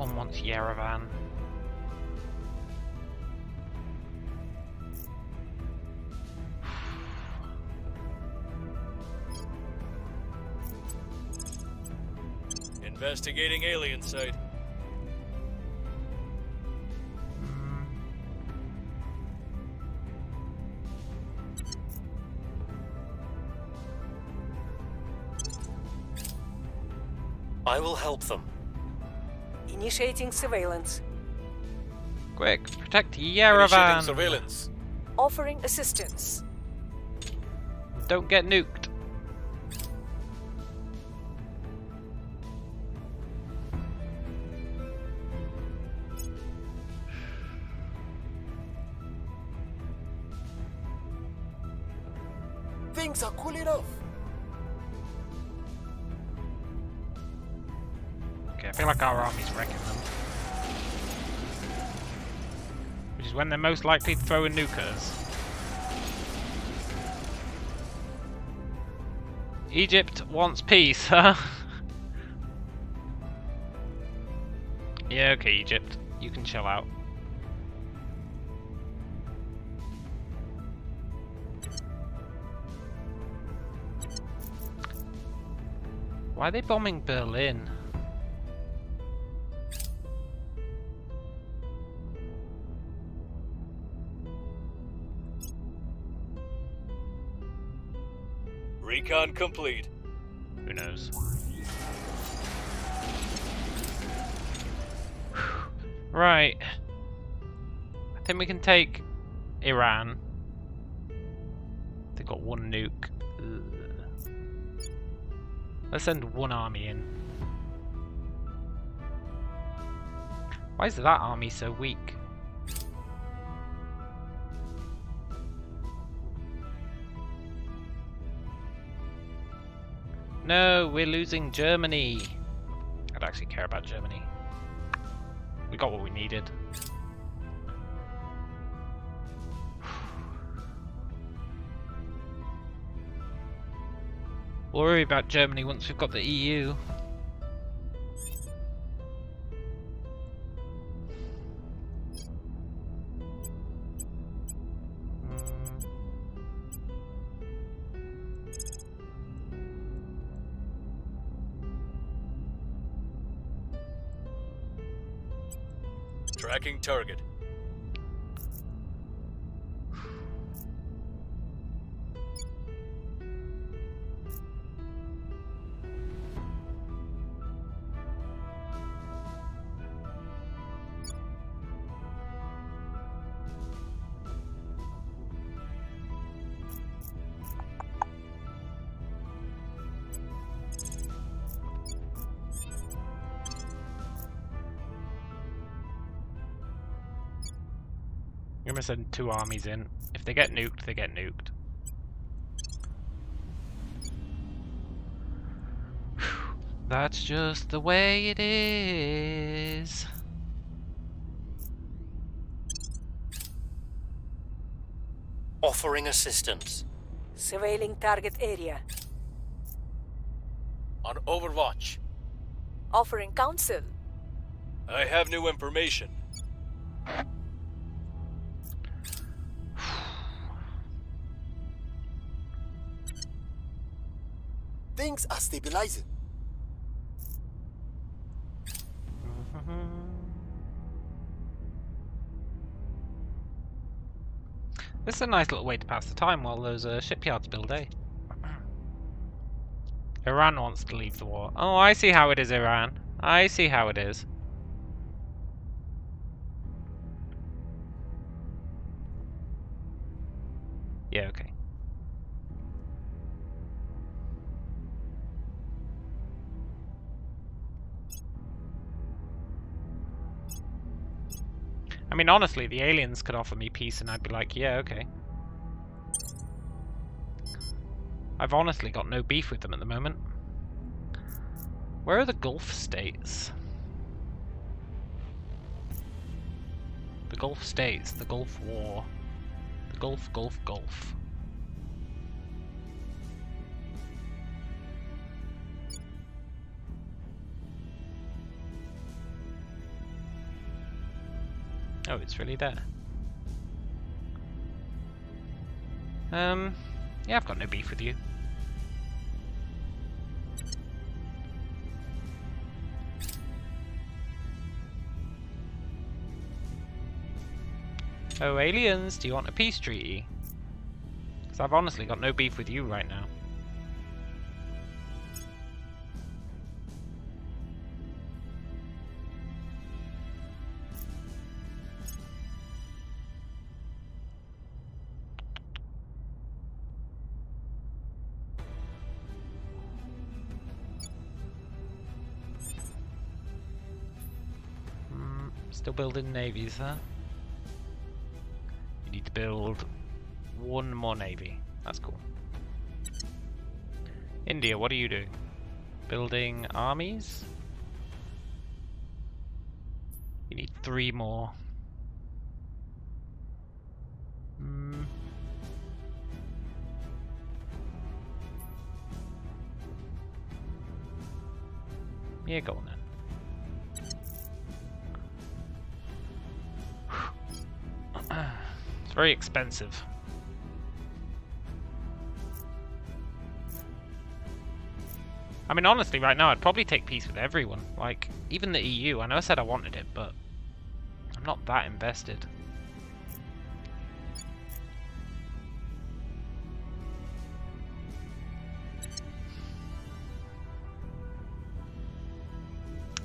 Everyone wants Yerevan. Investigating alien site. I will help them. Initiating surveillance. Quick, protect Initiating Yerevan. surveillance. Offering assistance. Don't get nuked. Things are cool enough. Okay, I feel like our army's wrecking them. Which is when they're most likely to throw in nukers. Egypt wants peace, huh? Yeah, okay, Egypt. You can chill out. Why are they bombing Berlin? Recon complete. Who knows? Right. I think we can take Iran. They've got one nuke. Ugh. Let's send one army in. Why is that army so weak? No, we're losing Germany. I don't actually care about Germany. We got what we needed. We'll worry about Germany once we've got the EU. Tracking target. I'm gonna send two armies in. If they get nuked, they get nuked. That's just the way it is. Offering assistance. Surveilling target area. On Overwatch. Offering counsel. I have new information. Things are stabilizing. This is a nice little way to pass the time while those shipyards build, eh? Iran wants to leave the war. Oh, I see how it is, Iran. I see how it is. Yeah, okay. I mean, honestly, the aliens could offer me peace and I'd be like, yeah, okay. I've honestly got no beef with them at the moment. Where are the Gulf states? The Gulf states, the Gulf War. The Gulf. Oh, it's really there. Yeah, I've got no beef with you. Oh, aliens, do you want a peace treaty? Because I've honestly got no beef with you right now. Still building navies, huh? You need to build one more navy. That's cool. India, what are you doing? Building armies? You need 3 more. Yeah, go on then. It's very expensive. I mean, honestly, right now, I'd probably take peace with everyone. Like, even the EU. I know I said I wanted it, but I'm not that invested.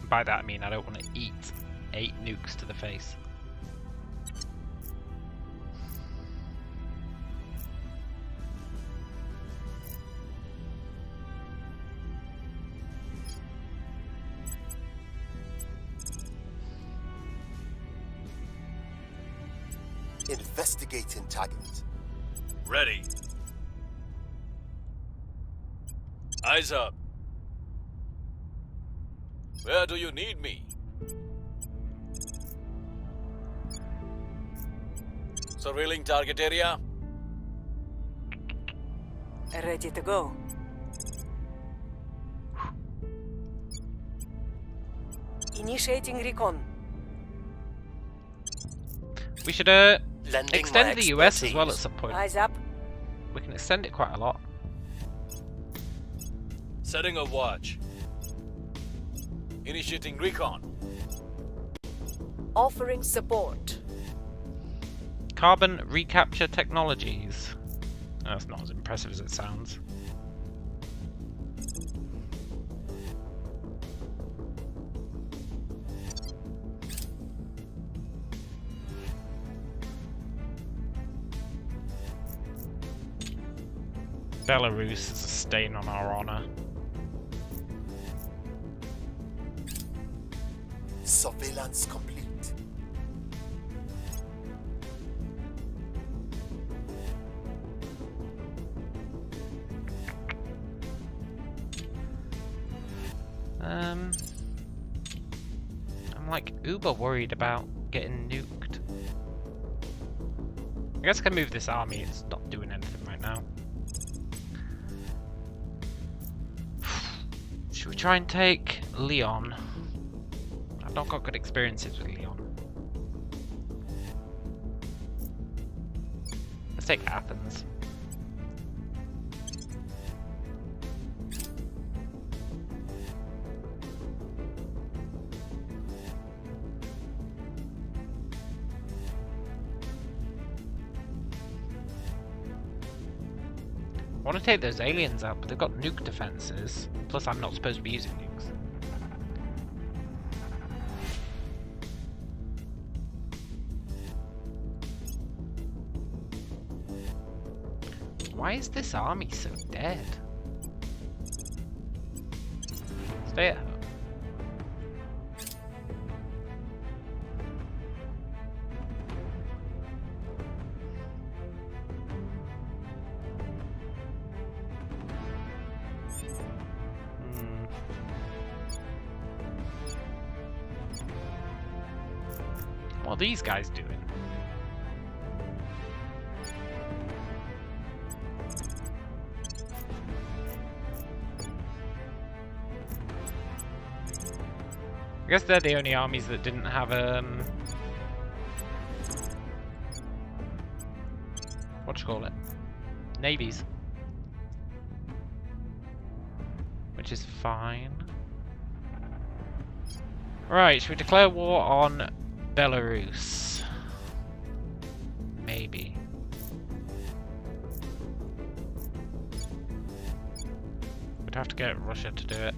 By that, I mean I don't want to eat 8 nukes to the face. Investigating target. Ready. Eyes up. Where do you need me? Surveilling target area. Ready to go. Initiating recon. We should Lending extend my the US as well at expertise. some point. Eyes up. We can extend it quite a lot. Setting a watch. Initiating recon. Offering support. Carbon recapture technologies. Oh, that's not as impressive as it sounds. Belarus is a stain on our honor. Surveillance complete. I'm like uber worried about getting nuked. I guess I can move this army, it's not doing anything right now. Should we try and take Leon? I've not got good experiences with Leon. Let's take Athens. I want to take those aliens out, but they've got nuke defenses. Plus, I'm not supposed to be using nukes. Why is this army so dead? Stay at home. What are these guys doing? I guess they're the only armies that didn't have what do you call it? Navies. Which is fine. Right, should we declare war on Belarus? Maybe. We'd have to get Russia to do it.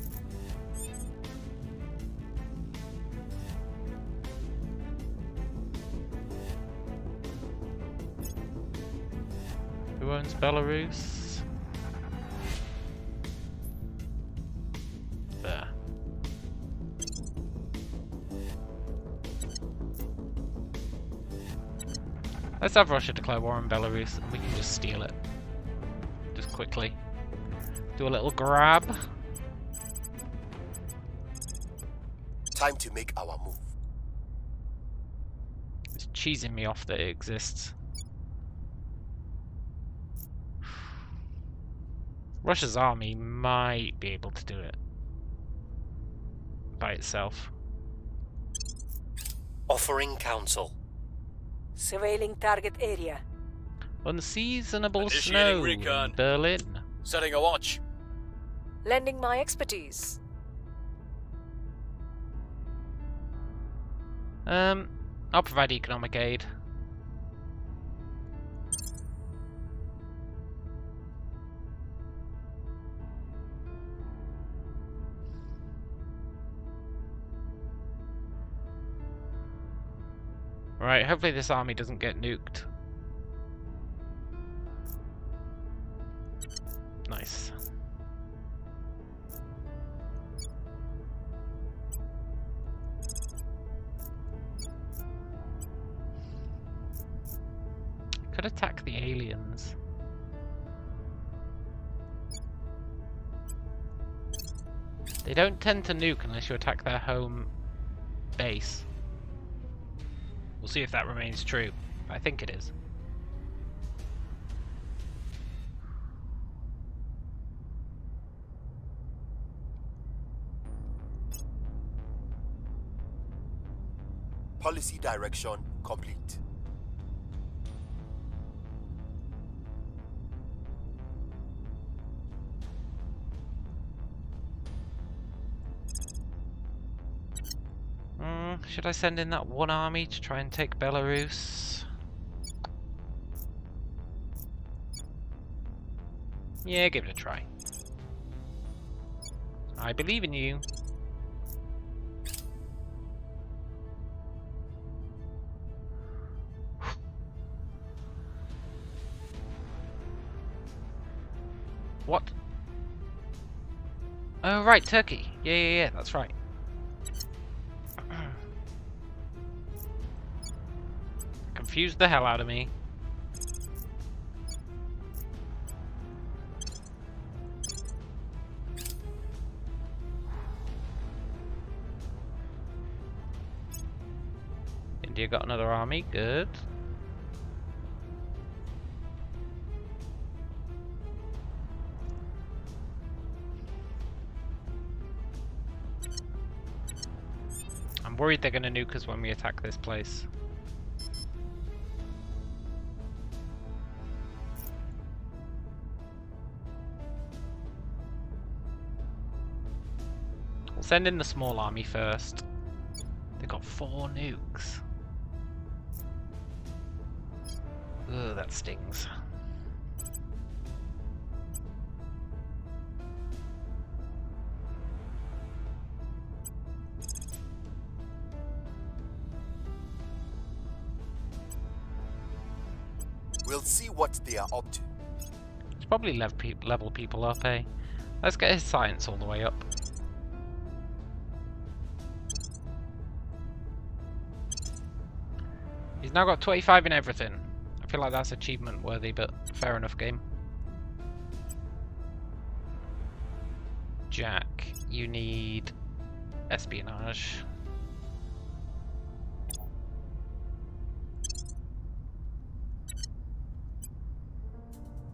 Who owns Belarus? There. Let's have Russia declare war on Belarus and we can just steal it. Just quickly. Do a little grab. Time to make our move. It's cheesing me off that it exists. Russia's army might be able to do it by itself. Offering counsel. Surveilling target area. Unseasonable Initiating snow recon. in Berlin. Setting a watch. Lending my expertise. I'll provide economic aid. Right, hopefully this army doesn't get nuked. Nice. Could attack the aliens. They don't tend to nuke unless you attack their home base. We'll see if that remains true. I think it is. Policy direction complete. Should I send in that one army to try and take Belarus? Yeah, give it a try. I believe in you. What? Oh, right, Turkey. Yeah, that's right. Confused the hell out of me. India got another army, good. I'm worried they're gonna nuke us when we attack this place. We'll send in the small army first. They've got 4 nukes. Ugh, that stings. We'll see what they are up to. It's probably level people up, eh? Let's get his science all the way up. He's now got 25 in everything. I feel like that's achievement worthy, but fair enough, game. Jack, you need espionage.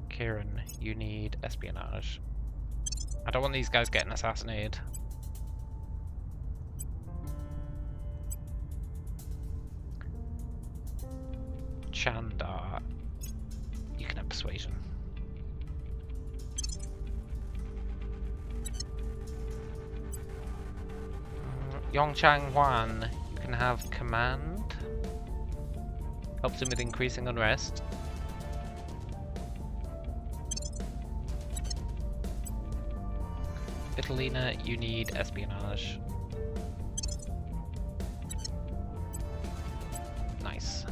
Kieran, you need espionage. I don't want these guys getting assassinated. Chandar, you persuasion. Yongchang Huan, you can have command. Helps him with increasing unrest. Vitalina, you need espionage. Nice.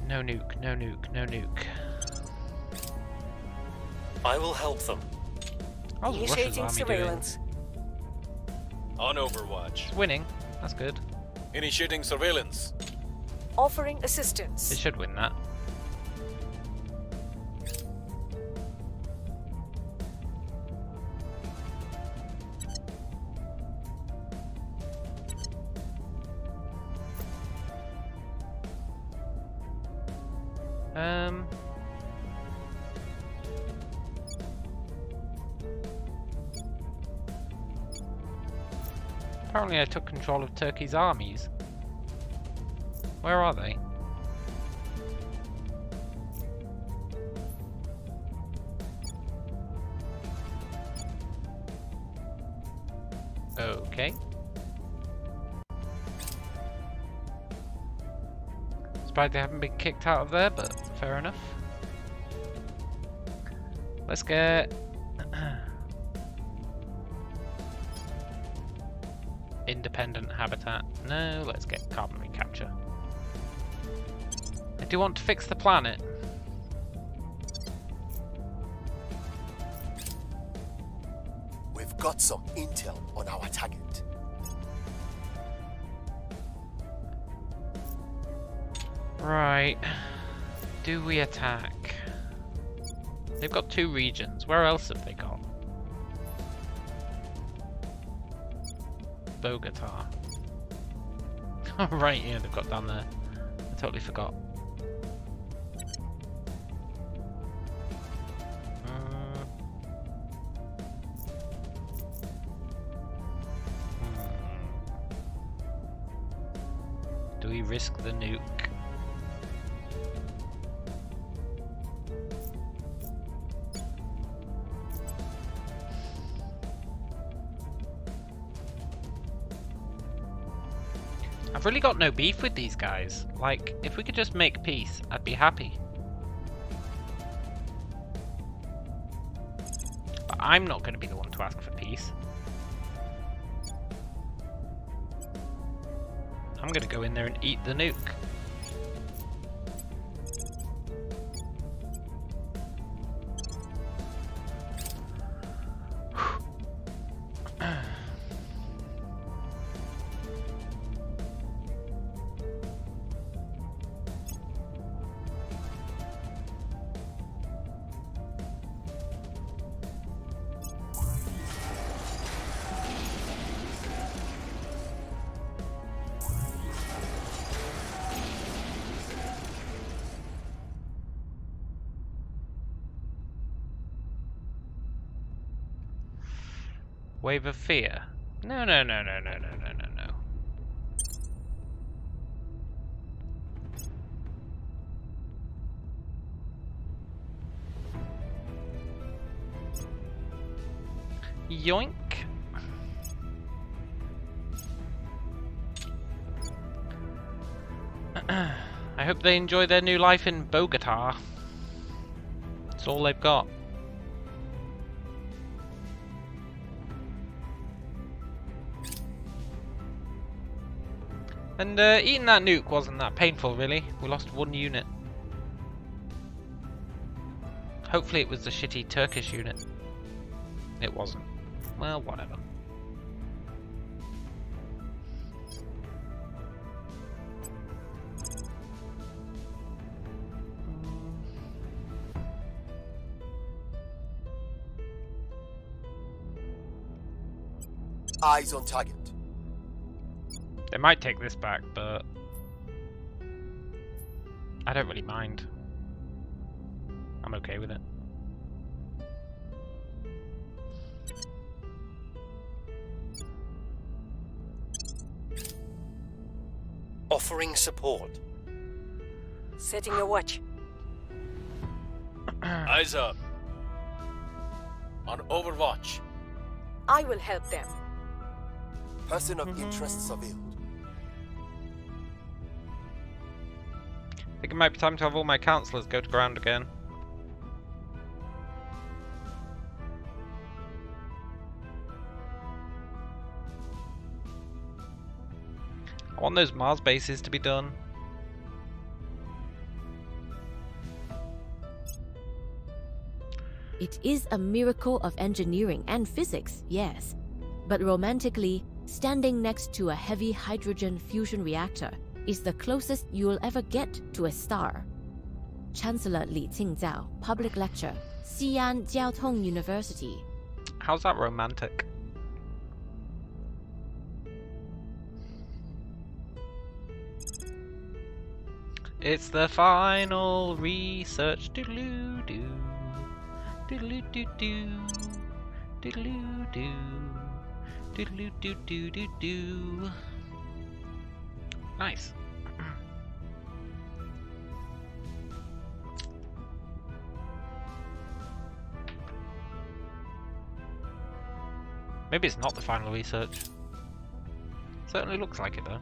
No nuke, no nuke, no nuke. I will help them. How's Russia's Initiating army surveillance. On Overwatch. doing? It's winning. That's good. Initiating surveillance. Offering assistance. It should win that. Apparently I took control of Turkey's armies. Where are they? Okay. Surprised they haven't been kicked out of there, but fair enough. Let's get independent habitat. No, let's get carbon recapture. I do want to fix the planet. We've got some intel on our target. Right. Do we attack? They've got 2 regions. Where else have they got? Bogota. Oh, right, yeah, they've got down there. I totally forgot. Do we risk the nuke? I've really got no beef with these guys. Like, if we could just make peace, I'd be happy. But I'm not going to be the one to ask for peace. I'm going to go in there and eat the nuke. Wave of fear. No, no, no, no, no, no, no, no, no. Yoink. I hope they enjoy their new life in Bogota. That's all they've got. And eating that nuke wasn't that painful, really. We lost 1 unit. Hopefully it was the shitty Turkish unit. It wasn't. Well, whatever. Eyes on target. They might take this back, but I don't really mind. I'm okay with it. Offering support. Setting a watch. Eyes up. On Overwatch. I will help them. Person of interest surveilled. I think it might be time to have all my councillors go to ground again. I want those Mars bases to be done. It is a miracle of engineering and physics, yes. But romantically, standing next to a heavy hydrogen fusion reactor is the closest you'll ever get to a star. Chancellor Li Qingzhao, public lecture, Xi'an Jiaotong University. How's that romantic? It's the final research. Doodaloo doo. Doodaloo doo doo. Doodaloo doo. Doodaloo doo doo doo doo. Nice. Maybe it's not the final research. Certainly looks like it though.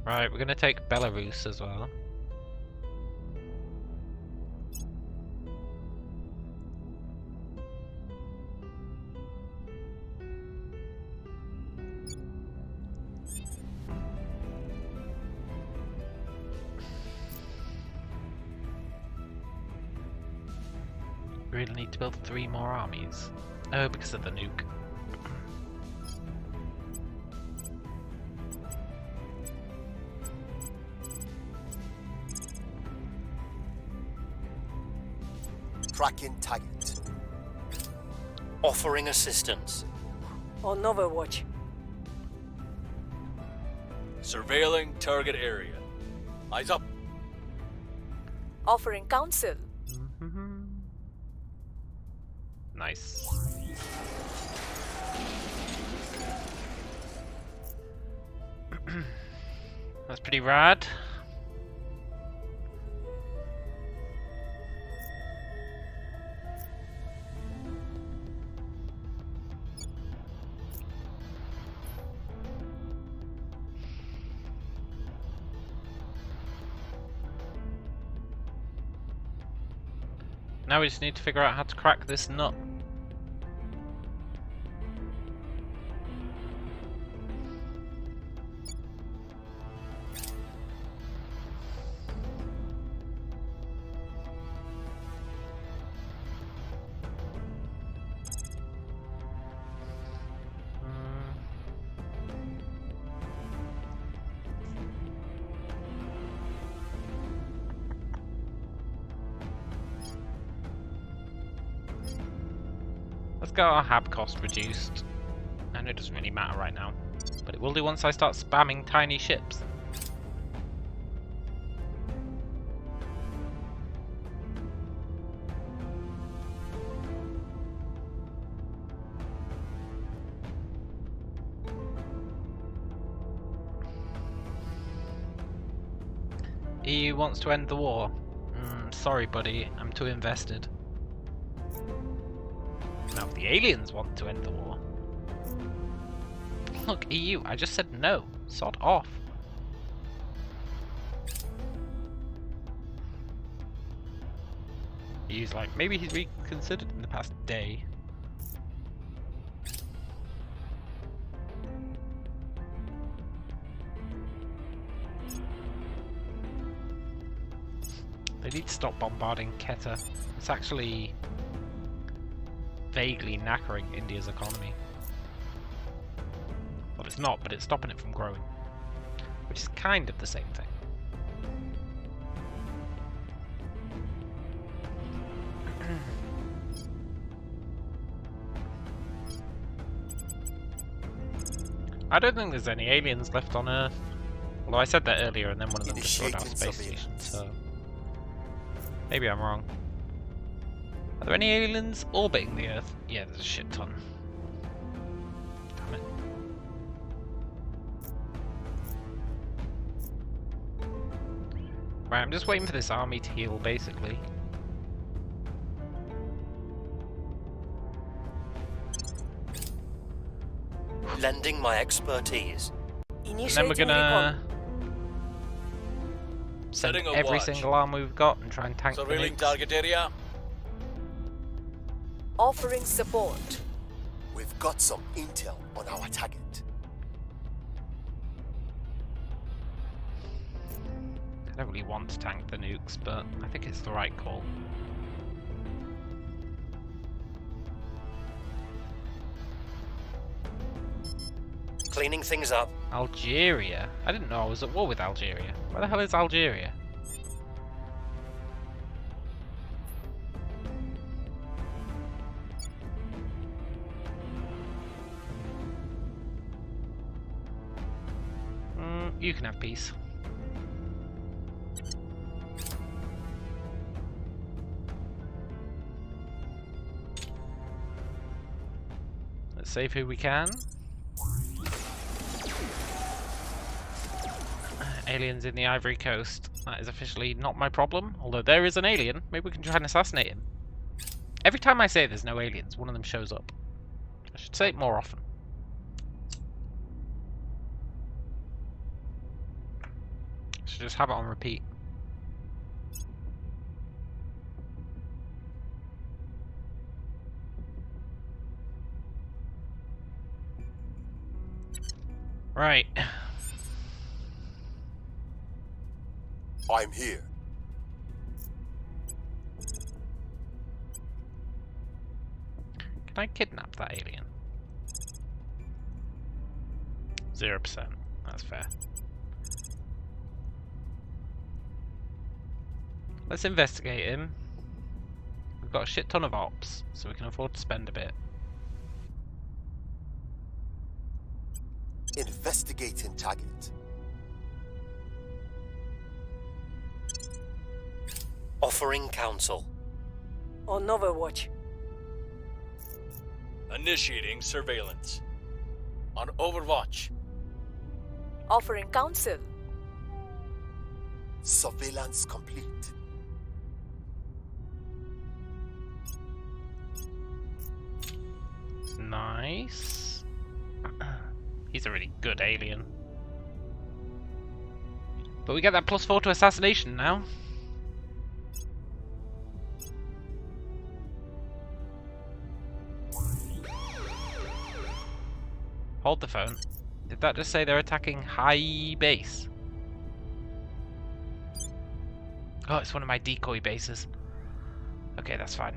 Right, we're gonna take Belarus as well. Really need to build 3 more armies. Oh, because of the nuke. Tracking target. Offering assistance. On Overwatch. Surveilling target area. Eyes up. Offering counsel. Nice. That's pretty rad. Now we just need to figure out how to crack this nut. Let's get our hab cost reduced. And it doesn't really matter right now. But it will do once I start spamming tiny ships. EU wants to end the war. Sorry buddy, I'm too invested. Now if the aliens want to end the war... Look, EU, I just said no. Sod off. EU's like, maybe he's reconsidered in the past day. They need to stop bombarding Quetta. It's actually vaguely knackering India's economy. Well, it's not, but it's stopping it from growing. Which is kind of the same thing. I don't think there's any aliens left on Earth. Although I said that earlier and then one of them destroyed our space station, so... Maybe I'm wrong. Are there any aliens orbiting the Earth? Yeah, there's a shit ton. Damn it. Right, I'm just waiting for this army to heal, basically. Lending my expertise. And then we're gonna send Setting a every watch. single army we've got and try and tank the Surveilling nukes. target area. Offering support. We've got some intel on our target. I don't really want to tank the nukes, but I think it's the right call. Cleaning things up. Algeria? I didn't know I was at war with Algeria. Where the hell is Algeria? You can have peace. Let's save who we can. Aliens in the Ivory Coast. That is officially not my problem. Although there is an alien. Maybe we can try and assassinate him. Every time I say there's no aliens, one of them shows up. I should say it more often. I should just have it on repeat. Right. I'm here. Can I kidnap that alien? 0%. That's fair. Let's investigate him. We've got a shit ton of ops, so we can afford to spend a bit. Investigating target. Offering counsel. On Overwatch. Initiating surveillance. On Overwatch. Offering counsel. Surveillance complete. Nice. He's a really good alien. But we get that +4 to assassination now. Hold the phone. Did that just say they're attacking high base? Oh, it's one of my decoy bases. Okay, that's fine.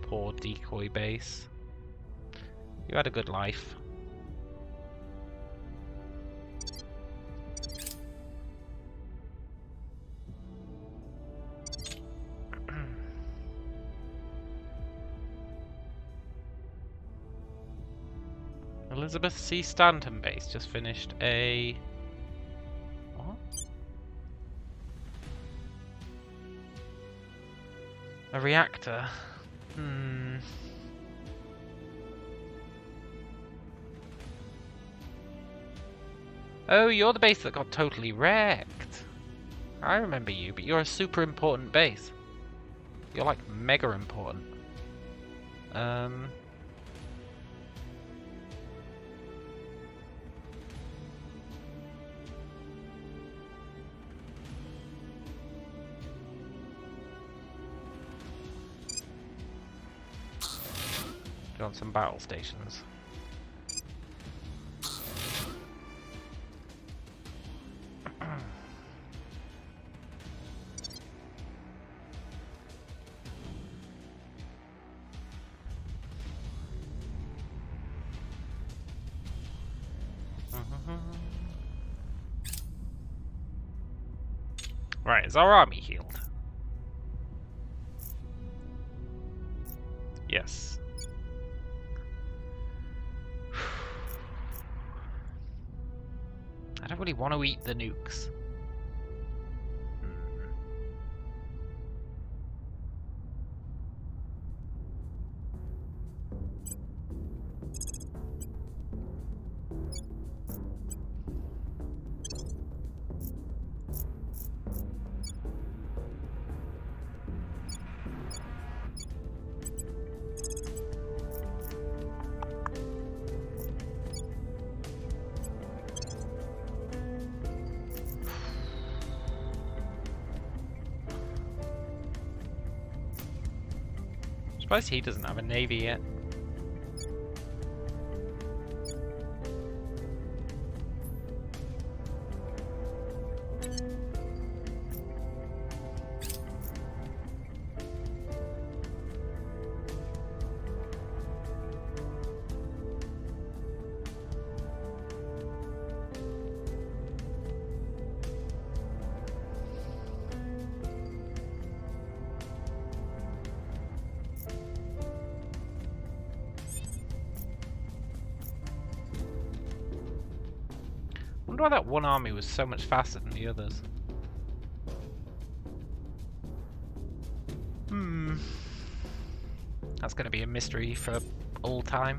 Poor decoy base. You had a good life. Elizabeth C. Stanton base just finished a... What? A reactor. Oh, you're the base that got totally wrecked. I remember you, but you're a super important base. You're like mega important. Do you want some battle stations? Right, is our army healed? Yes. I don't really want to eat the nukes. Surprised he doesn't have a navy yet. I wonder why that one army was so much faster than the others. That's going to be a mystery for all time.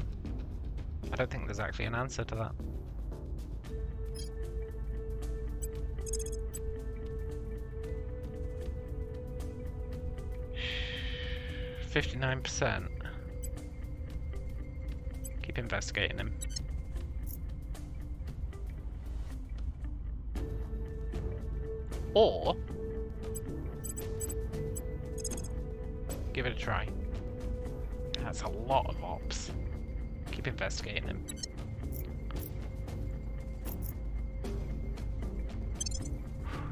I don't think there's actually an answer to that. %59%. Keep investigating him. Or give it a try. That's a lot of ops. Keep investigating him.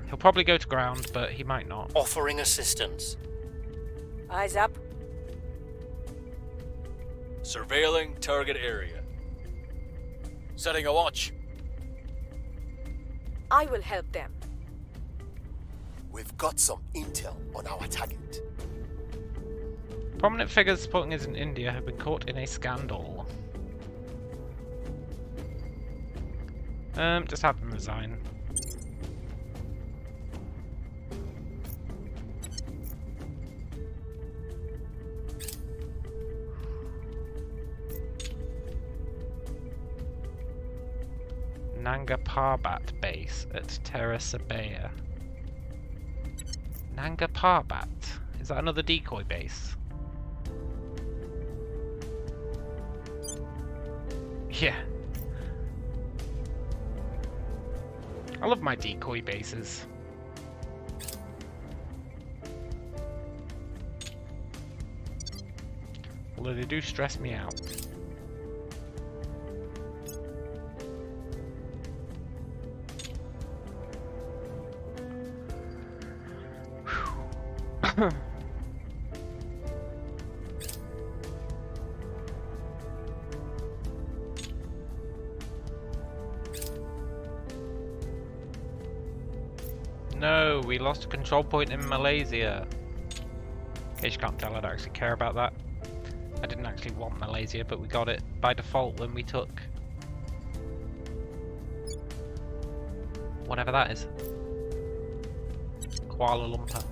He'll probably go to ground, but he might not. Offering assistance. Eyes up. Surveilling target area. Setting a watch. I will help them. We've got some intel on our target. Prominent figures supporting us in India have been caught in a scandal. Just have them resign. Nanga Parbat base at Terra. Nanga Parbat? Is that another decoy base? Yeah. I love my decoy bases. Although they do stress me out. No, we lost a control point in Malaysia. In case you can't tell, I don't actually care about that. I didn't actually want Malaysia, but we got it by default when we took whatever that is. Kuala Lumpur.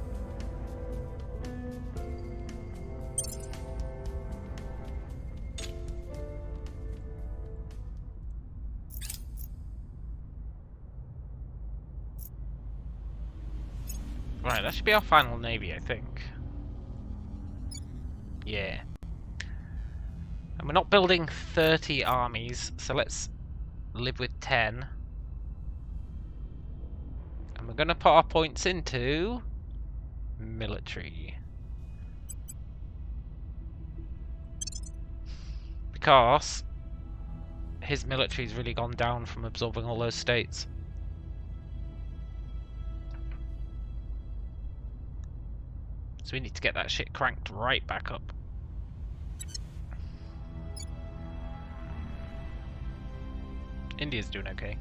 Right, that should be our final navy, I think. Yeah. And we're not building 30 armies, so let's live with 10. And we're going to put our points into military. Because his military's really gone down from absorbing all those states. So we need to get that shit cranked right back up. India's doing okay.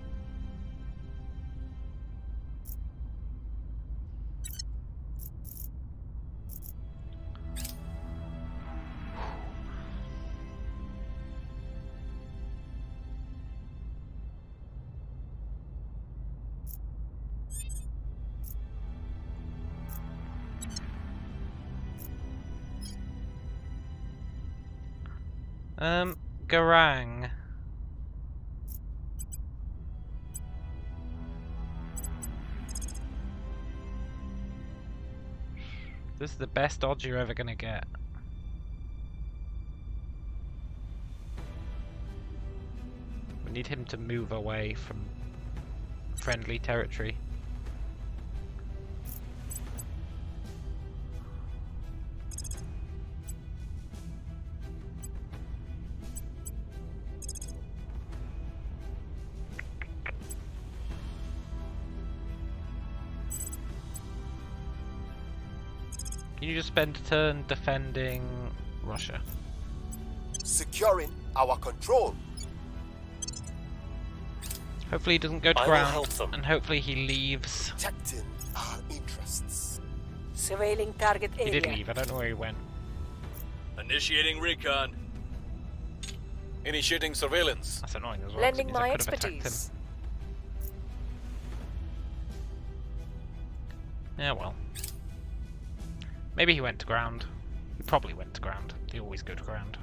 Garang. This is the best odds you're ever gonna get. We need him to move away from friendly territory. Can you just spend a turn defending Russia? Securing our control. Hopefully he doesn't go to I will ground, help them. and hopefully he leaves. Protecting our interests. Surveilling target He area. did leave, I don't know where he went. Initiating recon. Initiating surveillance. That's annoying as well. 'cause it Lending means I my could have attacked him. expertise. Yeah, well. Maybe he went to ground. He probably went to ground. They always go to ground.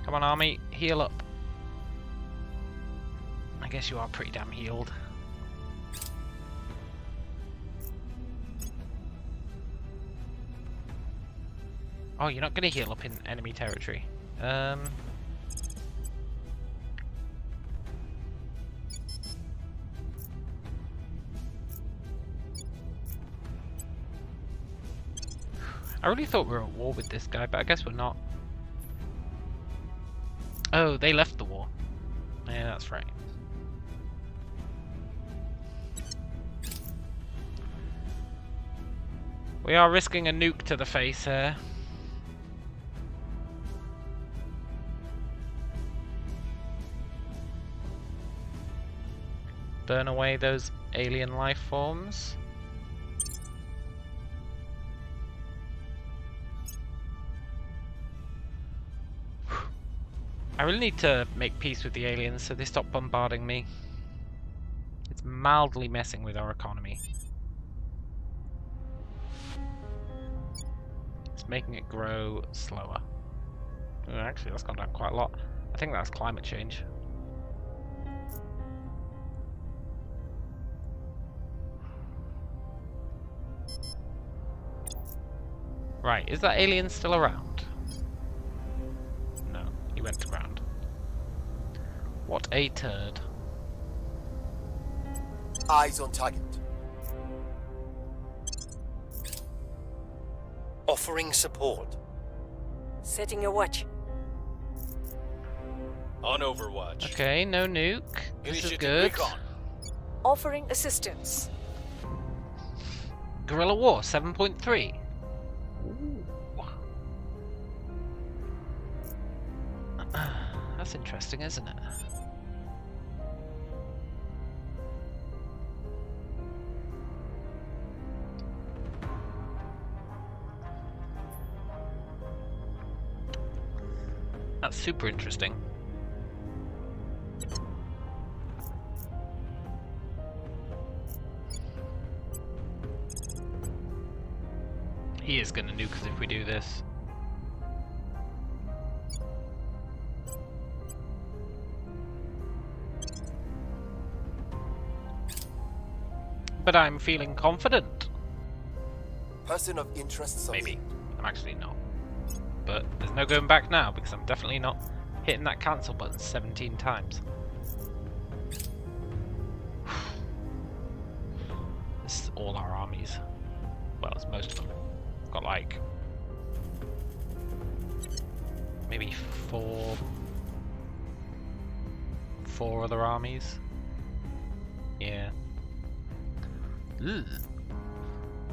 Come on, army, heal up. I guess you are pretty damn healed. Oh, you're not going to heal up in enemy territory. I really thought we were at war with this guy, but I guess we're not. Oh, they left the war. Yeah, that's right. We are risking a nuke to the face here. Burn away those alien life forms. I really need to make peace with the aliens so they stop bombarding me. It's mildly messing with our economy. It's making it grow slower. Oh, actually, that's gone down quite a lot. I think that's climate change. Right, is that alien still around? No, he went to ground. What a turd. Eyes on target. Offering support. Setting a watch. On Overwatch. Okay, no nuke. This is Initiating good. recon. Offering assistance. Guerrilla War 7.3. That's interesting, isn't it? That's super interesting. He is gonna nuke us if we do this. But I'm feeling confident. Person of interest. Maybe. I'm actually not. But there's no going back now because I'm definitely not hitting that cancel button 17 times. This is all our armies. Well, it's most of them. I've got like maybe four other armies. Yeah. Ugh.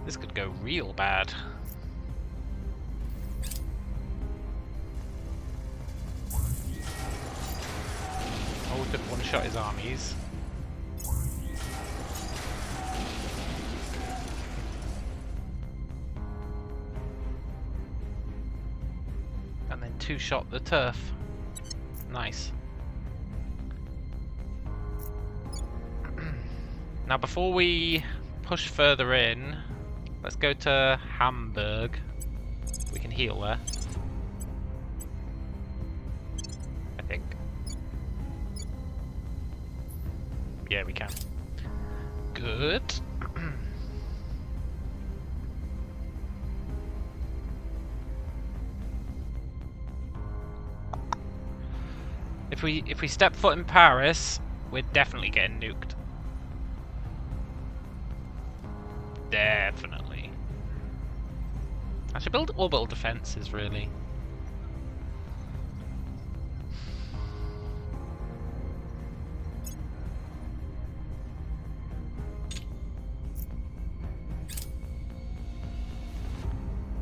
This could go real bad. Oh, we could one-shot his armies. And then two-shot the turf. Nice. Now before we push further in, let's go to Hamburg. We can heal there. I think. Yeah, we can. Good. If we step foot in Paris, we're definitely getting nuked. Definitely. I should build orbital defenses, really.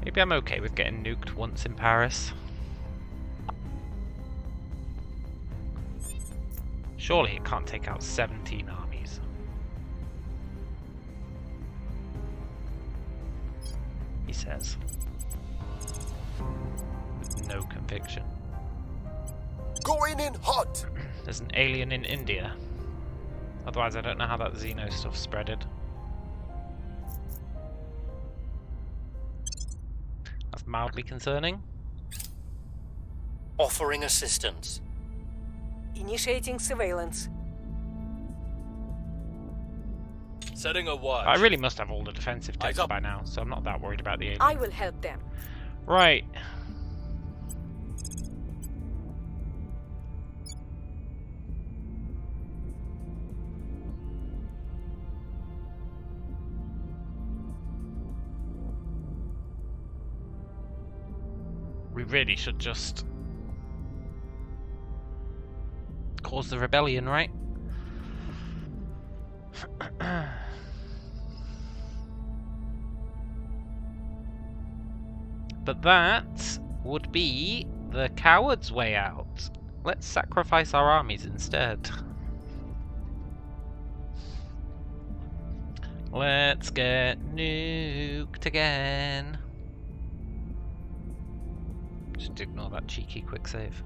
Maybe I'm okay with getting nuked once in Paris. Surely it can't take out 17 armies. He says. With no conviction. Going in hot! There's an alien in India. Otherwise I don't know how that Xeno stuff spreaded. That's mildly concerning. Offering assistance. Initiating surveillance. Setting a watch. I really must have all the defensive techs by now, so I'm not that worried about the alien. I will help them. Right. We really should just cause the rebellion, right? But that would be the coward's way out. Let's sacrifice our armies instead. Let's get nuked again. Just ignore that cheeky quick save.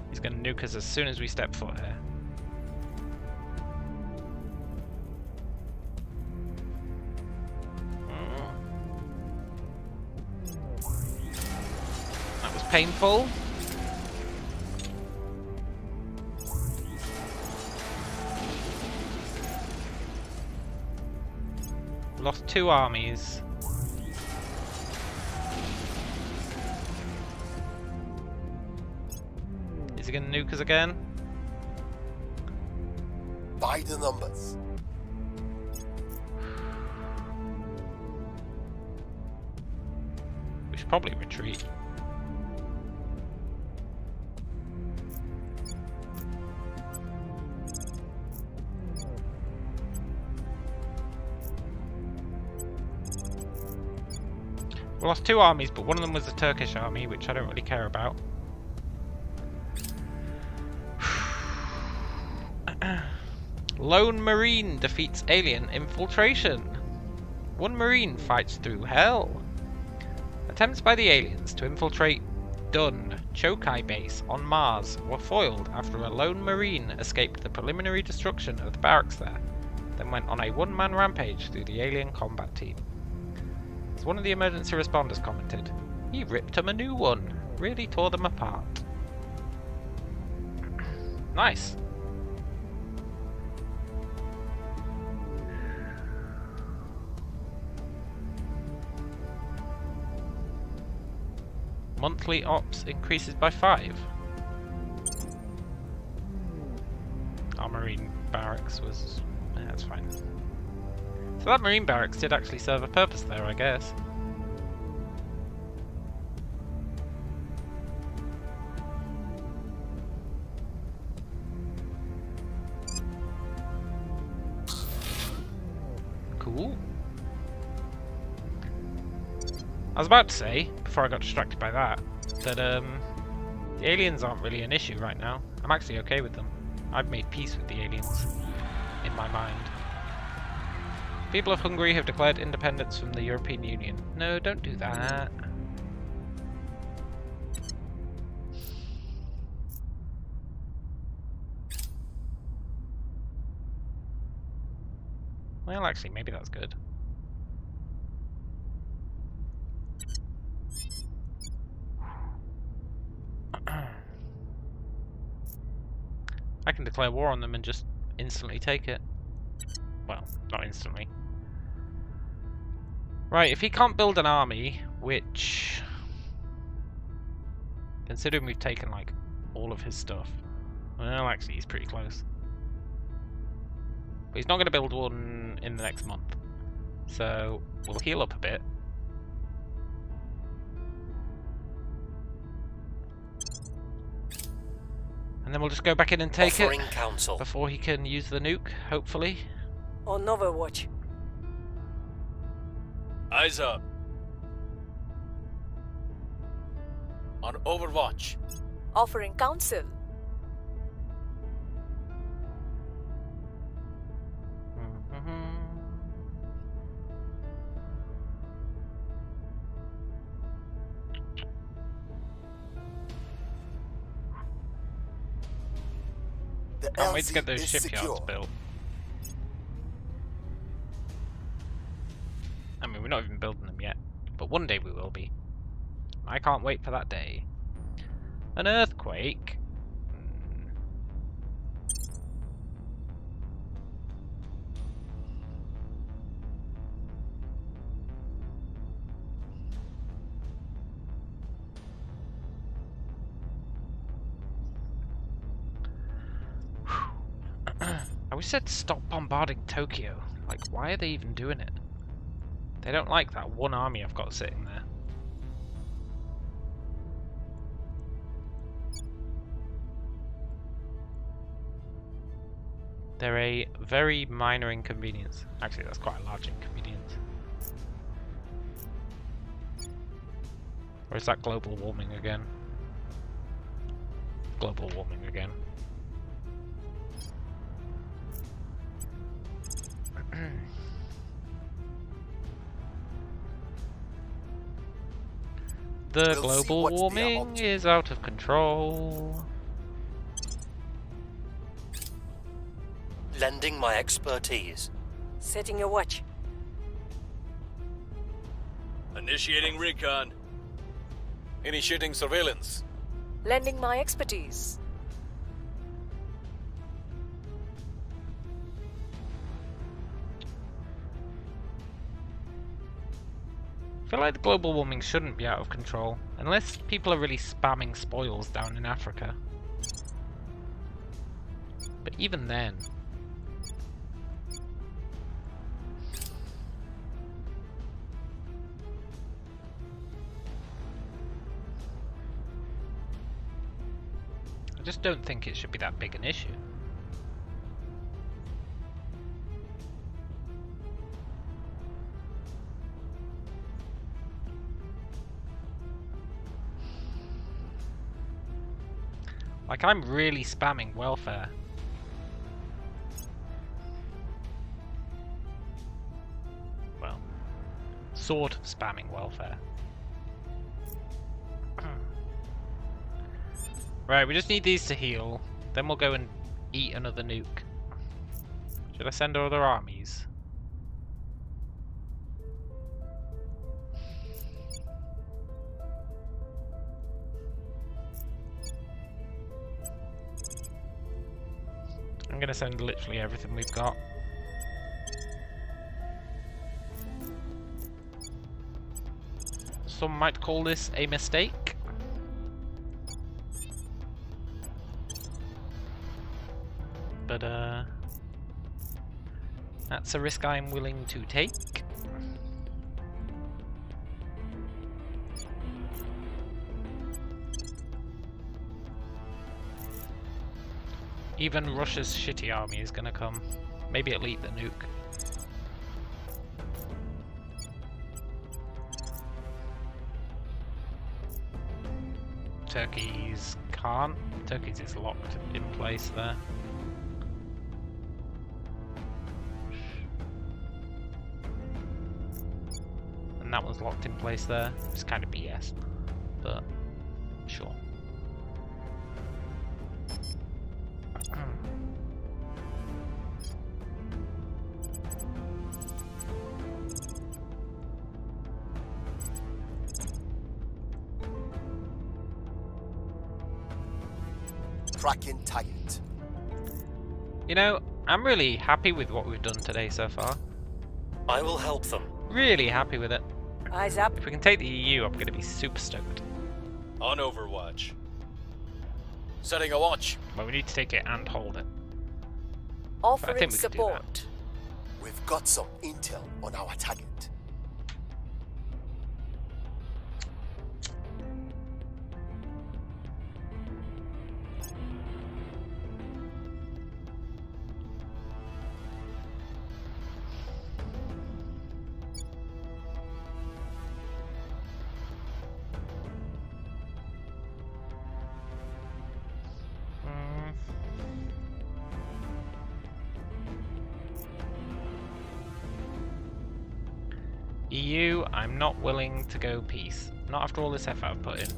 He's going to nuke us as soon as we step foot here. That was painful. Lost 2 armies. Is he going to nuke us again? By the numbers. We should probably retreat. We lost 2 armies, but one of them was a Turkish army, which I don't really care about. Lone Marine defeats alien infiltration. 1 Marine fights through hell. Attempts by the aliens to infiltrate Dun Chokai base on Mars were foiled after a lone Marine escaped the preliminary destruction of the barracks there, then went on a one-man rampage through the alien combat team. As one of the emergency responders commented, "He ripped them a new one, really tore them apart." Nice. Monthly ops increases by 5. Our marine barracks was... yeah, that's fine. So that marine barracks did actually serve a purpose there, I guess. Cool. I was about to say, before I got distracted by that, that the aliens aren't really an issue right now. I'm actually okay with them. I've made peace with the aliens, in my mind. People of Hungary have declared independence from the European Union. No, don't do that. Well, actually, maybe that's good. I can declare war on them and just instantly take it. Well, not instantly. Right, if he can't build an army, which, considering we've taken like all of his stuff, well, actually he's pretty close. But he's not going to build one in the next month, so we'll heal up a bit. And then we'll just go back in and take Offering it counsel. before he can use the nuke, hopefully. On Overwatch. Eyes up. On Overwatch. Offering counsel. The Can't wait to LZ get those is shipyards secure. built. I mean, we're not even building them yet, but one day we will be. I can't wait for that day. An earthquake? I wish they'd stop bombarding Tokyo. Like, why are they even doing it? They don't like that one army I've got sitting there. They're a very minor inconvenience. Actually, that's quite a large inconvenience. Or is that global warming again? Global warming again. The We'll see global what's the warming amount. is out of control. Lending my expertise. Setting a watch. Initiating recon. Initiating surveillance. Lending my expertise. I feel like the global warming shouldn't be out of control, unless people are really spamming spoils down in Africa. But even then... I just don't think it should be that big an issue. Like, I'm really spamming welfare. Well, sort of spamming welfare. Right, we just need these to heal. Then we'll go and eat another nuke. Should I send other armies? I'm gonna send literally everything we've got. Some might call this a mistake. But that's a risk I'm willing to take. Even Russia's shitty army is gonna come. Maybe it'll eat the nuke. Turkey's can't. Turkey's is locked in place there. And that one's locked in place there. It's kind of BS, but sure. Tracking target. You know, I'm really happy with what we've done today so far. I will help them. really happy with it. Eyes up. If we can take the EU, I'm going to be super stoked. On Overwatch. Setting a watch. Well, we need to take it and hold it. Offering think we can do that. support. We've got some intel on our target. EU, I'm not willing to go peace. Not after all this effort I've put in.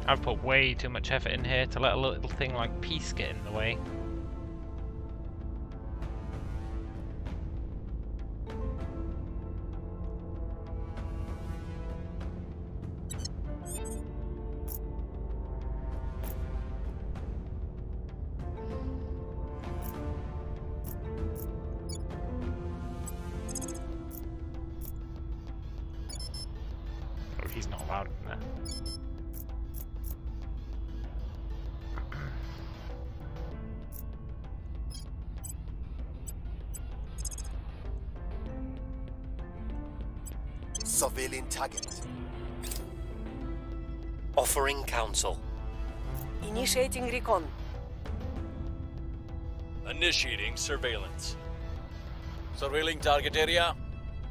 I've put way too much effort in here to let a little thing like peace get in the way. Oh, he's not allowed in there. Surveilling target. Offering counsel. Initiating recon. Initiating surveillance. Surveilling target area.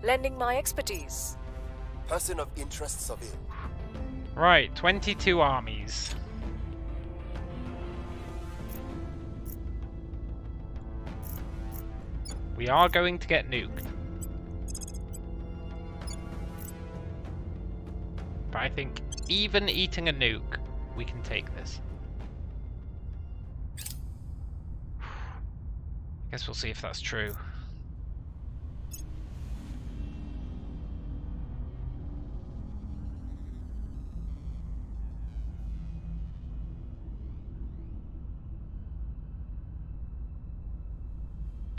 Lending my expertise. Person of interest surveilled. Right, 22 armies. We are going to get nuked. But I think even eating a nuke, we can take this. Guess we'll see if that's true.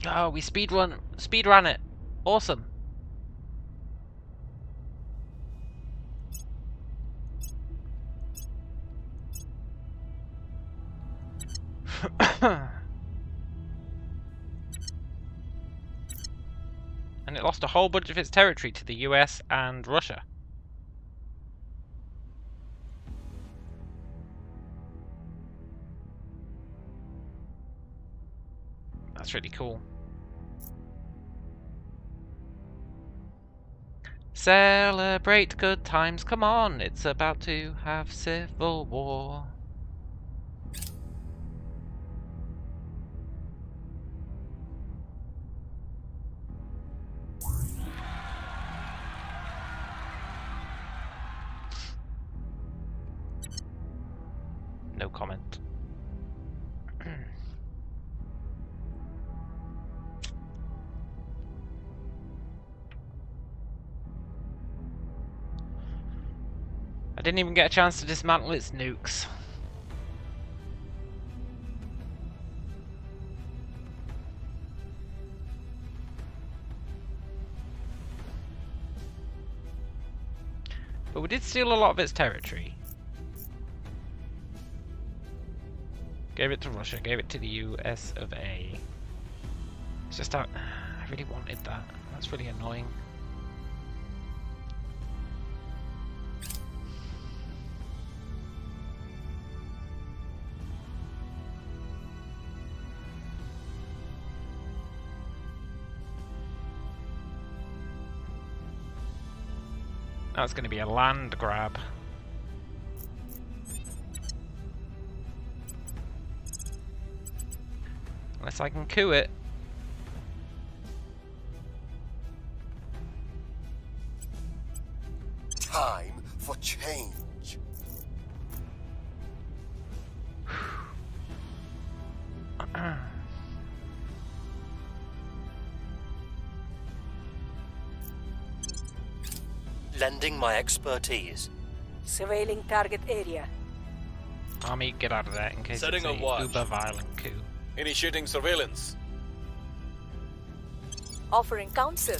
Oh, we speedrun it. Awesome. And it lost a whole bunch of its territory to the US and Russia. That's really cool. Celebrate good times, come on, it's about to have civil war. No comment. I didn't even get a chance to dismantle its nukes. But we did steal a lot of its territory. Gave it to Russia, gave it to the US of A. It's just that I really wanted that. That's really annoying. Now it's going to be a land grab. Unless I can coup it. Time for change. Lending my expertise. Surveilling target area. Army, get out of there in case Setting it's a watch. uber violent coup. Initiating surveillance. Offering counsel.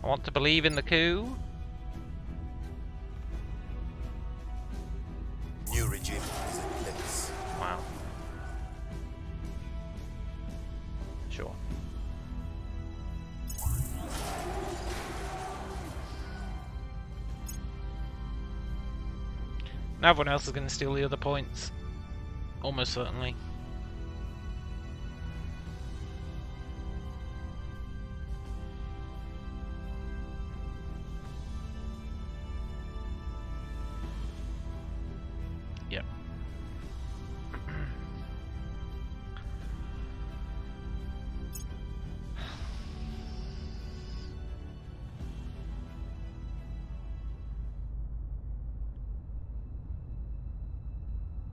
I want to believe in the coup. New regime is in place. Wow. Sure. Now everyone else is going to steal the other points. Almost certainly. Yep.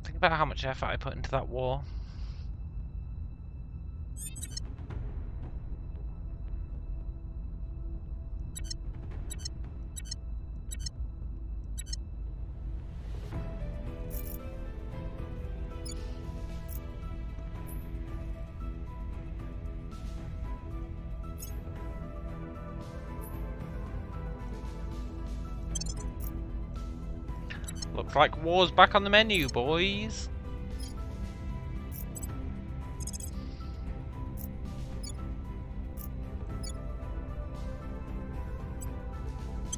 Think about how much effort I put into that war. Looks like war's back on the menu, boys.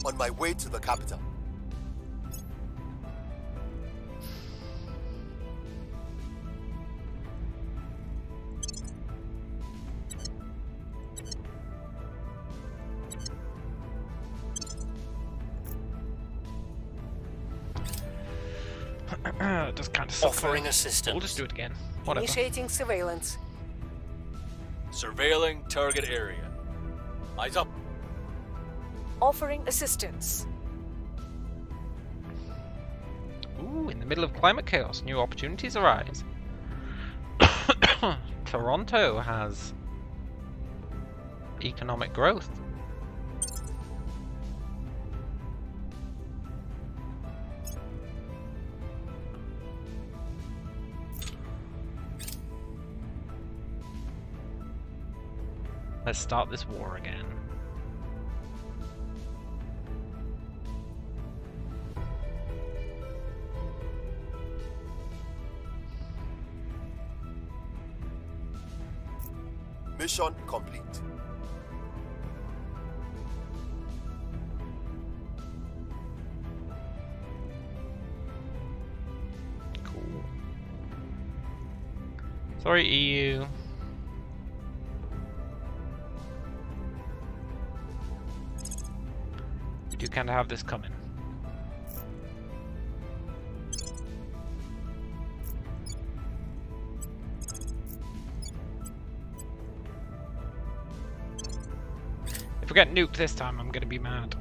On my way to the capital. Just kind of sucks. Offering assistance. We'll just do it again. Whatever. Initiating surveillance. Surveilling target area. Eyes up. Offering assistance. Ooh, in the middle of climate chaos, new opportunities arise. Toronto has economic growth. Let's start this war again. Mission complete. Cool. Sorry, EU. We do kind of have this coming. If we get nuked this time, I'm gonna be mad.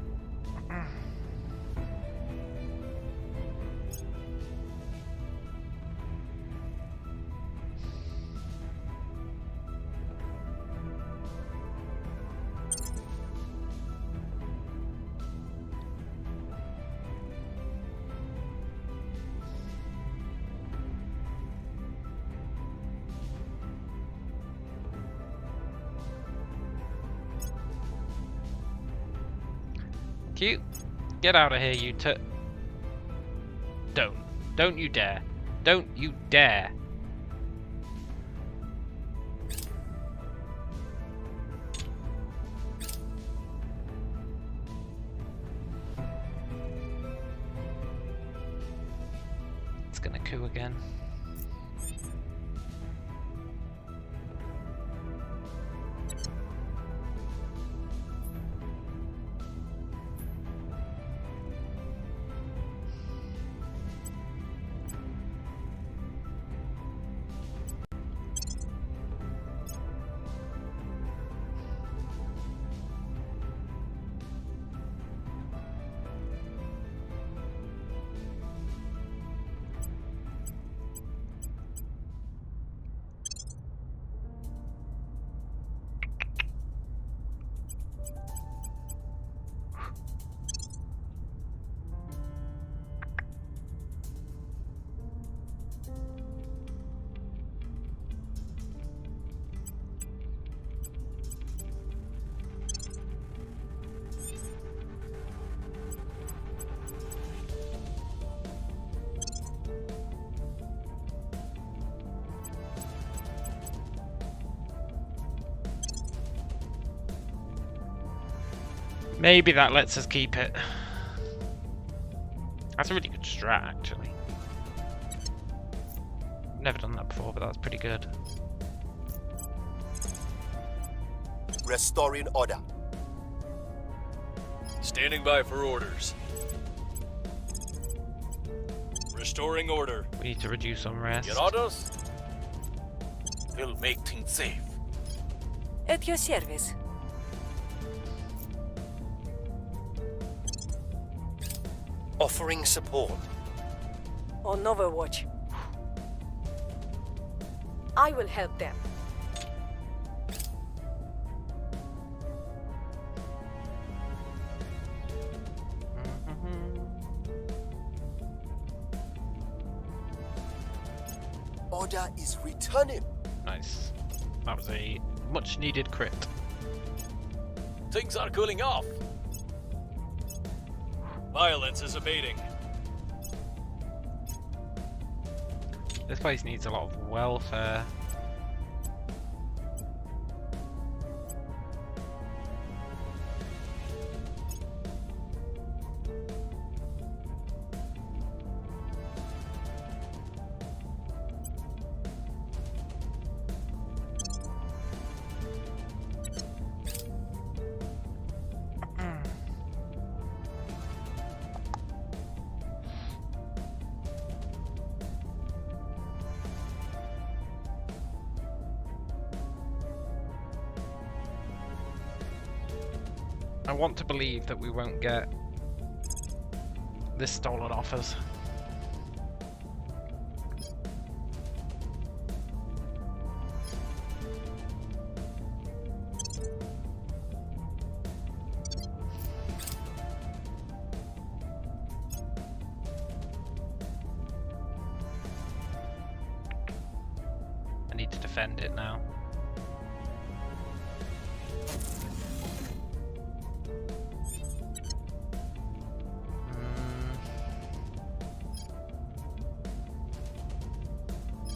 Cute. Get out of here, you Don't. Don't you dare. Don't you dare. It's gonna coup again. Maybe that lets us keep it. That's a really good strat, actually. Never done that before, but that's pretty good. Restoring order. Standing by for orders. Restoring order. We need to reduce unrest. Your orders? We'll make things safe. At your service. Offering support. On Overwatch. I will help them. Order is returning. Nice. That was a much needed crit. Things are cooling off. Violence is abating. This place needs a lot of welfare. I want to believe that we won't get this stolen off us. I need to defend it now.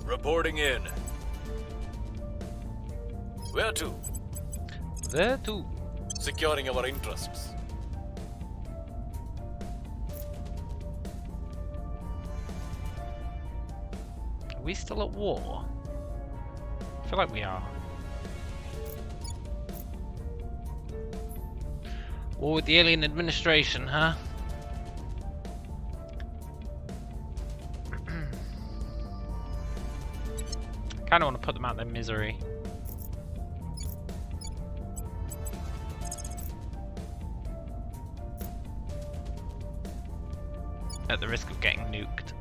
Reporting in. Where to? There too. Securing our interests. Are we still at war? I feel like we are. War with the alien administration, huh? Kinda want to put them out of their misery. At the risk of getting nuked.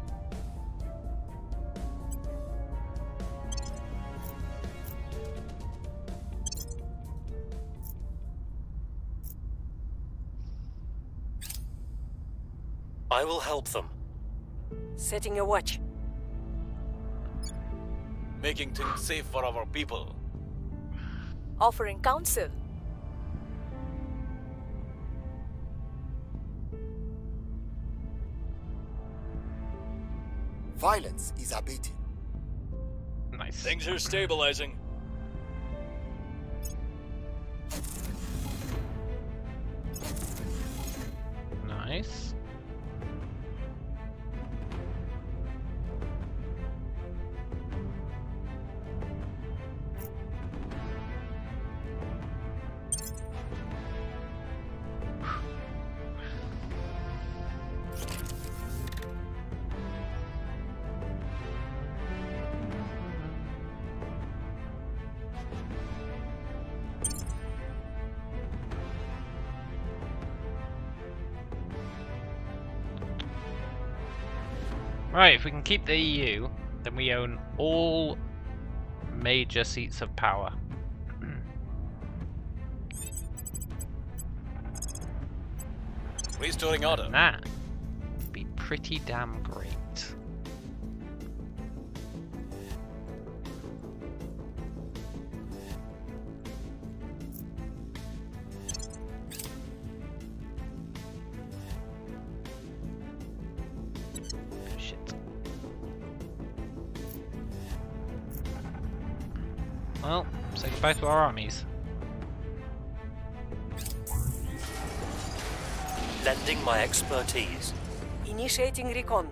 I will help them. Setting a watch. Making things safe for our people. Offering counsel. Violence is abating. Nice. Things are stabilizing. Nice. Right, if we can keep the EU, then we own all major seats of power. Restoring order. And that would be pretty damn great. Well, say goodbye to our armies. lending my expertise. Initiating recon.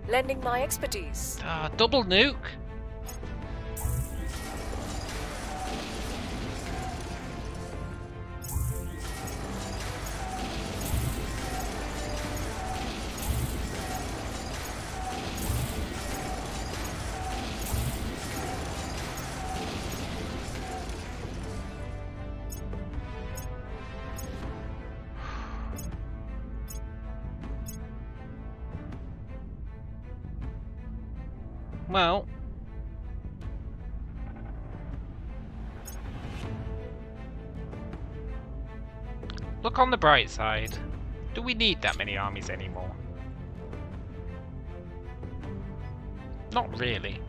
Lending my expertise. Double nuke. Well, look on the bright side. Do we need that many armies anymore? Not really.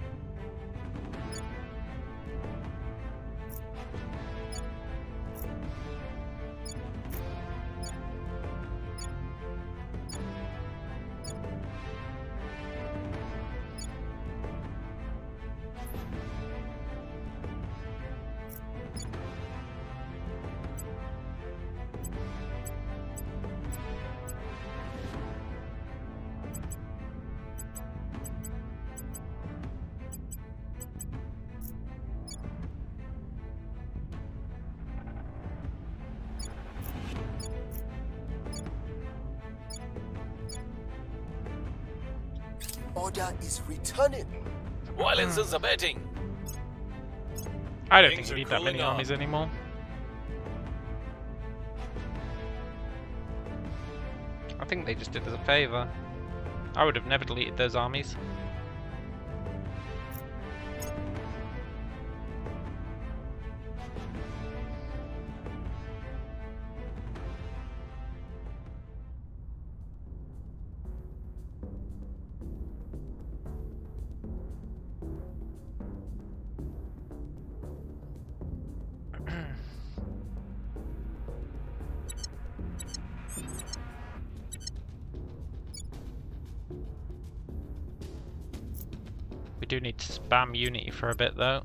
Order is returning. Violence is abating. I don't Things think we are need that many cooling off. armies anymore. I think they just did us a favour. I would have never deleted those armies. We do need to spam Unity for a bit though.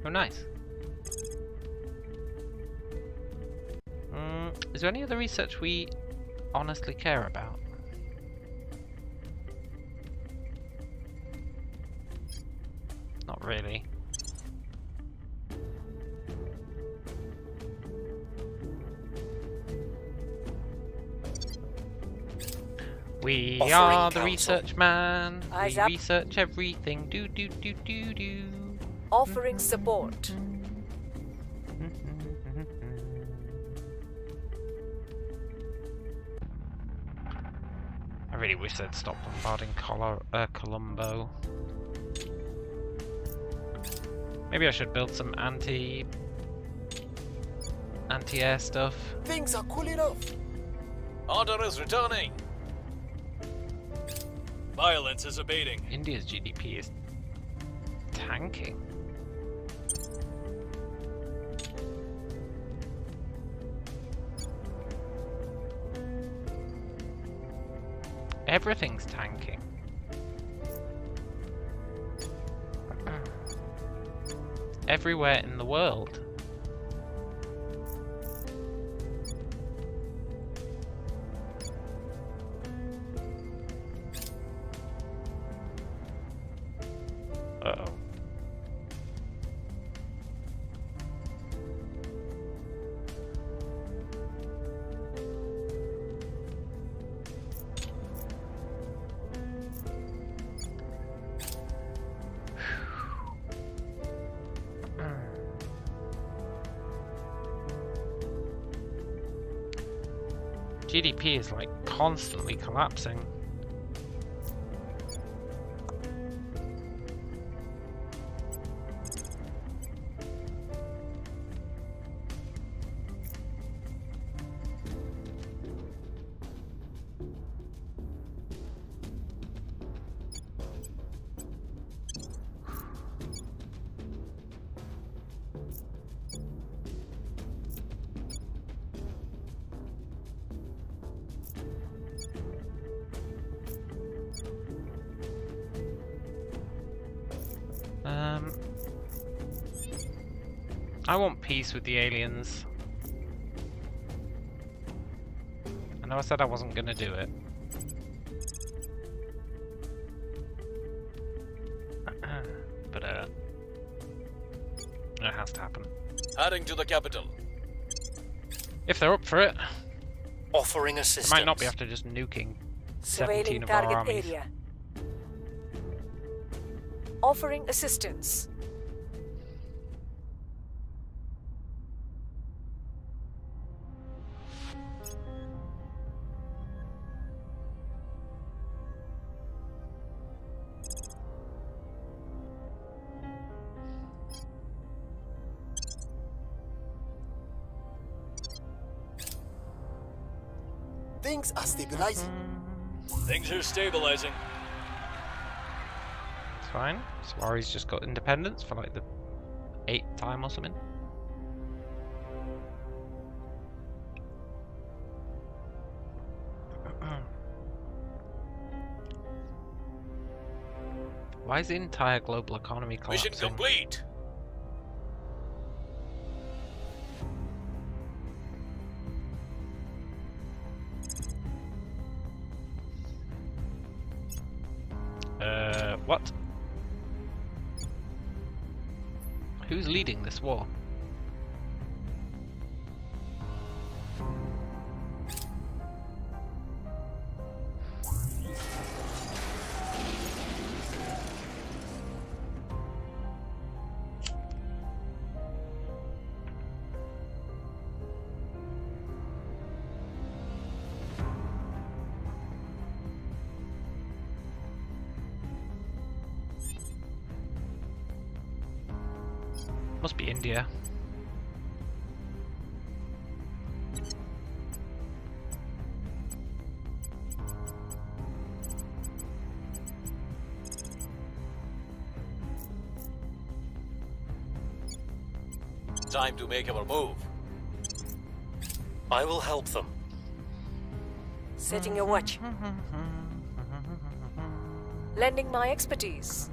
Oh, nice. Is there any other research we honestly care about? Not really. We Offering are the counsel. research man. Eyes We up. research everything. Do do do do do. Offering support. I really wish they'd stop bombarding Colombo. Maybe I should build some anti-air stuff. Things are cooling off. Order is returning. Violence is abating. India's GDP is tanking. Everything's tanking. Everywhere in the world. Uh-oh. GDP is like constantly collapsing. I want peace with the aliens. I know I said I wasn't gonna do it. But it has to happen. Heading to the capital. If they're up for it. Offering It assistance. might not be after just nuking 17 Surveilling of our target armies. area. Offering assistance. Things are stabilizing. Things are stabilizing. It's fine. Swari's just got independence for like the 8th time or something. Why is the entire global economy collapsing? Mission complete. What? Who's leading this war? Must be India. Time to make our move. I will help them. Setting a watch. Lending my expertise.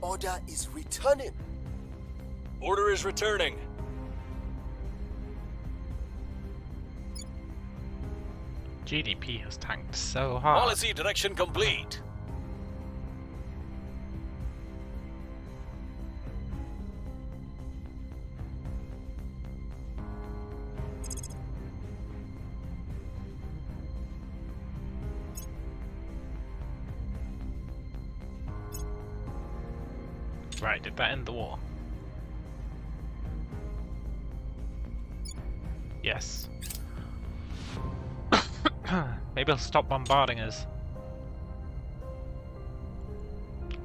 Order is returning. Order is returning. GDP has tanked so hard. Policy direction complete. Right, did that end the war? Yes. Maybe I'll stop bombarding us.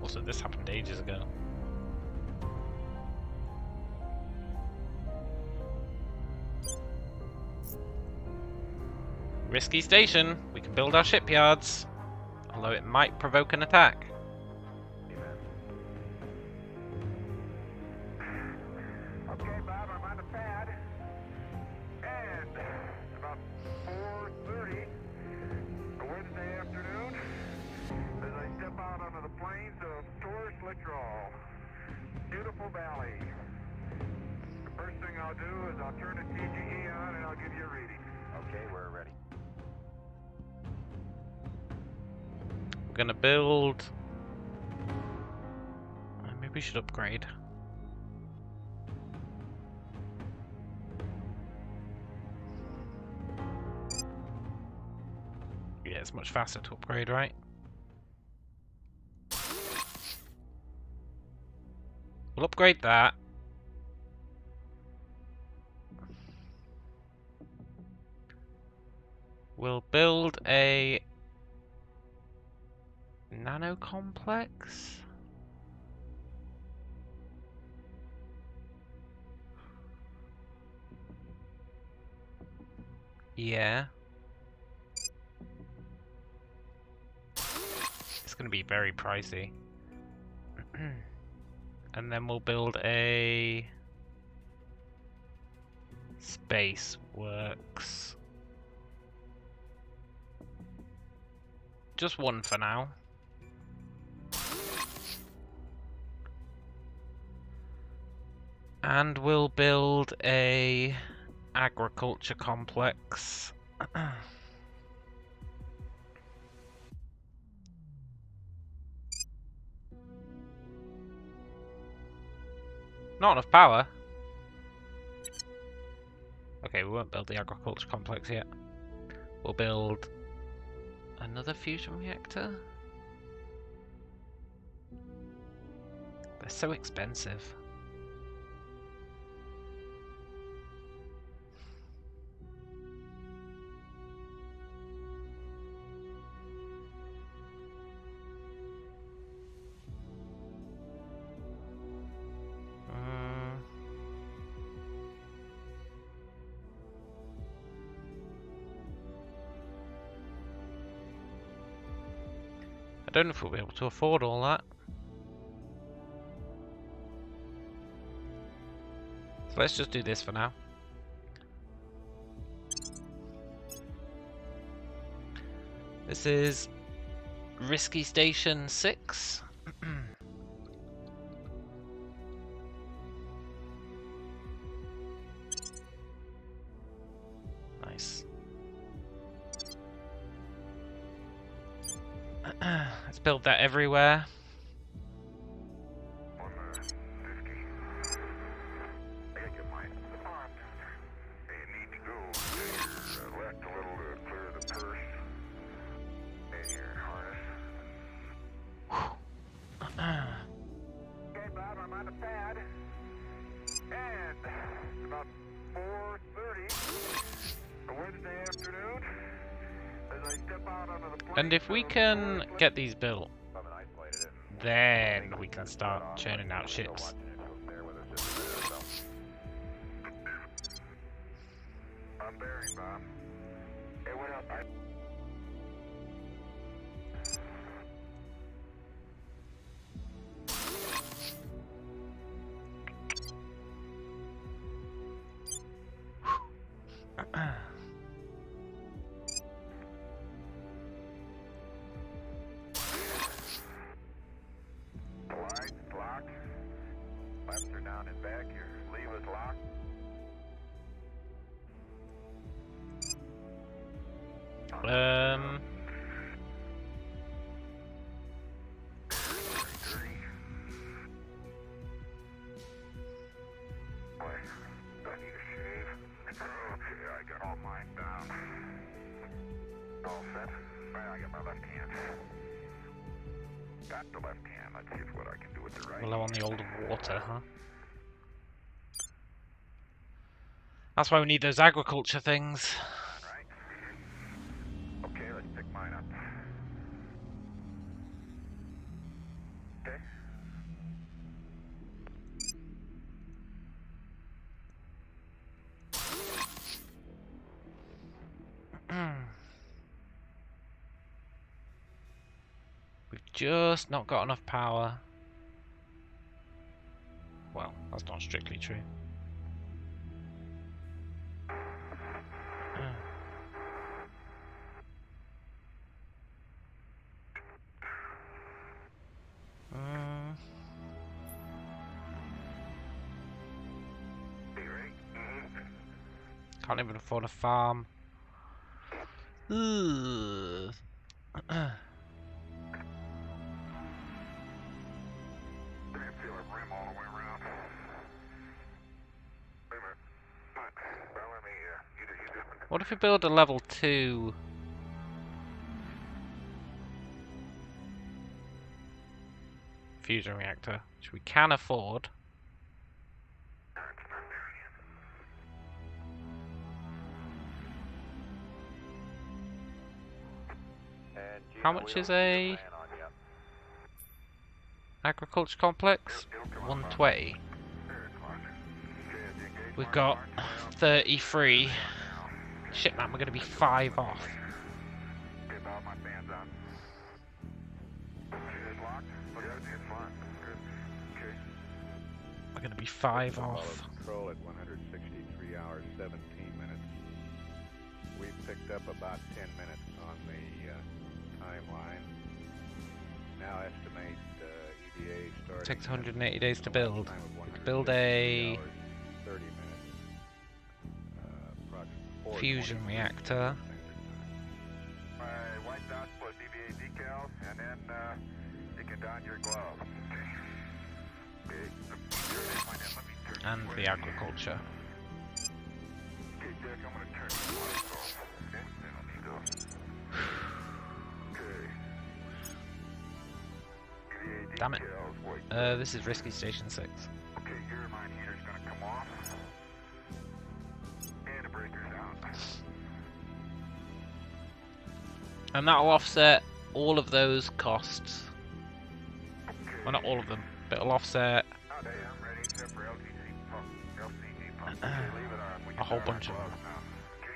Also, this happened ages ago. Risky station. We can build our shipyards. Although it might provoke an attack. Okay, Bob, I'm on the pad. And about 4:30, a Wednesday afternoon, as I step out onto the plains of Tourist Littoral. Beautiful valley. The first thing I'll do is I'll turn the TGE on and I'll give you a reading. Okay, we're ready. We're gonna build. Maybe we should upgrade. Yeah, it's much faster to upgrade, right? We'll upgrade that. We'll build a nano complex. Yeah. It's going to be very pricey. And then we'll build a space works. just one for now. And we'll build a agriculture complex. Not enough power. Okay, we won't build the agriculture complex yet. We'll build another fusion reactor. They're so expensive. I don't know if we'll be able to afford all that. So let's just do this for now. This is Risky Station 6. Nice. Let's build that everywhere. And if we can get these built, then we can start churning out ships. I'm bearing, Bob. Hey, what else? Well, on the old water, huh? That's why we need those agriculture things. Okay, let's pick mine up. Okay. We've just not got enough power. Well, that's not strictly true. Can't even afford a farm. Ugh. What if we build a level 2 fusion reactor, which we can afford? How much is a agriculture complex? 120. We've got 33. Shit, man, we're going to be 5 off. We're going to be 5 off. Control at 163 hours 17 minutes. We've picked up about 10 minutes on the timeline. Now estimate EVA starting. Takes 180 days to build. Time of We could build a 30 minutes. Approximately fusion reactor. White dots plus EVA decals, and then you can don your gloves. And the agriculture. Okay, Jack, I'm gonna turn these lights off. Okay, they don't need those. Okay. Damn it. This is risky station 6. Okay, your mine heater's gonna come off. And the breaker's out. And that'll offset all of those costs. Well, not all of them, but it'll offset Okay, I'm ready except for LCD pump. Okay, leave it on. We a can whole turn our bunch of gloves them. now. Okay.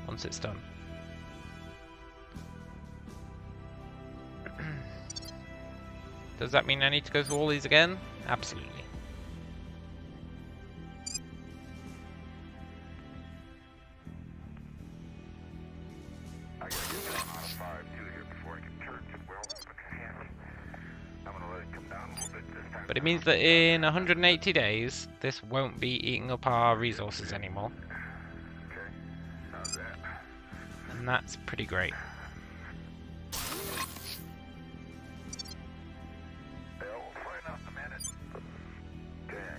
once it's done. Does that mean I need to go through all these again? Absolutely. I gotta get down on a 5-2 here before I can turn it well. I'm gonna let it come down a little bit this time. But it means that in 180 days, this won't be eating up our resources anymore. Okay, how's that? And that's pretty great. Well, we'll find out in a minute. Okay.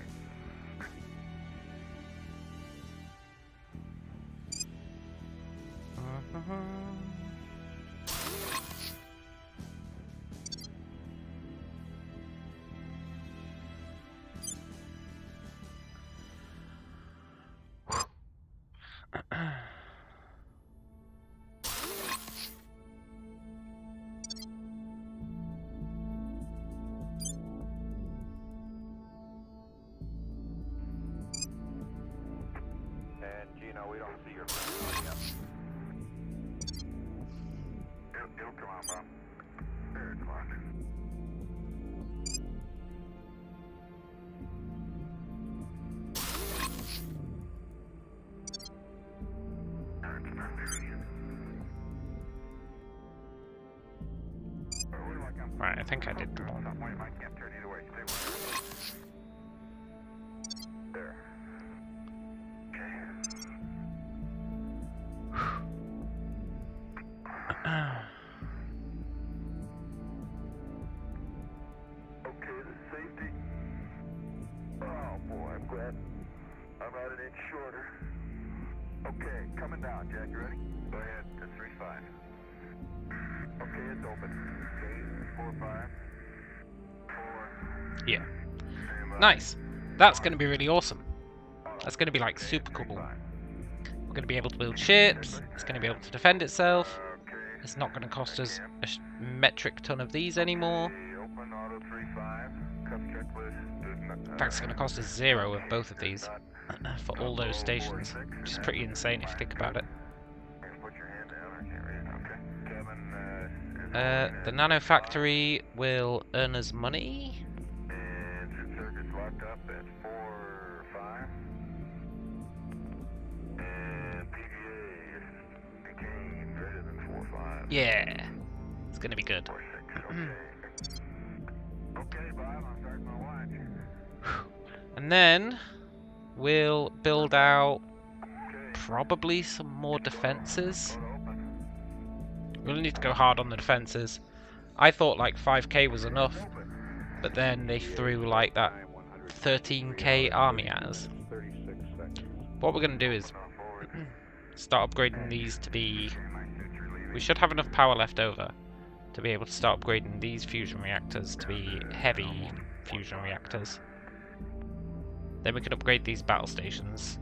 And Gino, we don't see your friend yet. It'll come on, Bob. There, it's on. Right, I think I did them all. I can't turn either way. Stay with there. Okay, the safety. Oh boy, I'm glad I'm at an inch shorter. Okay, coming down, Jack. You ready? Go ahead. To 3-5. Okay, it's open. Okay, 4-5. 4. Yeah. Nice. That's going to be really awesome. That's going to be like super cool. We're going to be able to build ships. It's going to be able to defend itself. It's not going to cost us a metric ton of these anymore. Open auto 3-5. Cup checklist. In fact, it's going to cost us 0 of both of these for all those stations, which is pretty insane if you think about it. Put your hand down. I can't read. Okay. Kevin, The nano factory will earn us money. and circuits locked up at 4-5. And PVA became greater than 4-5. Yeah, it's going to be good. 4-6. Okay. Okay, Bob. I'm starting my watch. And then we'll build out probably some more defenses. We'll need to go hard on the defenses. I thought like 5k was enough, but then they threw like that 13k army at us. What we're going to do is start upgrading these to be... We should have enough power left over to be able to start upgrading these fusion reactors to be heavy fusion reactors. Then we can upgrade these battle stations.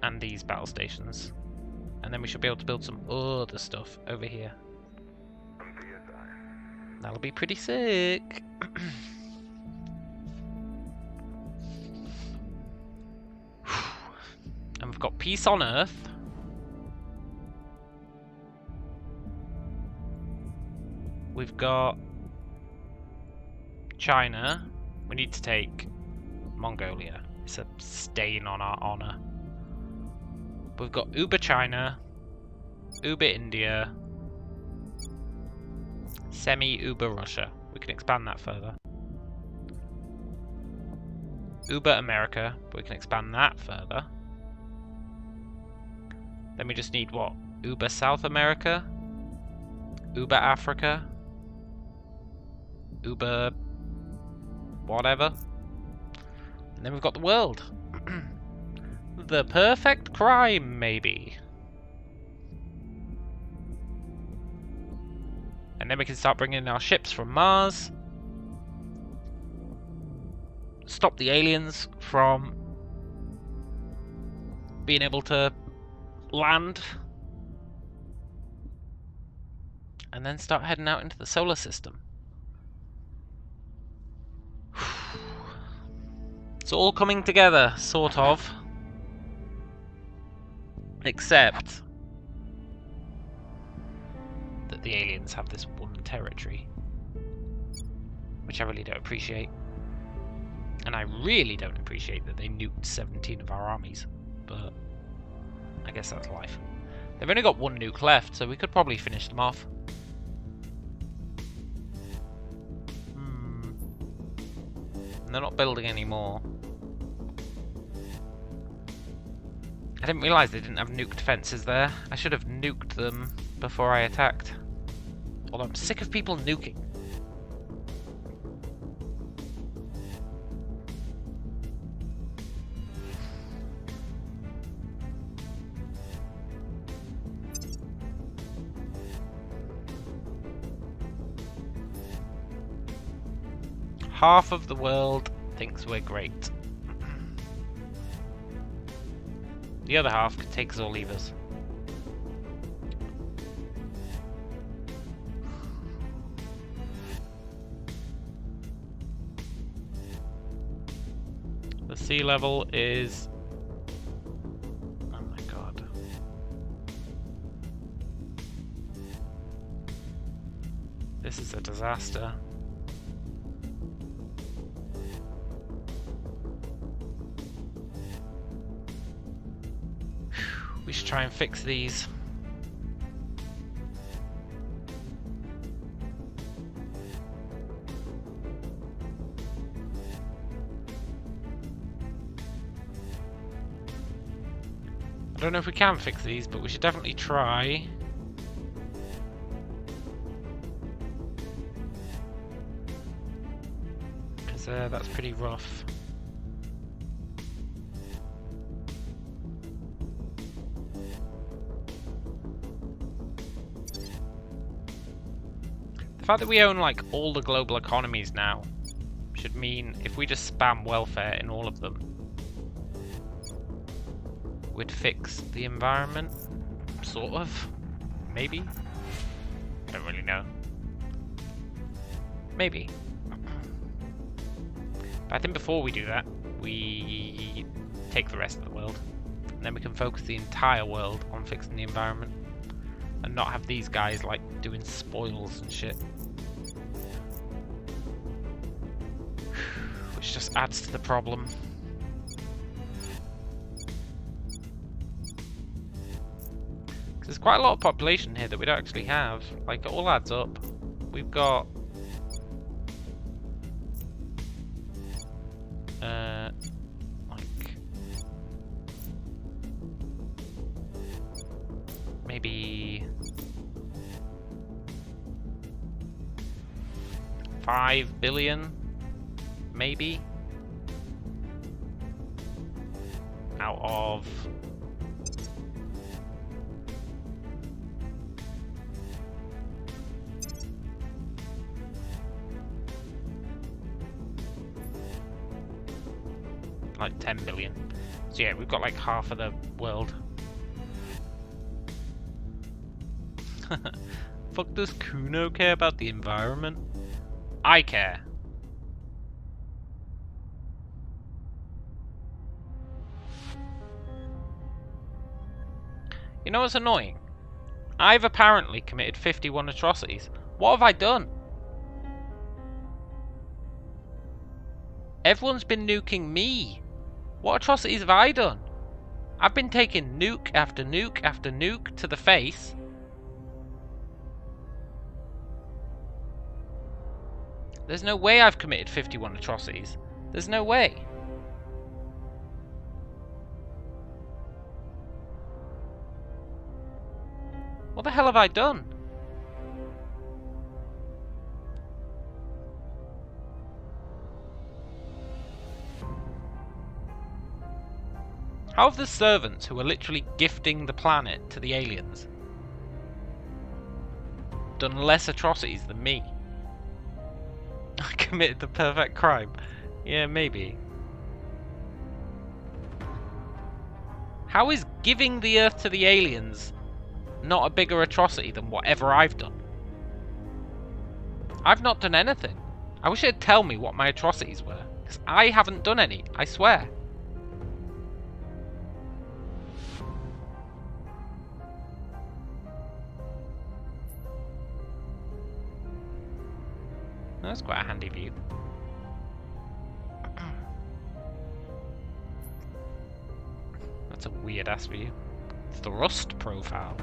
And these battle stations. And then we should be able to build some other stuff over here. That'll be pretty sick. And we've got peace on Earth. We've got China. We need to take Mongolia. It's a stain on our honor. We've got Uber China, Uber India, semi-Uber Russia. We can expand that further. Uber America, but we can expand that further. Then we just need what? Uber South America, Uber Africa, Uber whatever. And then we've got the world. The perfect crime, maybe. And then we can start bringing in our ships from Mars. Stop the aliens from being able to land. And then start heading out into the solar system. It's all coming together, sort of. Except that the aliens have this one territory, which I really don't appreciate. And I really don't appreciate that they nuked 17 of our armies, but I guess that's life. They've only got one nuke left, so we could probably finish them off. And they're not building any more. I didn't realise they didn't have nuked fences there. I should have nuked them before I attacked. Although I'm sick of people nuking. Half of the world thinks we're great. The other half could take us or leave us. The sea level is... oh my god. This is a disaster. We should try and fix these. I don't know if we can fix these, but we should definitely try. Because that's pretty rough. The fact that we own like all the global economies now should mean if we just spam welfare in all of them, we'd fix the environment, sort of, maybe? Don't really know. Maybe. But I think before we do that, we take the rest of the world, and then we can focus the entire world on fixing the environment, and not have these guys like doing spoils and shit. Which just adds to the problem. There's quite a lot of population here that we don't actually have. Like, it all adds up. We've got... like... maybe... 5 billion? Maybe? Out of... like 10 billion. So yeah, we've got like half of the world. Fuck, does Kuno care about the environment? I care. You know what's annoying? I've apparently committed 51 atrocities. What have I done? Everyone's been nuking me. What atrocities have I done? I've been taking nuke after nuke after nuke to the face. There's no way I've committed 51 atrocities. There's no way. What the hell have I done? How have the servants, who are literally gifting the planet to the aliens, done less atrocities than me? I committed the perfect crime. Yeah, maybe. How is giving the Earth to the aliens not a bigger atrocity than whatever I've done? I've not done anything. I wish it'd tell me what my atrocities were, because I haven't done any, I swear. That's quite a handy view. That's a weird ass view. Thrust profile.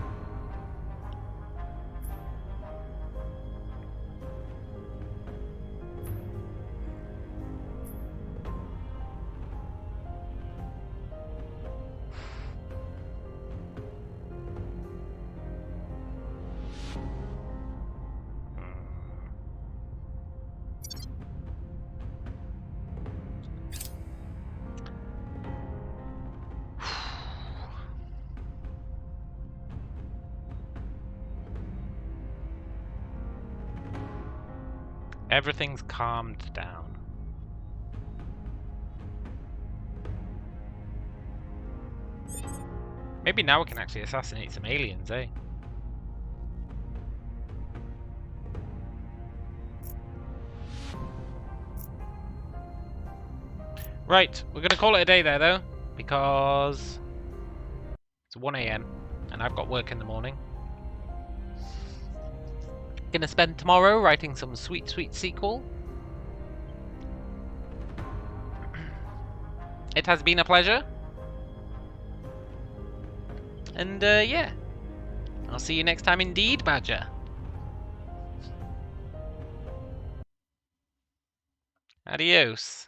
Everything's calmed down. Maybe now we can actually assassinate some aliens, eh? Right, we're gonna call it a day there though, because it's 1 AM and I've got work in the morning. Gonna spend tomorrow writing some sweet, sweet sequel. It has been a pleasure. And yeah, I'll see you next time indeed, Badger. Adios.